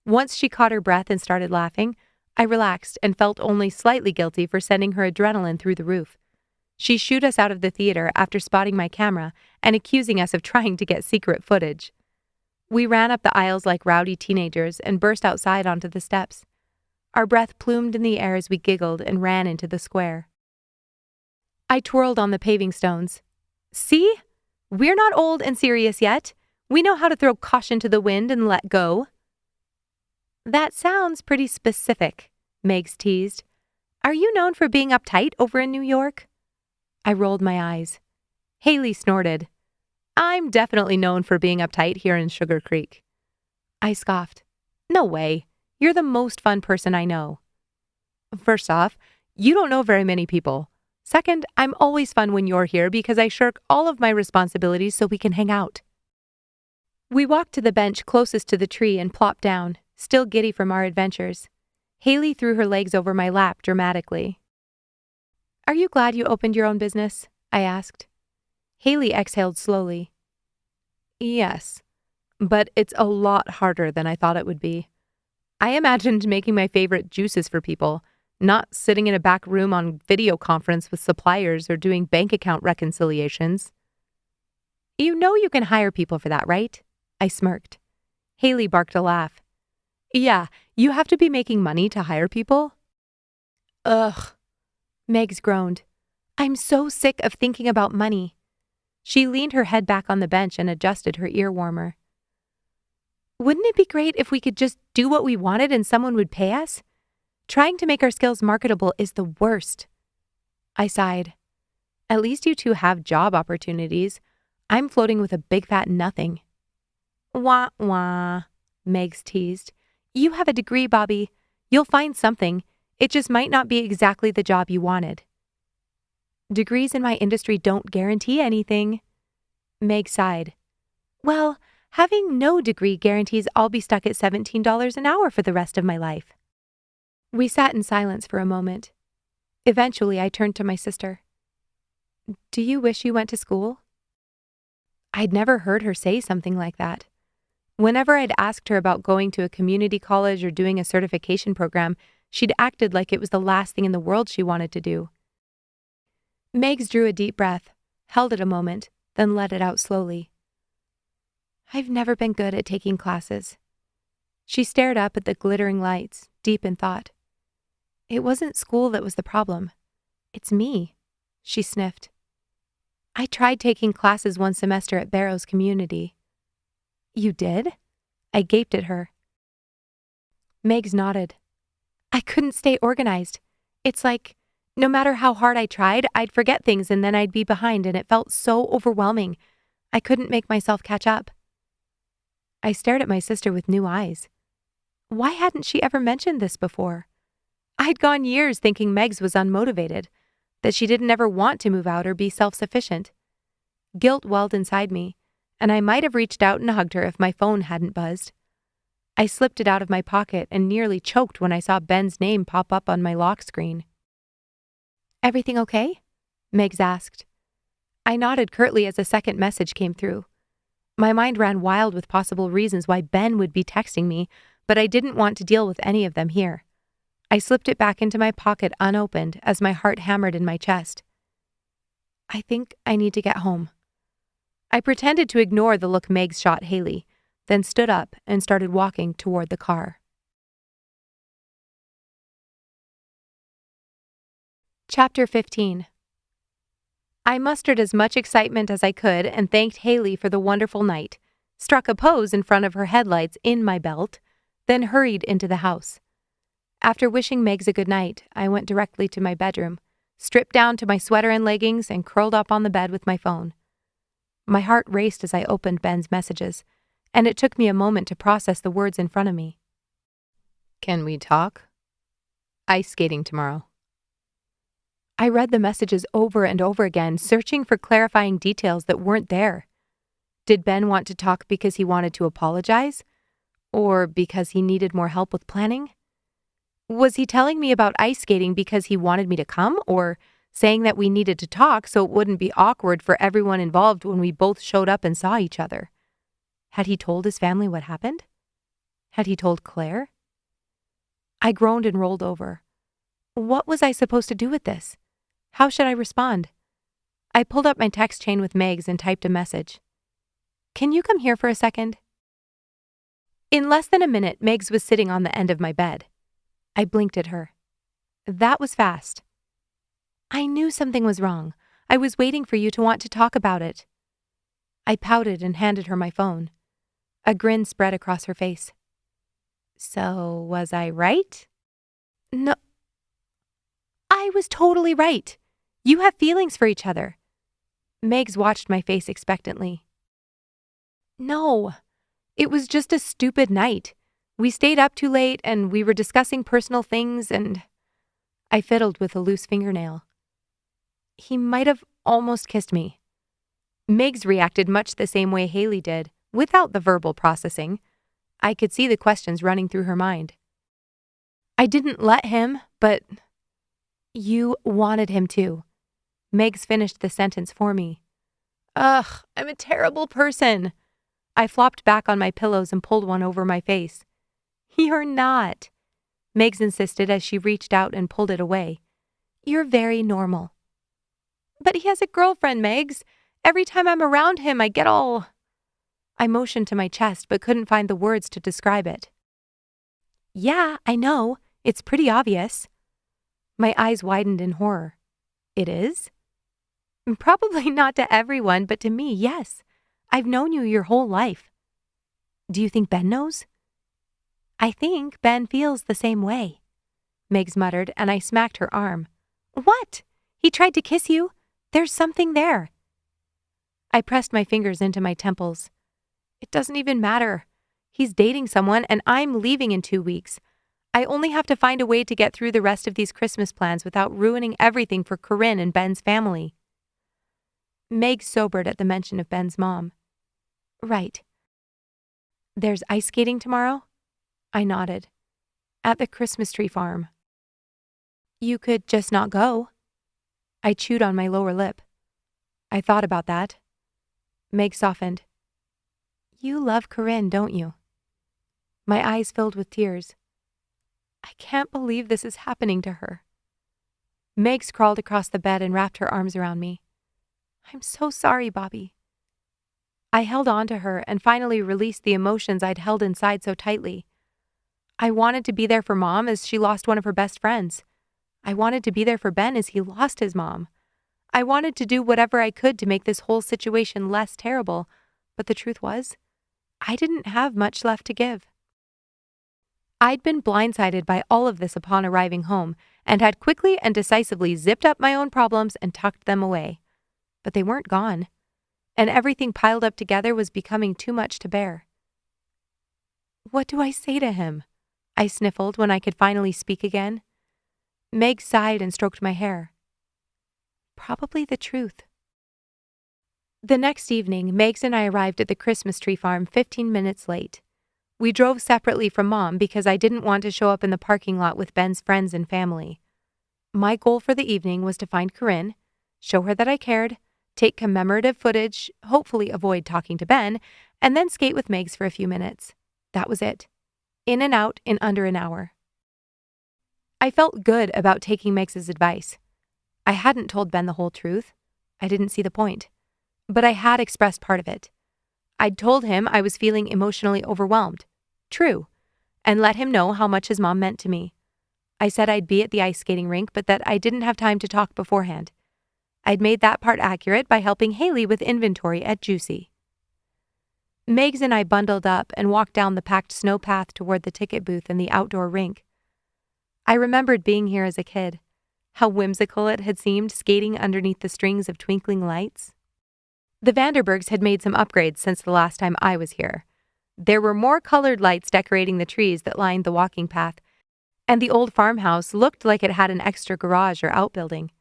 Once she caught her breath and started laughing, I relaxed and felt only slightly guilty for sending her adrenaline through the roof. She shooed us out of the theater after spotting my camera and accusing us of trying to get secret footage. We ran up the aisles like rowdy teenagers and burst outside onto the steps. Our breath plumed in the air as we giggled and ran into the square. I twirled on the paving stones. See? We're not old and serious yet. We know how to throw caution to the wind and let go. That sounds pretty specific, Megs teased. Are you known for being uptight over in New York? I rolled my eyes. Haley snorted. I'm definitely known for being uptight here in Sugar Creek. I scoffed. No way. You're the most fun person I know. First off, you don't know very many people. Second, I'm always fun when you're here because I shirk all of my responsibilities so we can hang out. We walked to the bench closest to the tree and plopped down, still giddy from our adventures. Haley threw her legs over my lap dramatically. Are you glad you opened your own business? I asked. Haley exhaled slowly. Yes, but it's a lot harder than I thought it would be. I imagined making my favorite juices for people, not sitting in a back room on video conference with suppliers or doing bank account reconciliations. You know you can hire people for that, right? I smirked. Haley barked a laugh. Yeah, you have to be making money to hire people? Ugh. Megs groaned. I'm so sick of thinking about money. She leaned her head back on the bench and adjusted her ear warmer. Wouldn't it be great if we could just do what we wanted and someone would pay us? Trying to make our skills marketable is the worst. I sighed. At least you two have job opportunities. I'm floating with a big fat nothing. Wah, wah, Megs teased. You have a degree, Bobbi. You'll find something. It just might not be exactly the job you wanted. Degrees in my industry don't guarantee anything. Meg sighed. Well, having no degree guarantees I'll be stuck at $17 an hour for the rest of my life. We sat in silence for a moment. Eventually, I turned to my sister. Do you wish you went to school? I'd never heard her say something like that. Whenever I'd asked her about going to a community college or doing a certification program, she'd acted like it was the last thing in the world she wanted to do. Megs drew a deep breath, held it a moment, then let it out slowly. I've never been good at taking classes. She stared up at the glittering lights, deep in thought. It wasn't school that was the problem. It's me, she sniffed. I tried taking classes one semester at Barrow's Community. You did? I gaped at her. Megs nodded. I couldn't stay organized. It's like, no matter how hard I tried, I'd forget things and then I'd be behind and it felt so overwhelming. I couldn't make myself catch up.
I stared at my sister with new eyes. Why hadn't she ever mentioned this before? I'd gone years thinking Megs was unmotivated, that she didn't ever want to move out or be self-sufficient. Guilt welled inside me, and I might have reached out and hugged her if my phone hadn't buzzed. I slipped it out of my pocket and nearly choked when I saw Ben's name pop up on my lock screen. "Everything okay?" Megs asked. I nodded curtly as a second message came through. My mind ran wild with possible reasons why Ben would be texting me, but I didn't want to deal with any of them here. I slipped it back into my pocket unopened as my heart hammered in my chest. "I think I need to get home." I pretended to ignore the look Megs shot Haley, then stood up and started walking toward the car. Chapter 15. I mustered as much excitement as I could and thanked Haley for the wonderful night, struck a pose in front of her headlights in my belt, then hurried into the house. After wishing Megs a good night, I went directly to my bedroom, stripped down to my sweater and leggings, and curled up on the bed with my phone. My heart raced as I opened Ben's messages, and it took me a moment to process the words in front of me.
Can we talk? Ice skating tomorrow.
I read the messages over and over again, searching for clarifying details that weren't there. Did Ben want to talk because he wanted to apologize? Or because he needed more help with planning? Was he telling me about ice skating because he wanted me to come, or saying that we needed to talk so it wouldn't be awkward for everyone involved when we both showed up and saw each other? Had he told his family what happened? Had he told Claire? I groaned and rolled over. What was I supposed to do with this? How should I respond? I pulled up my text chain with Megs and typed a message. "Can you come here for a second?" In less than a minute, Megs was sitting on the end of my bed. I blinked at her. That was fast. "I knew something was wrong. I was waiting for you to want to talk about it." I pouted and handed her my phone. A grin spread across her face. "So, was I right?" "No. I was totally right. You have feelings for each other." Megs watched my face expectantly. "No. It was just a stupid night. We stayed up too late and we were discussing personal things and..." I fiddled with a loose fingernail. "He might have almost kissed me." Megs reacted much the same way Haley did, without the verbal processing. I could see the questions running through her mind. "I didn't let him, but..." "You wanted him to." Megs finished the sentence for me. Ugh, I'm a terrible person. I flopped back on my pillows and pulled one over my face. "You're not," Megs insisted as she reached out and pulled it away. "You're very normal." "But he has a girlfriend, Megs. Every time I'm around him, I get all..." I motioned to my chest but couldn't find the words to describe it. "Yeah, I know. It's pretty obvious." My eyes widened in horror. "It is?" "Probably not to everyone, but to me, yes. I've known you your whole life." "Do you think Ben knows?" "I think Ben feels the same way," Megs muttered, and I smacked her arm. "What? He tried to kiss you? There's something there." I pressed my fingers into my temples. "It doesn't even matter. He's dating someone and I'm leaving in 2 weeks. I only have to find a way to get through the rest of these Christmas plans without ruining everything for Corinne and Ben's family." Meg sobered at the mention of Ben's mom. "Right. There's ice skating tomorrow?" I nodded. "At the Christmas tree farm." "You could just not go." I chewed on my lower lip. "I thought about that." Meg softened. "You love Corinne, don't you?" My eyes filled with tears. "I can't believe this is happening to her." Megs crawled across the bed and wrapped her arms around me. "I'm so sorry, Bobbi." I held on to her and finally released the emotions I'd held inside so tightly. I wanted to be there for Mom as she lost one of her best friends. I wanted to be there for Ben as he lost his mom. I wanted to do whatever I could to make this whole situation less terrible, but the truth was, I didn't have much left to give. I'd been blindsided by all of this upon arriving home and had quickly and decisively zipped up my own problems and tucked them away. But they weren't gone, and everything piled up together was becoming too much to bear.
What do I say to him? I sniffled when I could finally speak again. Meg sighed and stroked my hair. Probably the truth. The next evening, Megs and I arrived at the Christmas tree farm 15 minutes late. We drove separately from Mom because I didn't want to show up in the parking lot with Ben's friends and family. My goal for the evening was to find Corinne, show her that I cared, take commemorative footage, hopefully avoid talking to Ben, and then skate with Megs for a few minutes. That was it. In and out in under an hour. I felt good about taking Megs' advice. I hadn't told Ben the whole truth. I didn't see the point. But I had expressed part of it. I'd told him I was feeling emotionally overwhelmed. True. And let him know how much his mom meant to me. I said I'd be at the ice skating rink, but that I didn't have time to talk beforehand. I'd made that part accurate by helping Haley with inventory at Juicy. Megs and I bundled up and walked down the packed snow path toward the ticket booth and the outdoor rink. I remembered being here as a kid, how whimsical it had seemed skating underneath the strings of twinkling lights. The Vanderbergs had made some upgrades since the last time I was here. There were more colored lights decorating the trees that lined the walking path, and the old farmhouse looked like it had an extra garage or outbuilding.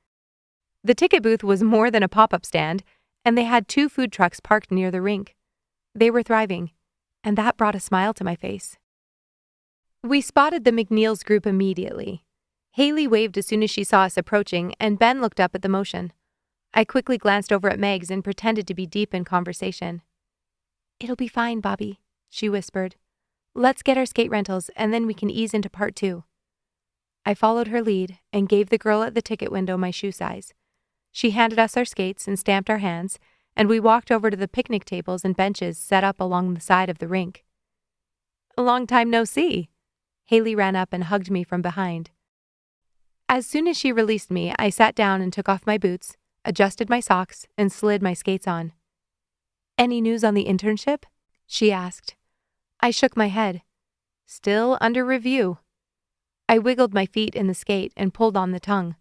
The ticket booth was more than a pop-up stand, and they had 2 food trucks parked near the rink. They were thriving, and that brought a smile to my face. We spotted the McNeils group immediately. Haley waved as soon as she saw us approaching, and Ben looked up at the motion. I quickly glanced over at Megs and pretended to be deep in conversation. "It'll be fine, Bobbi," she whispered. "Let's get our skate rentals, and then we can ease into part 2. I followed her lead and gave the girl at the ticket window my shoe size. She handed us our skates and stamped our hands, and we walked over to the picnic tables and benches set up along the side of the rink. "A long time no see." Haley ran up and hugged me from behind. As soon as she released me, I sat down and took off my boots, adjusted my socks, and slid my skates on. "Any news on the internship?" she asked. I shook my head. "Still under review." I wiggled my feet in the skate and pulled on the tongue.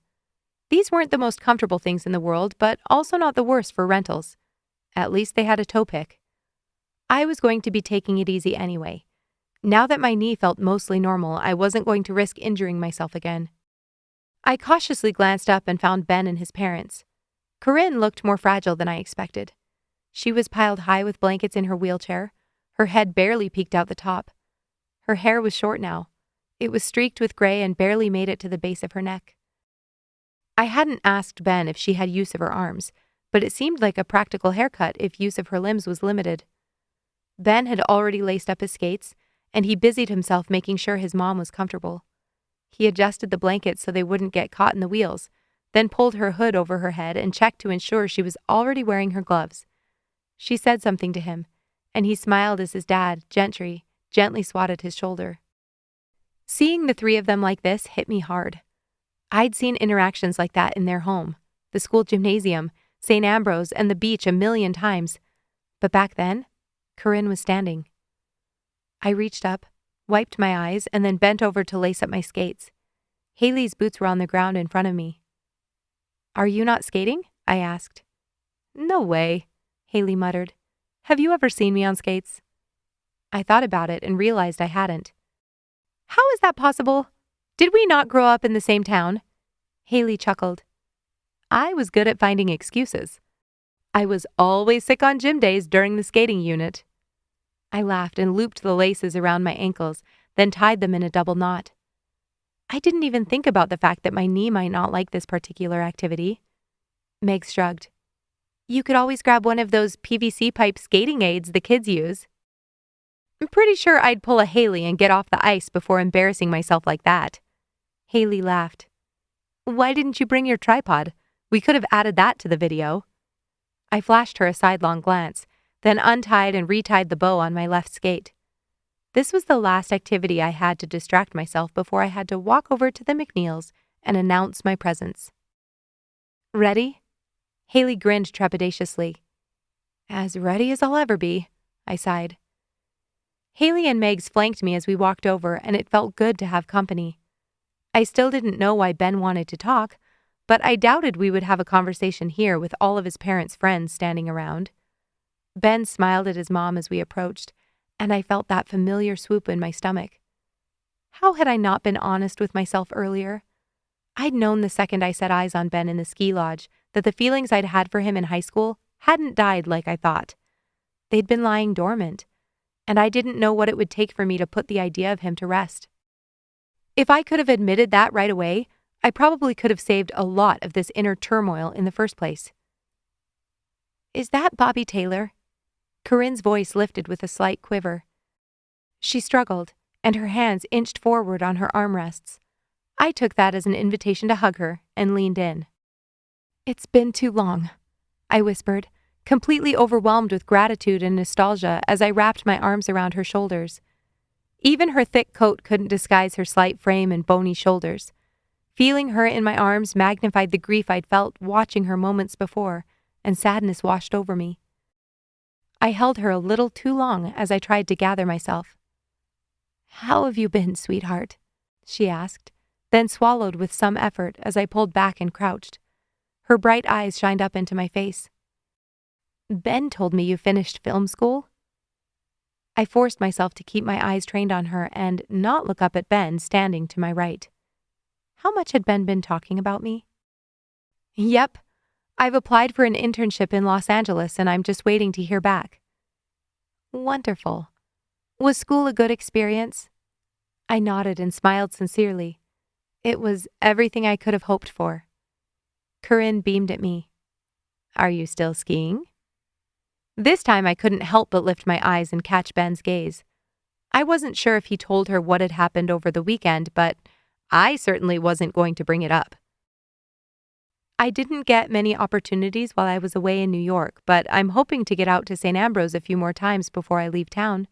These weren't the most comfortable things in the world, but also not the worst for rentals. At least they had a toe pick. I was going to be taking it easy anyway. Now that my knee felt mostly normal, I wasn't going to risk injuring myself again. I cautiously glanced up and found Ben and his parents. Corinne looked more fragile than I expected. She was piled high with blankets in her wheelchair. Her head barely peeked out the top. Her hair was short now. It was streaked with gray and barely made it to the base of her neck. I hadn't asked Ben if she had use of her arms, but it seemed like a practical haircut if use of her limbs was limited. Ben had already laced up his skates, and he busied himself making sure his mom was comfortable. He adjusted the blankets so they wouldn't get caught in the wheels, then pulled her hood over her head and checked to ensure she was already wearing her gloves. She said something to him, and he smiled as his dad, gently swatted his shoulder. Seeing the 3 of them like this hit me hard. I'd seen interactions like that in their home, the school gymnasium, St. Ambrose, and the beach a million times. But back then, Corinne was standing. I reached up, wiped my eyes, and then bent over to lace up my skates. Haley's boots were on the ground in front of me. "Are you not skating?" I asked. "No way," Haley muttered. "Have you ever seen me on skates?" I thought about it and realized I hadn't. "How is that possible? Did we not grow up in the same town?" Haley chuckled. "I was good at finding excuses. I was always sick on gym days during the skating unit." I laughed and looped the laces around my ankles, then tied them in a double knot. I didn't even think about the fact that my knee might not like this particular activity. Meg shrugged. "You could always grab one of those PVC pipe skating aids the kids use." "I'm pretty sure I'd pull a Haley and get off the ice before embarrassing myself like that." Haley laughed. "Why didn't you bring your tripod? We could have added that to the video." I flashed her a sidelong glance, then untied and retied the bow on my left skate. This was the last activity I had to distract myself before I had to walk over to the McNeils and announce my presence. "Ready?" Haley grinned trepidatiously. "As ready as I'll ever be," I sighed. Haley and Megs flanked me as we walked over, and it felt good to have company. I still didn't know why Ben wanted to talk, but I doubted we would have a conversation here with all of his parents' friends standing around. Ben smiled at his mom as we approached, and I felt that familiar swoop in my stomach. How had I not been honest with myself earlier? I'd known the second I set eyes on Ben in the ski lodge that the feelings I'd had for him in high school hadn't died like I thought. They'd been lying dormant, and I didn't know what it would take for me to put the idea of him to rest. If I could have admitted that right away, I probably could have saved a lot of this inner turmoil in the first place. "Is that Bobbi Taylor?" Corinne's voice lifted with a slight quiver. She struggled, and her hands inched forward on her armrests. I took that as an invitation to hug her and leaned in. "It's been too long," I whispered, completely overwhelmed with gratitude and nostalgia as I wrapped my arms around her shoulders. Even her thick coat couldn't disguise her slight frame and bony shoulders. Feeling her in my arms magnified the grief I'd felt watching her moments before, and sadness washed over me. I held her a little too long as I tried to gather myself. "How have you been, sweetheart?" she asked, then swallowed with some effort as I pulled back and crouched. Her bright eyes shined up into my face. "Ben told me you finished film school." I forced myself to keep my eyes trained on her and not look up at Ben standing to my right. How much had Ben been talking about me? "Yep. I've applied for an internship in Los Angeles and I'm just waiting to hear back." "Wonderful. Was school a good experience?" I nodded and smiled sincerely. It was everything I could have hoped for. Corinne beamed at me. "Are you still skiing?" This time I couldn't help but lift my eyes and catch Ben's gaze. I wasn't sure if he told her what had happened over the weekend, but I certainly wasn't going to bring it up. "I didn't get many opportunities while I was away in New York, but I'm hoping to get out to St. Ambrose a few more times before I leave town."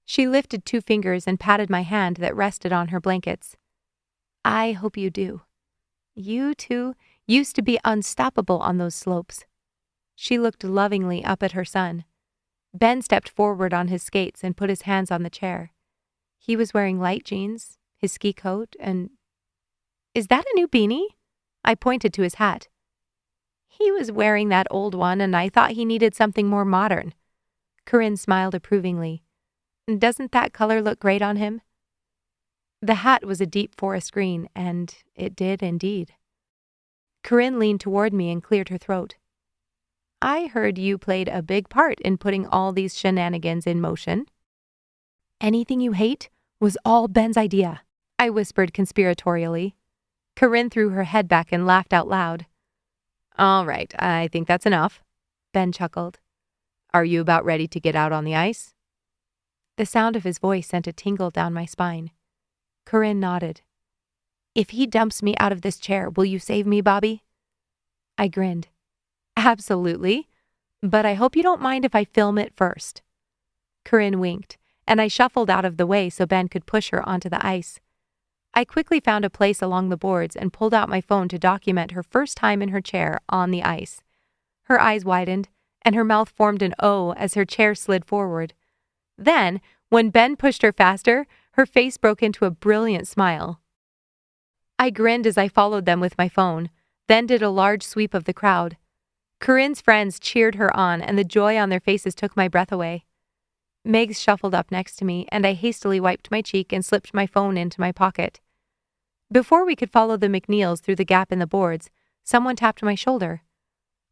She lifted 2 fingers and patted my hand that rested on her blankets. "I hope you do. You two used to be unstoppable on those slopes." She looked lovingly up at her son. Ben stepped forward on his skates and put his hands on the chair. He was wearing light jeans, his ski coat, and... "Is that a new beanie?" I pointed to his hat. "He was wearing that old one, and I thought he needed something more modern." Corinne smiled approvingly. "Doesn't that color look great on him?" The hat was a deep forest green, and it did indeed. Corinne leaned toward me and cleared her throat. "I heard you played a big part in putting all these shenanigans in motion." "Anything you hate was all Ben's idea," I whispered conspiratorially. Corinne threw her head back and laughed out loud. "All right, I think that's enough," Ben chuckled. "Are you about ready to get out on the ice?" The sound of his voice sent a tingle down my spine. Corinne nodded. "If he dumps me out of this chair, will you save me, Bobbi?" I grinned. "Absolutely, but I hope you don't mind if I film it first." Corinne winked, and I shuffled out of the way so Ben could push her onto the ice. I quickly found a place along the boards and pulled out my phone to document her first time in her chair on the ice. Her eyes widened, and her mouth formed an O as her chair slid forward. Then, when Ben pushed her faster, her face broke into a brilliant smile. I grinned as I followed them with my phone, then did a large sweep of the crowd. Corinne's friends cheered her on, and the joy on their faces took my breath away. Megs shuffled up next to me, and I hastily wiped my cheek and slipped my phone into my pocket. Before we could follow the McNeils through the gap in the boards, someone tapped my shoulder.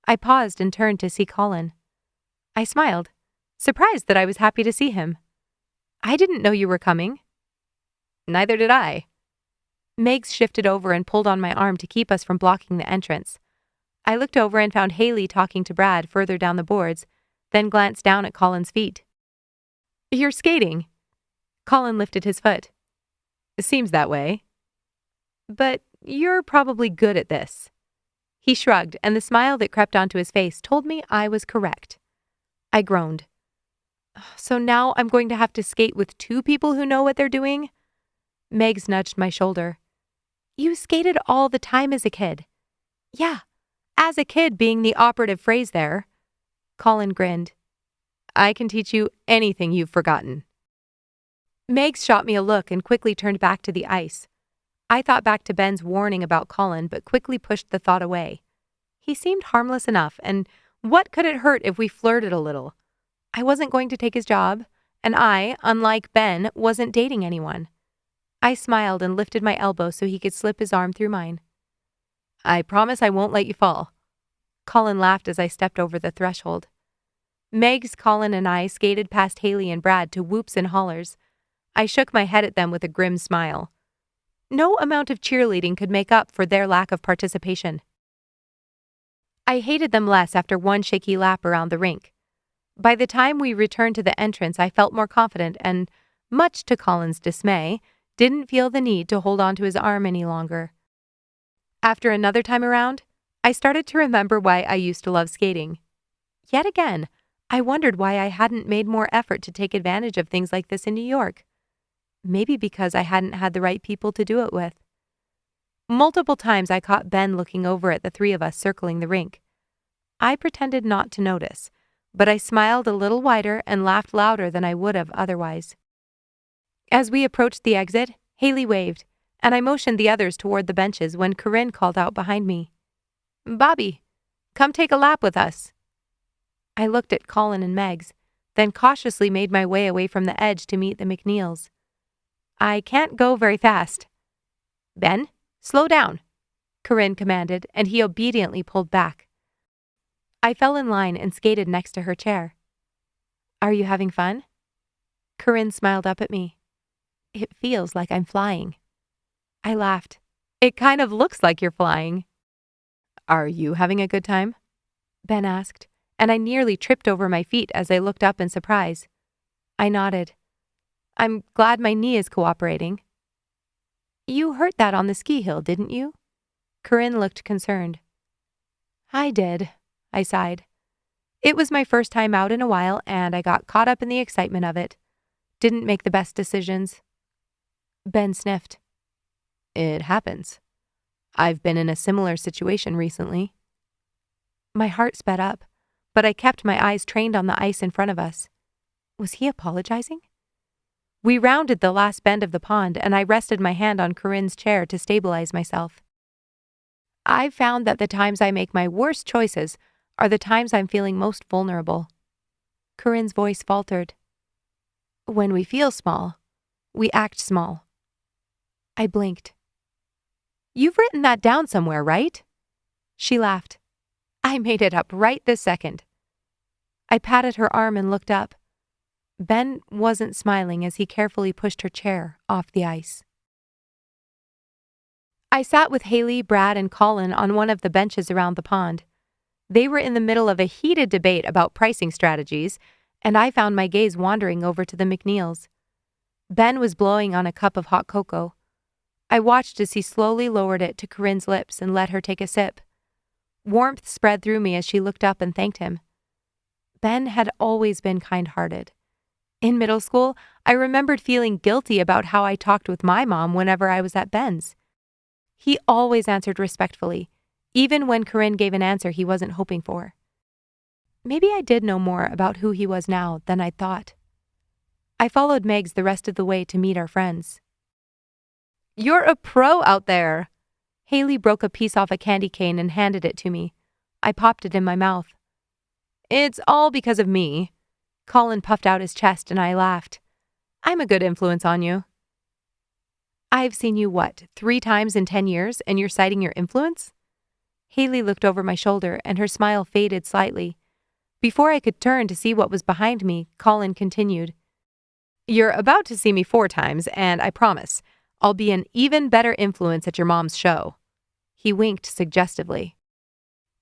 I paused and turned to see Colin. I smiled, surprised that I was happy to see him. "I didn't know you were coming." "Neither did I." Megs shifted over and pulled on my arm to keep us from blocking the entrance. I looked over and found Haley talking to Brad further down the boards, then glanced down at Colin's feet. "You're skating." Colin lifted his foot. "It seems that way." "But you're probably good at this." He shrugged, and the smile that crept onto his face told me I was correct. I groaned. "So now I'm going to have to skate with 2 people who know what they're doing?" Megs nudged my shoulder. "You skated all the time as a kid." "Yeah, as a kid being the operative phrase there." Colin grinned. "I can teach you anything you've forgotten." Megs shot me a look and quickly turned back to the ice. I thought back to Ben's warning about Colin, but quickly pushed the thought away. He seemed harmless enough, and what could it hurt if we flirted a little? I wasn't going to take his job, and I, unlike Ben, wasn't dating anyone. I smiled and lifted my elbow so he could slip his arm through mine. I promise I won't let you fall. Colin laughed as I stepped over the threshold. Megs, Colin, and I skated past Haley and Brad to whoops and hollers. I shook my head at them with a grim smile. No amount of cheerleading could make up for their lack of participation. I hated them less after one shaky lap around the rink. By the time we returned to the entrance, I felt more confident and, much to Colin's dismay, didn't feel the need to hold on to his arm any longer. After another time around, I started to remember why I used to love skating. Yet again, I wondered why I hadn't made more effort to take advantage of things like this in New York. Maybe because I hadn't had the right people to do it with. Multiple times I caught Ben looking over at the three of us circling the rink. I pretended not to notice, but I smiled a little wider and laughed louder than I would have otherwise. As we approached the exit, Haley waved, and I motioned the others toward the benches when Corinne called out behind me. Bobbi, come take a lap with us. I looked at Colin and Megs, then cautiously made my way away from the edge to meet the McNeils. I can't go very fast. Ben, slow down, Corinne commanded, and he obediently pulled back. I fell in line and skated next to her chair. Are you having fun? Corinne smiled up at me. It feels like I'm flying. I laughed. It kind of looks like you're flying. Are you having a good time? Ben asked, and I nearly tripped over my feet as I looked up in surprise. I nodded. I'm glad my knee is cooperating. You hurt that on the ski hill, didn't you? Corinne looked concerned. I did, I sighed. It was my first time out in a while, and I got caught up in the excitement of it. Didn't make the best decisions. Ben sniffed. It happens. I've been in a similar situation recently. My heart sped up, but I kept my eyes trained on the ice in front of us. Was he apologizing? We rounded the last bend of the pond, and I rested my hand on Corinne's chair to stabilize myself. I've found that the times I make my worst choices are the times I'm feeling most vulnerable. Corinne's voice faltered. When we feel small, we act small. I blinked. You've written that down somewhere, right? She laughed. I made it up right this second. I patted her arm and looked up. Ben wasn't smiling as he carefully pushed her chair off the ice. I sat with Haley, Brad, and Colin on one of the benches around the pond. They were in the middle of a heated debate about pricing strategies, and I found my gaze wandering over to the McNeils. Ben was blowing on a cup of hot cocoa. I watched as he slowly lowered it to Corinne's lips and let her take a sip. Warmth spread through me as she looked up and thanked him. Ben had always been kind-hearted. In middle school, I remembered feeling guilty about how I talked with my mom whenever I was at Ben's. He always answered respectfully, even when Corinne gave an answer he wasn't hoping for. Maybe I did know more about who he was now than I'd thought. I followed Megs the rest of the way to meet our friends. You're a pro out there! Haley broke a piece off a candy cane and handed it to me. I popped it in my mouth. It's all because of me. Colin puffed out his chest and I laughed. I'm a good influence on you. I've seen you, 3 times in 10 years, and you're citing your influence? Haley looked over my shoulder and her smile faded slightly. Before I could turn to see what was behind me, Colin continued. You're about to see me 4 times, and I promise, I'll be an even better influence at your mom's show. He winked suggestively.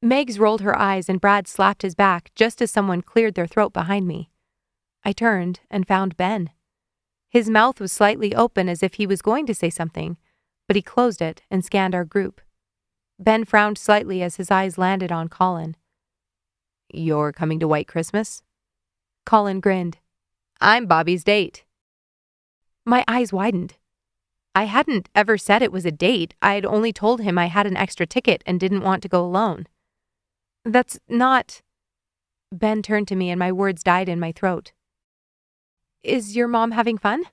Megs rolled her eyes and Brad slapped his back just as someone cleared their throat behind me. I turned and found Ben. His mouth was slightly open as if he was going to say something, but he closed it and scanned our group. Ben frowned slightly as his eyes landed on Colin. You're coming to White Christmas? Colin grinned. I'm Bobbi's date. My eyes widened. I hadn't ever said it was a date. I'd only told him I had an extra ticket and didn't want to go alone. That's not... Ben turned to me and my words died in my throat. Is your mom having fun?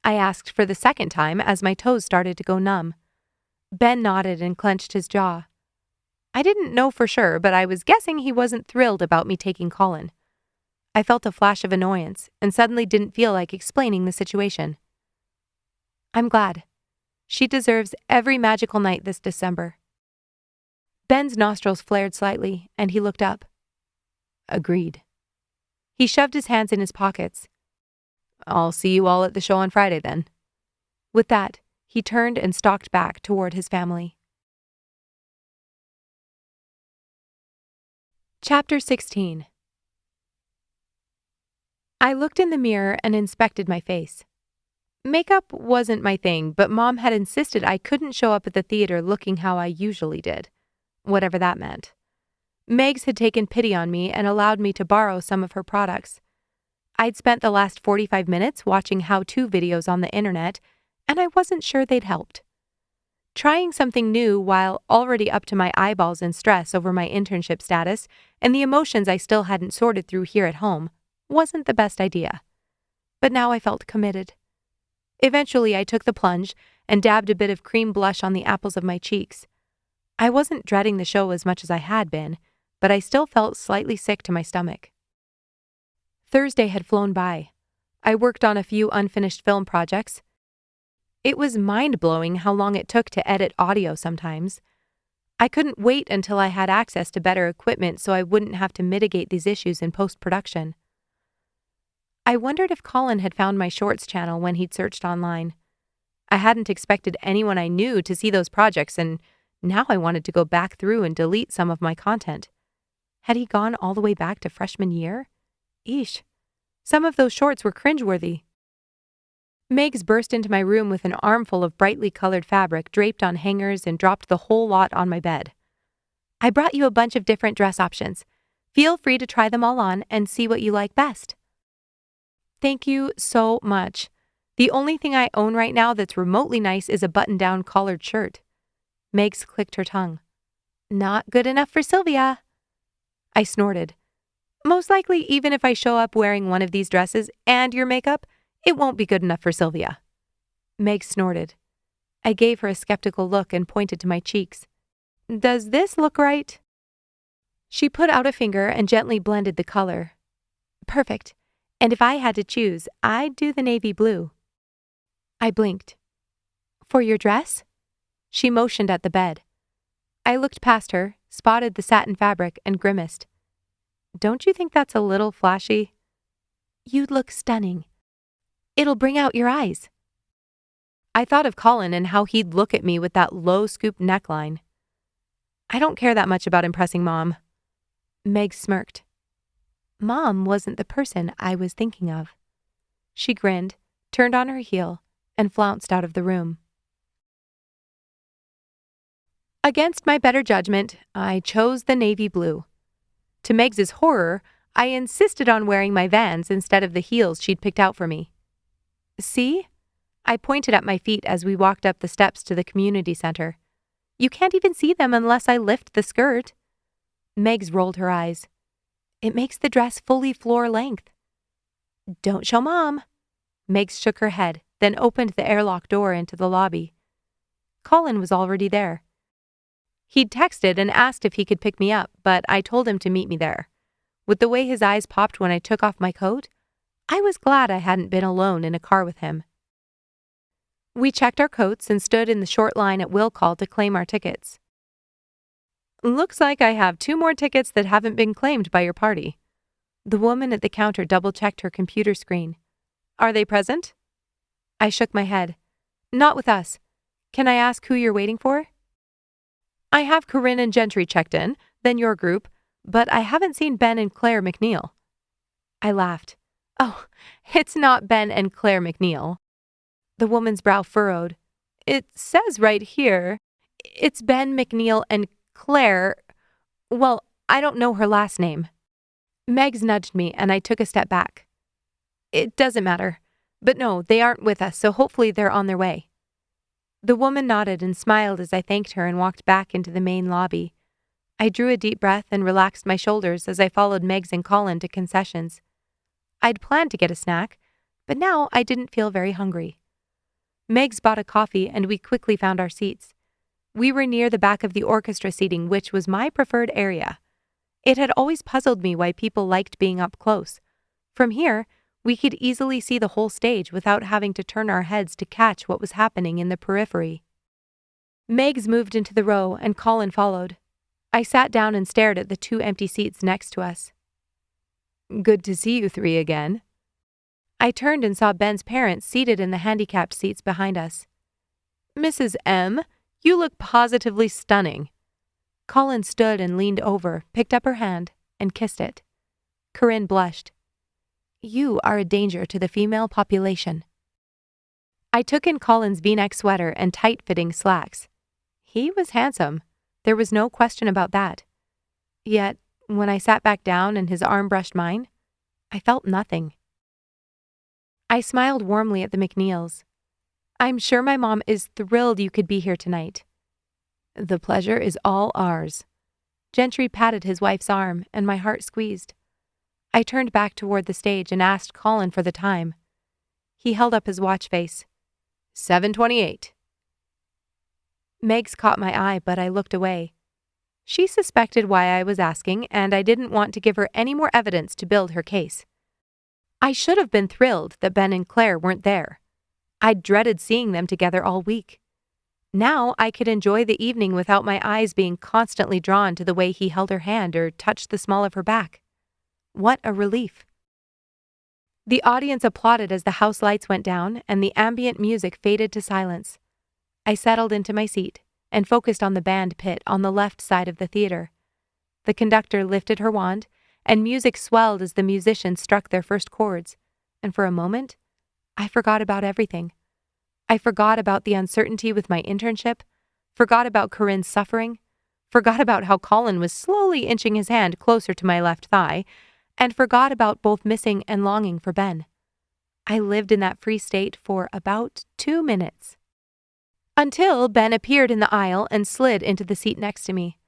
I asked for the second time as my toes started to go numb. Ben nodded and clenched his jaw. I didn't know for sure, but I was guessing he wasn't thrilled about me taking Colin. I felt a flash of annoyance and suddenly didn't feel like explaining the situation. I'm glad. She deserves every magical night this December. Ben's nostrils flared slightly, and he looked up. Agreed. He shoved his hands in his pockets. I'll see you all at the show on Friday, then. With that, he turned and stalked back toward his family. Chapter 16. I looked in the mirror and inspected my face. Makeup wasn't my thing, but Mom had insisted I couldn't show up at the theater looking how I usually did, whatever that meant. Megs had taken pity on me and allowed me to borrow some of her products. I'd spent the last 45 minutes watching how-to videos on the internet, and I wasn't sure they'd helped. Trying something new while already up to my eyeballs in stress over my internship status and the emotions I still hadn't sorted through here at home wasn't the best idea. But now I felt committed. Eventually, I took the plunge and dabbed a bit of cream blush on the apples of my cheeks. I wasn't dreading the show as much as I had been, but I still felt slightly sick to my stomach. Thursday had flown by. I worked on a few unfinished film projects. It was mind-blowing how long it took to edit audio sometimes. I couldn't wait until I had access to better equipment so I wouldn't have to mitigate these issues in post-production. I wondered if Colin had found my shorts channel when he'd searched online. I hadn't expected anyone I knew to see those projects, and now I wanted to go back through and delete some of my content. Had he gone all the way back to freshman year? Eesh. Some of those shorts were cringeworthy. Megs burst into my room with an armful of brightly colored fabric draped on hangers and dropped the whole lot on my bed. I brought you a bunch of different dress options. Feel free to try them all on and see what you like best. Thank you so much. The only thing I own right now that's remotely nice is a button-down collared shirt. Megs clicked her tongue. Not good enough for Sylvia. I snorted. Most likely, even if I show up wearing one of these dresses and your makeup, it won't be good enough for Sylvia. Meg snorted. I gave her a skeptical look and pointed to my cheeks. Does this look right? She put out a finger and gently blended the color. Perfect. And if I had to choose, I'd do the navy blue. I blinked. For your dress? She motioned at the bed. I looked past her, spotted the satin fabric, and grimaced. Don't you think that's a little flashy? You'd look stunning. It'll bring out your eyes. I thought of Colin and how he'd look at me with that low-scoop neckline. I don't care that much about impressing Mom. Meg smirked. Mom wasn't the person I was thinking of. She grinned, turned on her heel, and flounced out of the room. Against my better judgment, I chose the navy blue. To Megs's horror, I insisted on wearing my Vans instead of the heels she'd picked out for me. See? I pointed at my feet as we walked up the steps to the community center. You can't even see them unless I lift the skirt. Megs rolled her eyes. It makes the dress fully floor length. Don't show Mom. Megs shook her head, then opened the airlock door into the lobby. Colin was already there. He'd texted and asked if he could pick me up, but I told him to meet me there. With the way his eyes popped when I took off my coat, I was glad I hadn't been alone in a car with him. We checked our coats and stood in the short line at will call to claim our tickets. Looks like I have 2 more tickets that haven't been claimed by your party. The woman at the counter double-checked her computer screen. Are they present? I shook my head. Not with us. Can I ask who you're waiting for? I have Corinne and Gentry checked in, then your group, but I haven't seen Ben and Claire McNeil. I laughed. Oh, it's not Ben and Claire McNeil. The woman's brow furrowed. It says right here, it's Ben McNeil and Claire. Well, I don't know her last name. Megs nudged me and I took a step back. It doesn't matter. But no, they aren't with us, so hopefully they're on their way. The woman nodded and smiled as I thanked her and walked back into the main lobby. I drew a deep breath and relaxed my shoulders as I followed Megs and Colin to concessions. I'd planned to get a snack, but now I didn't feel very hungry. Megs bought a coffee and we quickly found our seats. We were near the back of the orchestra seating, which was my preferred area. It had always puzzled me why people liked being up close. From here, we could easily see the whole stage without having to turn our heads to catch what was happening in the periphery. Megs moved into the row and Colin followed. I sat down and stared at the 2 empty seats next to us. "Good to see you 3 again." I turned and saw Ben's parents seated in the handicapped seats behind us. "Mrs. M, you look positively stunning." Colin stood and leaned over, picked up her hand, and kissed it. Corinne blushed. "You are a danger to the female population." I took in Colin's V-neck sweater and tight-fitting slacks. He was handsome. There was no question about that. Yet, when I sat back down and his arm brushed mine, I felt nothing. I smiled warmly at the McNeils. "I'm sure my mom is thrilled you could be here tonight." "The pleasure is all ours." Gentry patted his wife's arm, and my heart squeezed. I turned back toward the stage and asked Colin for the time. He held up his watch face. 7:28. Megs caught my eye, but I looked away. She suspected why I was asking, and I didn't want to give her any more evidence to build her case. I should have been thrilled that Ben and Claire weren't there. I'd dreaded seeing them together all week. Now I could enjoy the evening without my eyes being constantly drawn to the way he held her hand or touched the small of her back. What a relief. The audience applauded as the house lights went down and the ambient music faded to silence. I settled into my seat and focused on the band pit on the left side of the theater. The conductor lifted her wand, and music swelled as the musicians struck their first chords, and for a moment, I forgot about everything. I forgot about the uncertainty with my internship, forgot about Corinne's suffering, forgot about how Colin was slowly inching his hand closer to my left thigh, and forgot about both missing and longing for Ben. I lived in that free state for about 2 minutes. Until Ben appeared in the aisle and slid into the seat next to me.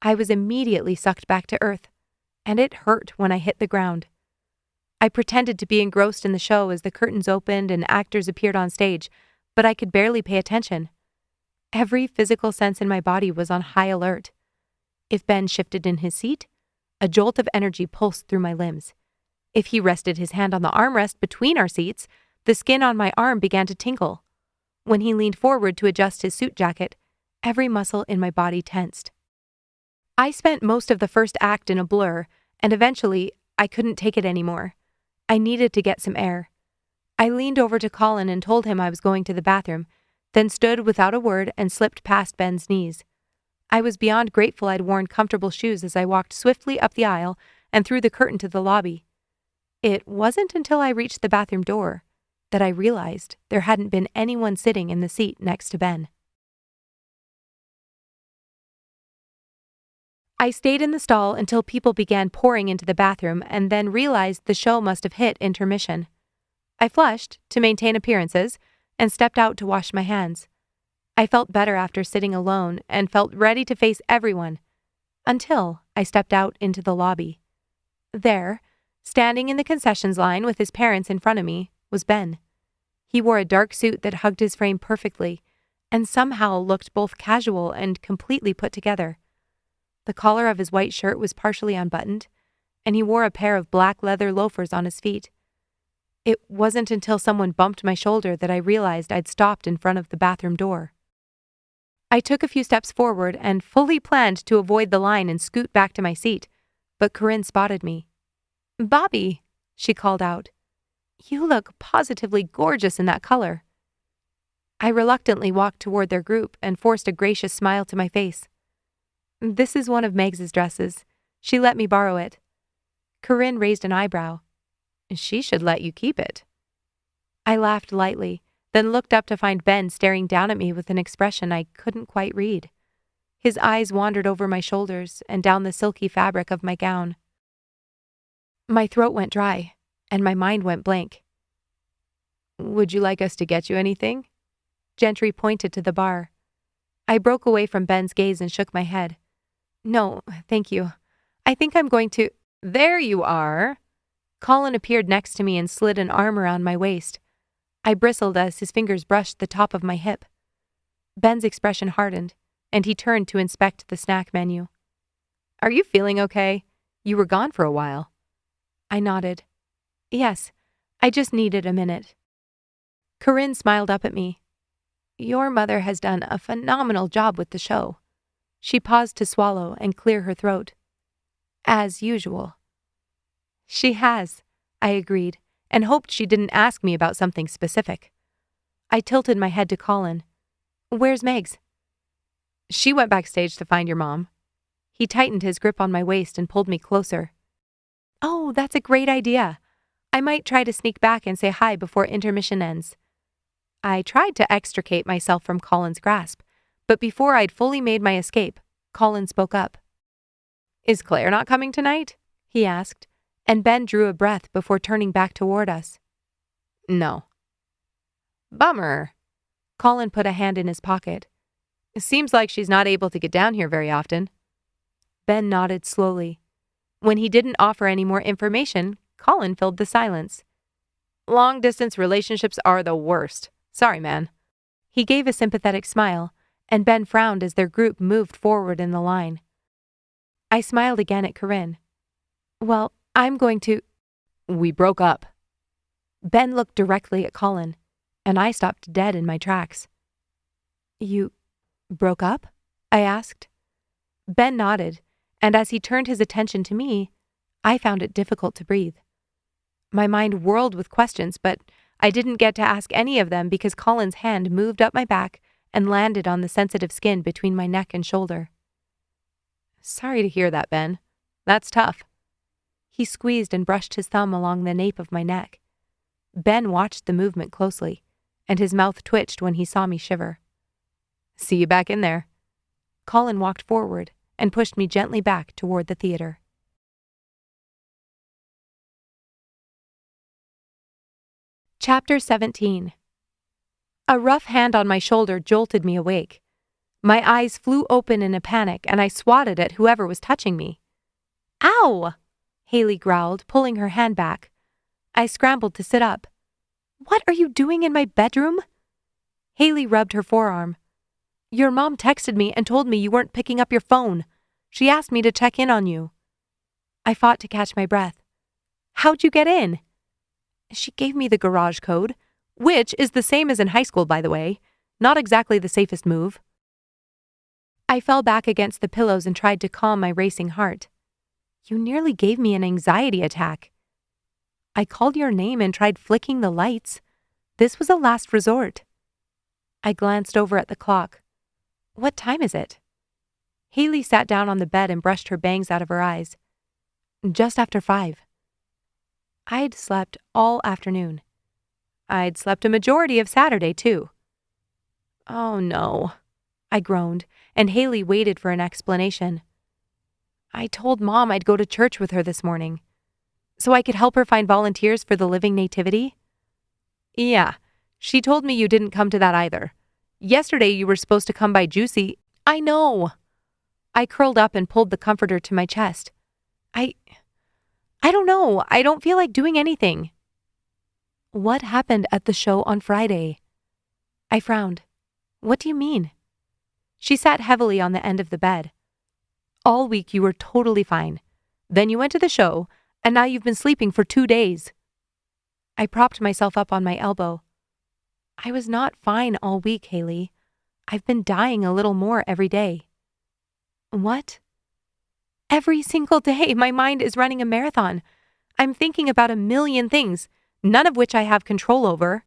I was immediately sucked back to earth, and it hurt when I hit the ground. I pretended to be engrossed in the show as the curtains opened and actors appeared on stage, but I could barely pay attention. Every physical sense in my body was on high alert. If Ben shifted in his seat, a jolt of energy pulsed through my limbs. If he rested his hand on the armrest between our seats, the skin on my arm began to tingle. When he leaned forward to adjust his suit jacket, every muscle in my body tensed. I spent most of the first act in a blur, and eventually, I couldn't take it anymore. I needed to get some air. I leaned over to Colin and told him I was going to the bathroom, then stood without a word and slipped past Ben's knees. I was beyond grateful I'd worn comfortable shoes as I walked swiftly up the aisle and through the curtain to the lobby. It wasn't until I reached the bathroom door that I realized there hadn't been anyone sitting in the seat next to Ben. I stayed in the stall until people began pouring into the bathroom and then realized the show must have hit intermission. I flushed to maintain appearances and stepped out to wash my hands. I felt better after sitting alone and felt ready to face everyone, until I stepped out into the lobby. There, standing in the concessions line with his parents in front of me, was Ben. He wore a dark suit that hugged his frame perfectly, and somehow looked both casual and completely put together. The collar of his white shirt was partially unbuttoned, and he wore a pair of black leather loafers on his feet. It wasn't until someone bumped my shoulder that I realized I'd stopped in front of the bathroom door. I took a few steps forward and fully planned to avoid the line and scoot back to my seat, but Corinne spotted me. "Bobbi," she called out. "You look positively gorgeous in that color." I reluctantly walked toward their group and forced a gracious smile to my face. "This is one of Megs's dresses. She let me borrow it." Corinne raised an eyebrow. "She should let you keep it." I laughed lightly, then looked up to find Ben staring down at me with an expression I couldn't quite read. His eyes wandered over my shoulders and down the silky fabric of my gown. My throat went dry, and my mind went blank. "Would you like us to get you anything?" Gentry pointed to the bar. I broke away from Ben's gaze and shook my head. "No, thank you. I think I'm going to—" "There you are!" Colin appeared next to me and slid an arm around my waist. I bristled as his fingers brushed the top of my hip. Ben's expression hardened, and he turned to inspect the snack menu. "Are you feeling okay? You were gone for a while." I nodded.
Yes, I just needed a minute. Corinne smiled up at me. Your mother has done a phenomenal job with the show. She paused to swallow and clear her throat. As usual. She has, I agreed, and hoped she didn't ask me about something specific. I tilted my head to Colin. Where's Megs? She went backstage to find your mom. He tightened his grip on my waist and pulled me closer. Oh, that's a great idea. I might try to sneak back and say hi before intermission ends. I tried to extricate myself from Colin's grasp, but before I'd fully made my escape, Colin spoke up. Is Claire not coming tonight? He asked, and Ben drew a breath before turning back toward us. No. Bummer. Colin put a hand in his pocket. It seems like she's not able to get down here very often. Ben nodded slowly. When he didn't offer any more information, Colin filled the silence. Long-distance relationships are the worst. Sorry, man. He gave a sympathetic smile, and Ben frowned as their group moved forward in the line. I smiled again at Corinne. Well, I'm going to... We broke up. Ben looked directly at Colin, and I stopped dead in my tracks. You broke up? I asked. Ben nodded, and as he turned his attention to me, I found it difficult to breathe. My mind whirled with questions, but I didn't get to ask any of them because Colin's hand moved up my back and landed on the sensitive skin between my neck and shoulder. Sorry to hear that, Ben. That's tough. He squeezed and brushed his thumb along the nape of my neck. Ben watched the movement closely, and his mouth twitched when he saw me shiver. See you back in there. Colin walked forward and pushed me gently back toward the theater. Chapter 17. A rough hand on my shoulder jolted me awake. My eyes flew open in a panic, and I swatted at whoever was touching me. Ow! Haley growled, pulling her hand back. I scrambled to sit up. What are you doing in my bedroom? Haley rubbed her forearm. Your mom texted me and told me you weren't picking up your phone. She asked me to check in on you. I fought to catch my breath. How'd you get in? She gave me the garage code, which is the same as in high school, by the way. Not exactly the safest move. I fell back against the pillows and tried to calm my racing heart. You nearly gave me an anxiety attack. I called your name and tried flicking the lights. This was a last resort. I glanced over at the clock. What time is it? Haley sat down on the bed and brushed her bangs out of her eyes. Just after 5. I'd slept all afternoon. I'd slept a majority of Saturday, too. Oh, no, I groaned, and Haley waited for an explanation. I told Mom I'd go to church with her this morning, so I could help her find volunteers for the Living Nativity. Yeah, she told me you didn't come to that either. Yesterday you were supposed to come by Juicy. I know. I curled up and pulled the comforter to my chest. I don't know. I don't feel like doing anything. What happened at the show on Friday? I frowned. What do you mean? She sat heavily on the end of the bed. All week you were totally fine. Then you went to the show, and now you've been sleeping for 2 days. I propped myself up on my elbow. I was not fine all week, Haley. I've been dying a little more every day. What? Every single day my mind is running a marathon. I'm thinking about a million things, none of which I have control over.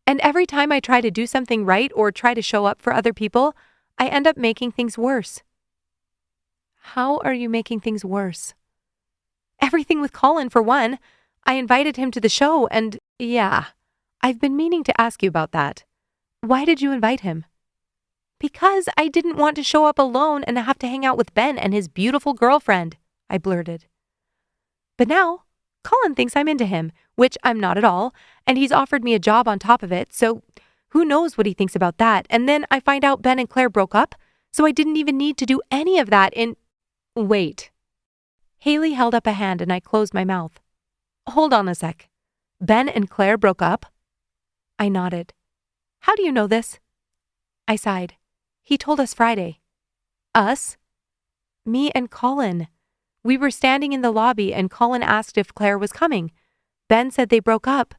And every time I try to do something right or try to show up for other people, I end up making things worse. How are you making things worse? Everything with Colin, for one. I invited him to the show and, yeah, I've been meaning to ask you about that. Why did you invite him? Because I didn't want to show up alone and have to hang out with Ben and his beautiful girlfriend, I blurted. But now, Colin thinks I'm into him, which I'm not at all, and he's offered me a job on top of it, so who knows what he thinks about that. And then I find out Ben and Claire broke up, so I didn't even need to do any of that in... Wait. Haley held up a hand and I closed my mouth. Hold on a sec. Ben and Claire broke up? I nodded. How do you know this? I sighed. He told us Friday. Us? Me and Colin. We were standing in the lobby and Colin asked if Claire was coming.
Ben said they broke up.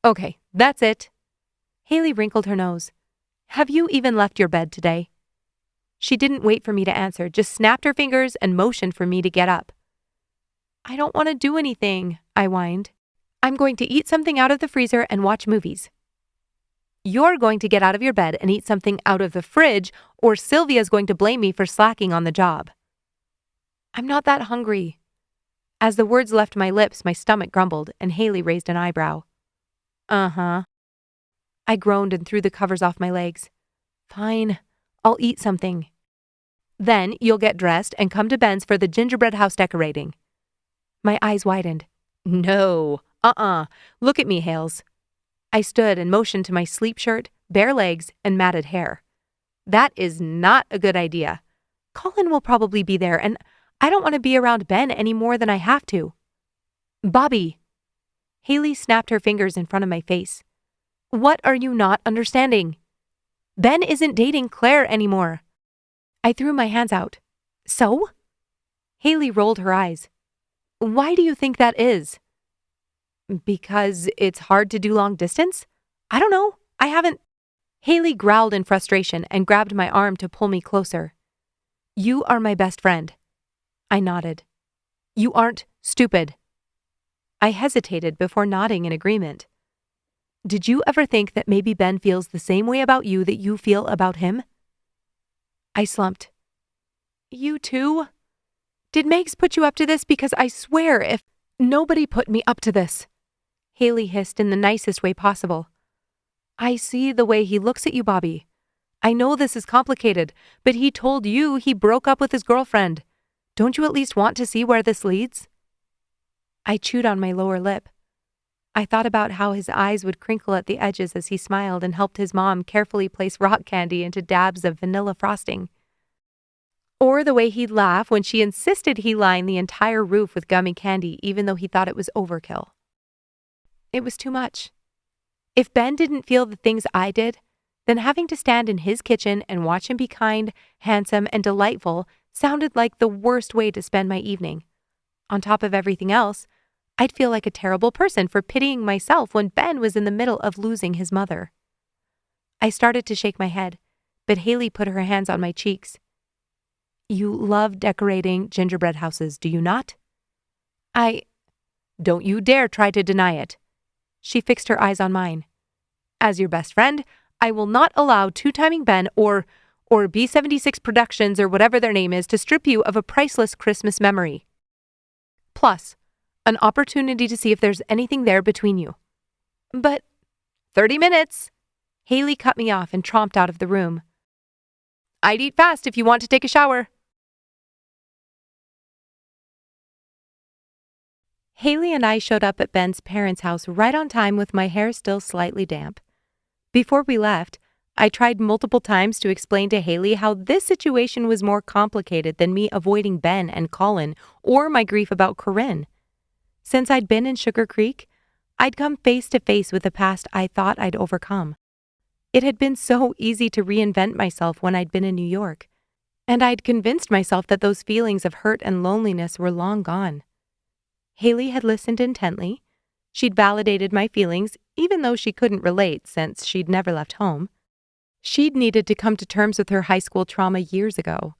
Okay, that's it. Haley wrinkled her nose. Have you even left your bed today? She didn't wait for me to answer, just snapped her fingers and motioned for me to get up. I don't want to do anything, I whined. I'm going to eat something out of the freezer and watch movies. You're going to get out of your bed and eat something out of the fridge, or Sylvia's going to blame me for slacking on the job. I'm not that hungry. As the words left my lips, my stomach grumbled, and Haley raised an eyebrow. Uh-huh. I groaned and threw the covers off my legs. Fine, I'll eat something. Then you'll get dressed and come to Ben's for the gingerbread house decorating. My eyes widened. No, Look at me, Hales. I stood and motioned to my sleep shirt, bare legs, and matted hair. That is not a good idea. Colin will probably be there, and I don't want to be around Ben any more than I have to. Bobbi. Haley snapped her fingers in front of my face. What are you not understanding? Ben isn't dating Claire anymore. I threw my hands out. So? Haley rolled her eyes. Why do you think that is? Because it's hard to do long distance? I don't know. I haven't. Haley growled in frustration and grabbed my arm to pull me closer. You are my best friend. I nodded. You aren't stupid. I hesitated before nodding in agreement. Did you ever think that maybe Ben feels the same way about you that you feel about him? I slumped. You too? Did Megs put you up to this? Because I swear if nobody put me up to this. Haley hissed in the nicest way possible. I see the way he looks at you, Bobbi. I know this is complicated, but he told you he broke up with his girlfriend. Don't you at least want to see where this leads? I chewed on my lower lip. I thought about how his eyes would crinkle at the edges as he smiled and helped his mom carefully place rock candy into dabs of vanilla frosting. Or the way he'd laugh when she insisted he line the entire roof with gummy candy even though he thought it was overkill. It was too much. If Ben didn't feel the things I did, then having to stand in his kitchen and watch him be kind, handsome, and delightful sounded like the worst way to spend my evening. On top of everything else, I'd feel like a terrible person for pitying myself when Ben was in the middle of losing his mother. I started to shake my head, but Haley put her hands on my cheeks. You love decorating gingerbread houses, do you not? Don't you dare try to deny it. She fixed her eyes on mine. As your best friend, I will not allow two-timing Ben or B76 Productions or whatever their name is to strip you of a priceless Christmas memory. Plus, an opportunity to see if there's anything there between you. But 30 minutes. Haley cut me off and tromped out of the room. I'd eat fast if you want to take a shower. Haley and I showed up at Ben's parents' house right on time with my hair still slightly damp. Before we left, I tried multiple times to explain to Haley how this situation was more complicated than me avoiding Ben and Colin or my grief about Corinne. Since I'd been in Sugar Creek, I'd come face to face with a past I thought I'd overcome. It had been so easy to reinvent myself when I'd been in New York, and I'd convinced myself that those feelings of hurt and loneliness were long gone. Haley had listened intently. She'd validated my feelings, even though she couldn't relate since she'd never left home. She'd needed to come to terms with her high school trauma years ago.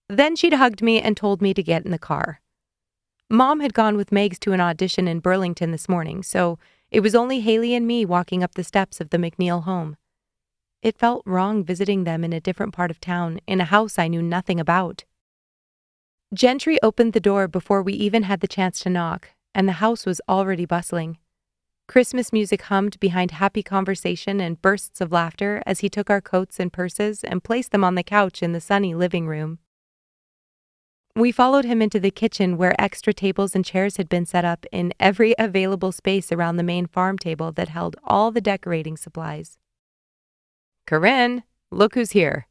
Then she'd hugged me and told me to get in the car. Mom had gone with Megs to an audition in Burlington this morning, so it was only Haley and me walking up the steps of the McNeil home. It felt wrong visiting them in a different part of town, in a house I knew nothing about. Gentry opened the door before we even had the chance to knock, and the house was already bustling. Christmas music hummed behind happy conversation and bursts of laughter as he took our coats and purses and placed them on the couch in the sunny living room. We followed him into the kitchen where extra tables and chairs had been set up in every available space around the main farm table that held all the decorating supplies. Corinne, look who's here.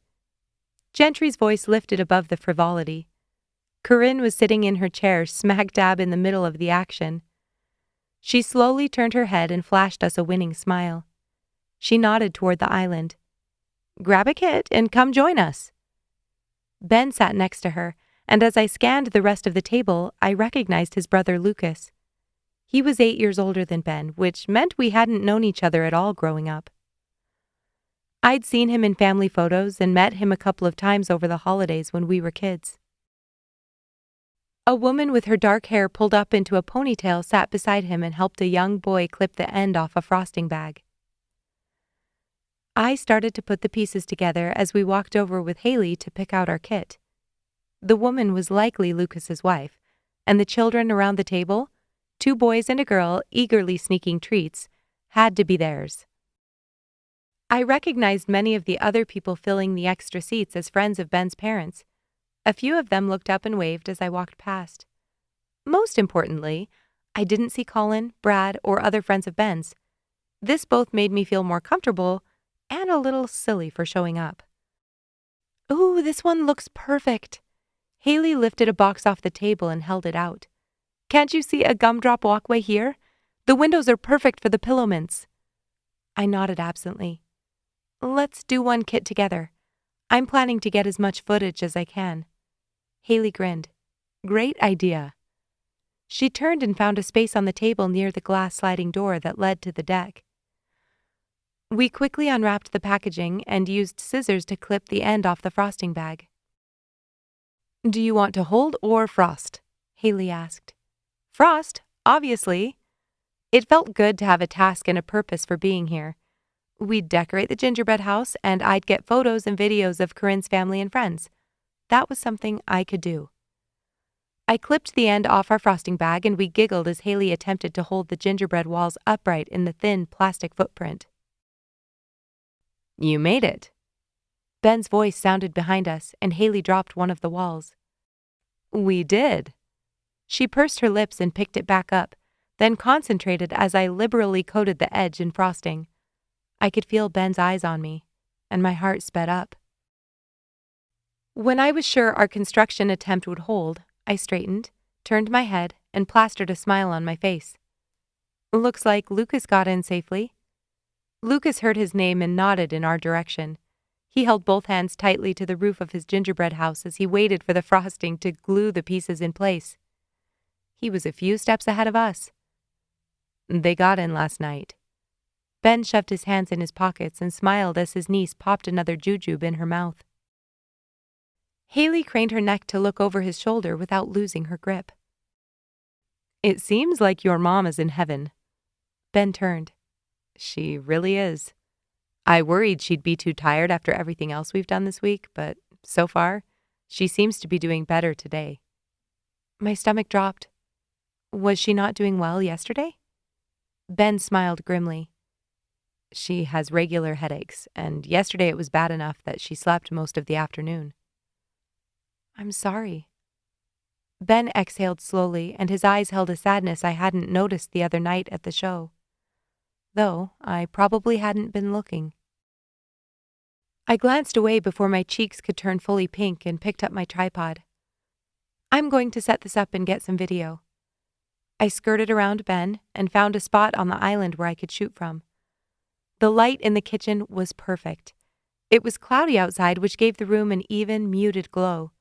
Gentry's voice lifted above the frivolity. Corinne was sitting in her chair smack dab in the middle of the action. She slowly turned her head and flashed us a winning smile. She nodded toward the island. Grab a kit and come join us. Ben sat next to her, and as I scanned the rest of the table, I recognized his brother Lucas. He was 8 years older than Ben, which meant we hadn't known each other at all growing up. I'd seen him in family photos and met him a couple of times over the holidays when we were kids. A woman with her dark hair pulled up into a ponytail sat beside him and helped a young boy clip the end off a frosting bag. I started to put the pieces together as we walked over with Haley to pick out our kit. The woman was likely Lucas's wife, and the children around the table, 2 boys and a girl eagerly sneaking treats, had to be theirs. I recognized many of the other people filling the extra seats as friends of Ben's parents. A few of them looked up and waved as I walked past. Most importantly, I didn't see Colin, Brad, or other friends of Ben's. This both made me feel more comfortable and a little silly for showing up. "Ooh, this one looks perfect." Haley lifted a box off the table and held it out. "Can't you see a gumdrop walkway here? The windows are perfect for the pillow mints." I nodded absently. "Let's do one kit together. I'm planning to get as much footage as I can." Haley grinned. "Great idea." She turned and found a space on the table near the glass sliding door that led to the deck. We quickly unwrapped the packaging and used scissors to clip the end off the frosting bag. "Do you want to hold or frost?" Haley asked. "Frost, obviously." It felt good to have a task and a purpose for being here. We'd decorate the gingerbread house, and I'd get photos and videos of Corinne's family and friends. That was something I could do. I clipped the end off our frosting bag, and we giggled as Haley attempted to hold the gingerbread walls upright in the thin plastic footprint. "You made it." Ben's voice sounded behind us, and Haley dropped one of the walls. "We did." She pursed her lips and picked it back up, then concentrated as I liberally coated the edge in frosting. I could feel Ben's eyes on me, and my heart sped up. When I was sure our construction attempt would hold, I straightened, turned my head, and plastered a smile on my face. "Looks like Lucas got in safely." Lucas heard his name and nodded in our direction. He held both hands tightly to the roof of his gingerbread house as he waited for the frosting to glue the pieces in place. He was a few steps ahead of us. "They got in last night." Ben shoved his hands in his pockets and smiled as his niece popped another jujube in her mouth. Haley craned her neck to look over his shoulder without losing her grip. "It seems like your mom is in heaven." Ben turned. "She really is. I worried she'd be too tired after everything else we've done this week, but so far, she seems to be doing better today." My stomach dropped. Was she not doing well yesterday? Ben smiled grimly. "She has regular headaches, and yesterday it was bad enough that she slept most of the afternoon." "I'm sorry." Ben exhaled slowly, and his eyes held a sadness I hadn't noticed the other night at the show. Though I probably hadn't been looking. I glanced away before my cheeks could turn fully pink and picked up my tripod. "I'm going to set this up and get some video." I skirted around Ben and found a spot on the island where I could shoot from. The light in the kitchen was perfect. It was cloudy outside, which gave the room an even, muted glow.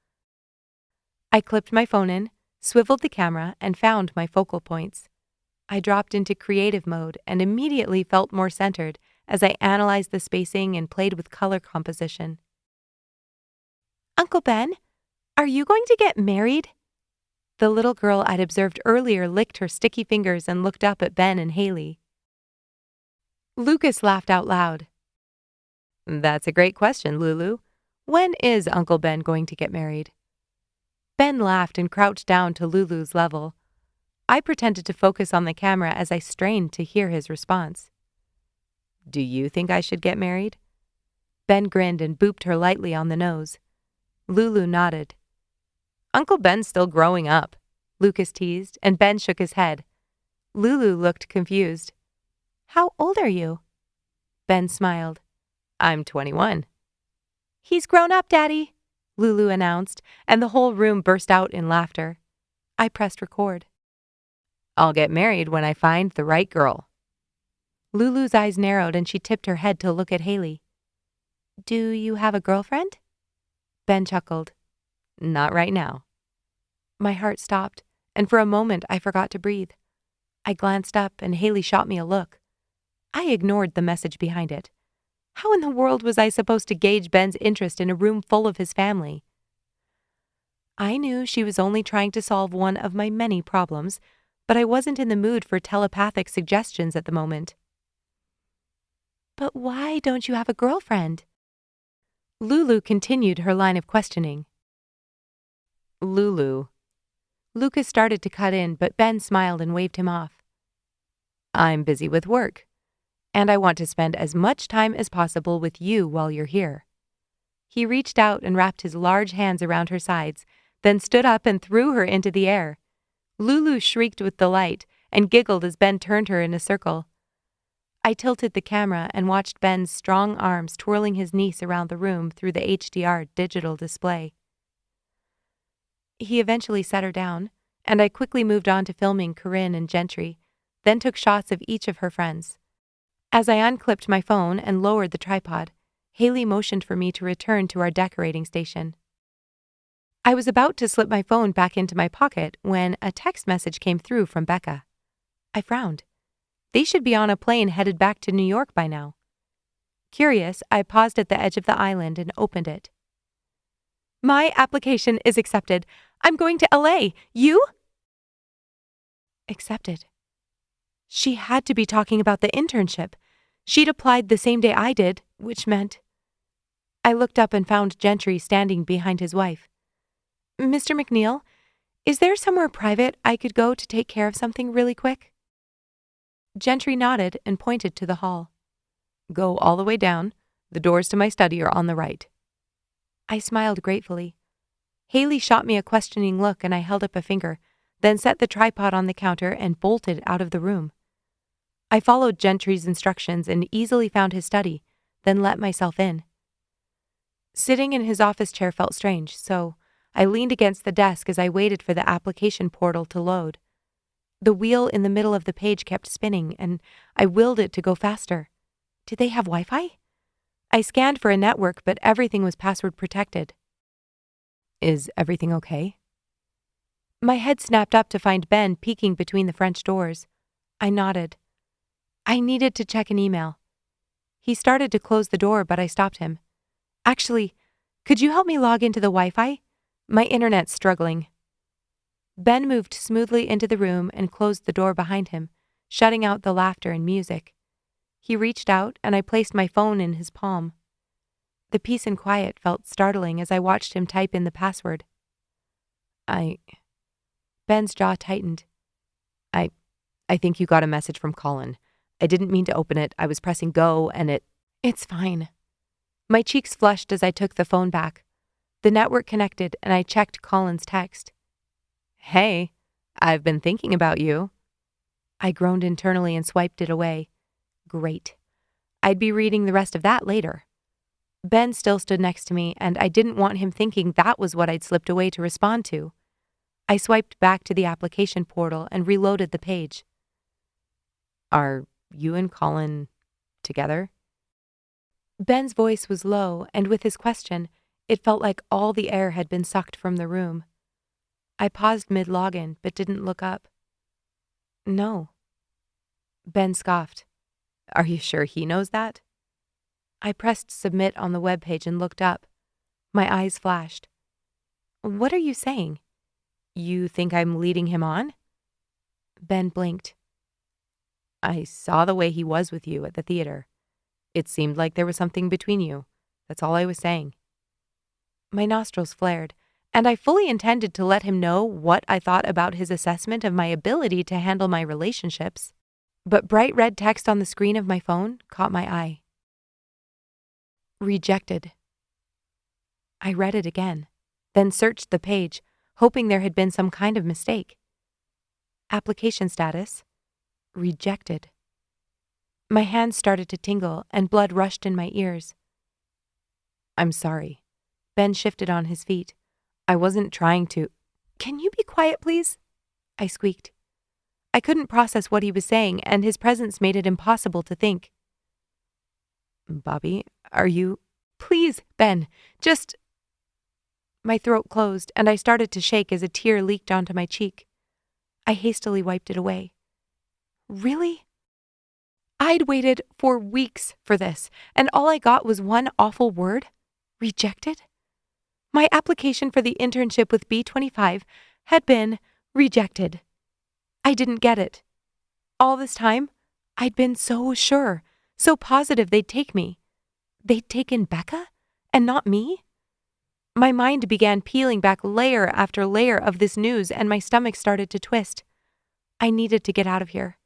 I clipped my phone in, swiveled the camera, and found my focal points. I dropped into creative mode and immediately felt more centered as I analyzed the spacing and played with color composition. "Uncle Ben, are you going to get married?" The little girl I'd observed earlier licked her sticky fingers and looked up at Ben and Haley. Lucas laughed out loud. "That's a great question, Lulu. When is Uncle Ben going to get married?" Ben laughed and crouched down to Lulu's level. I pretended to focus on the camera as I strained to hear his response. "Do you think I should get married?" Ben grinned and booped her lightly on the nose. Lulu nodded. "Uncle Ben's still growing up," Lucas teased, and Ben shook his head. Lulu looked confused. "How old are you?" Ben smiled. "I'm 21. "He's grown up, Daddy," Lulu announced, and the whole room burst out in laughter. I pressed record. "I'll get married when I find the right girl." Lulu's eyes narrowed and she tipped her head to look at Haley. "Do you have a girlfriend?" Ben chuckled. "Not right now." My heart stopped, and for a moment I forgot to breathe. I glanced up and Haley shot me a look. I ignored the message behind it. How in the world was I supposed to gauge Ben's interest in a room full of his family? I knew she was only trying to solve one of my many problems, but I wasn't in the mood for telepathic suggestions at the moment. But why don't you have a girlfriend? Lulu continued her line of questioning. Lulu. Lucas started to cut in, but Ben smiled and waved him off. I'm busy with work, and I want to spend as much time as possible with you while you're here. He reached out and wrapped his large hands around her sides, then stood up and threw her into the air. Lulu shrieked with delight and giggled as Ben turned her in a circle. I tilted the camera and watched Ben's strong arms twirling his niece around the room through the HDR digital display. He eventually set her down, and I quickly moved on to filming Corinne and Gentry, then took shots of each of her friends. As I unclipped my phone and lowered the tripod, Haley motioned for me to return to our decorating station. I was about to slip my phone back into my pocket when a text message came through from Becca. I frowned. They should be on a plane headed back to New York by now. Curious, I paused at the edge of the island and opened it. My application is accepted. I'm going to LA. You? Accepted. She had to be talking about the internship. She'd applied the same day I did, which meant... I looked up and found Gentry standing behind his wife. Mr. McNeil, is there somewhere private I could go to take care of something really quick? Gentry nodded and pointed to the hall. Go all the way down. The doors to my study are on the right. I smiled gratefully. Haley shot me a questioning look and I held up a finger, then set the tripod on the counter and bolted out of the room. I followed Gentry's instructions and easily found his study, then let myself in. Sitting in his office chair felt strange, so I leaned against the desk as I waited for the application portal to load. The wheel in the middle of the page kept spinning, and I willed it to go faster. Did they have Wi-Fi? I scanned for a network, but everything was password protected. Is everything okay? My head snapped up to find Ben peeking between the French doors. I nodded. I needed to check an email. He started to close the door, but I stopped him. Actually, could you help me log into the Wi-Fi? My internet's struggling. Ben moved smoothly into the room and closed the door behind him, shutting out the laughter and music. He reached out and I placed my phone in his palm. The peace and quiet felt startling as I watched him type in the password. Ben's jaw tightened. I think you got a message from Colin. I didn't mean to open it. I was pressing go and It's fine. My cheeks flushed as I took the phone back. The network connected and I checked Colin's text. Hey, I've been thinking about you. I groaned internally and swiped it away. Great. I'd be reading the rest of that later. Ben still stood next to me, and I didn't want him thinking that was what I'd slipped away to respond to. I swiped back to the application portal and reloaded the page. Are you and Colin together? Ben's voice was low, and with his question, it felt like all the air had been sucked from the room. I paused mid-login, but didn't look up. No. Ben scoffed. Are you sure he knows that? I pressed submit on the webpage and looked up. My eyes flashed. What are you saying? You think I'm leading him on? Ben blinked. I saw the way he was with you at the theater. It seemed like there was something between you. That's all I was saying. My nostrils flared, and I fully intended to let him know what I thought about his assessment of my ability to handle my relationships. But bright red text on the screen of my phone caught my eye. Rejected. I read it again, then searched the page, hoping there had been some kind of mistake. Application status: rejected. My hands started to tingle and blood rushed in my ears. I'm sorry. Ben shifted on his feet. I wasn't trying to... Can you be quiet, please? I squeaked. I couldn't process what he was saying, and his presence made it impossible to think. Bobbi, are you... Please, Ben, just... My throat closed, and I started to shake as a tear leaked onto my cheek. I hastily wiped it away.
Really? I'd waited for weeks for this, and all I got was one awful word? Rejected? My application for the internship with B25 had been rejected. I didn't get it. All this time, I'd been so sure, so positive they'd take me. They'd taken Becca, and not me? My mind began peeling back layer after layer of this news, and my stomach started to twist. I needed to get out of here.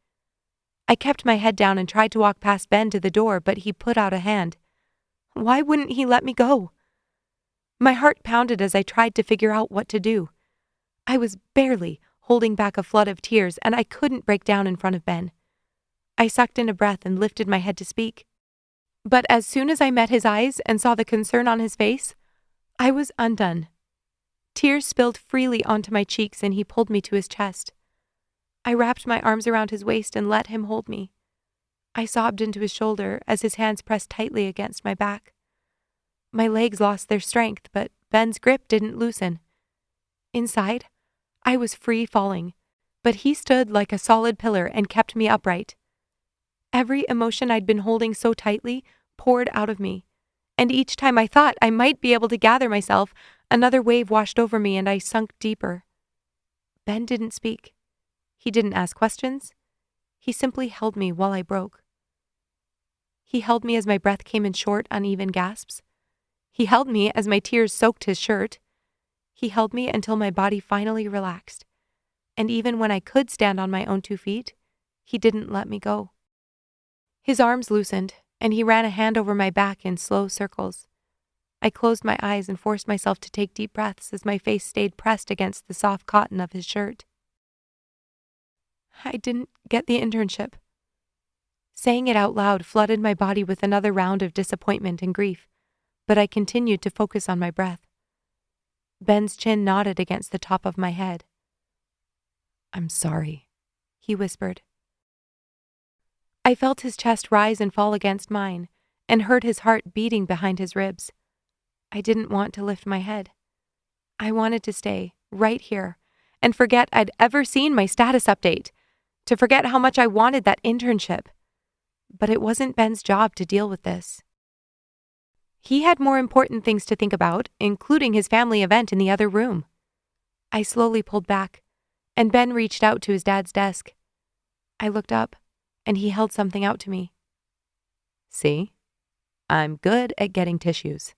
I kept my head down and tried to walk past Ben to the door, but he put out a hand. Why wouldn't he let me go? My heart pounded as I tried to figure out what to do. I was barely holding back a flood of tears, and I couldn't break down in front of Ben. I sucked in a breath and lifted my head to speak. But as soon as I met his eyes and saw the concern on his face, I was undone. Tears spilled freely onto my cheeks, and he pulled me to his chest. I wrapped my arms around his waist and let him hold me. I sobbed into his shoulder as his hands pressed tightly against my back. My legs lost their strength, but Ben's grip didn't loosen. Inside, I was free falling, but he stood like a solid pillar and kept me upright. Every emotion I'd been holding so tightly poured out of me, and each time I thought I might be able to gather myself, another wave washed over me and I sunk deeper. Ben didn't speak. He didn't ask questions. He simply held me while I broke. He held me as my breath came in short, uneven gasps. He held me as my tears soaked his shirt. He held me until my body finally relaxed. And even when I could stand on my own 2 feet, he didn't let me go. His arms loosened, and he ran a hand over my back in slow circles. I closed my eyes and forced myself to take deep breaths as my face stayed pressed against the soft cotton of his shirt. I didn't get the internship. Saying it out loud flooded my body with another round of disappointment and grief, but I continued to focus on my breath. Ben's chin nodded against the top of my head. "I'm sorry," he whispered. I felt his chest rise and fall against mine, and heard his heart beating behind his ribs. I didn't want to lift my head. I wanted to stay right here and forget I'd ever seen my status update, to forget how much I wanted that internship. But it wasn't Ben's job to deal with this. He had more important things to think about, including his family event in the other room. I slowly pulled back, and Ben reached out to his dad's desk. I looked up, and he held something out to me. "See? I'm good at getting tissues."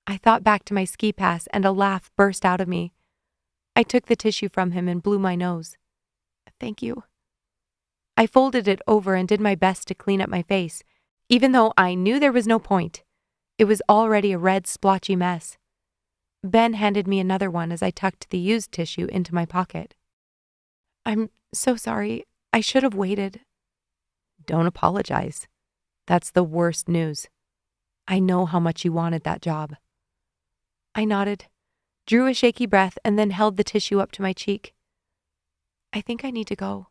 I thought back to my ski pass, and a laugh burst out of me. I took the tissue from him and blew my nose. "Thank you." I folded it over and did my best to clean up my face, even though I knew there was no point. It was already a red, splotchy mess. Ben handed me another one as I tucked the used tissue into my pocket. "I'm so sorry. I should have waited." "Don't apologize. That's the worst news. I know how much you wanted that job." I nodded, drew a shaky breath, and then held the tissue up to my cheek. "I think I need to go."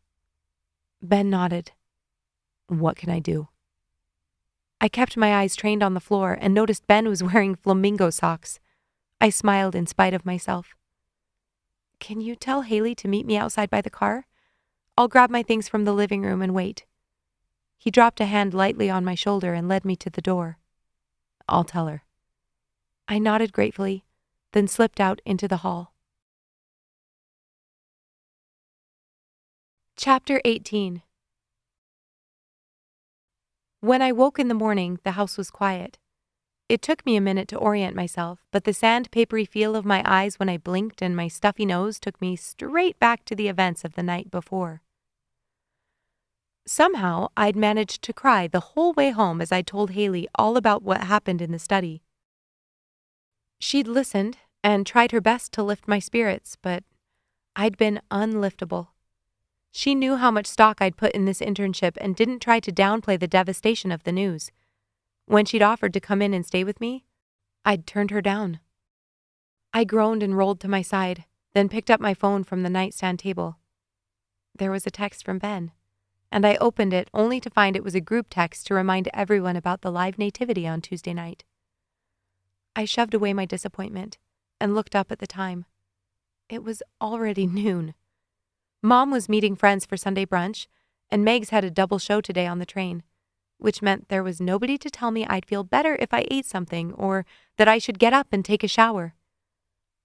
Ben nodded. "What can I do?" I kept my eyes trained on the floor and noticed Ben was wearing flamingo socks. I smiled in spite of myself. "Can you tell Haley to meet me outside by the car? I'll grab my things from the living room and wait." He dropped a hand lightly on my shoulder and led me to the door. "I'll tell her." I nodded gratefully, then slipped out into the hall. Chapter 18. When I woke in the morning, the house was quiet. It took me a minute to orient myself, but the sandpapery feel of my eyes when I blinked and my stuffy nose took me straight back to the events of the night before. Somehow, I'd managed to cry the whole way home as I told Haley all about what happened in the study. She'd listened and tried her best to lift my spirits, but I'd been unliftable. She knew how much stock I'd put in this internship and didn't try to downplay the devastation of the news. When she'd offered to come in and stay with me, I'd turned her down. I groaned and rolled to my side, then picked up my phone from the nightstand table. There was a text from Ben, and I opened it only to find it was a group text to remind everyone about the live nativity on Tuesday night. I shoved away my disappointment and looked up at the time. It was already noon. Mom was meeting friends for Sunday brunch,
and Megs had a double show today on the train, which meant there was nobody to tell me I'd feel better if I ate something or that I should get up and take a shower.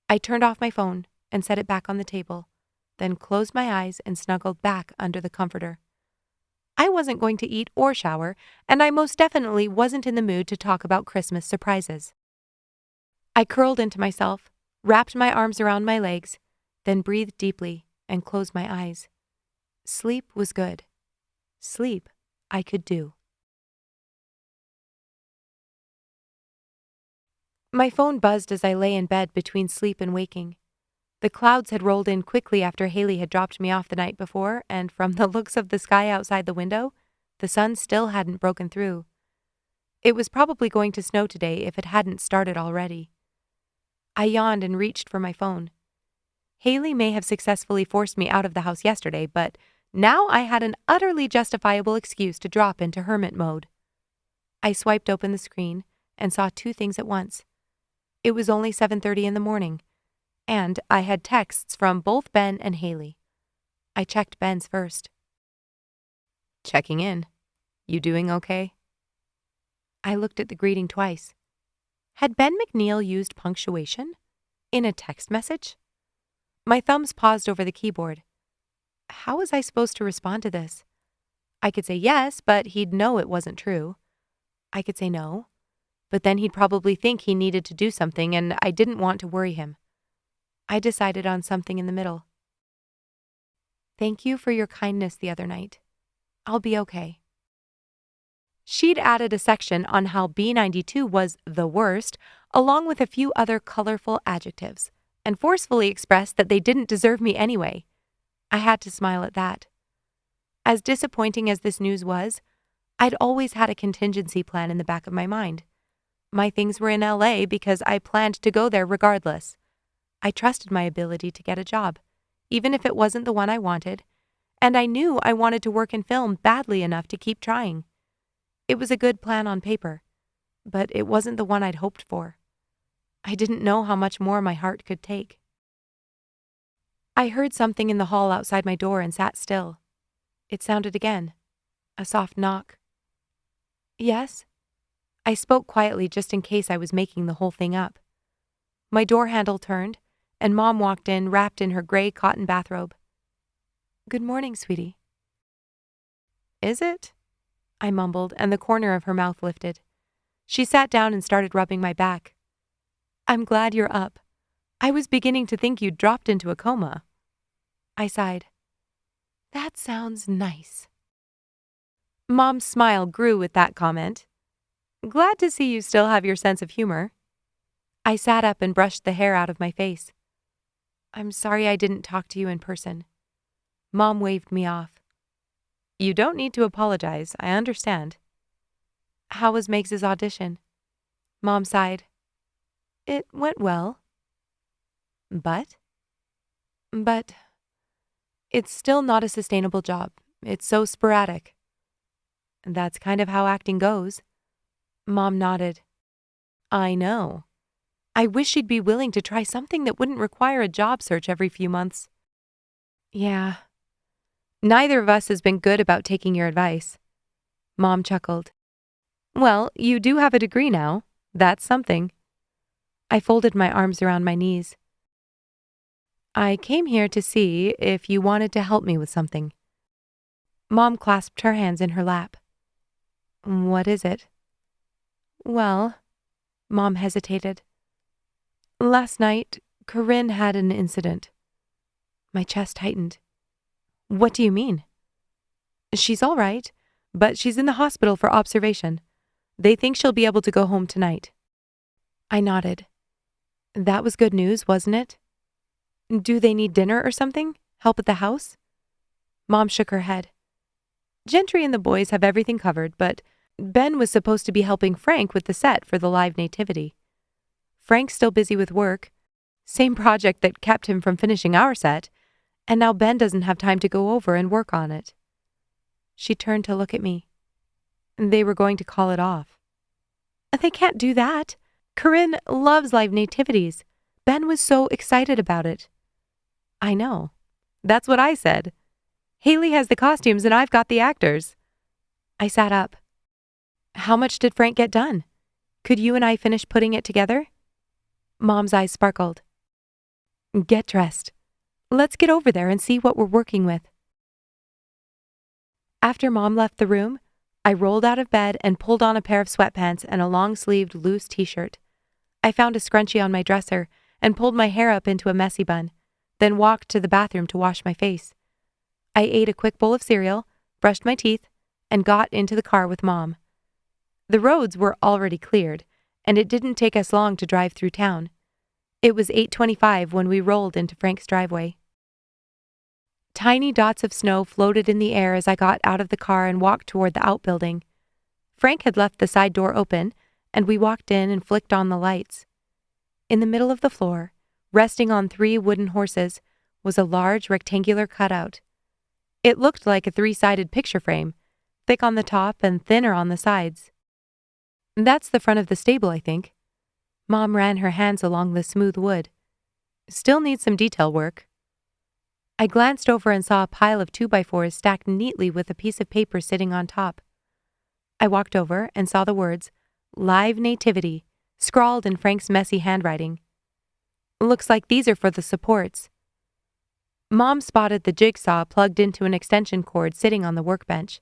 I turned off my phone and set it back on the table, then closed my eyes and snuggled back under the comforter. I wasn't going to eat or shower, and I most definitely wasn't in the mood to talk about Christmas surprises. I curled into myself, wrapped my arms around my legs, then breathed deeply and closed my eyes. Sleep was good. Sleep I could do. My phone buzzed as I lay in bed between sleep and waking. The clouds had rolled in quickly after Haley had dropped me off the night before, and from the looks of the sky outside the window, the sun still hadn't broken through. It was probably going to snow today if it hadn't started already. I yawned and reached for my phone. Haley may have successfully forced me out of the house yesterday, but now I had an utterly justifiable excuse to drop into hermit mode. I swiped open the screen and saw two things at once. It was only 7:30 in the morning, and I had texts from both Ben and Haley. I checked Ben's first. Checking in. You doing okay? I looked at the greeting twice. Had Ben McNeil used punctuation in a text message? My thumbs paused over the keyboard. How was I supposed to respond to this? I could say yes, but he'd know it wasn't true. I could say no, but then he'd probably think he needed to do something, and I didn't want to worry him. I decided on something in the middle. Thank you for your kindness the other night. I'll be okay. She'd added a section on how B92 was the worst, along with a few other colorful adjectives, and forcefully expressed that they didn't deserve me anyway. I had to smile at that. As disappointing as this news was, I'd always had a contingency plan in the back of my mind. My things were in LA because I planned to go there regardless. I trusted my ability to get a job, even if it wasn't the one I wanted, and I knew I wanted to work in film badly enough to keep trying. It was a good plan on paper, but it wasn't the one I'd hoped for. I didn't know how much more my heart could take. I heard something in the hall outside my door and sat still. It sounded again, a soft knock. Yes? I spoke quietly just in case I was making the whole thing up. My door handle turned, and Mom walked in wrapped in her gray cotton bathrobe. Good morning, sweetie. Is it? I mumbled, and the corner of her mouth lifted. She sat down and started rubbing my back. I'm glad you're up. I was beginning to think you'd dropped into a coma. I sighed. That sounds nice. Mom's smile grew with that comment. Glad to see you still have your sense of humor. I sat up and brushed the hair out of my face. I'm sorry I didn't talk to you in person. Mom waved me off. You don't need to apologize, I understand. How was Megs's audition? Mom sighed. It went well. But it's still not a sustainable job. It's so sporadic. That's kind of how acting goes. Mom nodded. I know. I wish she'd be willing to try something that wouldn't require a job search every few months. Yeah. Neither of us has been good about taking your advice. Mom chuckled. Well, you do have a degree now. That's something. I folded my arms around my knees. I came here to see if you wanted to help me with something. Mom clasped her hands in her lap. What is it? Well, Mom hesitated. Last night, Corinne had an incident. My chest tightened. What do you mean? She's all right, but she's in the hospital for observation. They think she'll be able to go home tonight. I nodded. That was good news, wasn't it? Do they need dinner or something? Help at the house? Mom shook her head. Gentry and the boys have everything covered, but Ben was supposed to be helping Frank with the set for the live nativity. Frank's still busy with work, same project that kept him from finishing our set, and now Ben doesn't have time to go over and work on it. She turned to look at me. They were going to call it off. They can't do that. Corinne loves live nativities. Ben was so excited about it. I know. That's what I said. Haley has the costumes and I've got the actors. I sat up. How much did Frank get done? Could you and I finish putting it together? Mom's eyes sparkled. Get dressed. Let's get over there and see what we're working with. After Mom left the room, I rolled out of bed and pulled on a pair of sweatpants and a long-sleeved loose t-shirt. I found a scrunchie on my dresser and pulled my hair up into a messy bun, then walked to the bathroom to wash my face. I ate a quick bowl of cereal, brushed my teeth, and got into the car with Mom. The roads were already cleared, and it didn't take us long to drive through town. It was 8:25 when we rolled into Frank's driveway. Tiny dots of snow floated in the air as I got out of the car and walked toward the outbuilding. Frank had left the side door open, and we walked in and flicked on the lights. In the middle of the floor, resting on 3 wooden horses, was a large rectangular cutout. It looked like a 3-sided picture frame, thick on the top and thinner on the sides. That's the front of the stable, I think. Mom ran her hands along the smooth wood. Still needs some detail work. I glanced over and saw a pile of 2x4s stacked neatly with a piece of paper sitting on top. I walked over and saw the words, Live Nativity, scrawled in Frank's messy handwriting. Looks like these are for the supports. Mom spotted the jigsaw plugged into an extension cord sitting on the workbench.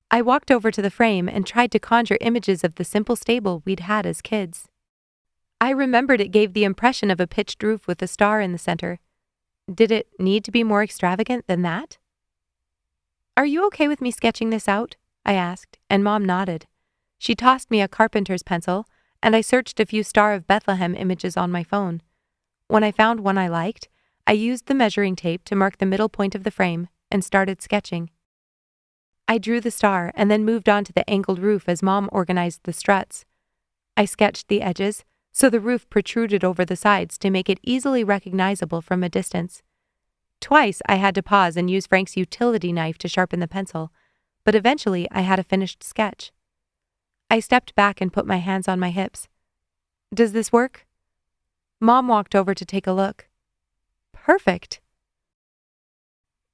I walked over to the frame and tried to conjure images of the simple stable we'd had as kids. I remembered it gave the impression of a pitched roof with a star in the center. Did it need to be more extravagant than that? Are you okay with me sketching this out? I asked, and Mom nodded. She tossed me a carpenter's pencil, and I searched a few Star of Bethlehem images on my phone. When I found one I liked, I used the measuring tape to mark the middle point of the frame and started sketching. I drew the star and then moved on to the angled roof as Mom organized the struts. I sketched the edges, so the roof protruded over the sides to make it easily recognizable from a distance. Twice I had to pause and use Frank's utility knife to sharpen the pencil, but eventually I had a finished sketch. I stepped back and put my hands on my hips. Does this work? Mom walked over to take a look. Perfect.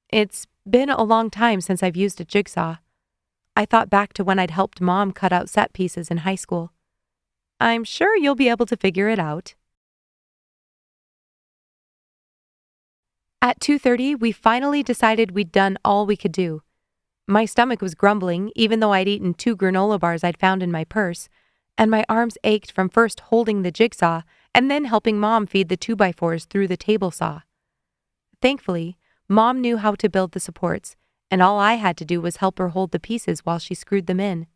It's been a long time since I've used a jigsaw. I thought back to when I'd helped Mom cut out set pieces in high school. I'm sure you'll be able to figure it out. At 2:30, we finally decided we'd done all we could do. My stomach was grumbling, even though I'd eaten 2 granola bars I'd found in my purse, and my arms ached from first holding the jigsaw and then helping Mom feed the 2x4s through the table saw. Thankfully, Mom knew how to build the supports, and all I had to do was help her hold the pieces while she screwed them in.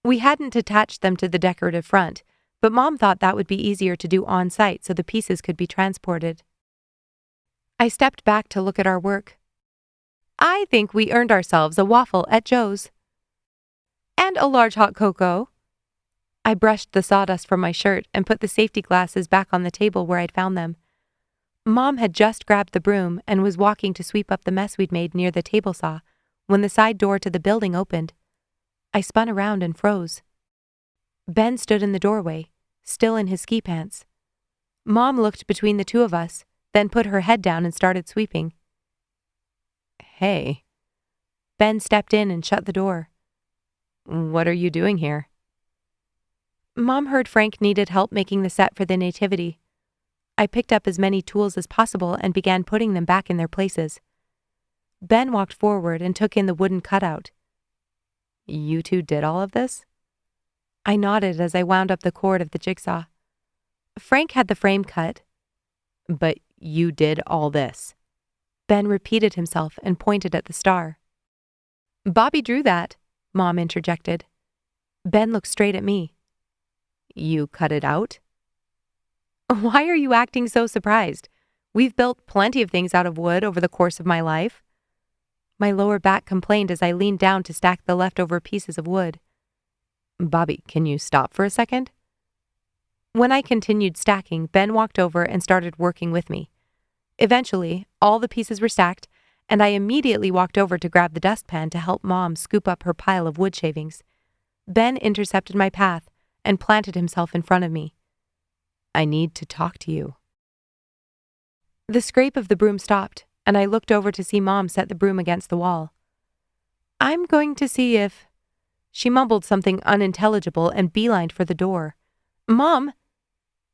We hadn't attached them to the decorative front, but Mom thought that would be easier to do on-site so the pieces could be transported. I stepped back to look at our work. I think we earned ourselves a waffle at Joe's. And a large hot cocoa. I brushed the sawdust from my shirt and put the safety glasses back on the table where I'd found them. Mom had just grabbed the broom and was walking to sweep up the mess we'd made near the table saw when the side door to the building opened. I spun around and froze. Ben stood in the doorway, still in his ski pants. Mom looked between the two of us, then put her head down and started sweeping. Hey. Ben stepped in and shut the door. What are you doing here? Mom heard Frank needed help making the set for the nativity. I picked up as many tools as possible and began putting them back in their places. Ben walked forward and took in the wooden cutout. You two did all of this? I nodded as I wound up the cord of the jigsaw. Frank had the frame cut. But you did all this. Ben repeated himself and pointed at the star. Bobbi drew that, Mom interjected. Ben looked straight at me. You cut it out? Why are you acting so surprised? We've built plenty of things out of wood over the course of my life. My lower back complained as I leaned down to stack the leftover pieces of wood. Bobbi, can you stop for a second? When I continued stacking, Ben walked over and started working with me. Eventually, all the pieces were stacked, and I immediately walked over to grab the dustpan to help Mom scoop up her pile of wood shavings. Ben intercepted my path and planted himself in front of me. I need to talk to you. The scrape of the broom stopped, and I looked over to see Mom set the broom against the wall. "I'm going to see if—" She mumbled something unintelligible and beelined for the door. "Mom!"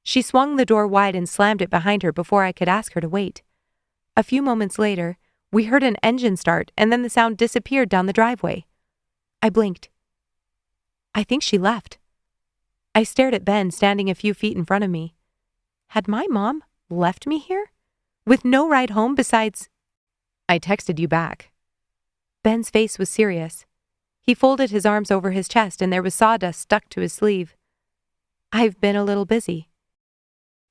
She swung the door wide and slammed it behind her before I could ask her to wait. A few moments later, we heard an engine start and then the sound disappeared down the driveway. I blinked. I think she left. I stared at Ben standing a few feet in front of me. Had my mom left me here? With no ride home besides— "I texted you back." Ben's face was serious. He folded his arms over his chest and there was sawdust stuck to his sleeve. "I've been a little busy."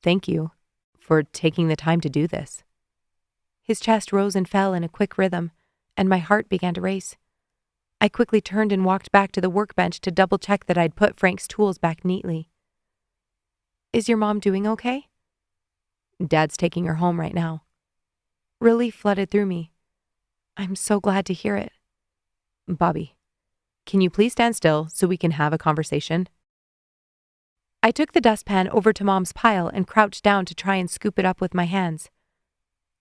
"Thank you for taking the time to do this." His chest rose and fell in a quick rhythm, and my heart began to race. I quickly turned and walked back to the workbench to double-check that I'd put Frank's tools back neatly. "Is your mom doing okay?" "Dad's taking her home right now." Relief flooded through me. "I'm so glad to hear it." "Bobbi, can you please stand still so we can have a conversation?" I took the dustpan over to Mom's pile and crouched down to try and scoop it up with my hands.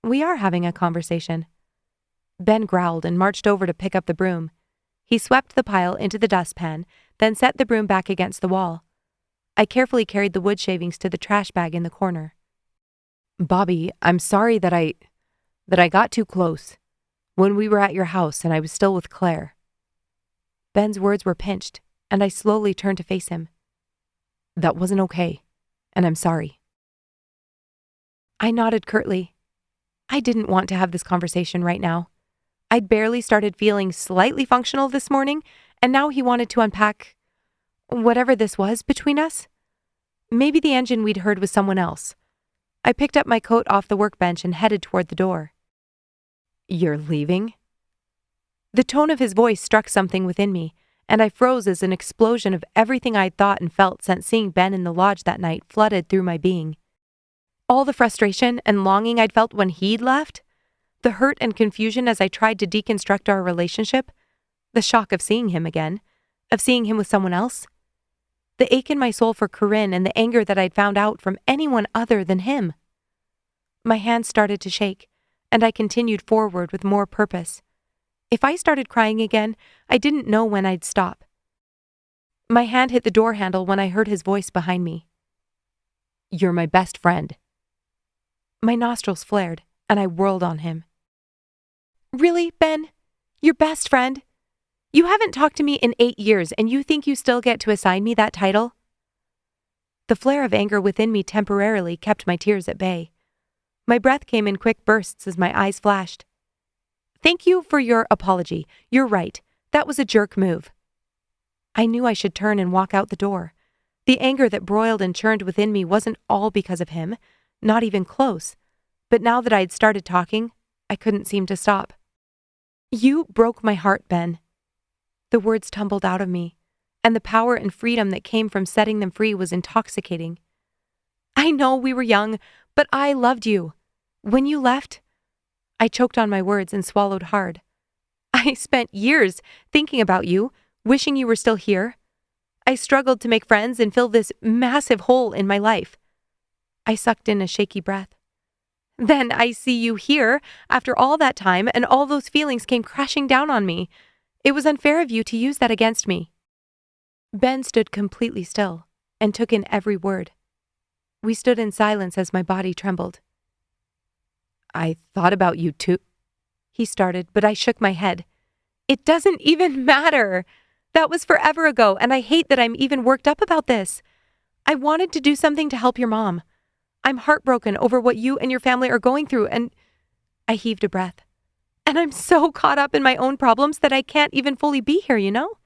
"We are having a conversation." Ben growled and marched over to pick up the broom. He swept the pile into the dustpan, then set the broom back against the wall. I carefully carried the wood shavings to the trash bag in the corner. "Bobbi, I'm sorry that I got too close when we were at your house and I was still with Claire." Ben's words were pinched, and I slowly turned to face him. "That wasn't okay, and I'm sorry." I nodded curtly. I didn't want to have this conversation right now. I'd barely started feeling slightly functional this morning, and now he wanted to unpack whatever this was between us. Maybe the engine we'd heard was someone else. I picked up my coat off the workbench and headed toward the door. "You're leaving?" The tone of his voice struck something within me, and I froze as an explosion of everything I'd thought and felt since seeing Ben in the lodge that night flooded through my being. All the frustration and longing I'd felt when he'd left, the hurt and confusion as I tried to deconstruct our relationship, the shock of seeing him again, of seeing him with someone else, the ache in my soul for Corinne and the anger that I'd found out from anyone other than him. My hands started to shake, and I continued forward with more purpose. If I started crying again, I didn't know when I'd stop. My hand hit the door handle when I heard his voice behind me. "You're my best friend." My nostrils flared, and I whirled on him. "Really, Ben? Your best friend? You haven't talked to me in 8 years, and you think you still get to assign me that title?" The flare of anger within me temporarily kept my tears at bay. My breath came in quick bursts as my eyes flashed. "Thank you for your apology. You're right. That was a jerk move." I knew I should turn and walk out the door. The anger that broiled and churned within me wasn't all because of him, not even close. But now that I'd started talking, I couldn't seem to stop. "You broke my heart, Ben." The words tumbled out of me, and the power and freedom that came from setting them free was intoxicating. "I know we were young, but I loved you. When you left—" I choked on my words and swallowed hard. "I spent years thinking about you, wishing you were still here. I struggled to make friends and fill this massive hole in my life." I sucked in a shaky breath. "Then I see you here after all that time, and all those feelings came crashing down on me. It was unfair of you to use that against me." Ben stood completely still and took in every word. We stood in silence as my body trembled. "I thought about you too," he started, but I shook my head. "It doesn't even matter. That was forever ago, and I hate that I'm even worked up about this. I wanted to do something to help your mom. I'm heartbroken over what you and your family are going through, and—" I heaved a breath. "And I'm so caught up in my own problems that I can't even fully be here, you know?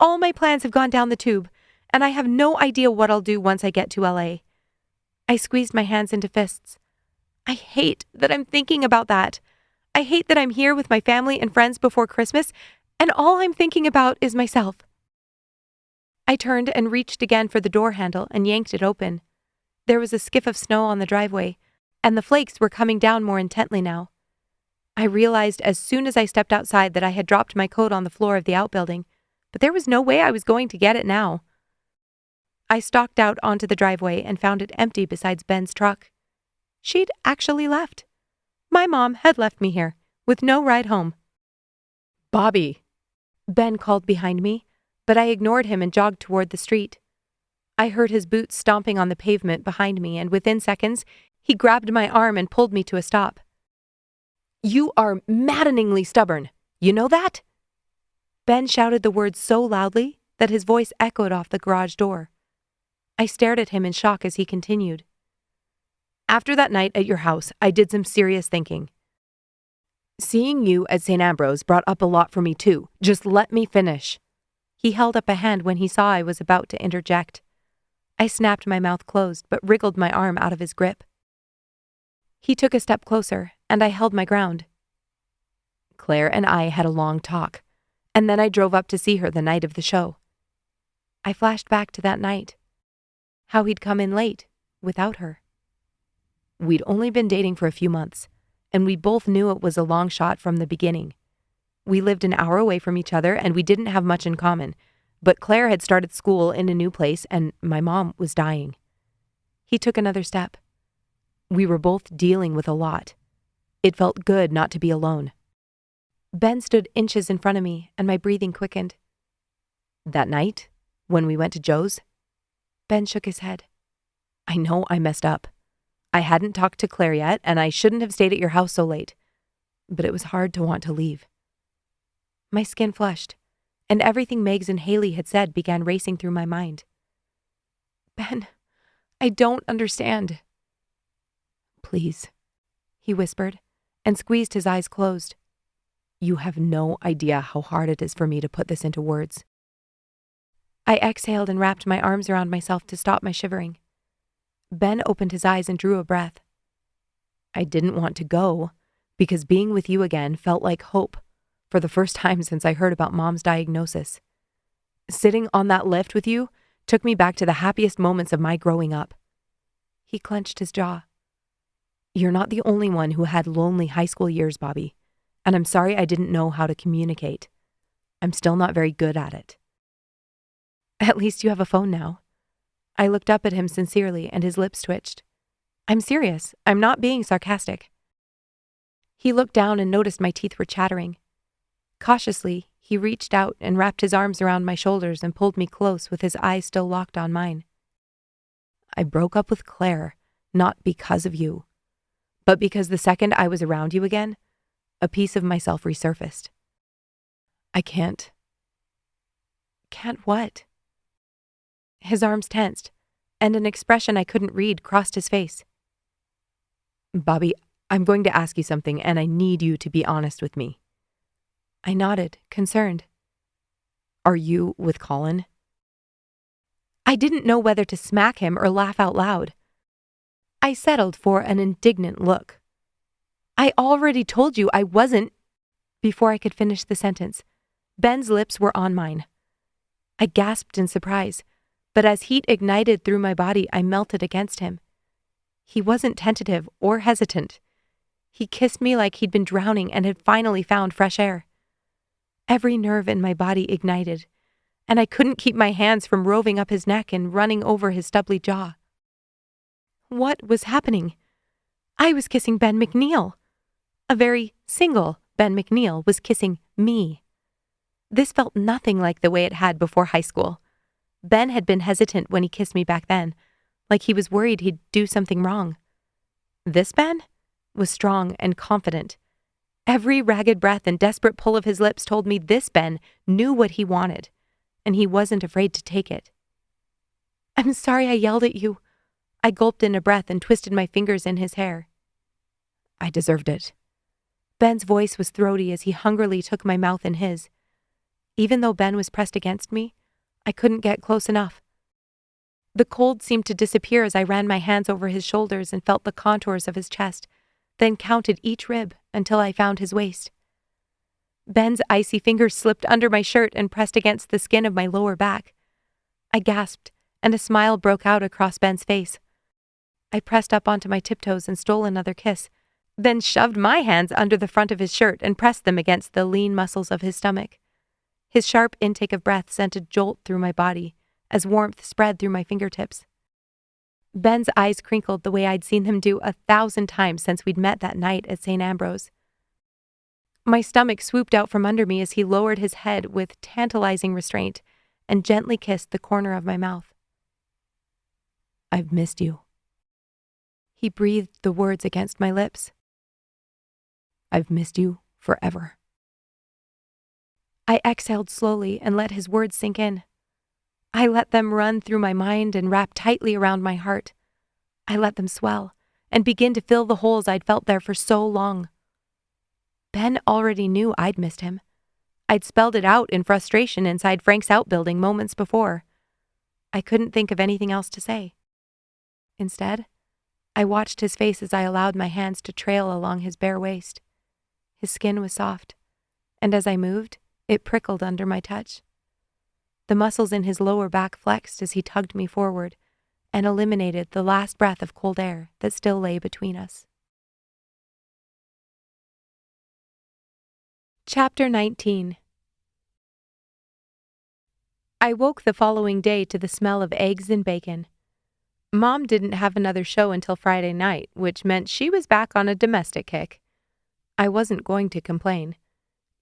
All my plans have gone down the tube, and I have no idea what I'll do once I get to LA. I squeezed my hands into fists. I hate that I'm thinking about that. I hate that I'm here with my family and friends before Christmas, and all I'm thinking about is myself." I turned and reached again for the door handle and yanked it open. There was a skiff of snow on the driveway, and the flakes were coming down more intently now. I realized as soon as I stepped outside that I had dropped my coat on the floor of the outbuilding, but there was no way I was going to get it now. I stalked out onto the driveway and found it empty besides Ben's truck. She'd actually left. My mom had left me here, with no ride home. Bobbi! Ben called behind me, but I ignored him and jogged toward the street. I heard his boots stomping on the pavement behind me, and within seconds, he grabbed my arm and pulled me to a stop. You are maddeningly stubborn. You know that? Ben shouted the words so loudly that his voice echoed off the garage door. I stared at him in shock as he continued. After that night at your house, I did some serious thinking. Seeing you at St. Ambrose brought up a lot for me too. Just let me finish. He held up a hand when he saw I was about to interject. I snapped my mouth closed but wriggled my arm out of his grip. He took a step closer, and I held my ground. Claire and I had a long talk, and then I drove up to see her the night of the show. I flashed back to that night. How he'd come in late, without her. We'd only been dating for a few months, and we both knew it was a long shot from the beginning. We lived an hour away from each other, and we didn't have much in common, but Claire had started school in a new place, and my mom was dying. He took another step. We were both dealing with a lot. It felt good not to be alone. Ben stood inches in front of me, and my breathing quickened. That night, when we went to Joe's, Ben shook his head. I know I messed up. I hadn't talked to Claire yet, and I shouldn't have stayed at your house so late. But it was hard to want to leave. My skin flushed, and everything Megs and Haley had said began racing through my mind. Ben, I don't understand. Please, he whispered, and squeezed his eyes closed. You have no idea how hard it is for me to put this into words. I exhaled and wrapped my arms around myself to stop my shivering. Ben opened his eyes and drew a breath. I didn't want to go, because being with you again felt like hope, for the first time since I heard about Mom's diagnosis. Sitting on that lift with you took me back to the happiest moments of my growing up. He clenched his jaw. You're not the only one who had lonely high school years, Bobbi, and I'm sorry I didn't know how to communicate. I'm still not very good at it. At least you have a phone now. I looked up at him sincerely, and his lips twitched. I'm serious. I'm not being sarcastic. He looked down and noticed my teeth were chattering. Cautiously, he reached out and wrapped his arms around my shoulders and pulled me close with his eyes still locked on mine. I broke up with Claire, not because of you, but because the second I was around you again, a piece of myself resurfaced. I can't. Can't what? His arms tensed, and an expression I couldn't read crossed his face. Bobbi, I'm going to ask you something, and I need you to be honest with me. I nodded, concerned. Are you with Colin? I didn't know whether to smack him or laugh out loud. I settled for an indignant look. I already told you I wasn't. Before I could finish the sentence, Ben's lips were on mine. I gasped in surprise, but as heat ignited through my body, I melted against him. He wasn't tentative or hesitant. He kissed me like he'd been drowning and had finally found fresh air. Every nerve in my body ignited, and I couldn't keep my hands from roving up his neck and running over his stubbly jaw. What was happening? I was kissing Ben McNeil. A very single Ben McNeil was kissing me. This felt nothing like the way it had before high school. Ben had been hesitant when he kissed me back then, like he was worried he'd do something wrong. This Ben was strong and confident. Every ragged breath and desperate pull of his lips told me this Ben knew what he wanted, and he wasn't afraid to take it. I'm sorry I yelled at you. I gulped in a breath and twisted my fingers in his hair. I deserved it. Ben's voice was throaty as he hungrily took my mouth in his. Even though Ben was pressed against me, I couldn't get close enough. The cold seemed to disappear as I ran my hands over his shoulders and felt the contours of his chest, then counted each rib until I found his waist. Ben's icy fingers slipped under my shirt and pressed against the skin of my lower back. I gasped, and a smile broke out across Ben's face. I pressed up onto my tiptoes and stole another kiss, then shoved my hands under the front of his shirt and pressed them against the lean muscles of his stomach. His sharp intake of breath sent a jolt through my body as warmth spread through my fingertips.
Ben's eyes crinkled the way I'd seen him do 1,000 times since we'd met that night at St. Ambrose. My stomach swooped out from under me as he lowered his head with tantalizing restraint and gently kissed the corner of my mouth. "I've missed you." He breathed the words against my lips. "I've missed you forever." I exhaled slowly and let his words sink in. I let them run through my mind and wrap tightly around my heart. I let them swell and begin to fill the holes I'd felt there for so long. Ben already knew I'd missed him. I'd spelled it out in frustration inside Frank's outbuilding moments before. I couldn't think of anything else to say. Instead, I watched his face as I allowed my hands to trail along his bare waist. His skin was soft, and as I moved, it prickled under my touch. The muscles in his lower back flexed as he tugged me forward and eliminated the last breath of cold air that still lay between us. Chapter 19. I woke the following day to the smell of eggs and bacon. Mom didn't have another show until Friday night, which meant she was back on a domestic kick. I wasn't going to complain,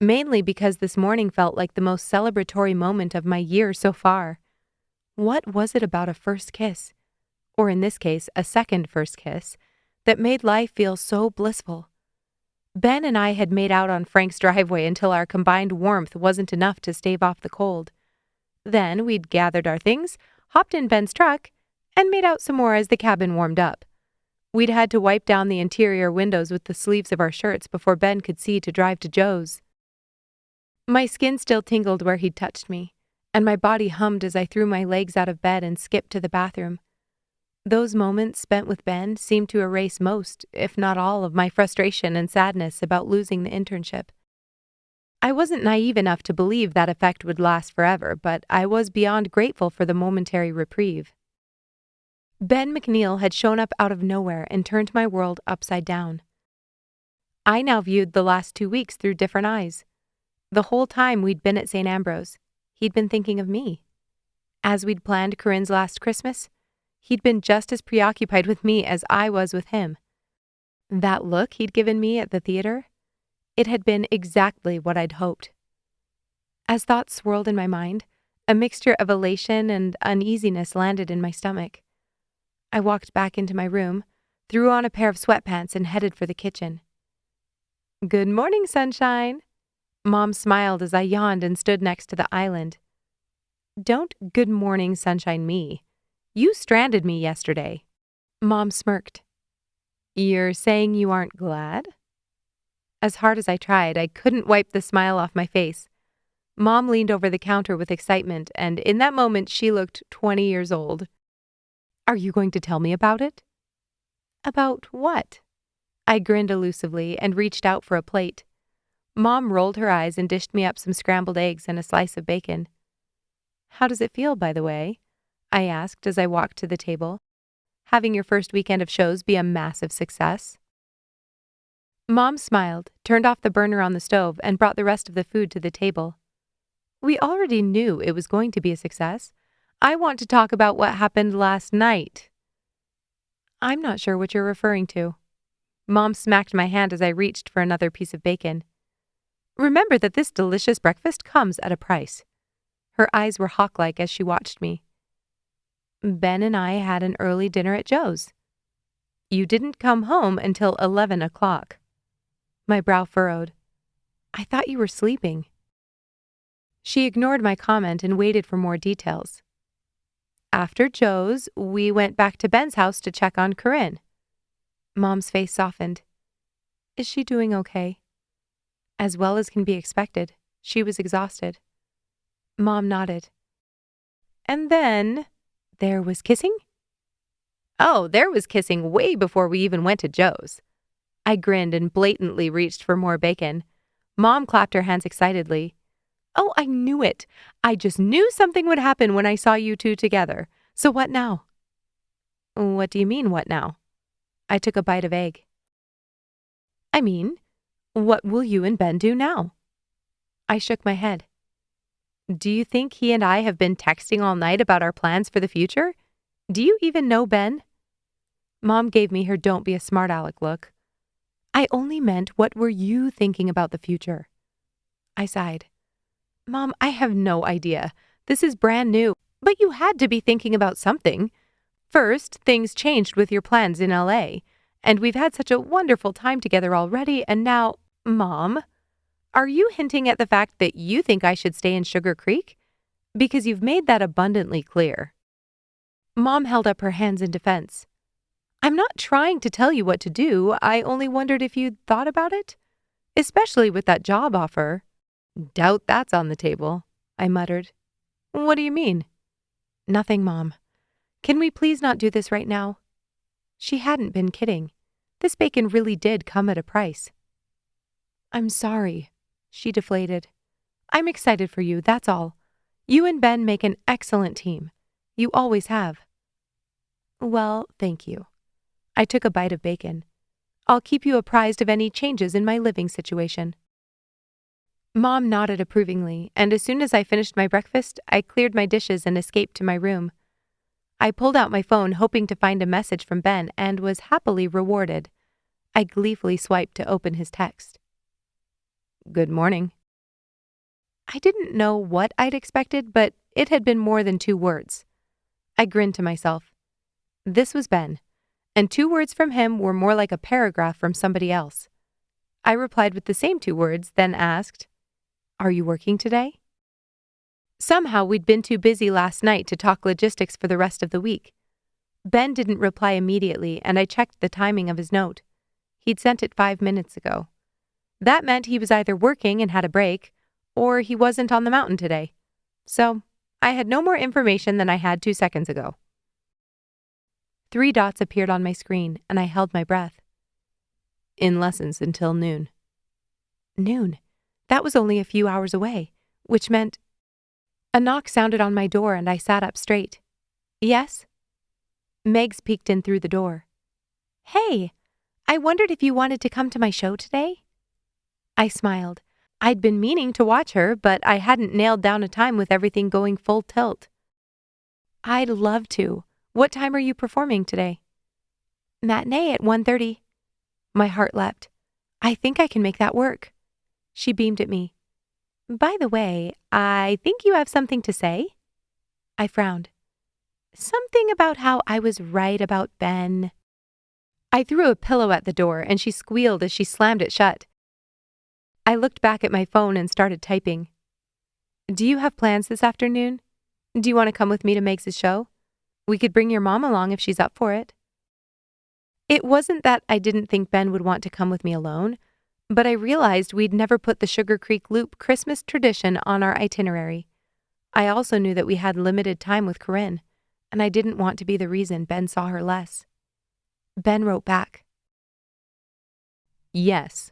mainly because this morning felt like the most celebratory moment of my year so far. What was it about a first kiss, or in this case, a second first kiss, that made life feel so blissful? Ben and I had made out on Frank's driveway until our combined warmth wasn't enough to stave off the cold. Then we'd gathered our things, hopped in Ben's truck, and made out some more as the cabin warmed up. We'd had to wipe down the interior windows with the sleeves of our shirts before Ben could see to drive to Joe's. My skin still tingled where he'd touched me, and my body hummed as I threw my legs out of bed and skipped to the bathroom. Those moments spent with Ben seemed to erase most, if not all, of my frustration and sadness about losing the internship. I wasn't naive enough to believe that effect would last forever, but I was beyond grateful for the momentary reprieve. Ben McNeil had shown up out of nowhere and turned my world upside down. I now viewed the last 2 weeks through different eyes. The whole time we'd been at St. Ambrose, he'd been thinking of me. As we'd planned Corinne's last Christmas, he'd been just as preoccupied with me as I was with him. That look he'd given me at the theater, it had been exactly what I'd hoped. As thoughts swirled in my mind, a mixture of elation and uneasiness landed in my stomach. I walked back into my room, threw on a pair of sweatpants, and headed for the kitchen. "Good morning, sunshine." Mom smiled as I yawned and stood next to the island. "Don't good morning, sunshine me. You stranded me yesterday." Mom smirked. "You're saying you aren't glad?" As hard as I tried, I couldn't wipe the smile off my face. Mom leaned over the counter with excitement, and in that moment she looked 20 years old. "Are you going to tell me about it?" "About what?" I grinned elusively and reached out for a plate. Mom rolled her eyes and dished me up some scrambled eggs and a slice of bacon. "How does it feel, by the way?" I asked as I walked to the table. "Having your first weekend of shows be a massive success?" Mom smiled, turned off the burner on the stove, and brought the rest of the food to the table. "We already knew it was going to be a success. I want to talk about what happened last night." "I'm not sure what you're referring to." Mom smacked my hand as I reached for another piece of bacon. "Remember that this delicious breakfast comes at a price." Her eyes were hawk-like as she watched me. "Ben and I had an early dinner at Joe's. You didn't come home until 11 o'clock. My brow furrowed. "I thought you were sleeping." She ignored my comment and waited for more details. "After Joe's, we went back to Ben's house to check on Corinne." Mom's face softened. "Is she doing okay?" "As well as can be expected. She was exhausted." Mom nodded. "And then there was kissing?" "Oh, there was kissing way before we even went to Joe's." I grinned and blatantly reached for more bacon. Mom clapped her hands excitedly. "Oh, I knew it. I just knew something would happen when I saw you two together. So what now?" "What do you mean, what now?" I took a bite of egg. "I mean, what will you and Ben do now?" I shook my head. "Do you think he and I have been texting all night about our plans for the future? Do you even know Ben?"
Mom gave me her don't be a smart aleck look. I only meant what were you thinking about the future? I sighed. Mom, I have no idea. This is brand new, but you had to be thinking about something. First, things changed with your plans in LA, and we've had such a wonderful time together already, and now, Mom, are you hinting at the fact that you think I should stay in Sugar Creek? Because you've made that abundantly clear. Mom held up her hands in defense. I'm not trying to tell you what to do. I only wondered if you'd thought about it, especially with that job offer. Doubt that's on the table, I muttered. What do you mean? Nothing, Mom. Can we please not do this right now? She hadn't been kidding. This bacon really did come at a price. I'm sorry, she deflated. I'm excited for you, that's all. You and Ben make an excellent team. You always have. Well, thank you. I took a bite of bacon. I'll keep you apprised of any changes in my living situation. Mom nodded approvingly, and as soon as I finished my breakfast, I cleared my dishes and escaped to my room. I pulled out my phone hoping to find a message from Ben and was happily rewarded. I gleefully swiped to open his text. Good morning. I didn't know what I'd expected, but it had been more than 2 words. I grinned to myself. This was Ben, and 2 words from him were more like a paragraph from somebody else. I replied with the same 2 words, then asked, Are you working today? Somehow we'd been too busy last night to talk logistics for the rest of the week. Ben didn't reply immediately, and I checked the timing of his note. He'd sent it 5 minutes ago. That meant he was either working and had a break, or he wasn't on the mountain today. So I had no more information than I had 2 seconds ago. 3 dots appeared on my screen, and I held my breath. In lessons until noon. Noon? That was only a few hours away, which meant... A knock sounded on my door, and I sat up straight. Yes? Megs peeked in through the door. Hey, I wondered if you wanted to come to my show today? I smiled. I'd been meaning to watch her, but I hadn't nailed down a time with everything going full tilt. I'd love to. What time are you performing today? Matinee at 1:30. My heart leapt. I think I can make that work. She beamed at me. By the way, I think you have something to say? I frowned. Something about how I was right about Ben. I threw a pillow at the door, and she squealed as she slammed it shut. I looked back at my phone and started typing. Do you have plans this afternoon? Do you want to come with me to Megs' show? We could bring your mom along if she's up for it. It wasn't that I didn't think Ben would want to come with me alone, but I realized we'd never put the Sugar Creek Loop Christmas tradition on our itinerary. I also knew that we had limited time with Corinne, and I didn't want to be the reason Ben saw her less. Ben wrote back. Yes.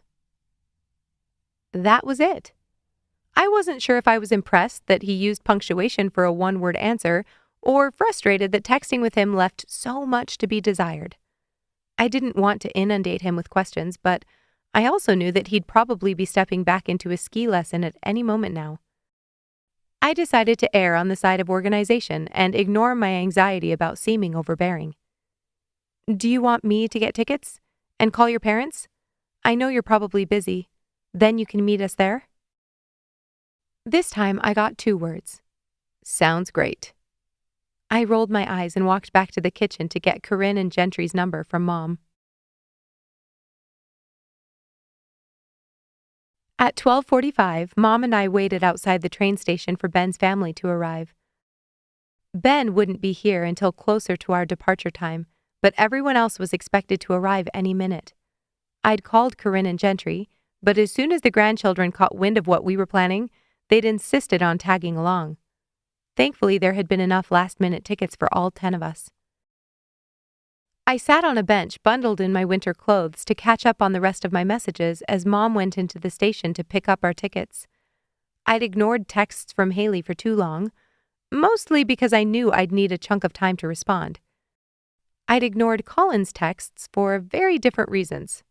That was it. I wasn't sure if I was impressed that he used punctuation for a 1-word answer or frustrated that texting with him left so much to be desired. I didn't want to inundate him with questions, but I also knew that he'd probably be stepping back into a ski lesson at any moment now. I decided to err on the side of organization and ignore my anxiety about seeming overbearing. Do you want me to get tickets and call your parents? I know you're probably busy. Then you can meet us there? This time I got 2 words. Sounds great. I rolled my eyes and walked back to the kitchen to get Corinne and Gentry's number from Mom. At 12:45, Mom and I waited outside the train station for Ben's family to arrive. Ben wouldn't be here until closer to our departure time, but everyone else was expected to arrive any minute. I'd called Corinne and Gentry, but as soon as the grandchildren caught wind of what we were planning, they'd insisted on tagging along. Thankfully, there had been enough last-minute tickets for all 10 of us. I sat on a bench bundled in my winter clothes to catch up on the rest of my messages as Mom went into the station to pick up our tickets. I'd ignored texts from Haley for too long, mostly because I knew I'd need a chunk of time to respond. I'd ignored Colin's texts for very different reasons.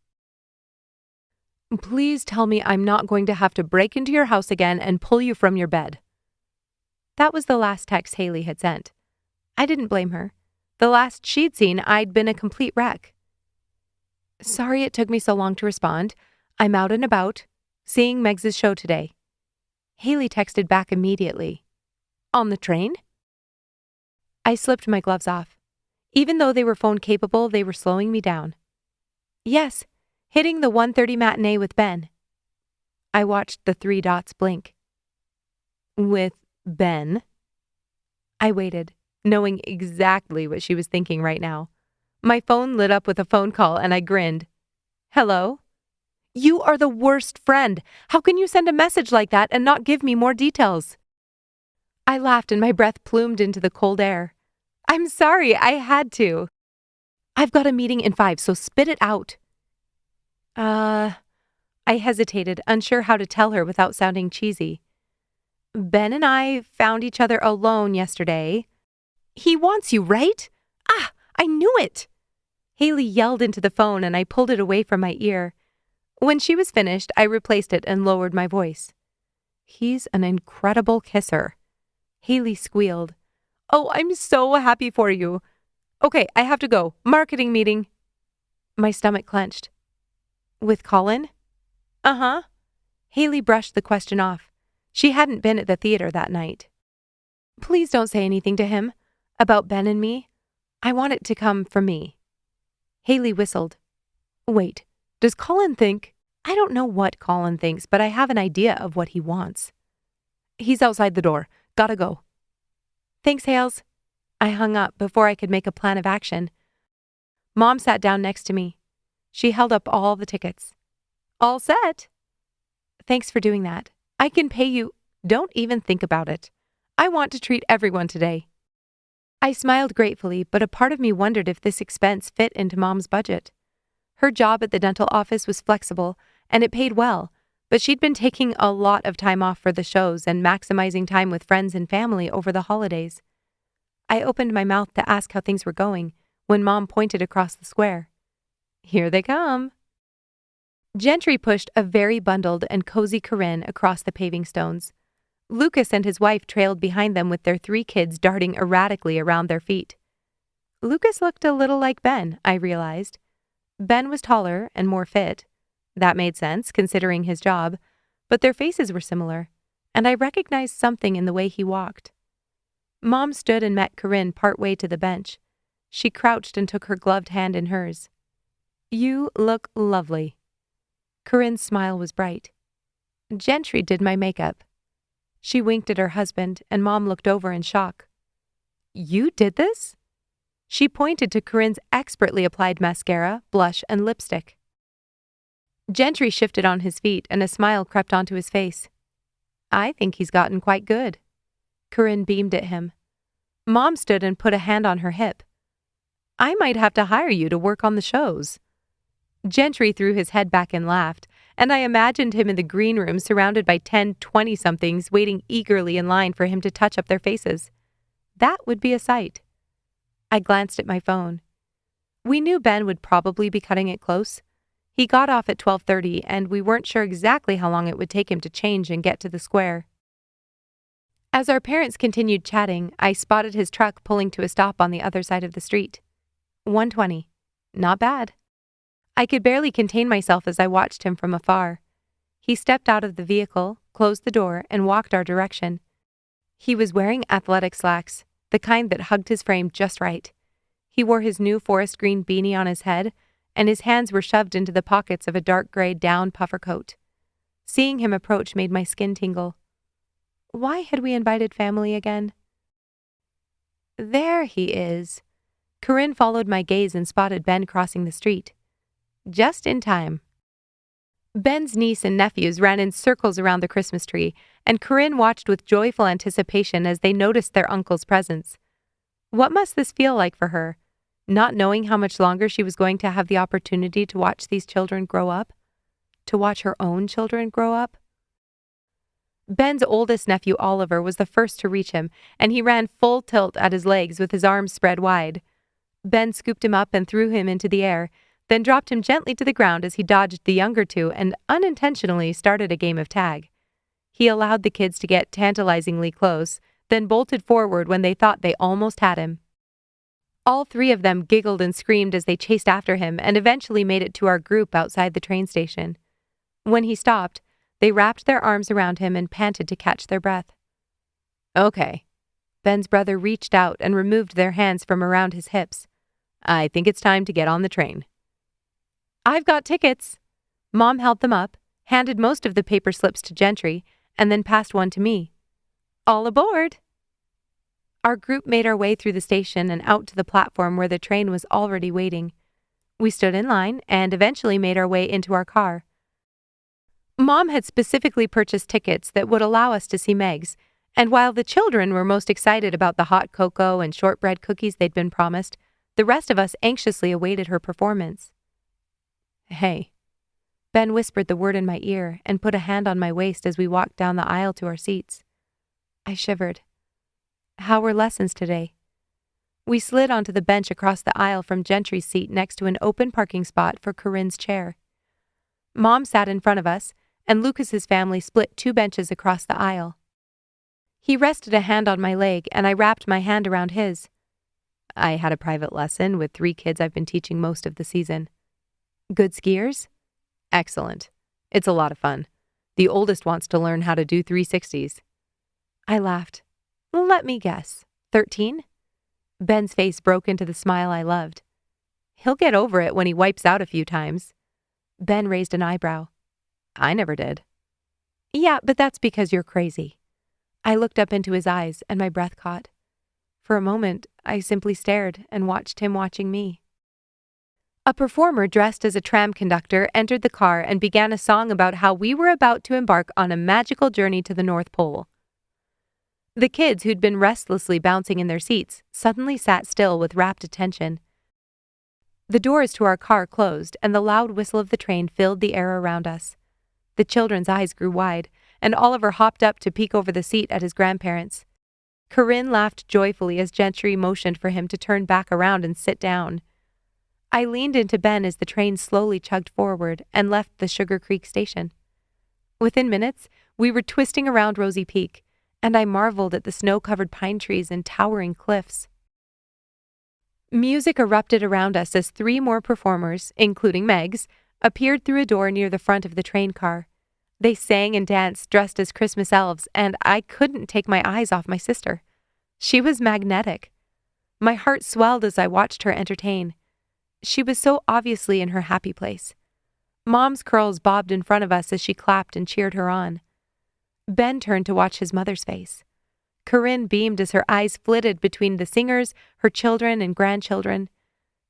Please tell me I'm not going to have to break into your house again and pull you from your bed. That was the last text Haley had sent. I didn't blame her. The last she'd seen, I'd been a complete wreck. Sorry it took me so long to respond. I'm out and about, seeing Megs's show today. Haley texted back immediately. On the train? I slipped my gloves off. Even though they were phone capable, they were slowing me down. Yes, hitting the 1:30 matinee with Ben. I watched the 3 dots blink. With Ben? I waited, knowing exactly what she was thinking right now. My phone lit up with a phone call and I grinned. Hello? You are the worst friend. How can you send a message like that and not give me more details? I laughed and my breath plumed into the cold air. I'm sorry, I had to. I've got a meeting in 5, so spit it out. I hesitated, unsure how to tell her without sounding cheesy. Ben and I found each other alone yesterday. He wants you, right? Ah, I knew it! Haley yelled into the phone and I pulled it away from my ear. When she was finished, I replaced it and lowered my voice. He's an incredible kisser. Haley squealed. Oh, I'm so happy for you. Okay, I have to go. Marketing meeting. My stomach clenched. With Colin? Uh-huh. Haley brushed the question off. She hadn't been at the theater that night. Please don't say anything to him about Ben and me. I want it to come from me. Haley whistled. Wait, does Colin think? I don't know what Colin thinks, but I have an idea of what he wants. He's outside the door. Gotta go. Thanks, Hales. I hung up before I could make a plan of action. Mom sat down next to me. She held up all the tickets. All set. Thanks for doing that. I can pay you. Don't even think about it. I want to treat everyone today. I smiled gratefully, but a part of me wondered if this expense fit into Mom's budget. Her job at the dental office was flexible, and it paid well, but she'd been taking a lot of time off for the shows and maximizing time with friends and family over the holidays. I opened my mouth to ask how things were going when Mom pointed across the square. Here they come. Gentry pushed a very bundled and cozy Corinne across the paving stones. Lucas and his wife trailed behind them with their 3 kids darting erratically around their feet. Lucas looked a little like Ben, I realized. Ben was taller and more fit. That made sense, considering his job, but their faces were similar, and I recognized something in the way he walked. Mom stood and met Corinne partway to the bench. She crouched and took her gloved hand in hers. You look lovely. Corinne's smile was bright. Gentry did my makeup. She winked at her husband, and Mom looked over in shock. You did this? She pointed to Corinne's expertly applied mascara, blush, and lipstick. Gentry shifted on his feet, and a smile crept onto his face. I think he's gotten quite good. Corinne beamed at him. Mom stood and put a hand on her hip. I might have to hire you to work on the shows. Gentry threw his head back and laughed, and I imagined him in the green room surrounded by 10 20-somethings waiting eagerly in line for him to touch up their faces. That would be a sight. I glanced at my phone. We knew Ben would probably be cutting it close. He got off at 12:30, and we weren't sure exactly how long it would take him to change and get to the square. As our parents continued chatting, I spotted his truck pulling to a stop on the other side of the street. 120. Not bad. I could barely contain myself as I watched him from afar. He stepped out of the vehicle, closed the door, and walked our direction. He was wearing athletic slacks, the kind that hugged his frame just right. He wore his new forest green beanie on his head, and his hands were shoved into the pockets of a dark gray down puffer coat. Seeing him approach made my skin tingle. Why had we invited family again? There he is. Corinne followed my gaze and spotted Ben crossing the street. Just in time. Ben's niece and nephews ran in circles around the Christmas tree, and Corinne watched with joyful anticipation as they noticed their uncle's presence. What must this feel like for her, not knowing how much longer she was going to have the opportunity to watch these children grow up? To watch her own children grow up? Ben's oldest nephew, Oliver, was the first to reach him, and he ran full tilt at his legs with his arms spread wide. Ben scooped him up and threw him into the air, then dropped him gently to the ground as he dodged the younger two and unintentionally started a game of tag. He allowed the kids to get tantalizingly close, then bolted forward when they thought they almost had him. All three of them giggled and screamed as they chased after him and eventually made it to our group outside the train station. When he stopped, they wrapped their arms around him and panted to catch their breath. Okay. Ben's brother reached out and removed their hands from around his hips. I think it's time to get on the train. I've got tickets. Mom held them up, handed most of the paper slips to Gentry, and then passed one to me. All aboard! Our group made our way through the station and out to the platform where the train was already waiting. We stood in line and eventually made our way into our car. Mom had specifically purchased tickets that would allow us to see Megs, and while the children were most excited about the hot cocoa and shortbread cookies they'd been promised, the rest of us anxiously awaited her performance. Hey. Ben whispered the word in my ear and put a hand on my waist as we walked down the aisle to our seats. I shivered. How were lessons today? We slid onto the bench across the aisle from Gentry's seat next to an open parking spot for Corinne's chair. Mom sat in front of us, and Lucas's family split 2 benches across the aisle. He rested a hand on my leg, and I wrapped my hand around his. I had a private lesson with 3 kids I've been teaching most of the season. Good skiers? Excellent. It's a lot of fun. The oldest wants to learn how to do 360s. I laughed. Let me guess. 13? Ben's face broke into the smile I loved. He'll get over it when he wipes out a few times. Ben raised an eyebrow. I never did. Yeah, but that's because you're crazy. I looked up into his eyes and my breath caught. For a moment, I simply stared and watched him watching me. A performer dressed as a tram conductor entered the car and began a song about how we were about to embark on a magical journey to the North Pole. The kids, who'd been restlessly bouncing in their seats, suddenly sat still with rapt attention. The doors to our car closed, and the loud whistle of the train filled the air around us. The children's eyes grew wide, and Oliver hopped up to peek over the seat at his grandparents. Corinne laughed joyfully as Gentry motioned for him to turn back around and sit down. I leaned into Ben as the train slowly chugged forward and left the Sugar Creek station. Within minutes, we were twisting around Rosie Peak, and I marveled at the snow-covered pine trees and towering cliffs. Music erupted around us as 3 more performers, including Megs, appeared through a door near the front of the train car. They sang and danced dressed as Christmas elves, and I couldn't take my eyes off my sister. She was magnetic. My heart swelled as I watched her entertain. She was so obviously in her happy place. Mom's curls bobbed in front of us as she clapped and cheered her on. Ben turned to watch his mother's face. Corinne beamed as her eyes flitted between the singers, her children, and grandchildren.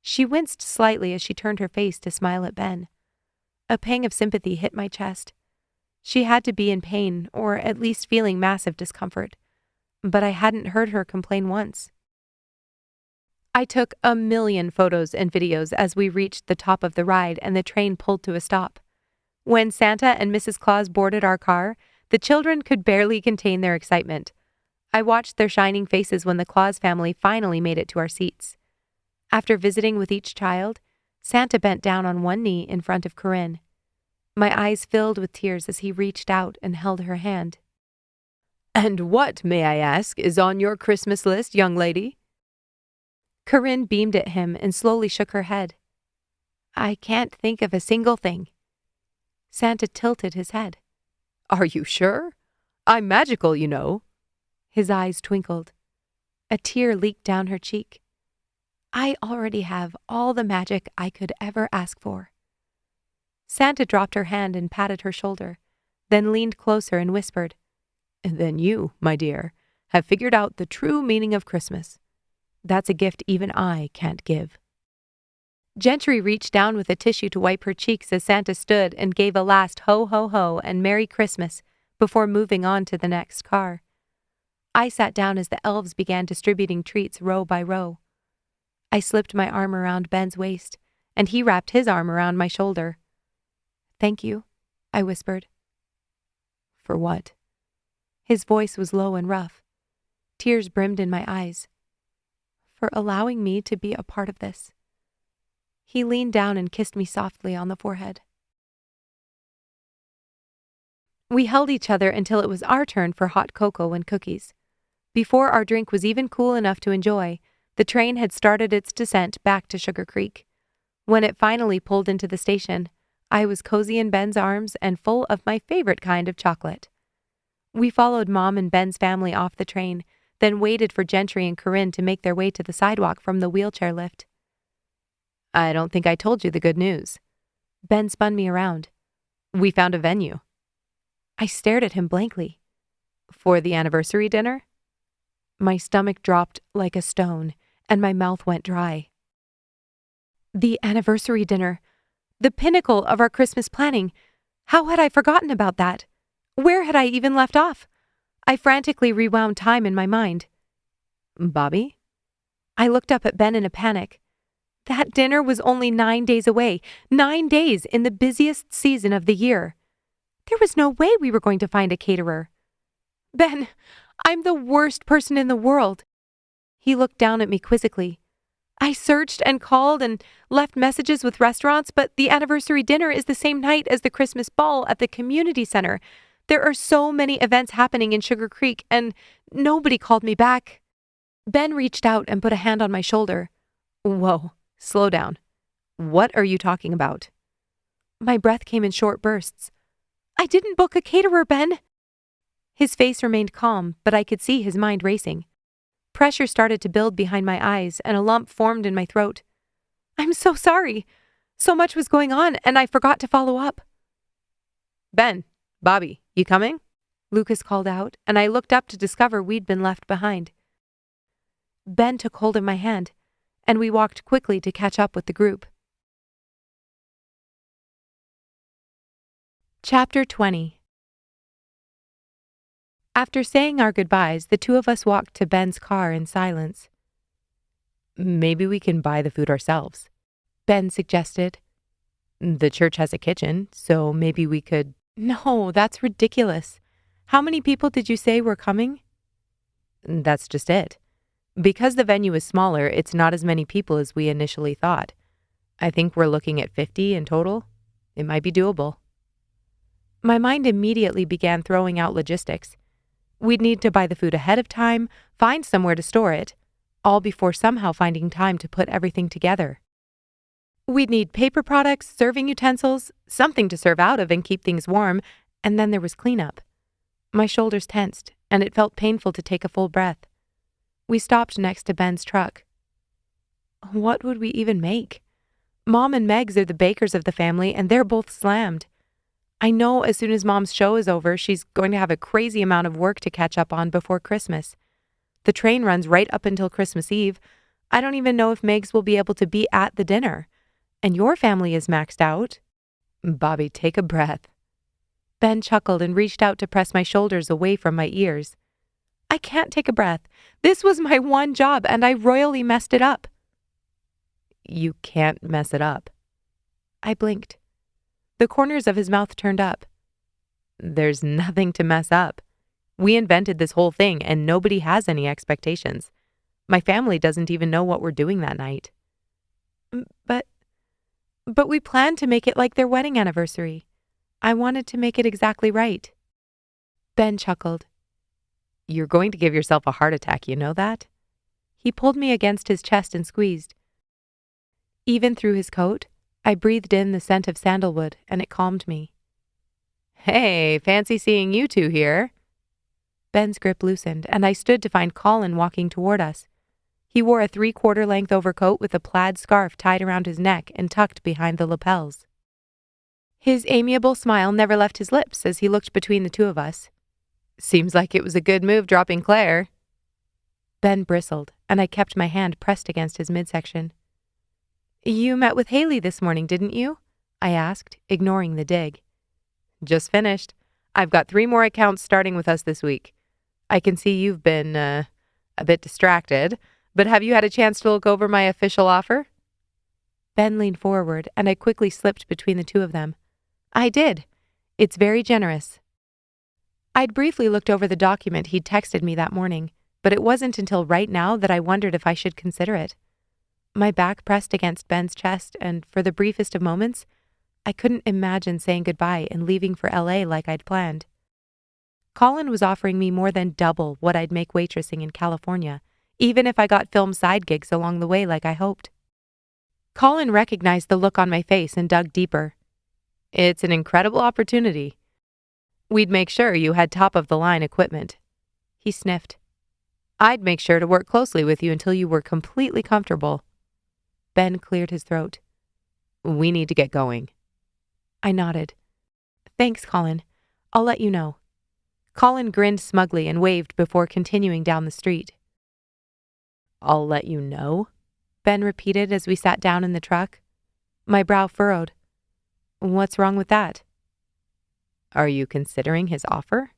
She winced slightly as she turned her face to smile at Ben. A pang of sympathy hit my chest. She had to be in pain, or at least feeling massive discomfort. But I hadn't heard her complain once. I took a million photos and videos as we reached the top of the ride and the train pulled to a stop. When Santa and Mrs. Claus boarded our car, the children could barely contain their excitement. I watched their shining faces when the Claus family finally made it to our seats. After visiting with each child, Santa bent down on one knee in front of Corinne. My eyes filled with tears as he reached out and held her hand. "And what, may I ask, is on your Christmas list, young lady?" Corinne beamed at him and slowly shook her head. "I can't think of a single thing." Santa tilted his head. "Are you sure? I'm magical, you know." His eyes twinkled. A tear leaked down her cheek. "I already have all the magic I could ever ask for." Santa dropped her hand and patted her shoulder, then leaned closer and whispered, "Then you, my dear, have figured out the true meaning of Christmas. That's a gift even I can't give." Gentry reached down with a tissue to wipe her cheeks as Santa stood and gave a last ho ho ho and Merry Christmas before moving on to the next car. I sat down as the elves began distributing treats row by row. I slipped my arm around Ben's waist, and he wrapped his arm around my shoulder. "Thank you," I whispered. "For what?" His voice was low and rough. Tears brimmed in my eyes. "For allowing me to be a part of this." He leaned down and kissed me softly on the forehead. We held each other until it was our turn for hot cocoa and cookies. Before our drink was even cool enough to enjoy, The train had started its descent back to Sugar Creek. When it finally pulled into the station, I was cozy in Ben's arms and full of my favorite kind of chocolate. We followed Mom and Ben's family off the train, then waited for Gentry and Corinne to make their way to the sidewalk from the wheelchair lift. I don't think I told you the good news. Ben spun me around. We found a venue. I stared at him blankly. For the anniversary dinner? My stomach dropped like a stone, and my mouth went dry. The anniversary dinner. The pinnacle of our Christmas planning. How had I forgotten about that? Where had I even left off? I frantically rewound time in my mind. Bobbi? I looked up at Ben in a panic. That dinner was only 9 days away. 9 days in the busiest season of the year. There was no way we were going to find a caterer. Ben, I'm the worst person in the world. He looked down at me quizzically. I searched and called and left messages with restaurants, but the anniversary dinner is the same night as the Christmas ball at the community center. There are so many events happening in Sugar Creek, and nobody called me back. Ben reached out and put a hand on my shoulder. Whoa, slow down. What are you talking about? My breath came in short bursts. I didn't book a caterer, Ben. His face remained calm, but I could see his mind racing. Pressure started to build behind my eyes, and a lump formed in my throat. I'm so sorry. So much was going on, and I forgot to follow up. Ben, Bobbi, you coming? Lucas called out, and I looked up to discover we'd been left behind. Ben took hold of my hand, and we walked quickly to catch up with the group. Chapter 20. After saying our goodbyes, the two of us walked to Ben's car in silence. Maybe we can buy the food ourselves, Ben suggested. The church has a kitchen, so maybe we could... No, that's ridiculous. How many people did you say were coming? That's just it. Because the venue is smaller, it's not as many people as we initially thought. I think we're looking at 50 in total. It might be doable. My mind immediately began throwing out logistics. We'd need to buy the food ahead of time, find somewhere to store it, all before somehow finding time to put everything together. We'd need paper products, serving utensils, something to serve out of and keep things warm, and then there was cleanup. My shoulders tensed, and it felt painful to take a full breath. We stopped next to Ben's truck. What would we even make? Mom and Megs are the bakers of the family, and they're both slammed. I know as soon as Mom's show is over, she's going to have a crazy amount of work to catch up on before Christmas. The train runs right up until Christmas Eve. I don't even know if Megs will be able to be at the dinner. And your family is maxed out. Bobbi, take a breath. Ben chuckled and reached out to press my shoulders away from my ears. I can't take a breath. This was my one job, and I royally messed it up. You can't mess it up. I blinked. The corners of his mouth turned up. There's nothing to mess up. We invented this whole thing, and nobody has any expectations. My family doesn't even know what we're doing that night. But we planned to make it like their wedding anniversary. I wanted to make it exactly right. Ben chuckled. You're going to give yourself a heart attack, you know that? He pulled me against his chest and squeezed. Even through his coat, I breathed in the scent of sandalwood, and it calmed me. Hey, fancy seeing you two here. Ben's grip loosened, and I stood to find Colin walking toward us. He wore a 3/4 length overcoat with a plaid scarf tied around his neck and tucked behind the lapels. His amiable smile never left his lips as he looked between the two of us. Seems like it was a good move dropping Claire. Ben bristled, and I kept my hand pressed against his midsection. You met with Haley this morning, didn't you? I asked, ignoring the dig. Just finished. I've got 3 more accounts starting with us this week. I can see you've been, a bit distracted, but have you had a chance to look over my official offer? Ben leaned forward, and I quickly slipped between the two of them. I did. It's very generous. I'd briefly looked over the document he'd texted me that morning, but it wasn't until right now that I wondered if I should consider it. My back pressed against Ben's chest, and for the briefest of moments, I couldn't imagine saying goodbye and leaving for LA like I'd planned. Colin was offering me more than double what I'd make waitressing in California, even if I got film side gigs along the way like I hoped. Colin recognized the look on my face and dug deeper. It's an incredible opportunity. We'd make sure you had top-of-the-line equipment. He sniffed. I'd make sure to work closely with you until you were completely comfortable. Ben cleared his throat. We need to get going. I nodded. Thanks, Colin. I'll let you know. Colin grinned smugly and waved before continuing down the street. I'll let you know? Ben repeated as we sat down in the truck. My brow furrowed. What's wrong with that? Are you considering his offer?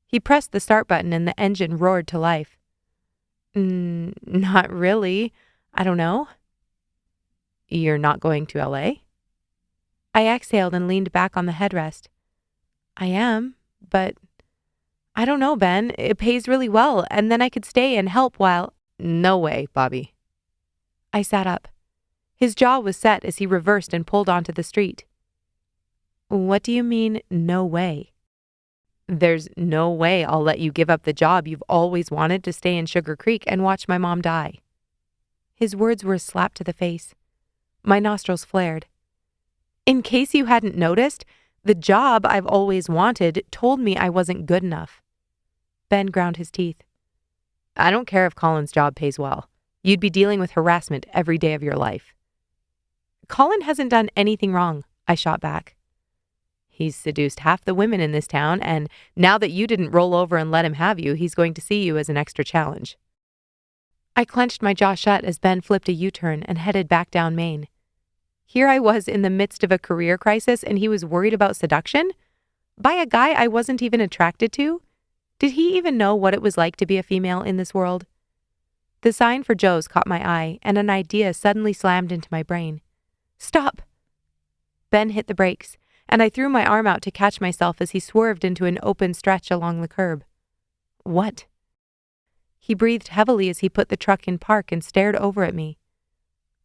He pressed the start button and the engine roared to life. Not really. I don't know. You're not going to LA? I exhaled and leaned back on the headrest. I am, but I don't know, Ben. It pays really well, and then I could stay and help while... No way, Bobbi. I sat up. His jaw was set as he reversed and pulled onto the street. What do you mean, no way? There's no way I'll let you give up the job you've always wanted to stay in Sugar Creek and watch my mom die. His words were a slap to the face. My nostrils flared. In case you hadn't noticed, the job I've always wanted told me I wasn't good enough. Ben ground his teeth. I don't care if Colin's job pays well. You'd be dealing with harassment every day of your life. Colin hasn't done anything wrong, I shot back. He's seduced half the women in this town, and now that you didn't roll over and let him have you, he's going to see you as an extra challenge. I clenched my jaw shut as Ben flipped a U-turn and headed back down Main. Here I was in the midst of a career crisis, and he was worried about seduction? By a guy I wasn't even attracted to? Did he even know what it was like to be a female in this world? The sign for Joe's caught my eye, and an idea suddenly slammed into my brain. Stop! Ben hit the brakes, and I threw my arm out to catch myself as he swerved into an open stretch along the curb. What? He breathed heavily as he put the truck in park and stared over at me.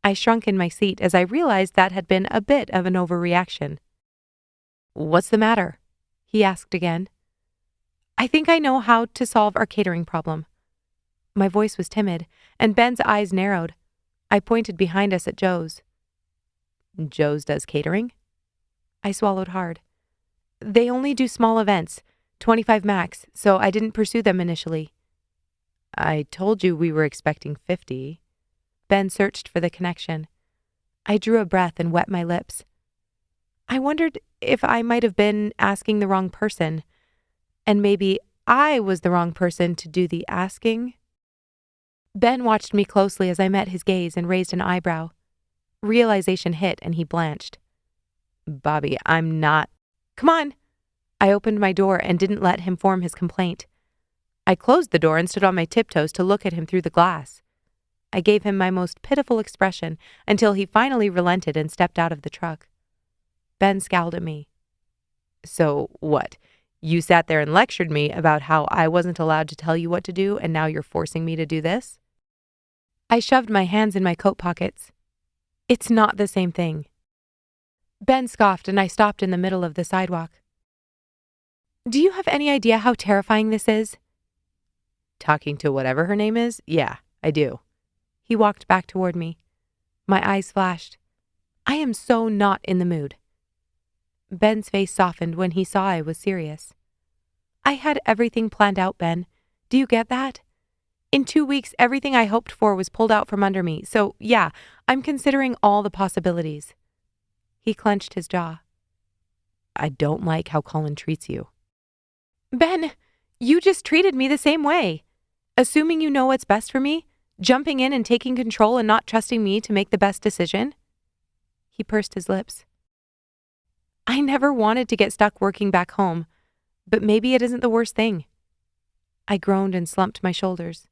I shrunk in my seat as I realized that had been a bit of an overreaction. What's the matter? He asked again. I think I know how to solve our catering problem. My voice was timid, and Ben's eyes narrowed. I pointed behind us at Joe's. Joe's does catering? I swallowed hard. They only do small events, 25 max, so I didn't pursue them initially. I told you we were expecting 50. Ben searched for the connection. I drew a breath and wet my lips. I wondered if I might have been asking the wrong person, and maybe I was the wrong person to do the asking. Ben watched me closely as I met his gaze and raised an eyebrow. Realization hit and he blanched. Bobbi, I'm not... Come on! I opened my door and didn't let him form his complaint. I closed the door and stood on my tiptoes to look at him through the glass. I gave him my most pitiful expression until he finally relented and stepped out of the truck. Ben scowled at me. So what? You sat there and lectured me about how I wasn't allowed to tell you what to do, and now you're forcing me to do this? I shoved my hands in my coat pockets. It's not the same thing. Ben scoffed, and I stopped in the middle of the sidewalk. Do you have any idea how terrifying this is? Talking to whatever her name is? Yeah, I do. He walked back toward me. My eyes flashed. I am so not in the mood. Ben's face softened when he saw I was serious. I had everything planned out, Ben. Do you get that? In 2 weeks, everything I hoped for was pulled out from under me, so yeah, I'm considering all the possibilities. He clenched his jaw. I don't like how Colin treats you. Ben, you just treated me the same way. Assuming you know what's best for me, jumping in and taking control and not trusting me to make the best decision. He pursed his lips. I never wanted to get stuck working back home, but maybe it isn't the worst thing. I groaned and slumped my shoulders.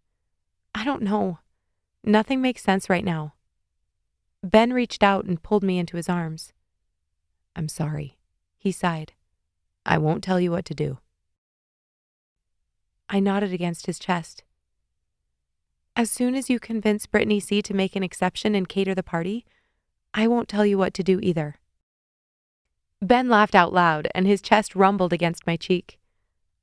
I don't know. Nothing makes sense right now. Ben reached out and pulled me into his arms. I'm sorry, he sighed. I won't tell you what to do. I nodded against his chest. As soon as you convince Brittany C. to make an exception and cater the party, I won't tell you what to do either. Ben laughed out loud, and his chest rumbled against my cheek.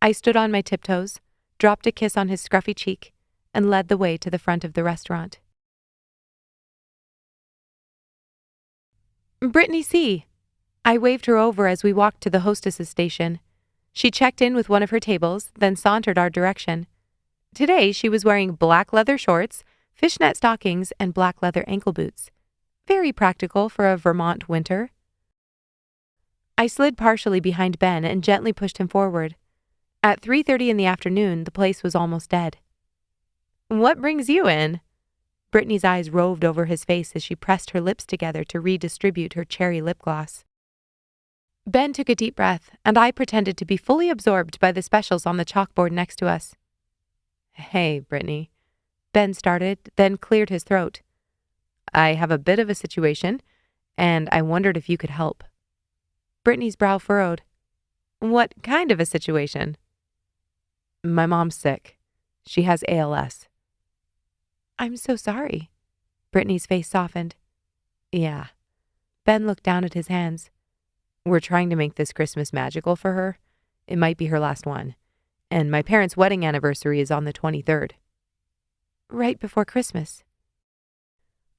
I stood on my tiptoes, dropped a kiss on his scruffy cheek, and led the way to the front of the restaurant. "Brittany C." I waved her over as we walked to the hostess's station. She checked in with one of her tables, then sauntered our direction. Today, she was wearing black leather shorts, fishnet stockings, and black leather ankle boots. Very practical for a Vermont winter. I slid partially behind Ben and gently pushed him forward. At 3:30 in the afternoon, the place was almost dead. "What brings you in?" Brittany's eyes roved over his face as she pressed her lips together to redistribute her cherry lip gloss. Ben took a deep breath, and I pretended to be fully absorbed by the specials on the chalkboard next to us. "Hey, Brittany," Ben started, then cleared his throat. "I have a bit of a situation, and I wondered if you could help." Brittany's brow furrowed. "What kind of a situation?" "My mom's sick. She has ALS." "I'm so sorry." Brittany's face softened. "Yeah." Ben looked down at his hands. "We're trying to make this Christmas magical for her. It might be her last one. And my parents' wedding anniversary is on the 23rd. "Right before Christmas."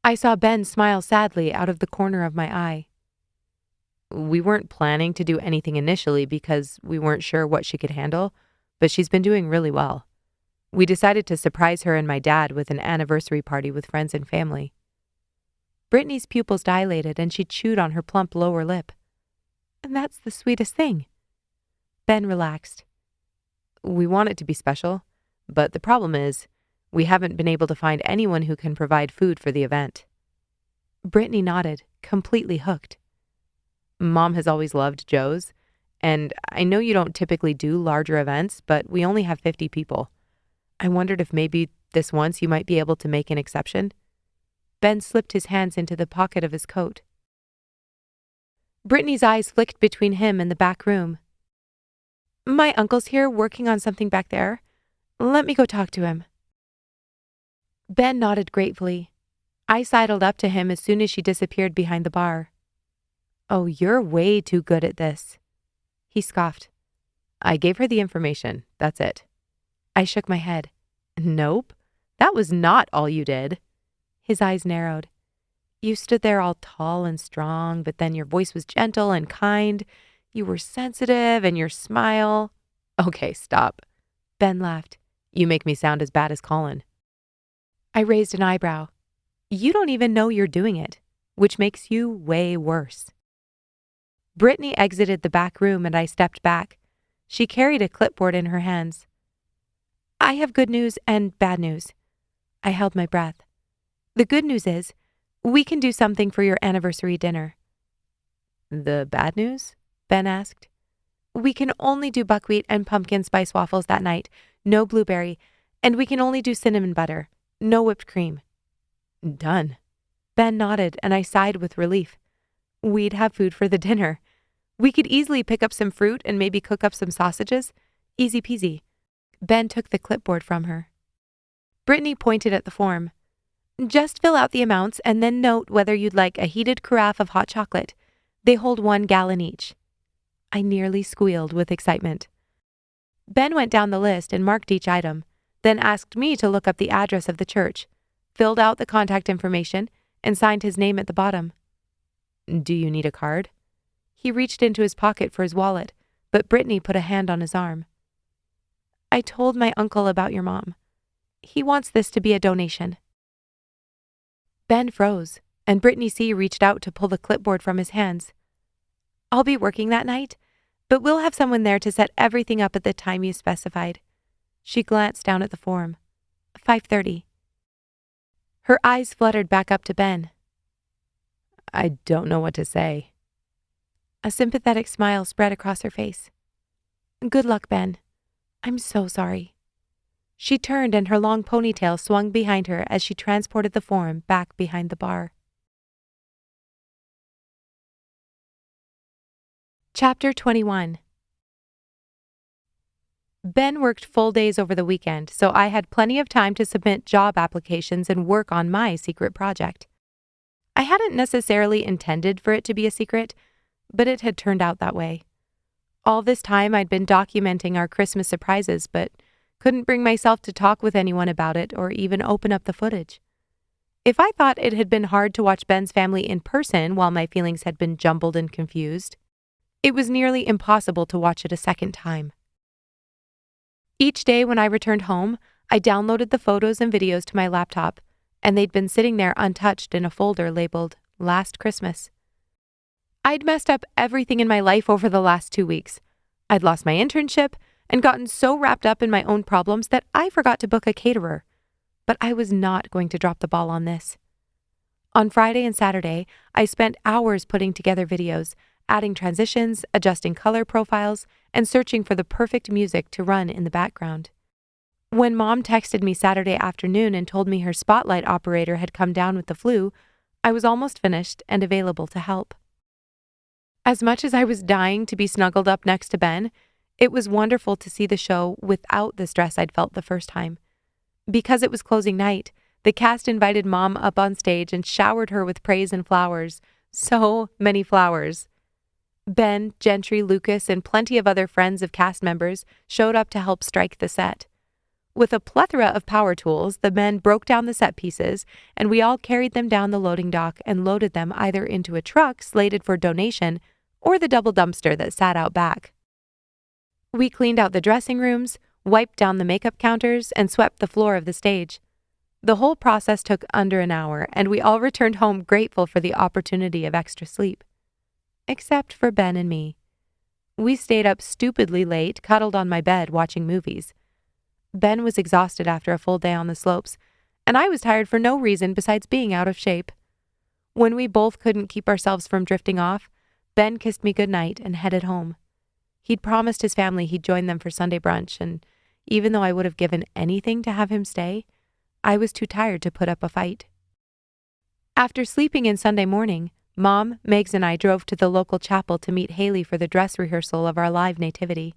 I saw Ben smile sadly out of the corner of my eye. "We weren't planning to do anything initially because we weren't sure what she could handle, but she's been doing really well. We decided to surprise her and my dad with an anniversary party with friends and family." Brittany's pupils dilated and she chewed on her plump lower lip. "And that's the sweetest thing." Ben relaxed. "We want it to be special, but the problem is, we haven't been able to find anyone who can provide food for the event." Brittany nodded, completely hooked. "Mom has always loved Joe's, and I know you don't typically do larger events, but we only have 50 people. I wondered if maybe this once you might be able to make an exception." Ben slipped his hands into the pocket of his coat. Brittany's eyes flicked between him and the back room. "My uncle's here working on something back there. Let me go talk to him." Ben nodded gratefully. I sidled up to him as soon as she disappeared behind the bar. "Oh, you're way too good at this." He scoffed. "I gave her the information. That's it." I shook my head. "Nope. That was not all you did." His eyes narrowed. "You stood there all tall and strong, but then your voice was gentle and kind. You were sensitive, and your smile—" "Okay, stop." Ben laughed. "You make me sound as bad as Colin." I raised an eyebrow. "You don't even know you're doing it, which makes you way worse." Brittany exited the back room and I stepped back. She carried a clipboard in her hands. "I have good news and bad news." I held my breath. "The good news is, we can do something for your anniversary dinner." "The bad news?" Ben asked. "We can only do buckwheat and pumpkin spice waffles that night, no blueberry, and we can only do cinnamon butter, no whipped cream." "Done." Ben nodded and I sighed with relief. We'd have food for the dinner. We could easily pick up some fruit and maybe cook up some sausages. Easy peasy. Ben took the clipboard from her. Brittany pointed at the form. "Just fill out the amounts and then note whether you'd like a heated carafe of hot chocolate. They hold 1 gallon each." I nearly squealed with excitement. Ben went down the list and marked each item, then asked me to look up the address of the church, filled out the contact information, and signed his name at the bottom. "Do you need a card?" He reached into his pocket for his wallet, but Brittany put a hand on his arm. "I told my uncle about your mom. He wants this to be a donation." Ben froze, and Brittany C. reached out to pull the clipboard from his hands. "I'll be working that night, but we'll have someone there to set everything up at the time you specified." She glanced down at the form. 5:30. Her eyes fluttered back up to Ben. "I don't know what to say." A sympathetic smile spread across her face. "Good luck, Ben. I'm so sorry." She turned and her long ponytail swung behind her as she transported the form back behind the bar. Chapter 21. Ben worked full days over the weekend, so I had plenty of time to submit job applications and work on my secret project. I hadn't necessarily intended for it to be a secret, but it had turned out that way. All this time I'd been documenting our Christmas surprises, but Couldn't bring myself to talk with anyone about it or even open up the footage. If I thought it had been hard to watch Ben's family in person while my feelings had been jumbled and confused, it was nearly impossible to watch it a second time. Each day when I returned home, I downloaded the photos and videos to my laptop, and they'd been sitting there untouched in a folder labeled Last Christmas. I'd messed up everything in my life over the last 2 weeks. I'd lost my internship and gotten so wrapped up in my own problems that I forgot to book a caterer. But I was not going to drop the ball on this. On Friday and Saturday, I spent hours putting together videos, adding transitions, adjusting color profiles, and searching for the perfect music to run in the background. When Mom texted me Saturday afternoon and told me her spotlight operator had come down with the flu, I was almost finished and available to help. As much as I was dying to be snuggled up next to Ben, it was wonderful to see the show without the stress I'd felt the first time. Because it was closing night, the cast invited Mom up on stage and showered her with praise and flowers. So many flowers. Ben, Gentry, Lucas, and plenty of other friends of cast members showed up to help strike the set. With a plethora of power tools, the men broke down the set pieces, and we all carried them down the loading dock and loaded them either into a truck slated for donation or the double dumpster that sat out back. We cleaned out the dressing rooms, wiped down the makeup counters, and swept the floor of the stage. The whole process took under an hour, and we all returned home grateful for the opportunity of extra sleep. Except for Ben and me. We stayed up stupidly late, cuddled on my bed, watching movies. Ben was exhausted after a full day on the slopes, and I was tired for no reason besides being out of shape. When we both couldn't keep ourselves from drifting off, Ben kissed me goodnight and headed home. He'd promised his family he'd join them for Sunday brunch, and even though I would have given anything to have him stay, I was too tired to put up a fight. After sleeping in Sunday morning, Mom, Megs, and I drove to the local chapel to meet Haley for the dress rehearsal of our live nativity.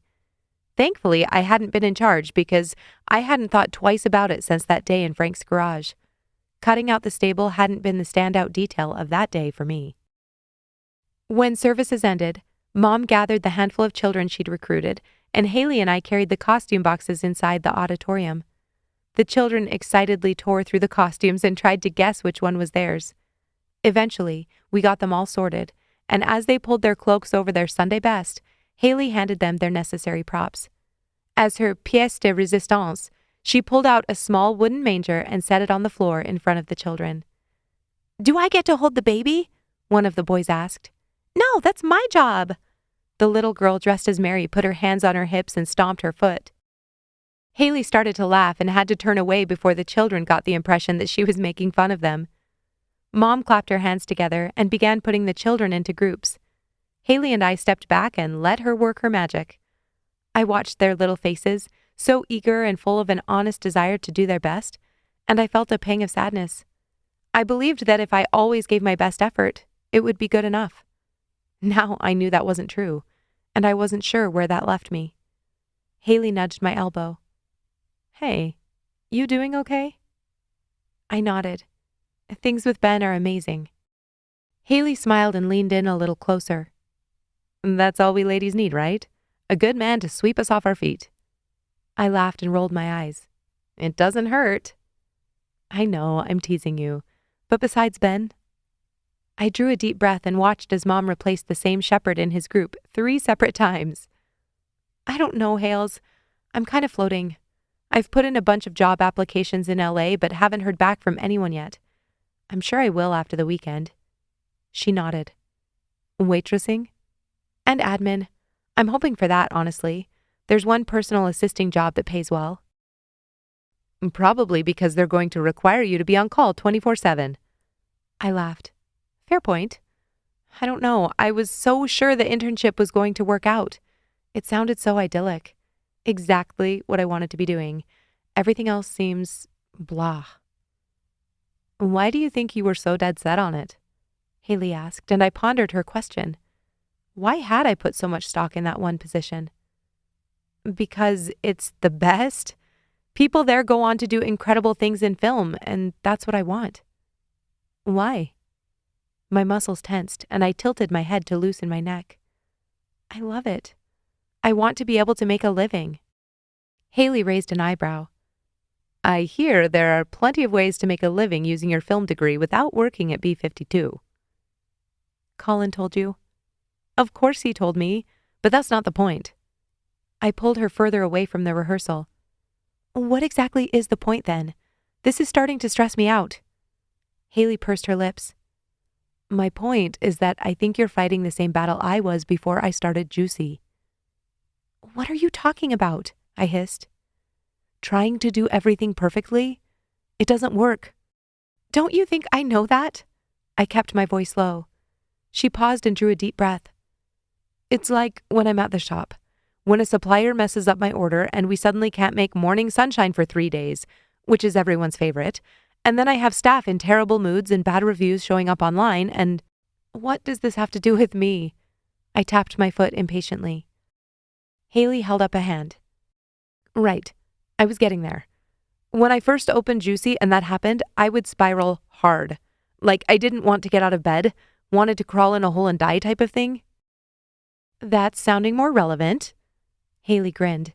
Thankfully, I hadn't been in charge because I hadn't thought twice about it since that day in Frank's garage. Cutting out the stable hadn't been the standout detail of that day for me. When services ended, Mom gathered the handful of children she'd recruited, and Haley and I carried the costume boxes inside the auditorium. The children excitedly tore through the costumes and tried to guess which one was theirs. Eventually, we got them all sorted, and as they pulled their cloaks over their Sunday best, Haley handed them their necessary props. As her pièce de résistance, she pulled out a small wooden manger and set it on the floor in front of the children. "Do I get to hold the baby?" one of the boys asked. "No, that's my job." The little girl dressed as Mary put her hands on her hips and stomped her foot. Haley started to laugh and had to turn away before the children got the impression that she was making fun of them. Mom clapped her hands together and began putting the children into groups. Haley and I stepped back and let her work her magic. I watched their little faces, so eager and full of an honest desire to do their best, and I felt a pang of sadness. I believed that if I always gave my best effort, it would be good enough. Now I knew that wasn't true, and I wasn't sure where that left me. Haley nudged my elbow. "Hey, you doing okay?" I nodded. "Things with Ben are amazing." Haley smiled and leaned in a little closer. "That's all we ladies need, right? A good man to sweep us off our feet." I laughed and rolled my eyes. "It doesn't hurt." "I know, I'm teasing you. But besides Ben?" I drew a deep breath and watched as Mom replaced the same shepherd in his group 3 separate times. "I don't know, Hales. I'm kind of floating. I've put in a bunch of job applications in LA, but haven't heard back from anyone yet. I'm sure I will after the weekend." She nodded. "Waitressing?" "And admin. I'm hoping for that, honestly. There's one personal assisting job that pays well." "Probably because they're going to require you to be on call 24/7. I laughed. "Fair point. I don't know. I was so sure the internship was going to work out. It sounded so idyllic. Exactly what I wanted to be doing. Everything else seems blah." "Why do you think you were so dead set on it?" Haley asked, and I pondered her question. Why had I put so much stock in that one position? Because it's the best. People there go on to do incredible things in film, and that's what I want. Why? My muscles tensed, and I tilted my head to loosen my neck. I love it. I want to be able to make a living. Haley raised an eyebrow. I hear there are plenty of ways to make a living using your film degree without working at B-52.
Colin told you?
Of course he told me, but that's not the point.
I pulled her further away from the rehearsal. What exactly is the point then? This is starting to stress me out. Haley pursed her lips.
My point is that I think you're fighting the same battle I was before I started Juicy.
What are you talking about? I hissed.
Trying to do everything perfectly? It doesn't work.
Don't you think I know that? I kept my voice low. She paused and drew a deep breath.
It's like when I'm at the shop. When a supplier messes up my order and we suddenly can't make morning sunshine for 3 days, which is everyone's favorite, and then I have staff in terrible moods and bad reviews showing up online and…
What does this have to do with me? I tapped my foot impatiently.
Haley held up a hand. Right. I was getting there. When I first opened Juicy and that happened, I would spiral hard. Like I didn't want to get out of bed, wanted to crawl in a hole and die type of thing.
That's sounding more relevant.
Haley grinned.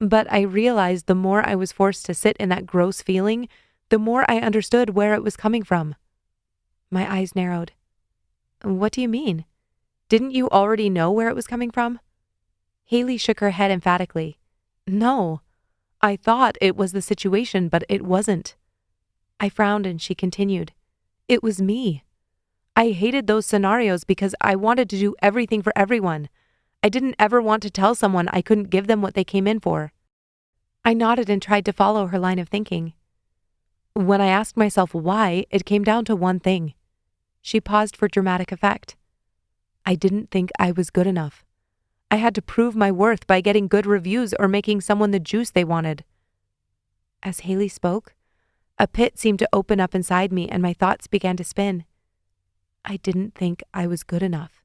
But I realized the more I was forced to sit in that gross feeling, the more I understood where it was coming from.
My eyes narrowed.
What do you mean? Didn't you already know where it was coming from?
Haley shook her head emphatically.
No. I thought it was the situation, but it wasn't.
I frowned and she continued.
It was me. I hated those scenarios because I wanted to do everything for everyone. I didn't ever want to tell someone I couldn't give them what they came in for.
I nodded and tried to follow her line of thinking.
When I asked myself why, it came down to one thing.
She paused for dramatic effect.
I didn't think I was good enough. I had to prove my worth by getting good reviews or making someone the juice they wanted.
As Haley spoke, a pit seemed to open up inside me and my thoughts began to spin.
I didn't think I was good enough.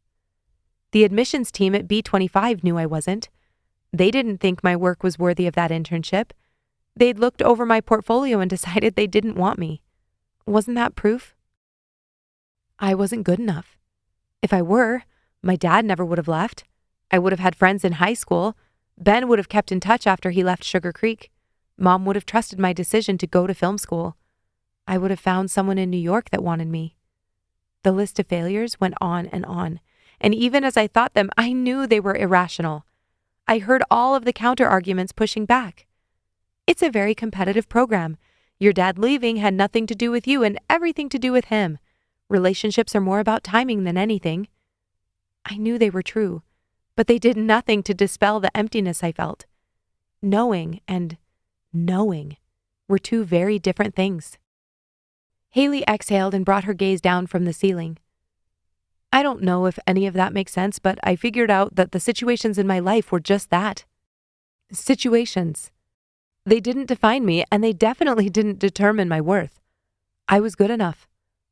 The admissions team at B25 knew I wasn't. They didn't think my work was worthy of that internship. They'd looked over my portfolio and decided they didn't want me. Wasn't that proof? I wasn't good enough. If I were, my dad never would have left. I would have had friends in high school. Ben would have kept in touch after he left Sugar Creek. Mom would have trusted my decision to go to film school. I would have found someone in New York that wanted me. The list of failures went on, and even as I thought them, I knew they were irrational. I heard all of the counter-arguments pushing back. It's a very competitive program. Your dad leaving had nothing to do with you and everything to do with him. Relationships are more about timing than anything. I knew they were true, but they did nothing to dispel the emptiness I felt. Knowing and knowing were two very different things. Haley exhaled and brought her gaze down from the ceiling. I don't know if any of that makes sense, but I figured out that the situations in my life were just that. Situations. They didn't define me, and they definitely didn't determine my worth. I was good enough.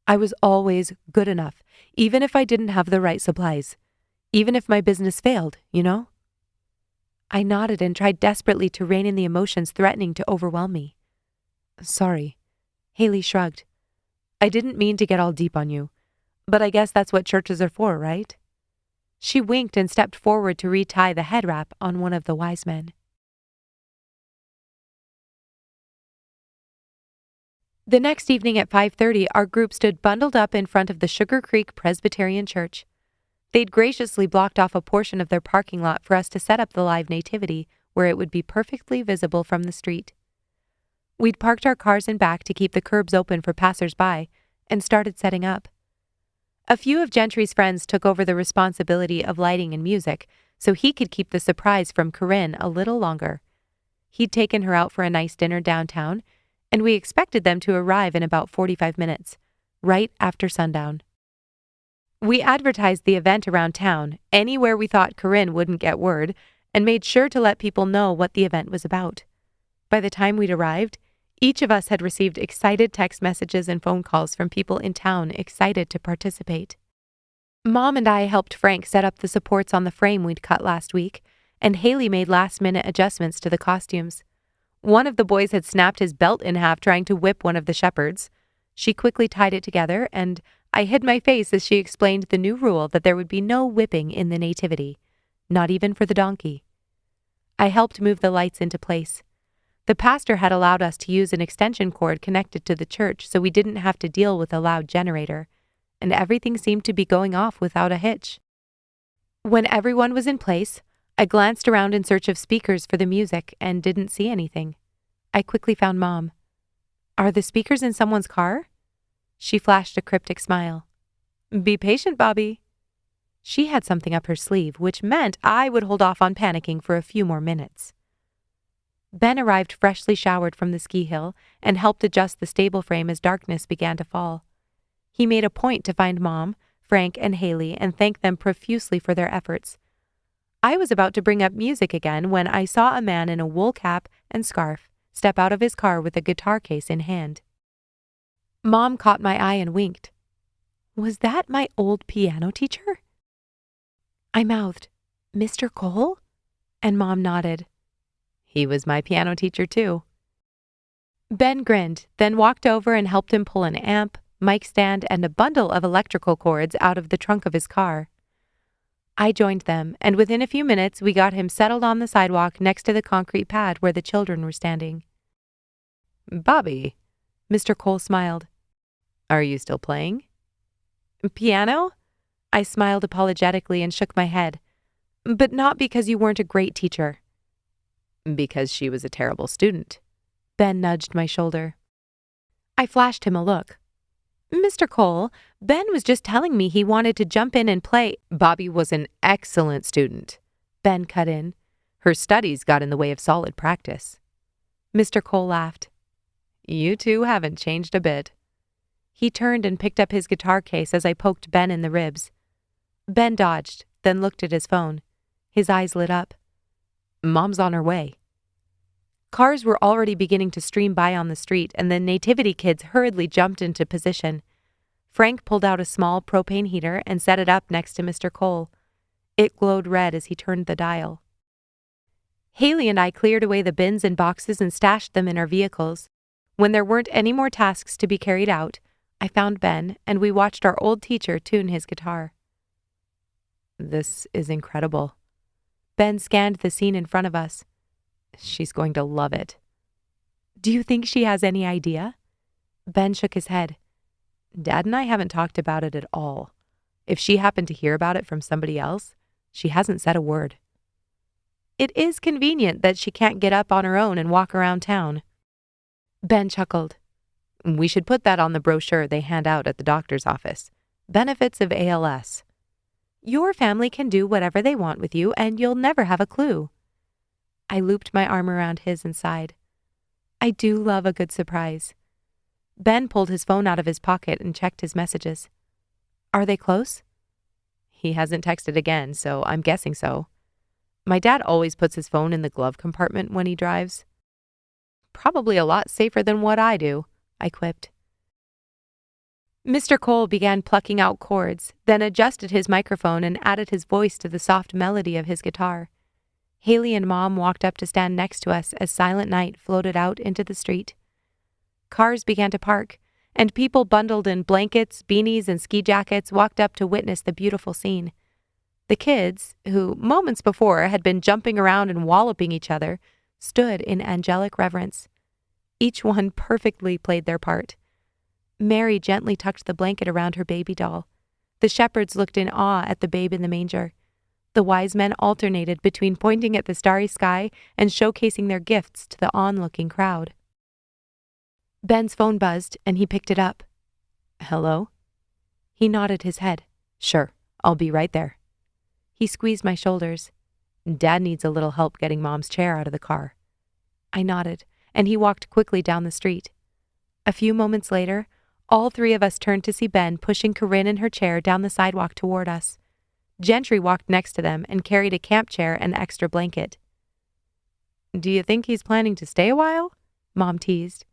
I was always good enough, even if I didn't have the right supplies. Even if my business failed, you know? I nodded and tried desperately to rein in the emotions threatening to overwhelm me. Sorry. Haley shrugged. I didn't mean to get all deep on you, but I guess that's what churches are for, right? She winked and stepped forward to retie the head wrap on one of the wise men. The next evening at 5:30, our group stood bundled up in front of the Sugar Creek Presbyterian Church. They'd graciously blocked off a portion of their parking lot for us to set up the live nativity where it would be perfectly visible from the street. We'd parked our cars in back to keep the curbs open for passers-by and started setting up. A few of Gentry's friends took over the responsibility of lighting and music so he could keep the surprise from Corinne a little longer. He'd taken her out for a nice dinner downtown, and we expected them to arrive in about 45 minutes, right after sundown. We advertised the event around town, anywhere we thought Corinne wouldn't get word, and made sure to let people know what the event was about. By the time we'd arrived, each of us had received excited text messages and phone calls from people in town excited to participate. Mom and I helped Frank set up the supports on the frame we'd cut last week, and Haley made last-minute adjustments to the costumes. One of the boys had snapped his belt in half trying to whip one of the shepherds. She quickly tied it together, and I hid my face as she explained the new rule that there would be no whipping in the nativity, not even for the donkey. I helped move the lights into place. The pastor had allowed us to use an extension cord connected to the church so we didn't have to deal with a loud generator, and everything seemed to be going off without a hitch. When everyone was in place, I glanced around in search of speakers for the music and didn't see anything. I quickly found Mom. "Are the speakers in someone's car?" She flashed a cryptic smile. "Be patient, Bobbi." She had something up her sleeve, which meant I would hold off on panicking for a few more minutes. Ben arrived freshly showered from the ski hill and helped adjust the stable frame as darkness began to fall. He made a point to find Mom, Frank, and Haley and thank them profusely for their efforts. I was about to bring up music again when I saw a man in a wool cap and scarf step out of his car with a guitar case in hand. Mom caught my eye and winked. Was that my old piano teacher? I mouthed, "Mr. Cole?" And Mom nodded. He was my piano teacher too. Ben grinned, then walked over and helped him pull an amp, mic stand, and a bundle of electrical cords out of the trunk of his car. I joined them, and within a few minutes we got him settled on the sidewalk next to the concrete pad where the children were standing. "Bobbi," Mr. Cole smiled. "Are you still playing?" "Piano?" I smiled apologetically and shook my head. "But not because you weren't a great teacher." "Because she was a terrible student." Ben nudged my shoulder. I flashed him a look. "Mr. Cole, Ben was just telling me he wanted to jump in and play." "Bobbi was an excellent student," Ben cut in. "Her studies got in the way of solid practice." Mr. Cole laughed. "You two haven't changed a bit." He turned and picked up his guitar case as I poked Ben in the ribs. Ben dodged, then looked at his phone. His eyes lit up. "Mom's on her way." Cars were already beginning to stream by on the street, and the nativity kids hurriedly jumped into position. Frank pulled out a small propane heater and set it up next to Mr. Cole. It glowed red as he turned the dial. Haley and I cleared away the bins and boxes and stashed them in our vehicles. When there weren't any more tasks to be carried out, I found Ben, and we watched our old teacher tune his guitar. "This is incredible." Ben scanned the scene in front of us. "She's going to love it." "Do you think she has any idea?" Ben shook his head. "Dad and I haven't talked about it at all. If she happened to hear about it from somebody else, she hasn't said a word." "It is convenient that she can't get up on her own and walk around town." Ben chuckled. "We should put that on the brochure they hand out at the doctor's office. Benefits of ALS. Your family can do whatever they want with you, and you'll never have a clue." I looped my arm around his and sighed. I do love a good surprise. Ben pulled his phone out of his pocket and checked his messages. "Are they close?" "He hasn't texted again, so I'm guessing so. My dad always puts his phone in the glove compartment when he drives." "Probably a lot safer than what I do," I quipped. Mr. Cole began plucking out chords, then adjusted his microphone and added his voice to the soft melody of his guitar. Haley and Mom walked up to stand next to us as Silent Night floated out into the street. Cars began to park, and people bundled in blankets, beanies, and ski jackets walked up to witness the beautiful scene. The kids, who moments before had been jumping around and walloping each other, stood in angelic reverence. Each one perfectly played their part. Mary gently tucked the blanket around her baby doll. The shepherds looked in awe at the babe in the manger. The wise men alternated between pointing at the starry sky and showcasing their gifts to the onlooking crowd. Ben's phone buzzed, and he picked it up. "Hello?" He nodded his head. "Sure, I'll be right there." He squeezed my shoulders. "Dad needs a little help getting Mom's chair out of the car." I nodded, and he walked quickly down the street. A few moments later, all three of us turned to see Ben pushing Corinne in her chair down the sidewalk toward us. Gentry walked next to them and carried a camp chair and extra blanket. "Do you think he's planning to stay a while?" Mom teased.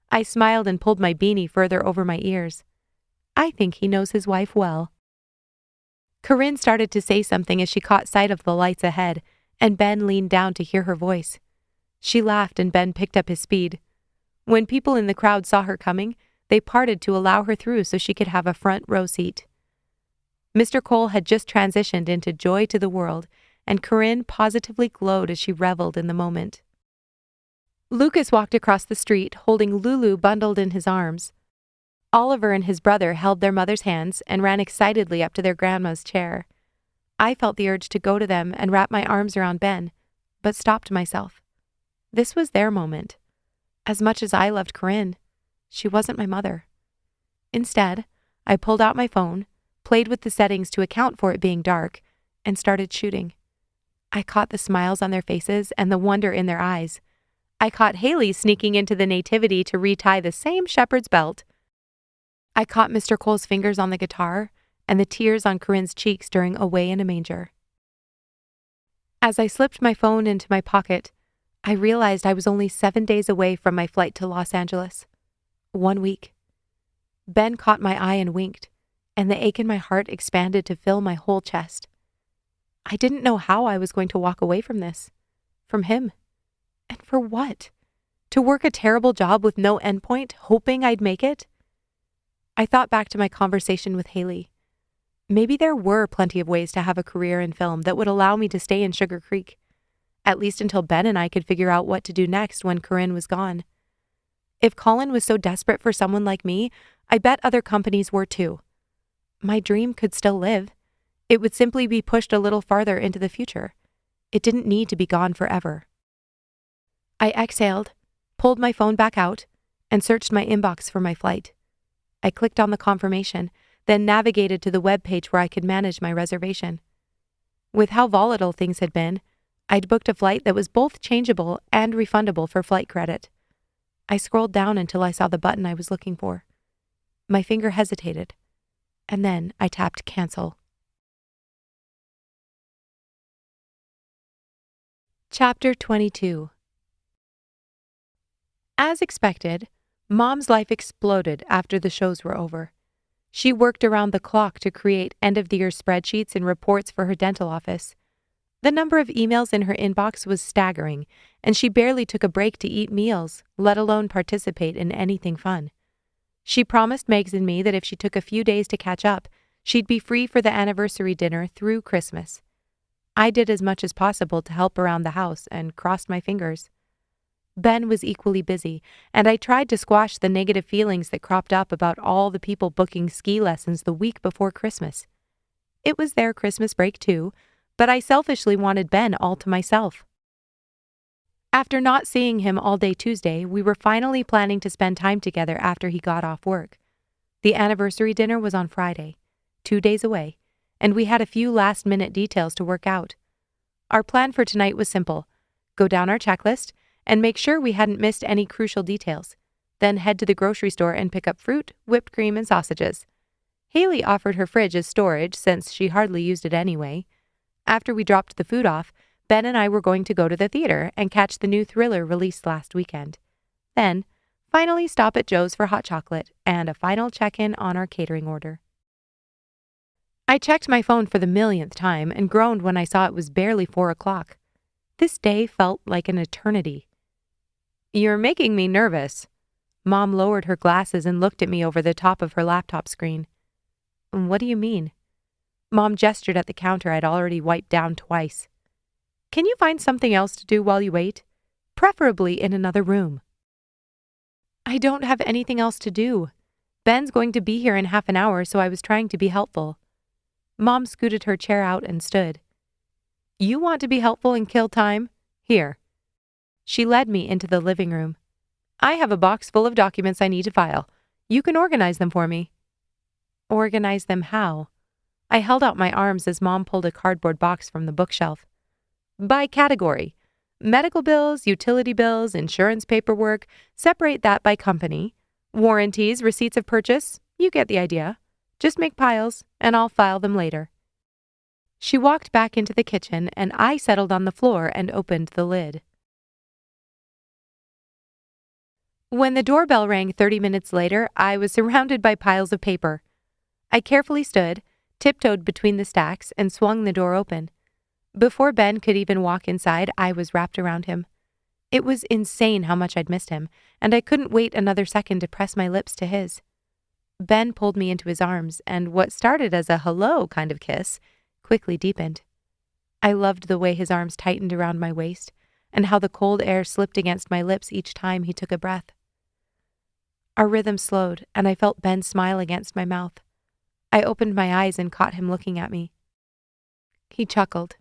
I smiled and pulled my beanie further over my ears. "I think he knows his wife well." Corinne started to say something as she caught sight of the lights ahead, and Ben leaned down to hear her voice. She laughed and Ben picked up his speed. When people in the crowd saw her coming, they parted to allow her through so she could have a front row seat. Mr. Cole had just transitioned into Joy to the World, and Corinne positively glowed as she reveled in the moment. Lucas walked across the street, holding Lulu bundled in his arms. Oliver and his brother held their mother's hands and ran excitedly up to their grandma's chair. I felt the urge to go to them and wrap my arms around Ben, but stopped myself. This was their moment. As much as I loved Corinne, she wasn't my mother. Instead, I pulled out my phone, played with the settings to account for it being dark, and started shooting. I caught the smiles on their faces and the wonder in their eyes. I caught Haley sneaking into the nativity to retie the same shepherd's belt. I caught Mr. Cole's fingers on the guitar and the tears on Corinne's cheeks during Away in a Manger. As I slipped my phone into my pocket, I realized I was only 7 days away from my flight to Los Angeles. 1 week. Ben caught my eye and winked, and the ache in my heart expanded to fill my whole chest. I didn't know how I was going to walk away from this. From him. And for what? To work a terrible job with no endpoint, hoping I'd make it? I thought back to my conversation with Haley. Maybe there were plenty of ways to have a career in film that would allow me to stay in Sugar Creek, at least until Ben and I could figure out what to do next when Corinne was gone. If Colin was so desperate for someone like me, I bet other companies were too. My dream could still live. It would simply be pushed a little farther into the future. It didn't need to be gone forever. I exhaled, pulled my phone back out, and searched my inbox for my flight. I clicked on the confirmation, then navigated to the web page where I could manage my reservation. With how volatile things had been, I'd booked a flight that was both changeable and refundable for flight credit. I scrolled down until I saw the button I was looking for. My finger hesitated, and then I tapped cancel. Chapter 22. As expected, Mom's life exploded after the shows were over. She worked around the clock to create end-of-the-year spreadsheets and reports for her dental office. The number of emails in her inbox was staggering, and she barely took a break to eat meals, let alone participate in anything fun. She promised Megs and me that if she took a few days to catch up, she'd be free for the anniversary dinner through Christmas. I did as much as possible to help around the house and crossed my fingers. Ben was equally busy, and I tried to squash the negative feelings that cropped up about all the people booking ski lessons the week before Christmas. It was their Christmas break too, but I selfishly wanted Ben all to myself. After not seeing him all day Tuesday, we were finally planning to spend time together after he got off work. The anniversary dinner was on Friday, 2 days away, and we had a few last-minute details to work out. Our plan for tonight was simple: go down our checklist and make sure we hadn't missed any crucial details, then head to the grocery store and pick up fruit, whipped cream, and sausages. Haley offered her fridge as storage since she hardly used it anyway. After we dropped the food off, Ben and I were going to go to the theater and catch the new thriller released last weekend. Then, finally stop at Joe's for hot chocolate and a final check-in on our catering order. I checked my phone for the millionth time and groaned when I saw it was barely 4 o'clock. This day felt like an eternity. "You're making me nervous." Mom lowered her glasses and looked at me over the top of her laptop screen. "What do you mean?" Mom gestured at the counter I'd already wiped down twice. "Can you find something else to do while you wait? Preferably in another room." "I don't have anything else to do. Ben's going to be here in half an hour, so I was trying to be helpful." Mom scooted her chair out and stood. "You want to be helpful and kill time? Here." She led me into the living room. "I have a box full of documents I need to file. You can organize them for me." Organize them how? I held out my arms as Mom pulled a cardboard box from the bookshelf. "By category. Medical bills, utility bills, insurance paperwork. Separate that by company. Warranties, receipts of purchase. You get the idea. Just make piles, and I'll file them later." She walked back into the kitchen, and I settled on the floor and opened the lid. When the doorbell rang 30 minutes later, I was surrounded by piles of paper. I carefully stood, tiptoed between the stacks, and swung the door open. Before Ben could even walk inside, I was wrapped around him. It was insane how much I'd missed him, and I couldn't wait another second to press my lips to his. Ben pulled me into his arms, and what started as a hello kind of kiss quickly deepened. I loved the way his arms tightened around my waist and how the cold air slipped against my lips each time he took a breath. Our rhythm slowed, and I felt Ben smile against my mouth. I opened my eyes and caught him looking at me. He chuckled.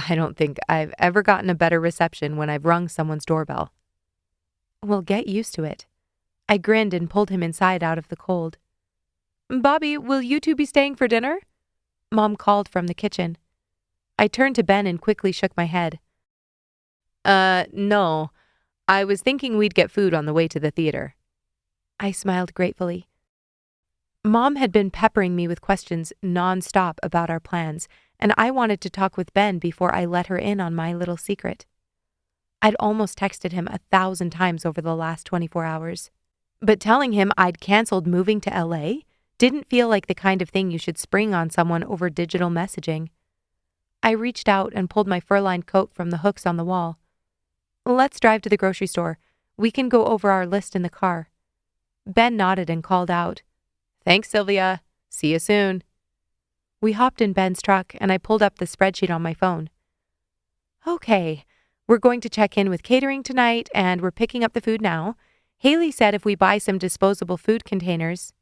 I don't think I've ever gotten a better reception when I've rung someone's doorbell. Well, get used to it. I grinned and pulled him inside out of the cold. Bobbi, will you two be staying for dinner? Mom called from the kitchen. I turned to Ben and quickly shook my head. No. I was thinking we'd get food on the way to the theater. I smiled gratefully. Mom had been peppering me with questions non-stop about our plans, and I wanted to talk with Ben before I let her in on my little secret. I'd almost texted him 1,000 times over the last 24 hours. But telling him I'd canceled moving to LA didn't feel like the kind of thing you should spring on someone over digital messaging. I reached out and pulled my fur-lined coat from the hooks on the wall. Let's drive to the grocery store. We can go over our list in the car. Ben nodded and called out, Thanks, Sylvia. See you soon. We hopped in Ben's truck and I pulled up the spreadsheet on my phone. Okay, we're going to check in with catering tonight and we're picking up the food now. Haley said if we buy some disposable food containers,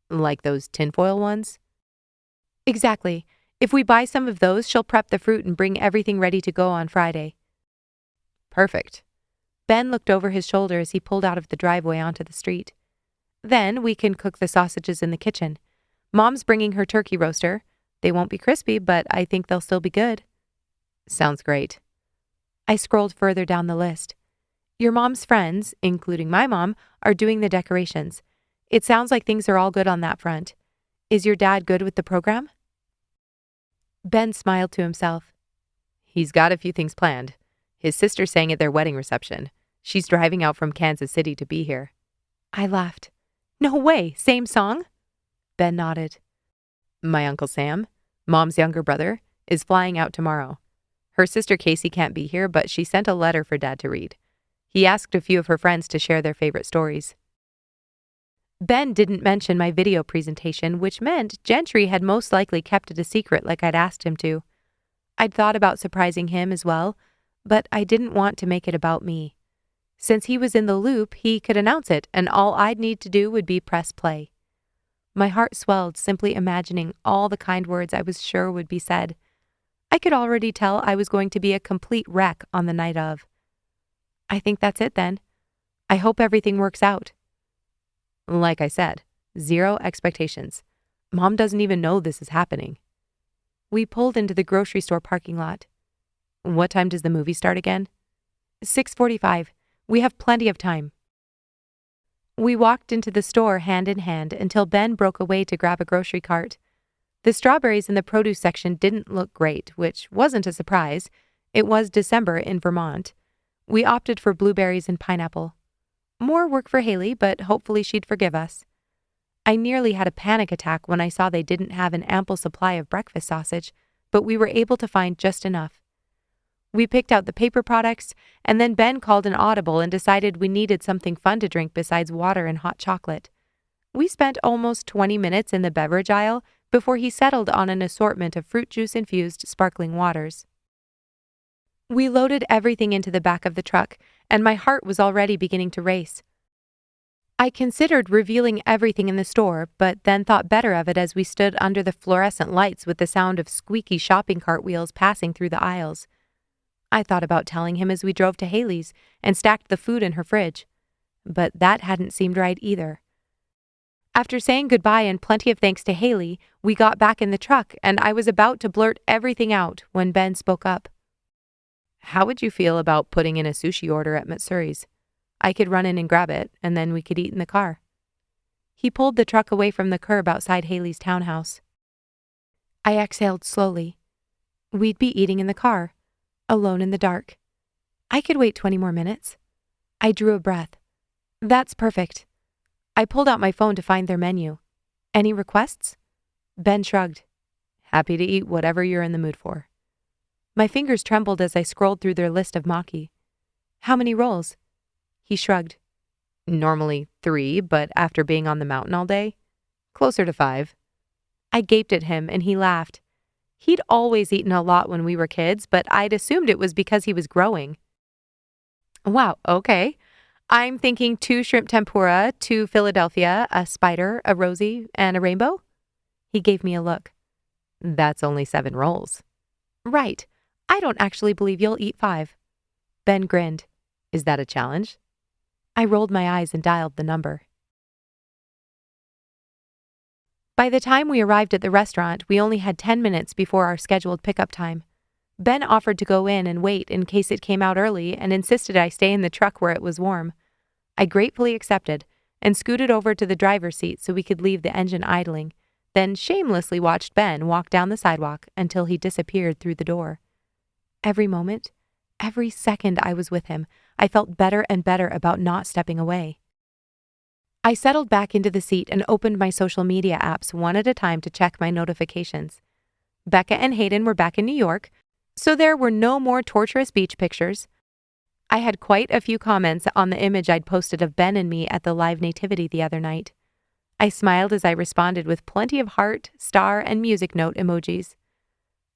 like those tinfoil ones. Exactly. If we buy some of those, she'll prep the fruit and bring everything ready to go on Friday. Perfect. Ben looked over his shoulder as he pulled out of the driveway onto the street. Then we can cook the sausages in the kitchen. Mom's bringing her turkey roaster. They won't be crispy, but I think they'll still be good. Sounds great. I scrolled further down the list. Your mom's friends, including my mom, are doing the decorations. It sounds like things are all good on that front. Is your dad good with the program? Ben smiled to himself. He's got a few things planned. His sister sang at their wedding reception. She's driving out from Kansas City to be here. I laughed. No way, same song? Ben nodded. My Uncle Sam, Mom's younger brother, is flying out tomorrow. Her sister Casey can't be here, but she sent a letter for Dad to read. He asked a few of her friends to share their favorite stories. Ben didn't mention my video presentation, which meant Gentry had most likely kept it a secret like I'd asked him to. I'd thought about surprising him as well, but I didn't want to make it about me. Since he was in the loop, he could announce it, and all I'd need to do would be press play. My heart swelled simply imagining all the kind words I was sure would be said. I could already tell I was going to be a complete wreck on the night of. I think that's it then. I hope everything works out. Like I said, 0 expectations. Mom doesn't even know this is happening. We pulled into the grocery store parking lot. What time does the movie start again? 6:45. We have plenty of time. We walked into the store hand in hand until Ben broke away to grab a grocery cart. The strawberries in the produce section didn't look great, which wasn't a surprise. It was December in Vermont. We opted for blueberries and pineapple. More work for Haley, but hopefully she'd forgive us. I nearly had a panic attack when I saw they didn't have an ample supply of breakfast sausage, but we were able to find just enough. We picked out the paper products, and then Ben called an audible and decided we needed something fun to drink besides water and hot chocolate. We spent almost 20 minutes in the beverage aisle before he settled on an assortment of fruit juice-infused sparkling waters. We loaded everything into the back of the truck, and my heart was already beginning to race. I considered revealing everything in the store, but then thought better of it as we stood under the fluorescent lights with the sound of squeaky shopping cart wheels passing through the aisles. I thought about telling him as we drove to Haley's and stacked the food in her fridge, but that hadn't seemed right either. After saying goodbye and plenty of thanks to Haley, we got back in the truck, and I was about to blurt everything out when Ben spoke up. How would you feel about putting in a sushi order at Matsuri's? I could run in and grab it, and then we could eat in the car. He pulled the truck away from the curb outside Haley's townhouse. I exhaled slowly. We'd be eating in the car, alone in the dark. I could wait 20 more minutes. I drew a breath. That's perfect. I pulled out my phone to find their menu. Any requests? Ben shrugged. Happy to eat whatever you're in the mood for. My fingers trembled as I scrolled through their list of maki. How many rolls? He shrugged. Normally 3, but after being on the mountain all day, closer to 5. I gaped at him and he laughed. He'd always eaten a lot when we were kids, but I'd assumed it was because he was growing. Wow, okay. I'm thinking 2 shrimp tempura, 2 Philadelphia, a spider, a rosy, and a rainbow? He gave me a look. That's only 7 rolls. Right. I don't actually believe you'll eat 5. Ben grinned. Is that a challenge? I rolled my eyes and dialed the number. By the time we arrived at the restaurant, we only had 10 minutes before our scheduled pickup time. Ben offered to go in and wait in case it came out early and insisted I stay in the truck where it was warm. I gratefully accepted and scooted over to the driver's seat so we could leave the engine idling, then shamelessly watched Ben walk down the sidewalk until he disappeared through the door. Every moment, every second I was with him, I felt better and better about not stepping away. I settled back into the seat and opened my social media apps one at a time to check my notifications. Becca and Hayden were back in New York, so there were no more torturous beach pictures. I had quite a few comments on the image I'd posted of Ben and me at the live nativity the other night. I smiled as I responded with plenty of heart, star, and music note emojis.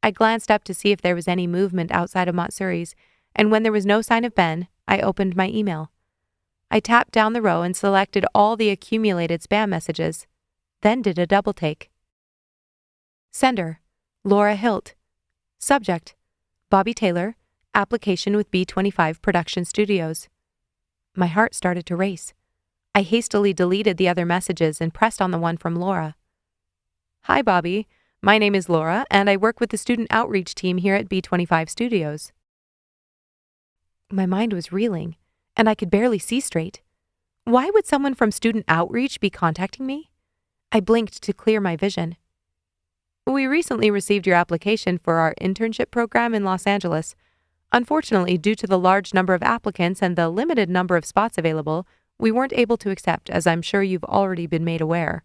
I glanced up to see if there was any movement outside of Matsuuri's, and when there was no sign of Ben, I opened my email. I tapped down the row and selected all the accumulated spam messages, then did a double take. Sender, Laura Hilt. Subject, Bobbi Taylor, application with B25 Production Studios. My heart started to race. I hastily deleted the other messages and pressed on the one from Laura. Hi, Bobbi. My name is Laura, and I work with the student outreach team here at B25 Studios. My mind was reeling, and I could barely see straight. Why would someone from student outreach be contacting me? I blinked to clear my vision. We recently received your application for our internship program in Los Angeles. Unfortunately, due to the large number of applicants and the limited number of spots available, we weren't able to accept, as I'm sure you've already been made aware.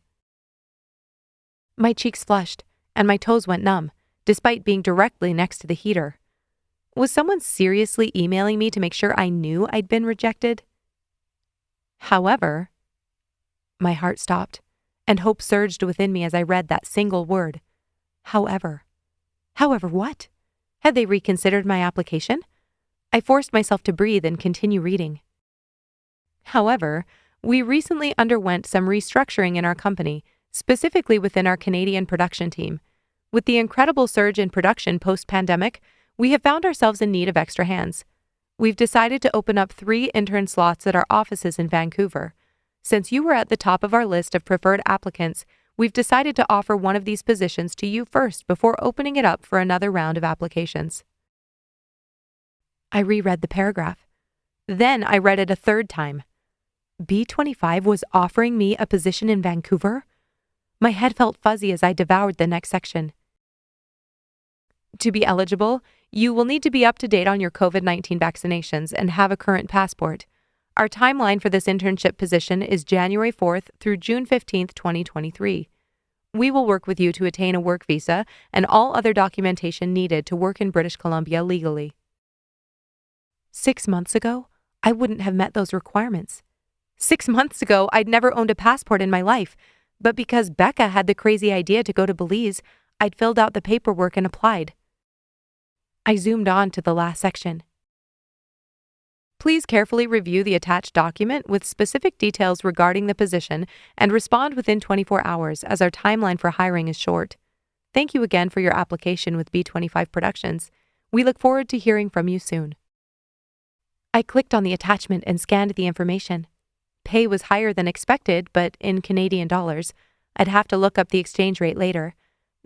My cheeks flushed, and my toes went numb, despite being directly next to the heater. Was someone seriously emailing me to make sure I knew I'd been rejected? However, my heart stopped, and hope surged within me as I read that single word. However. However what? Had they reconsidered my application? I forced myself to breathe and continue reading. However, we recently underwent some restructuring in our company, specifically within our Canadian production team. With the incredible surge in production post-pandemic, we have found ourselves in need of extra hands. We've decided to open up 3 intern slots at our offices in Vancouver. Since you were at the top of our list of preferred applicants, we've decided to offer one of these positions to you first before opening it up for another round of applications. I reread the paragraph. Then I read it a third time. B25 was offering me a position in Vancouver? My head felt fuzzy as I devoured the next section. To be eligible, you will need to be up to date on your COVID-19 vaccinations and have a current passport. Our timeline for this internship position is January 4th through June 15th, 2023. We will work with you to attain a work visa and all other documentation needed to work in British Columbia legally. 6 months ago, I wouldn't have met those requirements. 6 months ago, I'd never owned a passport in my life, but because Becca had the crazy idea to go to Belize, I'd filled out the paperwork and applied. I zoomed on to the last section. Please carefully review the attached document with specific details regarding the position and respond within 24 hours as our timeline for hiring is short. Thank you again for your application with B25 Productions. We look forward to hearing from you soon. I clicked on the attachment and scanned the information. Pay was higher than expected, but in Canadian dollars. I'd have to look up the exchange rate later.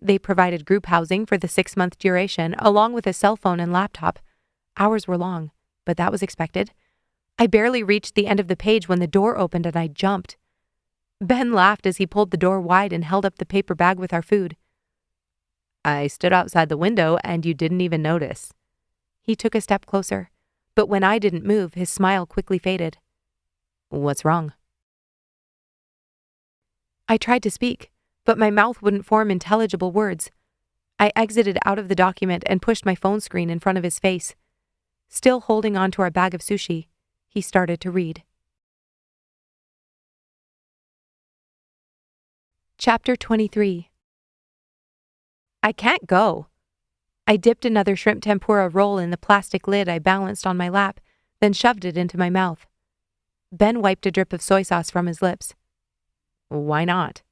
They provided group housing for the 6-month duration, along with a cell phone and laptop. Hours were long, but that was expected. I barely reached the end of the page when the door opened and I jumped. Ben laughed as he pulled the door wide and held up the paper bag with our food. I stood outside the window and you didn't even notice. He took a step closer, but when I didn't move, his smile quickly faded. What's wrong? I tried to speak, but my mouth wouldn't form intelligible words. I exited out of the document and pushed my phone screen in front of his face. Still holding on to our bag of sushi, he started to read. Chapter 23. I can't go.
I dipped another shrimp tempura roll in the plastic lid I balanced on my lap, then shoved it into my mouth. Ben wiped a drip of soy sauce from his lips. Why not?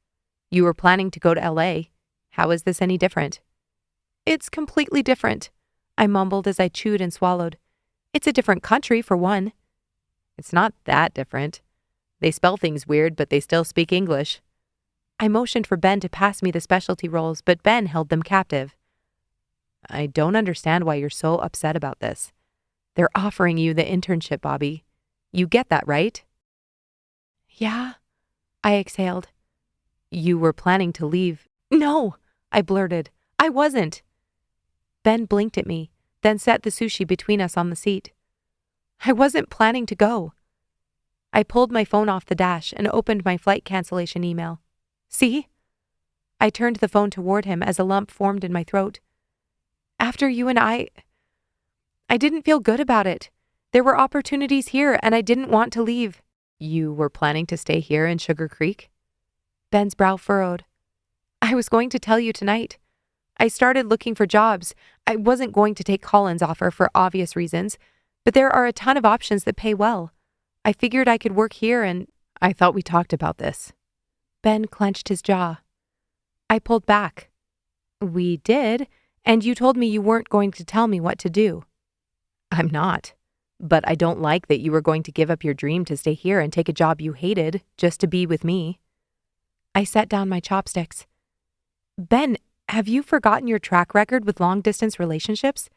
You were planning to go to LA. How is this any different? It's completely different, I mumbled as I chewed and swallowed. It's a different country, for one. It's not that different. They spell things weird, but they still speak English. I motioned for Ben to pass me the specialty rolls, but Ben held them captive. I don't understand why you're so upset about this. They're offering you the internship, Bobbi. You get that, right? Yeah, I exhaled. You were planning to leave. No, I blurted. I wasn't. Ben blinked at me, then set the sushi between us on the seat. I wasn't planning to go. I pulled my phone off the dash and opened my flight cancellation email. See? I turned the phone toward him as a lump formed in my throat. After you and I didn't feel good about it. There were opportunities here and I didn't want to leave. You were planning to stay here in Sugar Creek? Ben's brow furrowed. I was going to tell you tonight. I started looking for jobs. I wasn't going to take Colin's offer for obvious reasons, but there are a ton of options that pay well. I figured I could work here and I thought we talked about this. Ben clenched his jaw. I pulled back. We did, and you told me you weren't going to tell me what to do. I'm not, but I don't like that you were going to give up your dream to stay here and take a job you hated just to be with me. I set down my chopsticks. Ben, have you forgotten your track record with long-distance relationships?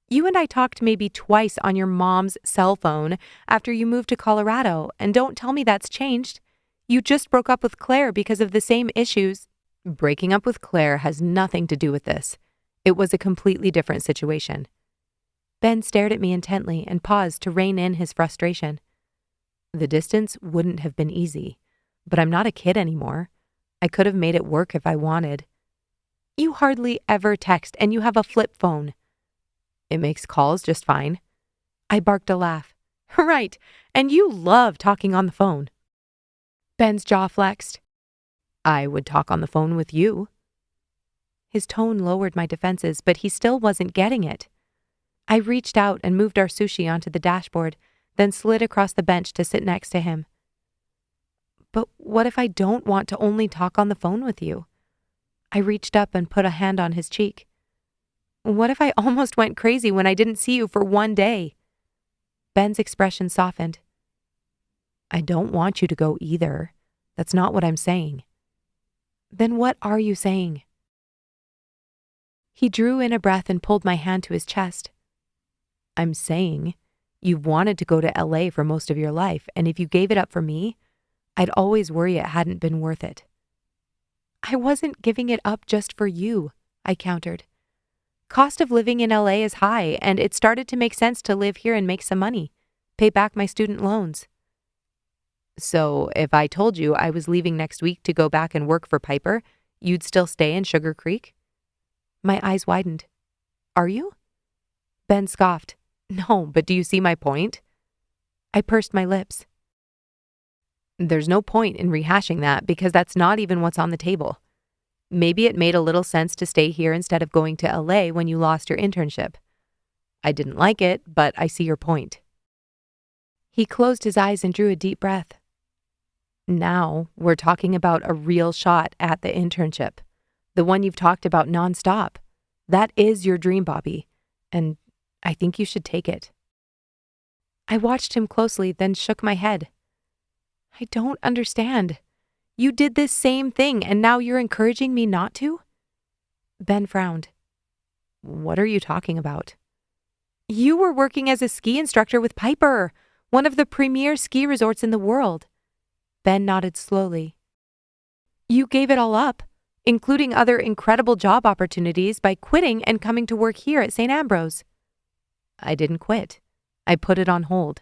You and I talked maybe twice on your mom's cell phone after you moved to Colorado, and don't tell me that's changed. You just broke up with Claire because of the same issues. Breaking up with Claire has nothing to do with this. It was a completely different situation. Ben stared at me intently and paused to rein in his frustration. The distance wouldn't have been easy, but I'm not a kid anymore. I could have made it work if I wanted. You hardly ever text, and you have a flip phone. It makes calls just fine. I barked a laugh. Right, and you love talking on the phone. Ben's jaw flexed. I would talk on the phone with you. His tone lowered my defenses, but he still wasn't getting it. I reached out and moved our sushi onto the dashboard, then slid across the bench to sit next to him. But what if I don't want to only talk on the phone with you? I reached up and put a hand on his cheek. What if I almost went crazy when I didn't see you for one day? Ben's expression softened. I don't want you to go either. That's not what I'm saying. Then what are you saying? He drew in a breath and pulled my hand to his chest. I'm saying you've wanted to go to LA for most of your life, and if you gave it up for me, I'd always worry it hadn't been worth it. I wasn't giving it up just for you, I countered. Cost of living in LA is high, and it started to make sense to live here and make some money, pay back my student loans. So if I told you I was leaving next week to go back and work for Piper, you'd still stay in Sugar Creek? My eyes widened. Are you? Ben scoffed. No, but do you see my point? I pursed my lips. There's no point in rehashing that because that's not even what's on the table. Maybe it made a little sense to stay here instead of going to LA when you lost your internship. I didn't like it, but I see your point. He closed his eyes and drew a deep breath. Now we're talking about a real shot at the internship, the one you've talked about nonstop. That is your dream, Bobbi, and I think you should take it. I watched him closely, then shook my head. I don't understand. You did this same thing, and now you're encouraging me not to? Ben frowned. What are you talking about? You were working as a ski instructor with Piper, one of the premier ski resorts in the world. Ben nodded slowly. You gave it all up, including other incredible job opportunities, by quitting and coming to work here at St. Ambrose. I didn't quit. I put it on hold.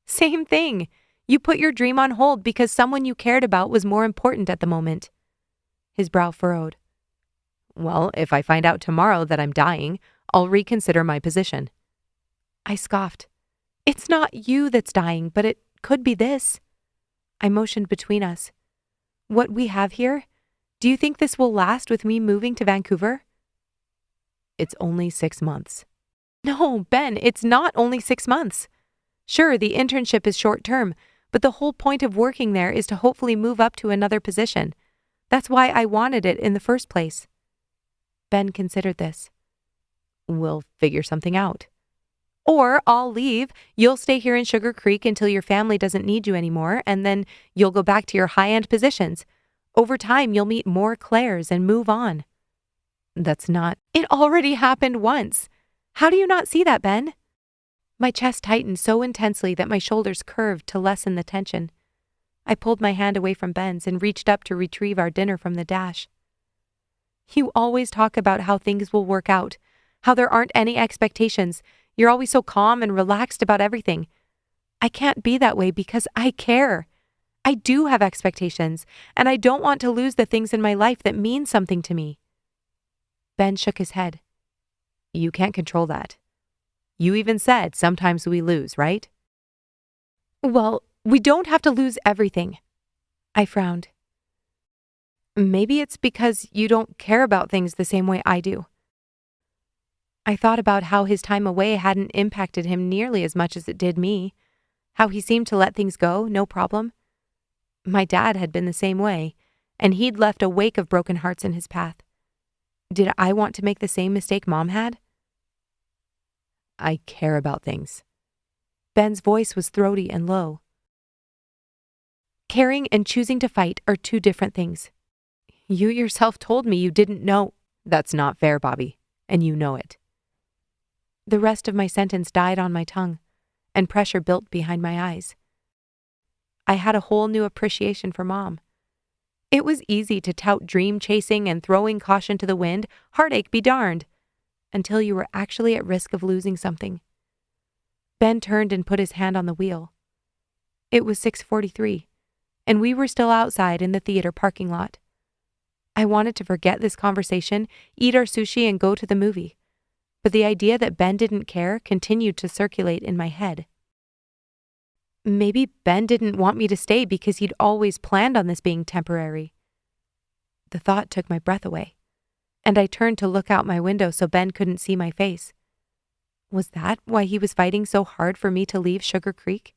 Same thing. You put your dream on hold because someone you cared about was more important at the moment. His brow furrowed. Well, if I find out tomorrow that I'm dying, I'll reconsider my position. I scoffed. It's not you that's dying, but it could be this. I motioned between us. What we have here, do you think this will last with me moving to Vancouver?
It's only 6 months. No, Ben, it's not only 6 months. Sure, the internship is short term, but the whole point of working there is to hopefully move up to another position. That's why I wanted it in the first place. Ben considered this. We'll figure something out. Or I'll leave. You'll stay here in Sugar Creek until your family doesn't need you anymore, and then you'll go back to your high-end positions. Over time, you'll meet more Claires and move on. That's not... It already happened once. How do you not see that, Ben? My chest tightened so intensely that my shoulders curved to lessen the tension. I pulled my hand away from Ben's and reached up to retrieve our dinner from the dash. You always talk about how things will work out, how there aren't any expectations. You're always so calm and relaxed about everything. I can't be that way because I care. I do have expectations, and I don't want to lose the things in my life that mean something to me. Ben shook his head. You can't control that. You even said sometimes we lose, right? Well, we don't have to lose everything. I frowned. Maybe it's because you don't care about things the same way I do. I thought about how his time away hadn't impacted him nearly as much as it did me, how he seemed to let things go, no problem. My dad had been the same way, and he'd left a wake of broken hearts in his path. Did I want to make the same mistake Mom had? I care about things. Ben's voice was throaty and low. Caring and choosing to fight are two different things. You yourself told me you didn't know. That's not fair, Bobbi, and you know it. The rest of my sentence died on my tongue, and pressure built behind my eyes. I had a whole new appreciation for Mom. It was easy to tout dream chasing and throwing caution to the wind, heartache be darned, until you were actually at risk of losing something. Ben turned and put his hand on the wheel. It was 6:43, and we were still outside in the theater parking lot. I wanted to forget this conversation, eat our sushi, and go to the movie. But the idea that Ben didn't care continued to circulate in my head. Maybe Ben didn't want me to stay because he'd always planned on this being temporary. The thought took my breath away, and I turned to look out my window so Ben couldn't see my face. Was that why he was fighting so hard for me to leave Sugar Creek?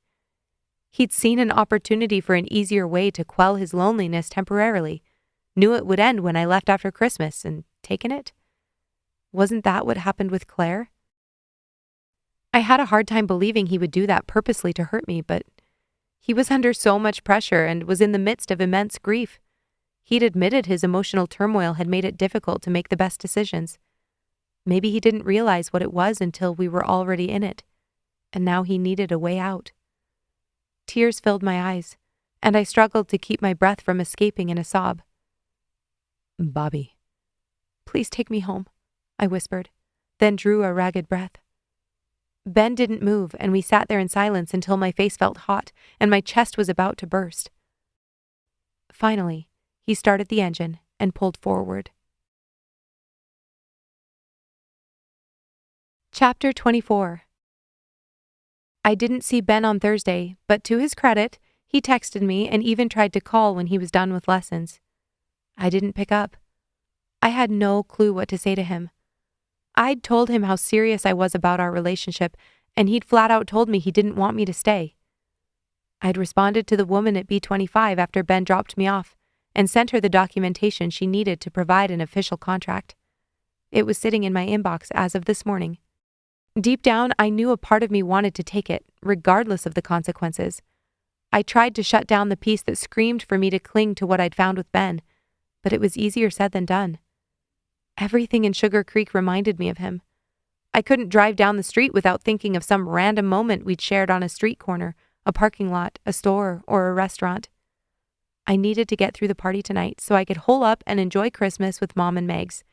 He'd seen an opportunity for an easier way to quell his loneliness temporarily, knew it would end when I left after Christmas, and taken it? Wasn't that what happened with Claire? I had a hard time believing he would do that purposely to hurt me, but he was under so much pressure and was in the midst of immense grief. He'd admitted his emotional turmoil had made it difficult to make the best decisions. Maybe he didn't realize what it was until we were already in it, and now he needed a way out. Tears filled my eyes, and I struggled to keep my breath from escaping in a sob. Bobbi. Please take me home, I whispered, then drew a ragged breath. Ben didn't move, and we sat there in silence until my face felt hot and my chest was about to burst. Finally, he started the engine and pulled forward. Chapter 24. I didn't see Ben on Thursday, but to his credit, he texted me and even tried to call when he was done with lessons. I didn't pick up. I had no clue what to say to him. I'd told him how serious I was about our relationship, and he'd flat out told me he didn't want me to stay. I'd responded to the woman at B25 after Ben dropped me off and sent her the documentation she needed to provide an official contract. It was sitting in my inbox as of this morning. Deep down, I knew a part of me wanted to take it, regardless of the consequences. I tried to shut down the piece that screamed for me to cling to what I'd found with Ben, but it was easier said than done. Everything in Sugar Creek reminded me of him. I couldn't drive down the street without thinking of some random moment we'd shared on a street corner, a parking lot, a store, or a restaurant. I needed to get through the party tonight so I could hole up and enjoy Christmas with Mom and Megs.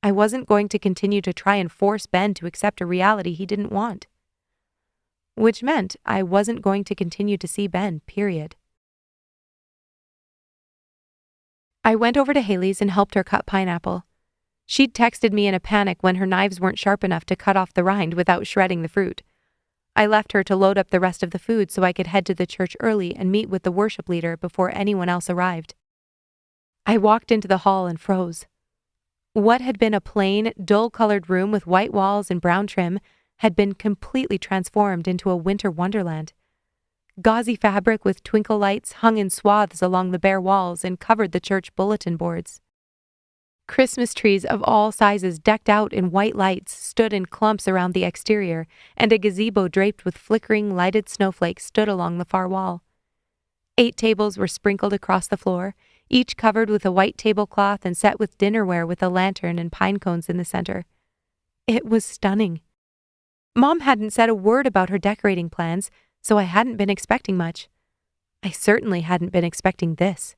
I wasn't going to continue to try and force Ben to accept a reality he didn't want. Which meant I wasn't going to continue to see Ben, period. I went over to Haley's and helped her cut pineapple. She'd texted me in a panic when her knives weren't sharp enough to cut off the rind without shredding the fruit. I left her to load up the rest of the food so I could head to the church early and meet with the worship leader before anyone else arrived. I walked into the hall and froze. What had been a plain, dull-colored room with white walls and brown trim had been completely transformed into a winter wonderland. Gauzy fabric with twinkle lights hung in swaths along the bare walls and covered the church bulletin boards. Christmas trees of all sizes decked out in white lights stood in clumps around the exterior, and a gazebo draped with flickering lighted snowflakes stood along the far wall. 8 tables were sprinkled across the floor, each covered with a white tablecloth and set with dinnerware with a lantern and pine cones in the center. It was stunning. Mom hadn't said a word about her decorating plans, so I hadn't been expecting much. I certainly hadn't been expecting this.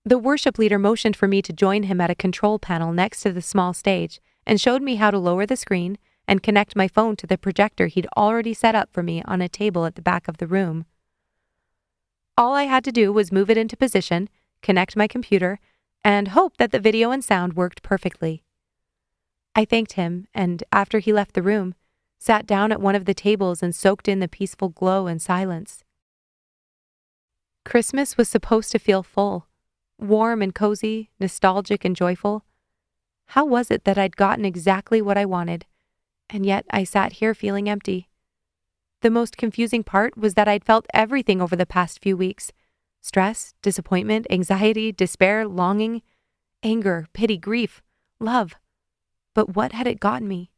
The worship leader motioned for me to join him at a control panel next to the small stage and showed me how to lower the screen and connect my phone to the projector he'd already set up for me on a table at the back of the room. All I had to do was move it into position, connect my computer, and hope that the video and sound worked perfectly. I thanked him, and after he left the room, sat down at one of the tables and soaked in the peaceful glow and silence. Christmas was supposed to feel full, warm and cozy, nostalgic and joyful. How was it that I'd gotten exactly what I wanted, and yet I sat here feeling empty? The most confusing part was that I'd felt everything over the past few weeks: stress, disappointment, anxiety, despair, longing, anger, pity, grief, love. But what had it gotten me?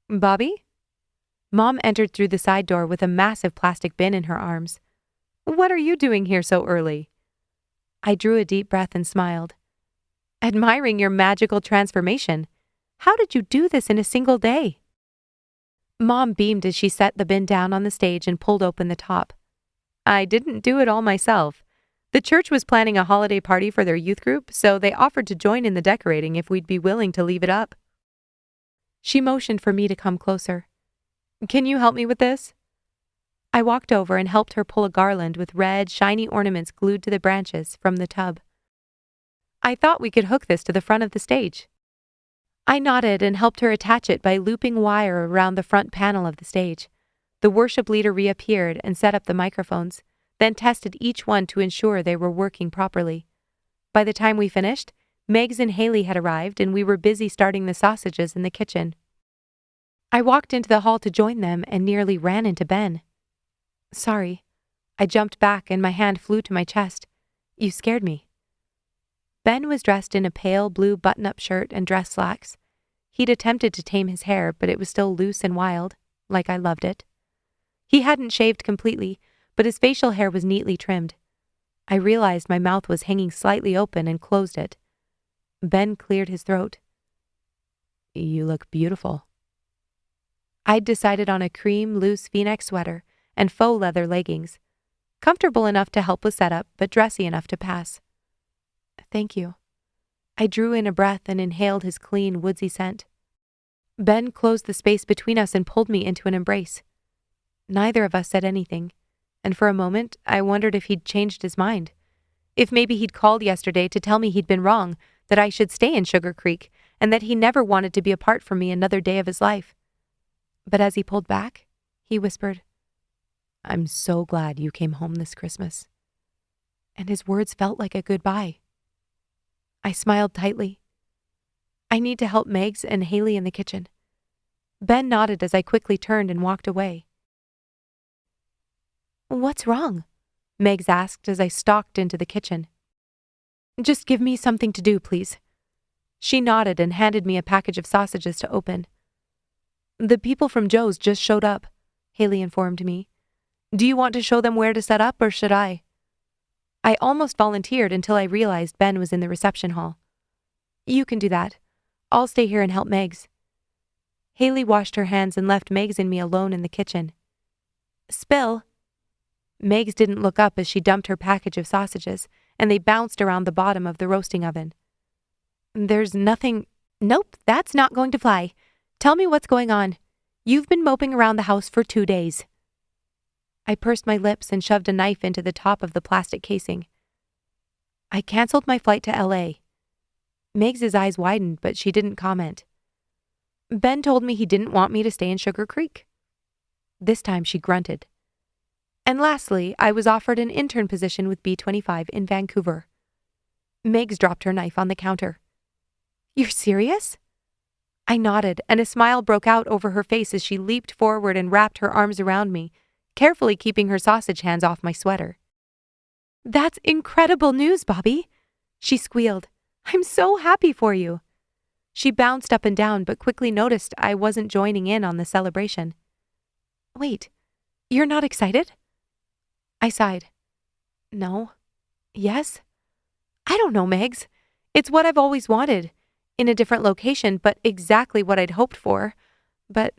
Bobbi? Mom entered through the side door with a massive plastic bin in her arms. What are you doing here so early? I drew a deep breath and smiled. Admiring your magical transformation. How did you do this in a single day? Mom beamed as she set the bin down on the stage and pulled open the top. I didn't do it all myself. The church was planning a holiday party for their youth group, so they offered to join in the decorating if we'd be willing to leave it up. She motioned for me to come closer. Can you help me with this? I walked over and helped her pull a garland with red, shiny ornaments glued to the branches from the tub. I thought we could hook this to the front of the stage. I nodded and helped her attach it by looping wire around the front panel of the stage. The worship leader reappeared and set up the microphones, then tested each one to ensure they were working properly. By the time we finished, Megs and Haley had arrived and we were busy starting the sausages in the kitchen. I walked into the hall to join them and nearly ran into Ben. Sorry. I jumped back and my hand flew to my chest. You scared me. Ben was dressed in a pale blue button-up shirt and dress slacks. He'd attempted to tame his hair, but it was still loose and wild, like I loved it. He hadn't shaved completely, but his facial hair was neatly trimmed. I realized my mouth was hanging slightly open and closed it. Ben cleared his throat. You look beautiful. I'd decided on a cream, loose V-neck sweater and faux leather leggings. Comfortable enough to help with setup, but dressy enough to pass. Thank you. I drew in a breath and inhaled his clean, woodsy scent. Ben closed the space between us and pulled me into an embrace. Neither of us said anything, and for a moment I wondered if he'd changed his mind. If maybe he'd called yesterday to tell me he'd been wrong, that I should stay in Sugar Creek, and that he never wanted to be apart from me another day of his life. But as he pulled back, he whispered, I'm so glad you came home this Christmas. And his words felt like a goodbye. I smiled tightly. I need to help Megs and Haley in the kitchen. Ben nodded as I quickly turned and walked away. What's wrong? Megs asked as I stalked into the kitchen. Just give me something to do, please. She nodded and handed me a package of sausages to open. The people from Joe's just showed up, Haley informed me. Do you want to show them where to set up, or should I? I almost volunteered until I realized Ben was in the reception hall. You can do that. I'll stay here and help Megs. Haley washed her hands and left Megs and me alone in the kitchen. Spill. Megs didn't look up as she dumped her package of sausages, and they bounced around the bottom of the roasting oven. There's nothing... Nope, that's not going to fly. Tell me what's going on. You've been moping around the house for 2 days. I pursed my lips and shoved a knife into the top of the plastic casing. I canceled my flight to L.A. Megs' eyes widened, but she didn't comment. Ben told me he didn't want me to stay in Sugar Creek. This time she grunted. And lastly, I was offered an intern position with B25 in Vancouver. Megs dropped her knife on the counter. "You're serious?" I nodded, and a smile broke out over her face as she leaped forward and wrapped her arms around me, carefully keeping her sausage hands off my sweater. "That's incredible news, Bobbi," she squealed. "I'm so happy for you." She bounced up and down, but quickly noticed I wasn't joining in on the celebration. "Wait, you're not excited?" I sighed. "No. Yes? I don't know, Megs. It's what I've always wanted. In a different location, but exactly what I'd hoped for. But..."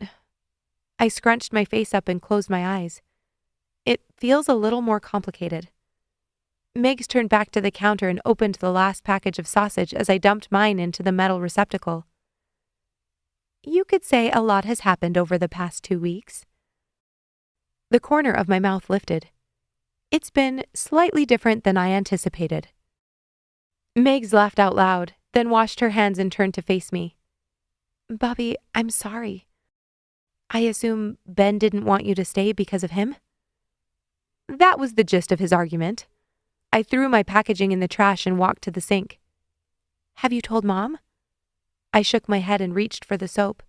I scrunched my face up and closed my eyes. "It feels a little more complicated." Megs turned back to the counter and opened the last package of sausage as I dumped mine into the metal receptacle. "You could say a lot has happened over the past 2 weeks." The corner of my mouth lifted. "It's been slightly different than I anticipated." Megs laughed out loud, then washed her hands and turned to face me. "Bobbi, I'm sorry. I assume Ben didn't want you to stay because of him?" That was the gist of his argument. I threw my packaging in the trash and walked to the sink. "Have you told Mom?" I shook my head and reached for the soap.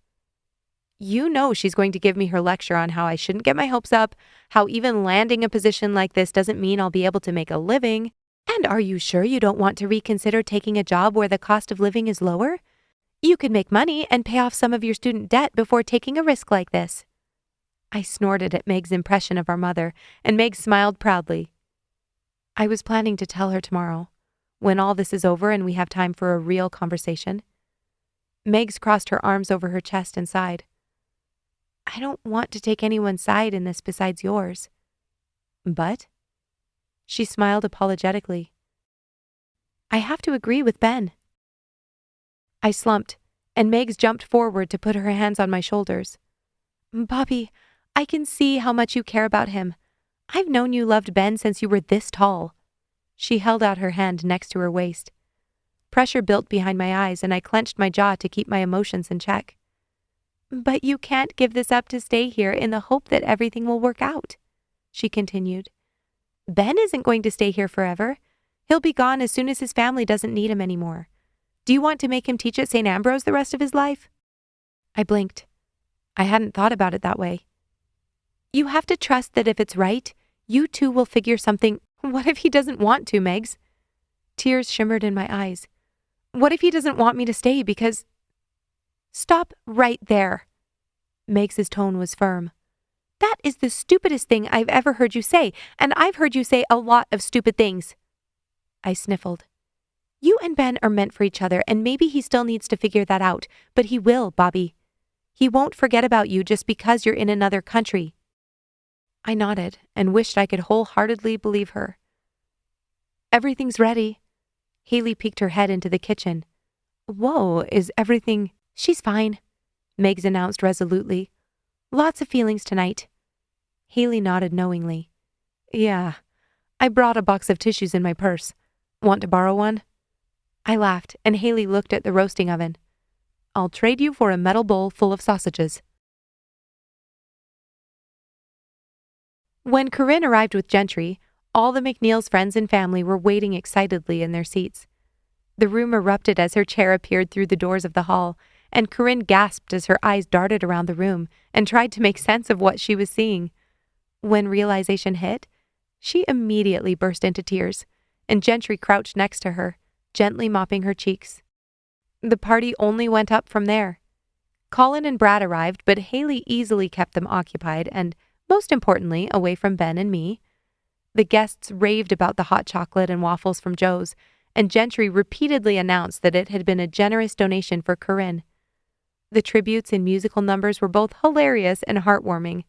"You know she's going to give me her lecture on how I shouldn't get my hopes up, how even landing a position like this doesn't mean I'll be able to make a living. And are you sure you don't want to reconsider taking a job where the cost of living is lower? You could make money and pay off some of your student debt before taking a risk like this." I snorted at Meg's impression of our mother, and Meg smiled proudly. "I was planning to tell her tomorrow, when all this is over and we have time for a real conversation." Megs crossed her arms over her chest and sighed. "I don't want to take anyone's side in this besides yours." "But?" She smiled apologetically. "I have to agree with Ben." I slumped, and Megs jumped forward to put her hands on my shoulders. "Bobbi, I can see how much you care about him. I've known you loved Ben since you were this tall." She held out her hand next to her waist. Pressure built behind my eyes, and I clenched my jaw to keep my emotions in check. "But you can't give this up to stay here in the hope that everything will work out," she continued. "Ben isn't going to stay here forever. He'll be gone as soon as his family doesn't need him anymore. Do you want to make him teach at St. Ambrose the rest of his life?" I blinked. I hadn't thought about it that way. "You have to trust that if it's right, you two will figure something." "What if he doesn't want to, Megs?" Tears shimmered in my eyes. "What if he doesn't want me to stay because—" "Stop right there." Megs' tone was firm. "That is the stupidest thing I've ever heard you say, and I've heard you say a lot of stupid things." I sniffled. "You and Ben are meant for each other, and maybe he still needs to figure that out, but he will, Bobbi. He won't forget about you just because you're in another country." I nodded and wished I could wholeheartedly believe her. "Everything's ready." Haley peeked her head into the kitchen. "Whoa, is everything—" "She's fine," Megs announced resolutely. "Lots of feelings tonight." Haley nodded knowingly. "Yeah, I brought a box of tissues in my purse. Want to borrow one?" I laughed, and Haley looked at the roasting oven. "I'll trade you for a metal bowl full of sausages." When Corinne arrived with Gentry, all the McNeil's friends and family were waiting excitedly in their seats. The room erupted as her chair appeared through the doors of the hall, and Corinne gasped as her eyes darted around the room and tried to make sense of what she was seeing. When realization hit, she immediately burst into tears, and Gentry crouched next to her, gently mopping her cheeks. The party only went up from there. Colin and Brad arrived, but Haley easily kept them occupied and, most importantly, away from Ben and me. The guests raved about the hot chocolate and waffles from Joe's, and Gentry repeatedly announced that it had been a generous donation for Corinne. The tributes and musical numbers were both hilarious and heartwarming.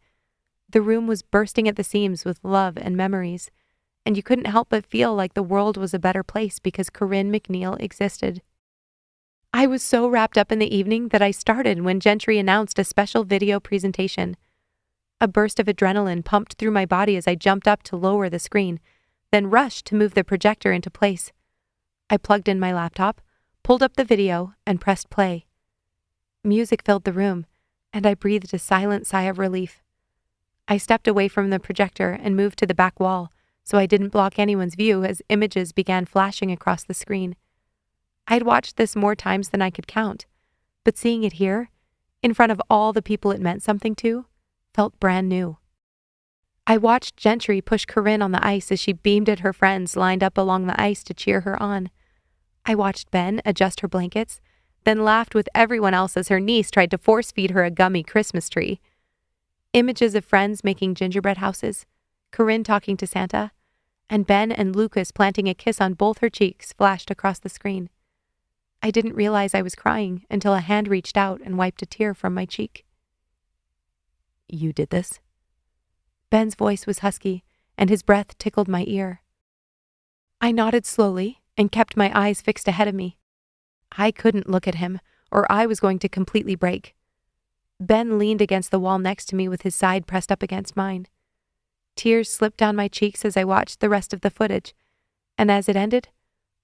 The room was bursting at the seams with love and memories, and you couldn't help but feel like the world was a better place because Corinne McNeil existed. I was so wrapped up in the evening that I started when Gentry announced a special video presentation. A burst of adrenaline pumped through my body as I jumped up to lower the screen, then rushed to move the projector into place. I plugged in my laptop, pulled up the video, and pressed play. Music filled the room, and I breathed a silent sigh of relief. I stepped away from the projector and moved to the back wall, so I didn't block anyone's view as images began flashing across the screen. I'd watched this more times than I could count, but seeing it here, in front of all the people it meant something to, felt brand new. I watched Gentry push Corinne on the ice as she beamed at her friends lined up along the ice to cheer her on. I watched Ben adjust her blankets, then laughed with everyone else as her niece tried to force-feed her a gummy Christmas tree. Images of friends making gingerbread houses, Corinne talking to Santa, and Ben and Lucas planting a kiss on both her cheeks flashed across the screen. I didn't realize I was crying until a hand reached out and wiped a tear from my cheek. "You did this?" Ben's voice was husky, and his breath tickled my ear. I nodded slowly and kept my eyes fixed ahead of me. I couldn't look at him, or I was going to completely break. Ben leaned against the wall next to me with his side pressed up against mine. Tears slipped down my cheeks as I watched the rest of the footage, and as it ended,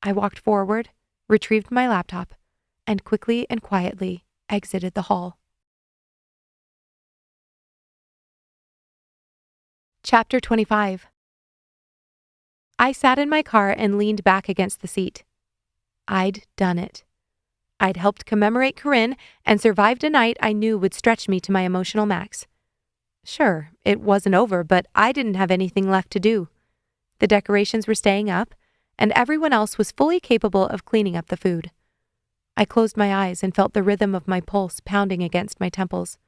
I walked forward, retrieved my laptop, and quickly and quietly exited the hall. Chapter 25. I sat in my car and leaned back against the seat. I'd done it. I'd helped commemorate Corinne and survived a night I knew would stretch me to my emotional max. Sure, it wasn't over, but I didn't have anything left to do. The decorations were staying up, and everyone else was fully capable of cleaning up the food. I closed my eyes and felt the rhythm of my pulse pounding against my temples.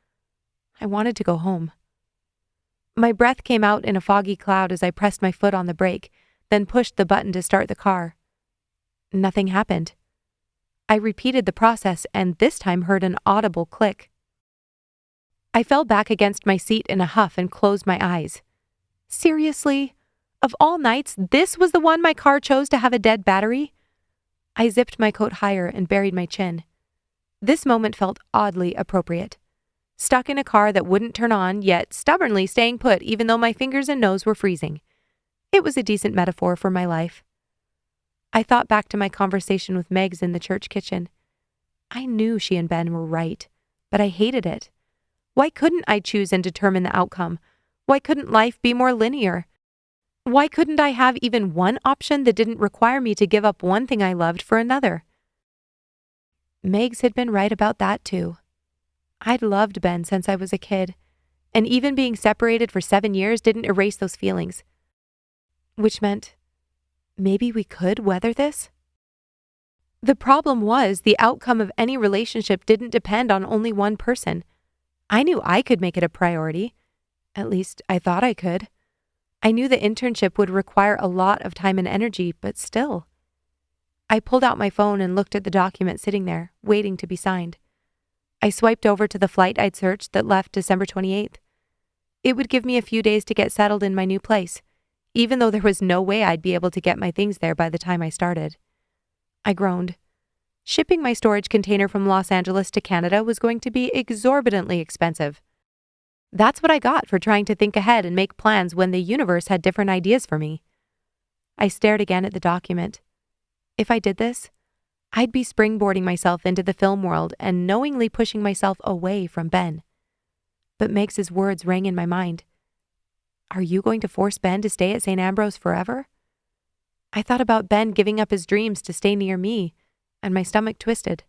I wanted to go home. My breath came out in a foggy cloud as I pressed my foot on the brake, then pushed the button to start the car. Nothing happened. I repeated the process and this time heard an audible click. I fell back against my seat in a huff and closed my eyes. Seriously? Of all nights, this was the one my car chose to have a dead battery? I zipped my coat higher and buried my chin. This moment felt oddly appropriate. Stuck in a car that wouldn't turn on, yet stubbornly staying put even though my fingers and nose were freezing. It was a decent metaphor for my life. I thought back to my conversation with Megs in the church kitchen. I knew she and Ben were right, but I hated it. Why couldn't I choose and determine the outcome? Why couldn't life be more linear? Why couldn't I have even one option that didn't require me to give up one thing I loved for another? Megs had been right about that too. I'd loved Ben since I was a kid, and even being separated for 7 years didn't erase those feelings. Which meant, maybe we could weather this? The problem was the outcome of any relationship didn't depend on only one person. I knew I could make it a priority. At least I thought I could. I knew the internship would require a lot of time and energy, but still. I pulled out my phone and looked at the document sitting there, waiting to be signed. I swiped over to the flight I'd searched that left December 28th. It would give me a few days to get settled in my new place, even though there was no way I'd be able to get my things there by the time I started. I groaned. Shipping my storage container from Los Angeles to Canada was going to be exorbitantly expensive. That's what I got for trying to think ahead and make plans when the universe had different ideas for me. I stared again at the document. If I did this, I'd be springboarding myself into the film world and knowingly pushing myself away from Ben. But Megs' words rang in my mind. Are you going to force Ben to stay at St. Ambrose forever? I thought about Ben giving up his dreams to stay near me, and my stomach twisted.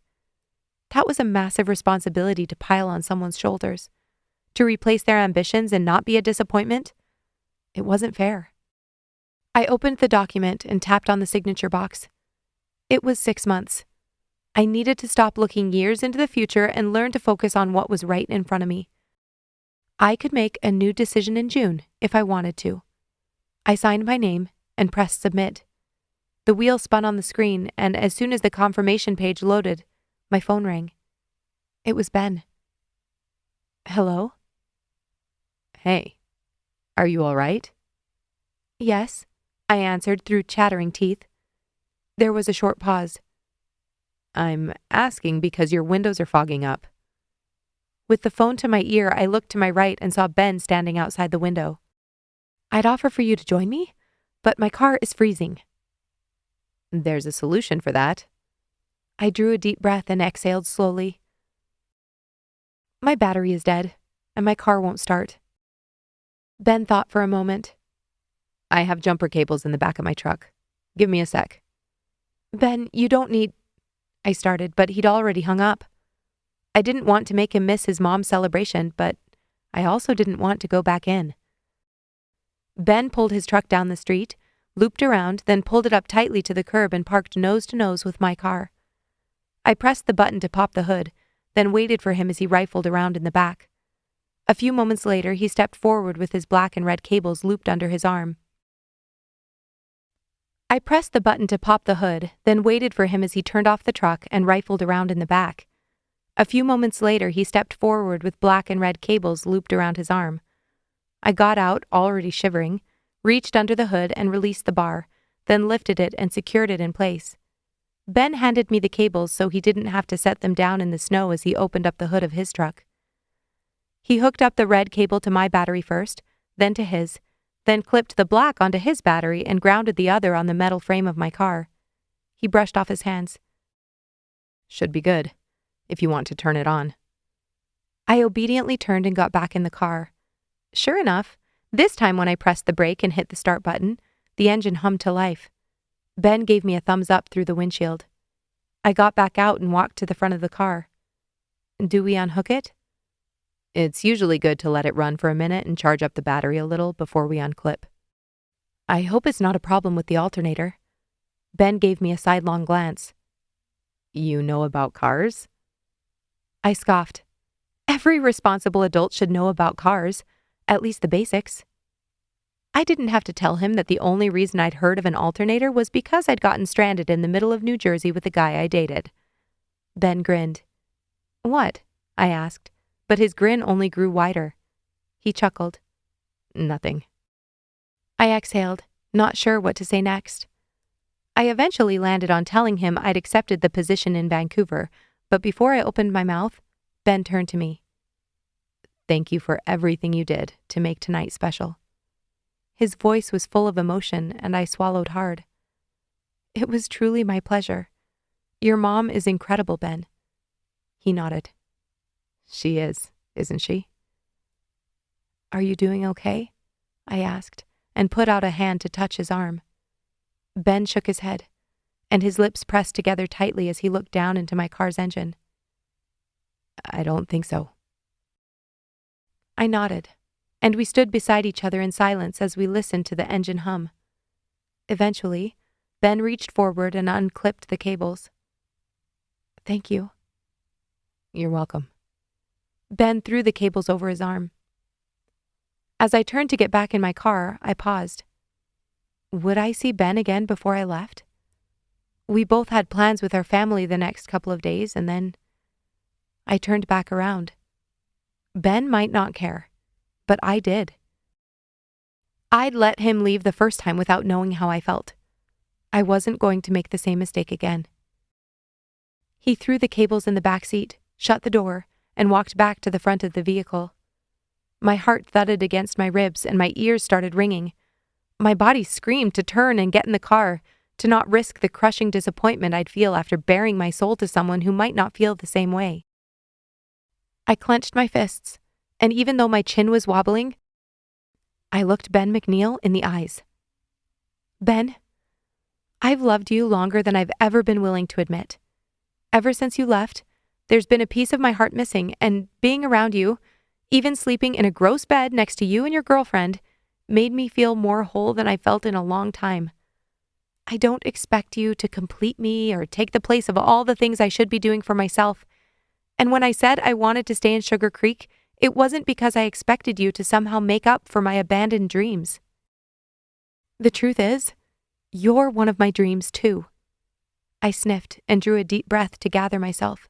That was a massive responsibility to pile on someone's shoulders. To replace their ambitions and not be a disappointment? It wasn't fair. I opened the document and tapped on the signature box. It was 6 months. I needed to stop looking years into the future and learn to focus on what was right in front of me. I could make a new decision in June if I wanted to. I signed my name and pressed submit. The wheel spun on the screen, and as soon as the confirmation page loaded, my phone rang. It was Ben. Hello? Hey, are you all right? Yes, I answered through chattering teeth. There was a short pause. I'm asking because your windows are fogging up. With the phone to my ear, I looked to my right and saw Ben standing outside the window. I'd offer for you to join me, but my car is freezing. There's a solution for that. I drew a deep breath and exhaled slowly. My battery is dead, and my car won't start. Ben thought for a moment. I have jumper cables in the back of my truck. Give me a sec.
Ben, you don't need... I started, but he'd already hung up. I didn't want to make him miss his mom's celebration, but I also didn't want to go back in. Ben pulled his truck down the street, looped around, then pulled it up tightly to the curb and parked nose to nose with my car. I pressed the button to pop the hood, then waited for him as he rifled around in the back. A few moments later, he stepped forward with his black and red cables looped under his arm. I pressed the button to pop the hood, then waited for him as he turned off the truck and rifled around in the back. A few moments later, he stepped forward with black and red cables looped around his arm. I got out, already shivering, reached under the hood and released the bar, then lifted it and secured it in place. Ben handed me the cables so he didn't have to set them down in the snow as he opened up the hood of his truck. He hooked up the red cable to my battery first, then to his, then clipped the black onto his battery and grounded the other on the metal frame of my car. He brushed off his hands.
Should be good, if you want to turn it on.
I obediently turned and got back in the car. Sure enough, this time when I pressed the brake and hit the start button, the engine hummed to life. Ben gave me a thumbs up through the windshield. I got back out and walked to the front of the car. Do we unhook it?
It's usually good to let it run for a minute and charge up the battery a little before we unclip.
I hope it's not a problem with the alternator. Ben gave me a sidelong glance.
You know about cars?
I scoffed. Every responsible adult should know about cars, at least the basics. I didn't have to tell him that the only reason I'd heard of an alternator was because I'd gotten stranded in the middle of New Jersey with the guy I dated. Ben grinned. What? I asked, but his grin only grew wider. He chuckled.
Nothing.
I exhaled, not sure what to say next. I eventually landed on telling him I'd accepted the position in Vancouver, but before I opened my mouth, Ben turned to me.
Thank you for everything you did to make tonight special.
His voice was full of emotion, and I swallowed hard. It was truly my pleasure. Your mom is incredible, Ben. He nodded.
She is, isn't she?
Are you doing okay? I asked, and put out a hand to touch his arm. Ben shook his head, and his lips pressed together tightly as he looked down into my car's engine.
I don't think so.
I nodded, and we stood beside each other in silence as we listened to the engine hum. Eventually, Ben reached forward and unclipped the cables. Thank you.
You're welcome.
Ben threw the cables over his arm. As I turned to get back in my car, I paused. Would I see Ben again before I left? We both had plans with our family the next couple of days, and then I turned back around. Ben might not care, but I did. I'd let him leave the first time without knowing how I felt. I wasn't going to make the same mistake again. He threw the cables in the back seat, shut the door, and walked back to the front of the vehicle. My heart thudded against my ribs and my ears started ringing. My body screamed to turn and get in the car, to not risk the crushing disappointment I'd feel after baring my soul to someone who might not feel the same way. I clenched my fists, and even though my chin was wobbling, I looked Ben McNeil in the eyes. Ben, I've loved you longer than I've ever been willing to admit. Ever since you left, there's been a piece of my heart missing, and being around you, even sleeping in a gross bed next to you and your girlfriend, made me feel more whole than I felt in a long time. I don't expect you to complete me or take the place of all the things I should be doing for myself. And when I said I wanted to stay in Sugar Creek, it wasn't because I expected you to somehow make up for my abandoned dreams. The truth is, you're one of my dreams too. I sniffed and drew a deep breath to gather myself.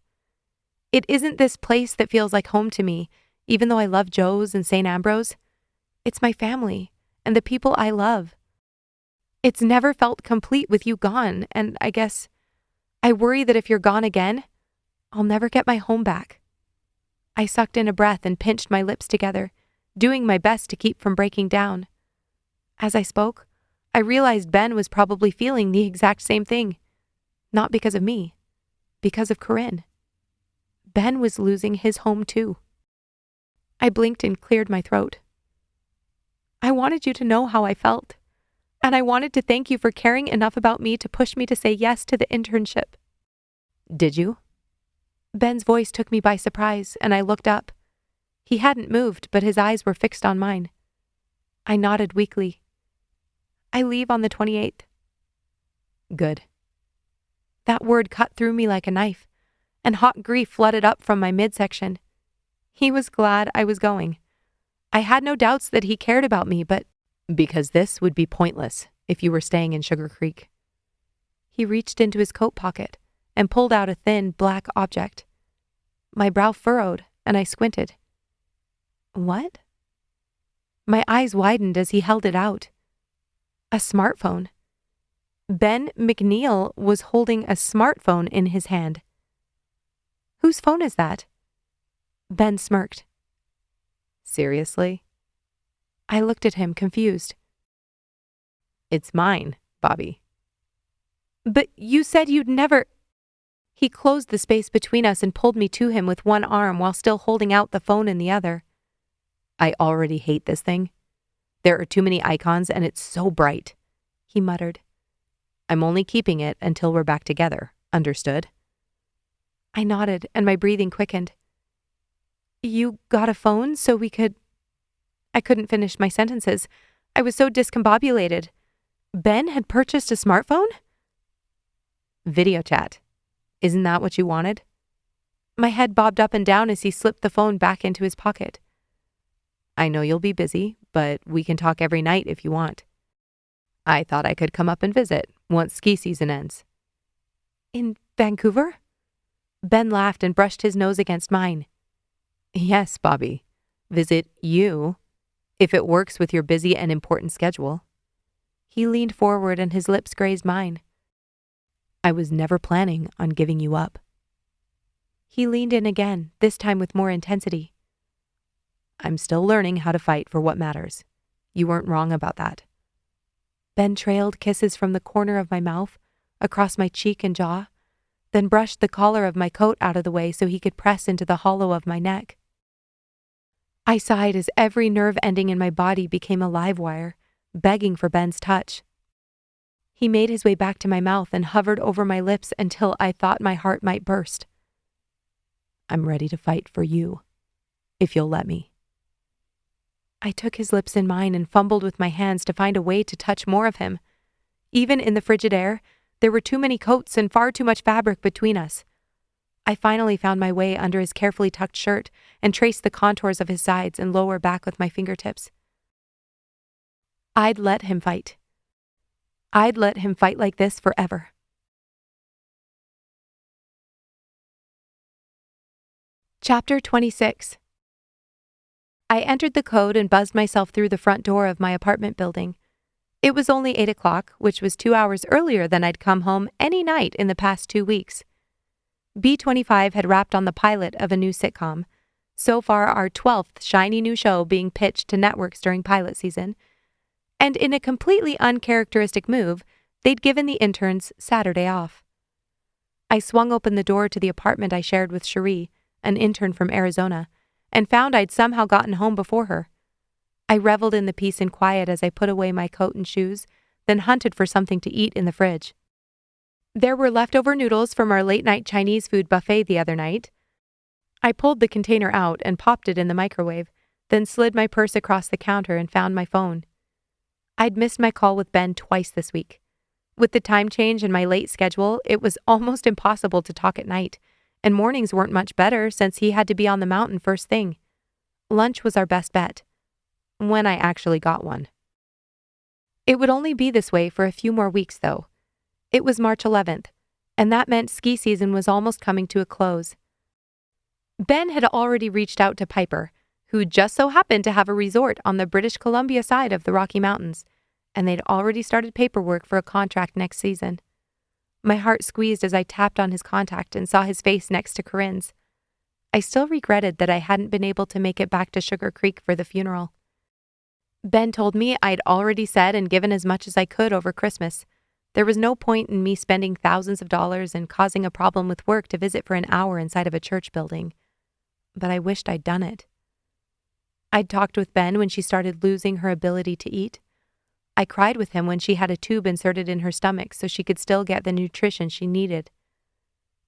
It isn't this place that feels like home to me, even though I love Joe's and St. Ambrose. It's my family and the people I love. It's never felt complete with you gone, and I guess I worry that if you're gone again, I'll never get my home back. I sucked in a breath and pinched my lips together, doing my best to keep from breaking down. As I spoke, I realized Ben was probably feeling the exact same thing. Not because of me, because of Corinne. Ben was losing his home too. I blinked and cleared my throat. I wanted you to know how I felt. And I wanted to thank you for caring enough about me to push me to say yes to the internship."
"Did you?"
Ben's voice took me by surprise, and I looked up. He hadn't moved, but his eyes were fixed on mine. I nodded weakly. "I leave on the 28th.
"Good."
That word cut through me like a knife, and hot grief flooded up from my midsection. He was glad I was going. I had no doubts that he cared about me, but
"Because this would be pointless if you were staying in Sugar Creek."
He reached into his coat pocket and pulled out a thin, black object. My brow furrowed, and I squinted. What? My eyes widened as he held it out. A smartphone. Ben McNeil was holding a smartphone in his hand. "Whose phone is that?" Ben smirked.
"Seriously?"
I looked at him, confused.
"It's mine, Bobbi."
"But you said you'd never—" He closed the space between us and pulled me to him with one arm while still holding out the phone in the other.
"I already hate this thing. There are too many icons and it's so bright," he muttered. "I'm only keeping it until we're back together. Understood?"
I nodded, and my breathing quickened. "You got a phone so we could—" I couldn't finish my sentences. I was so discombobulated. Ben had purchased a smartphone?
"Video chat. Isn't that what you wanted?"
My head bobbed up and down as he slipped the phone back into his pocket.
"I know you'll be busy, but we can talk every night if you want. I thought I could come up and visit once ski season ends."
"In Vancouver?" Ben laughed and brushed his nose against mine.
"Yes, Bobbi. Visit you, if it works with your busy and important schedule."
He leaned forward and his lips grazed mine.
"I was never planning on giving you up."
He leaned in again, this time with more intensity.
"I'm still learning how to fight for what matters. You weren't wrong about that."
Ben trailed kisses from the corner of my mouth, across my cheek and jaw, then brushed the collar of my coat out of the way so he could press into the hollow of my neck. I sighed as every nerve ending in my body became a live wire, begging for Ben's touch. He made his way back to my mouth and hovered over my lips until I thought my heart might burst.
"I'm ready to fight for you, if you'll let me."
I took his lips in mine and fumbled with my hands to find a way to touch more of him. Even in the frigid air, there were too many coats and far too much fabric between us. I finally found my way under his carefully tucked shirt and traced the contours of his sides and lower back with my fingertips. I'd let him fight. I'd let him fight like this forever. Chapter 26. I entered the code and buzzed myself through the front door of my apartment building. It was only 8 o'clock, which was 2 hours earlier than I'd come home any night in the past 2 weeks. B25 had wrapped on the pilot of a new sitcom, so far our 12th shiny new show being pitched to networks during pilot season, and in a completely uncharacteristic move, they'd given the interns Saturday off. I swung open the door to the apartment I shared with Cherie, an intern from Arizona, and found I'd somehow gotten home before her. I reveled in the peace and quiet as I put away my coat and shoes, then hunted for something to eat in the fridge. There were leftover noodles from our late-night Chinese food buffet the other night. I pulled the container out and popped it in the microwave, then slid my purse across the counter and found my phone. I'd missed my call with Ben twice this week. With the time change and my late schedule, it was almost impossible to talk at night, and mornings weren't much better since he had to be on the mountain first thing. Lunch was our best bet. When I actually got one. It would only be this way for a few more weeks, though. It was March 11th, and that meant ski season was almost coming to a close. Ben had already reached out to Piper, who just so happened to have a resort on the British Columbia side of the Rocky Mountains, and they'd already started paperwork for a contract next season. My heart squeezed as I tapped on his contact and saw his face next to Corinne's. I still regretted that I hadn't been able to make it back to Sugar Creek for the funeral. Ben told me I'd already said and given as much as I could over Christmas. There was no point in me spending thousands of dollars and causing a problem with work to visit for an hour inside of a church building. But I wished I'd done it. I'd talked with Ben when she started losing her ability to eat.
I cried with him when she had a tube inserted in her stomach so she could still get the nutrition she needed.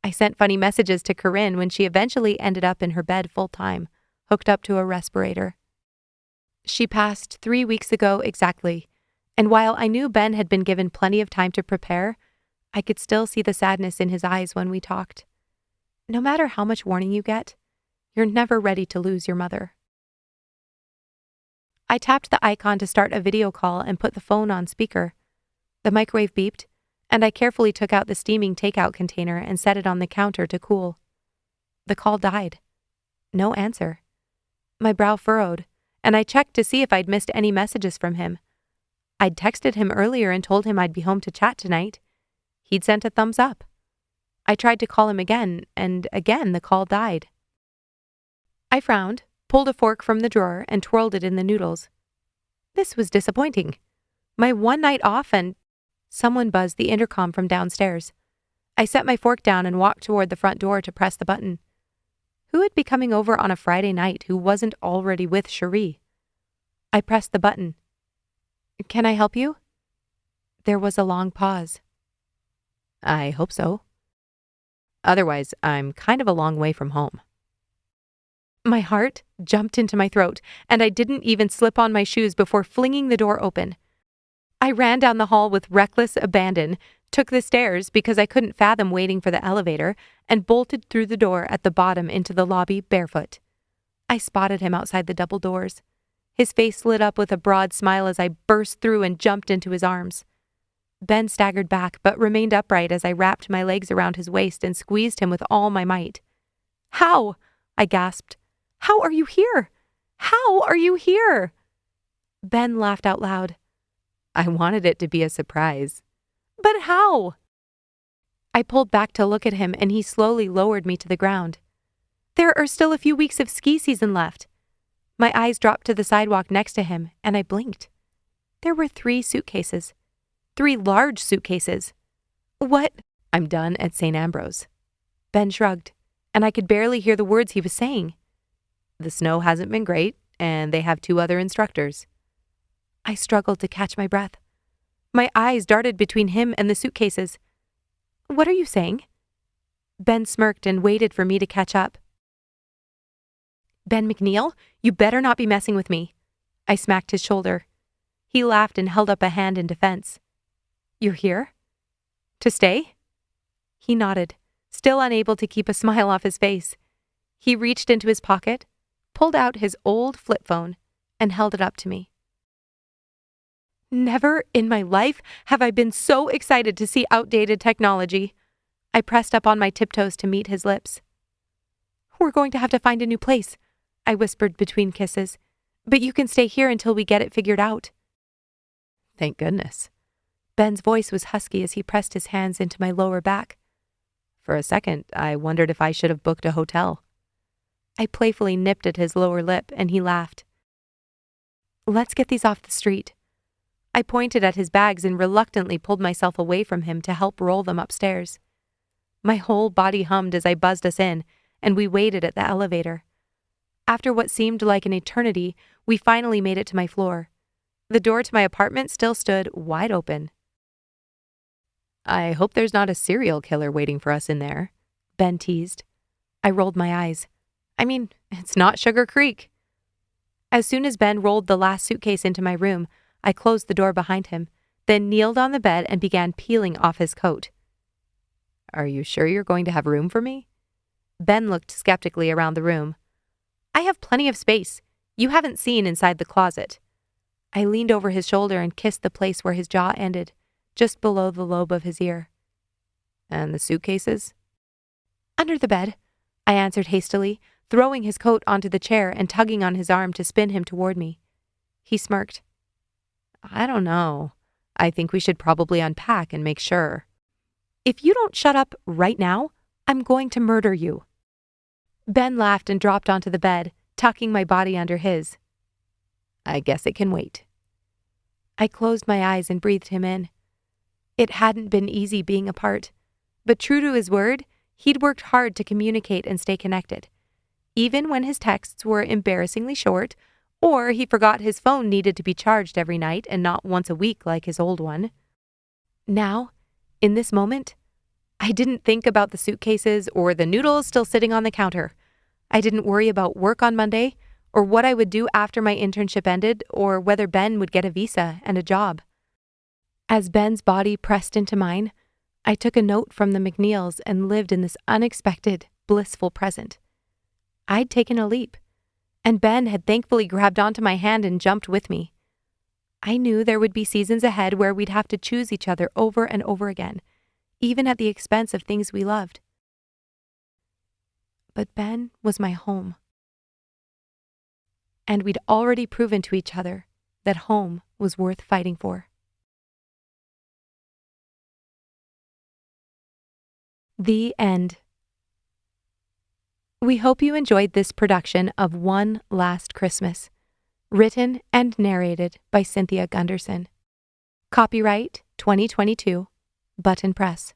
I sent funny messages to Corinne when she eventually ended up in her bed full-time, hooked up to a respirator. She passed 3 weeks ago exactly, and while I knew Ben had been given plenty of time to prepare, I could still see the sadness in his eyes when we talked. No matter how much warning you get, you're never ready to lose your mother. I tapped the icon to start a video call and put the phone on speaker. The microwave beeped, and I carefully took out the steaming takeout container and set it on the counter to cool. The call died. No answer. My brow furrowed, and I checked to see if I'd missed any messages from him. I'd texted him earlier and told him I'd be home to chat tonight. He'd sent a thumbs up. I tried to call him again, and again the call died. I frowned, pulled a fork from the drawer, and twirled it in the noodles. This was disappointing. My one night off and... Someone buzzed the intercom from downstairs. I set my fork down and walked toward the front door to press the button. Who would be coming over on a Friday night who wasn't already with Cherie? I pressed the button. Can I help you? There was a long pause. I hope so. Otherwise, I'm kind of a long way from home. My heart jumped into my throat, and I didn't even slip on my shoes before flinging the door open. I ran down the hall with reckless abandon, took the stairs because I couldn't fathom waiting for the elevator, and bolted through the door at the bottom into the lobby barefoot. I spotted him outside the double doors. His face lit up with a broad smile as I burst through and jumped into his arms. Ben staggered back but remained upright as I wrapped my legs around his waist and squeezed him with all my might. How? I gasped. How are you here? How are you here? Ben laughed out loud. I wanted it to be a surprise. But how? I pulled back to look at him and he slowly lowered me to the ground. There are still a few weeks of ski season left. My eyes dropped to the sidewalk next to him and I blinked. There were 3 suitcases. 3 large suitcases. What? I'm done at St. Ambrose. Ben shrugged, and I could barely hear the words he was saying. The snow hasn't been great, and they have 2 other instructors. I struggled to catch my breath. My eyes darted between him and the suitcases. What are you saying? Ben smirked and waited for me to catch up. Ben McNeil, you better not be messing with me. I smacked his shoulder. He laughed and held up a hand in defense. You're here? To stay? He nodded, still unable to keep a smile off his face. He reached into his pocket, pulled out his old flip phone, and held it up to me. Never in my life have I been so excited to see outdated technology. I pressed up on my tiptoes to meet his lips. We're going to have to find a new place, I whispered between kisses, but you can stay here until we get it figured out. Thank goodness. Ben's voice was husky as he pressed his hands into my lower back. For a second, I wondered if I should have booked a hotel. I playfully nipped at his lower lip, and he laughed. Let's get these off the street. I pointed at his bags and reluctantly pulled myself away from him to help roll them upstairs. My whole body hummed as I buzzed us in, and we waited at the elevator. After what seemed like an eternity, we finally made it to my floor. The door to my apartment still stood wide open. I hope there's not a serial killer waiting for us in there, Ben teased. I rolled my eyes. I mean, it's not Sugar Creek. As soon as Ben rolled the last suitcase into my room, I closed the door behind him, then kneeled on the bed and began peeling off his coat. Are you sure you're going to have room for me? Ben looked skeptically around the room. I have plenty of space. You haven't seen inside the closet. I leaned over his shoulder and kissed the place where his jaw ended, just below the lobe of his ear. And the suitcases? Under the bed, I answered hastily, throwing his coat onto the chair and tugging on his arm to spin him toward me. He smirked. I don't know. I think we should probably unpack and make sure. If you don't shut up right now, I'm going to murder you. Ben laughed and dropped onto the bed, tucking my body under his. I guess it can wait. I closed my eyes and breathed him in. It hadn't been easy being apart, but true to his word, he'd worked hard to communicate and stay connected. Even when his texts were embarrassingly short Or he forgot his phone needed to be charged every night and not once a week like his old one. Now, in this moment, I didn't think about the suitcases or the noodles still sitting on the counter. I didn't worry about work on Monday or what I would do after my internship ended or whether Ben would get a visa and a job. As Ben's body pressed into mine, I took a note from the McNeils and lived in this unexpected, blissful present. I'd taken a leap, and Ben had thankfully grabbed onto my hand and jumped with me. I knew there would be seasons ahead where we'd have to choose each other over and over again, even at the expense of things we loved. But Ben was my home. And we'd already proven to each other that home was worth fighting for. The end. We hope you enjoyed this production of One Last Christmas, written and narrated by Cynthia Gunderson. Copyright 2022, Button Press.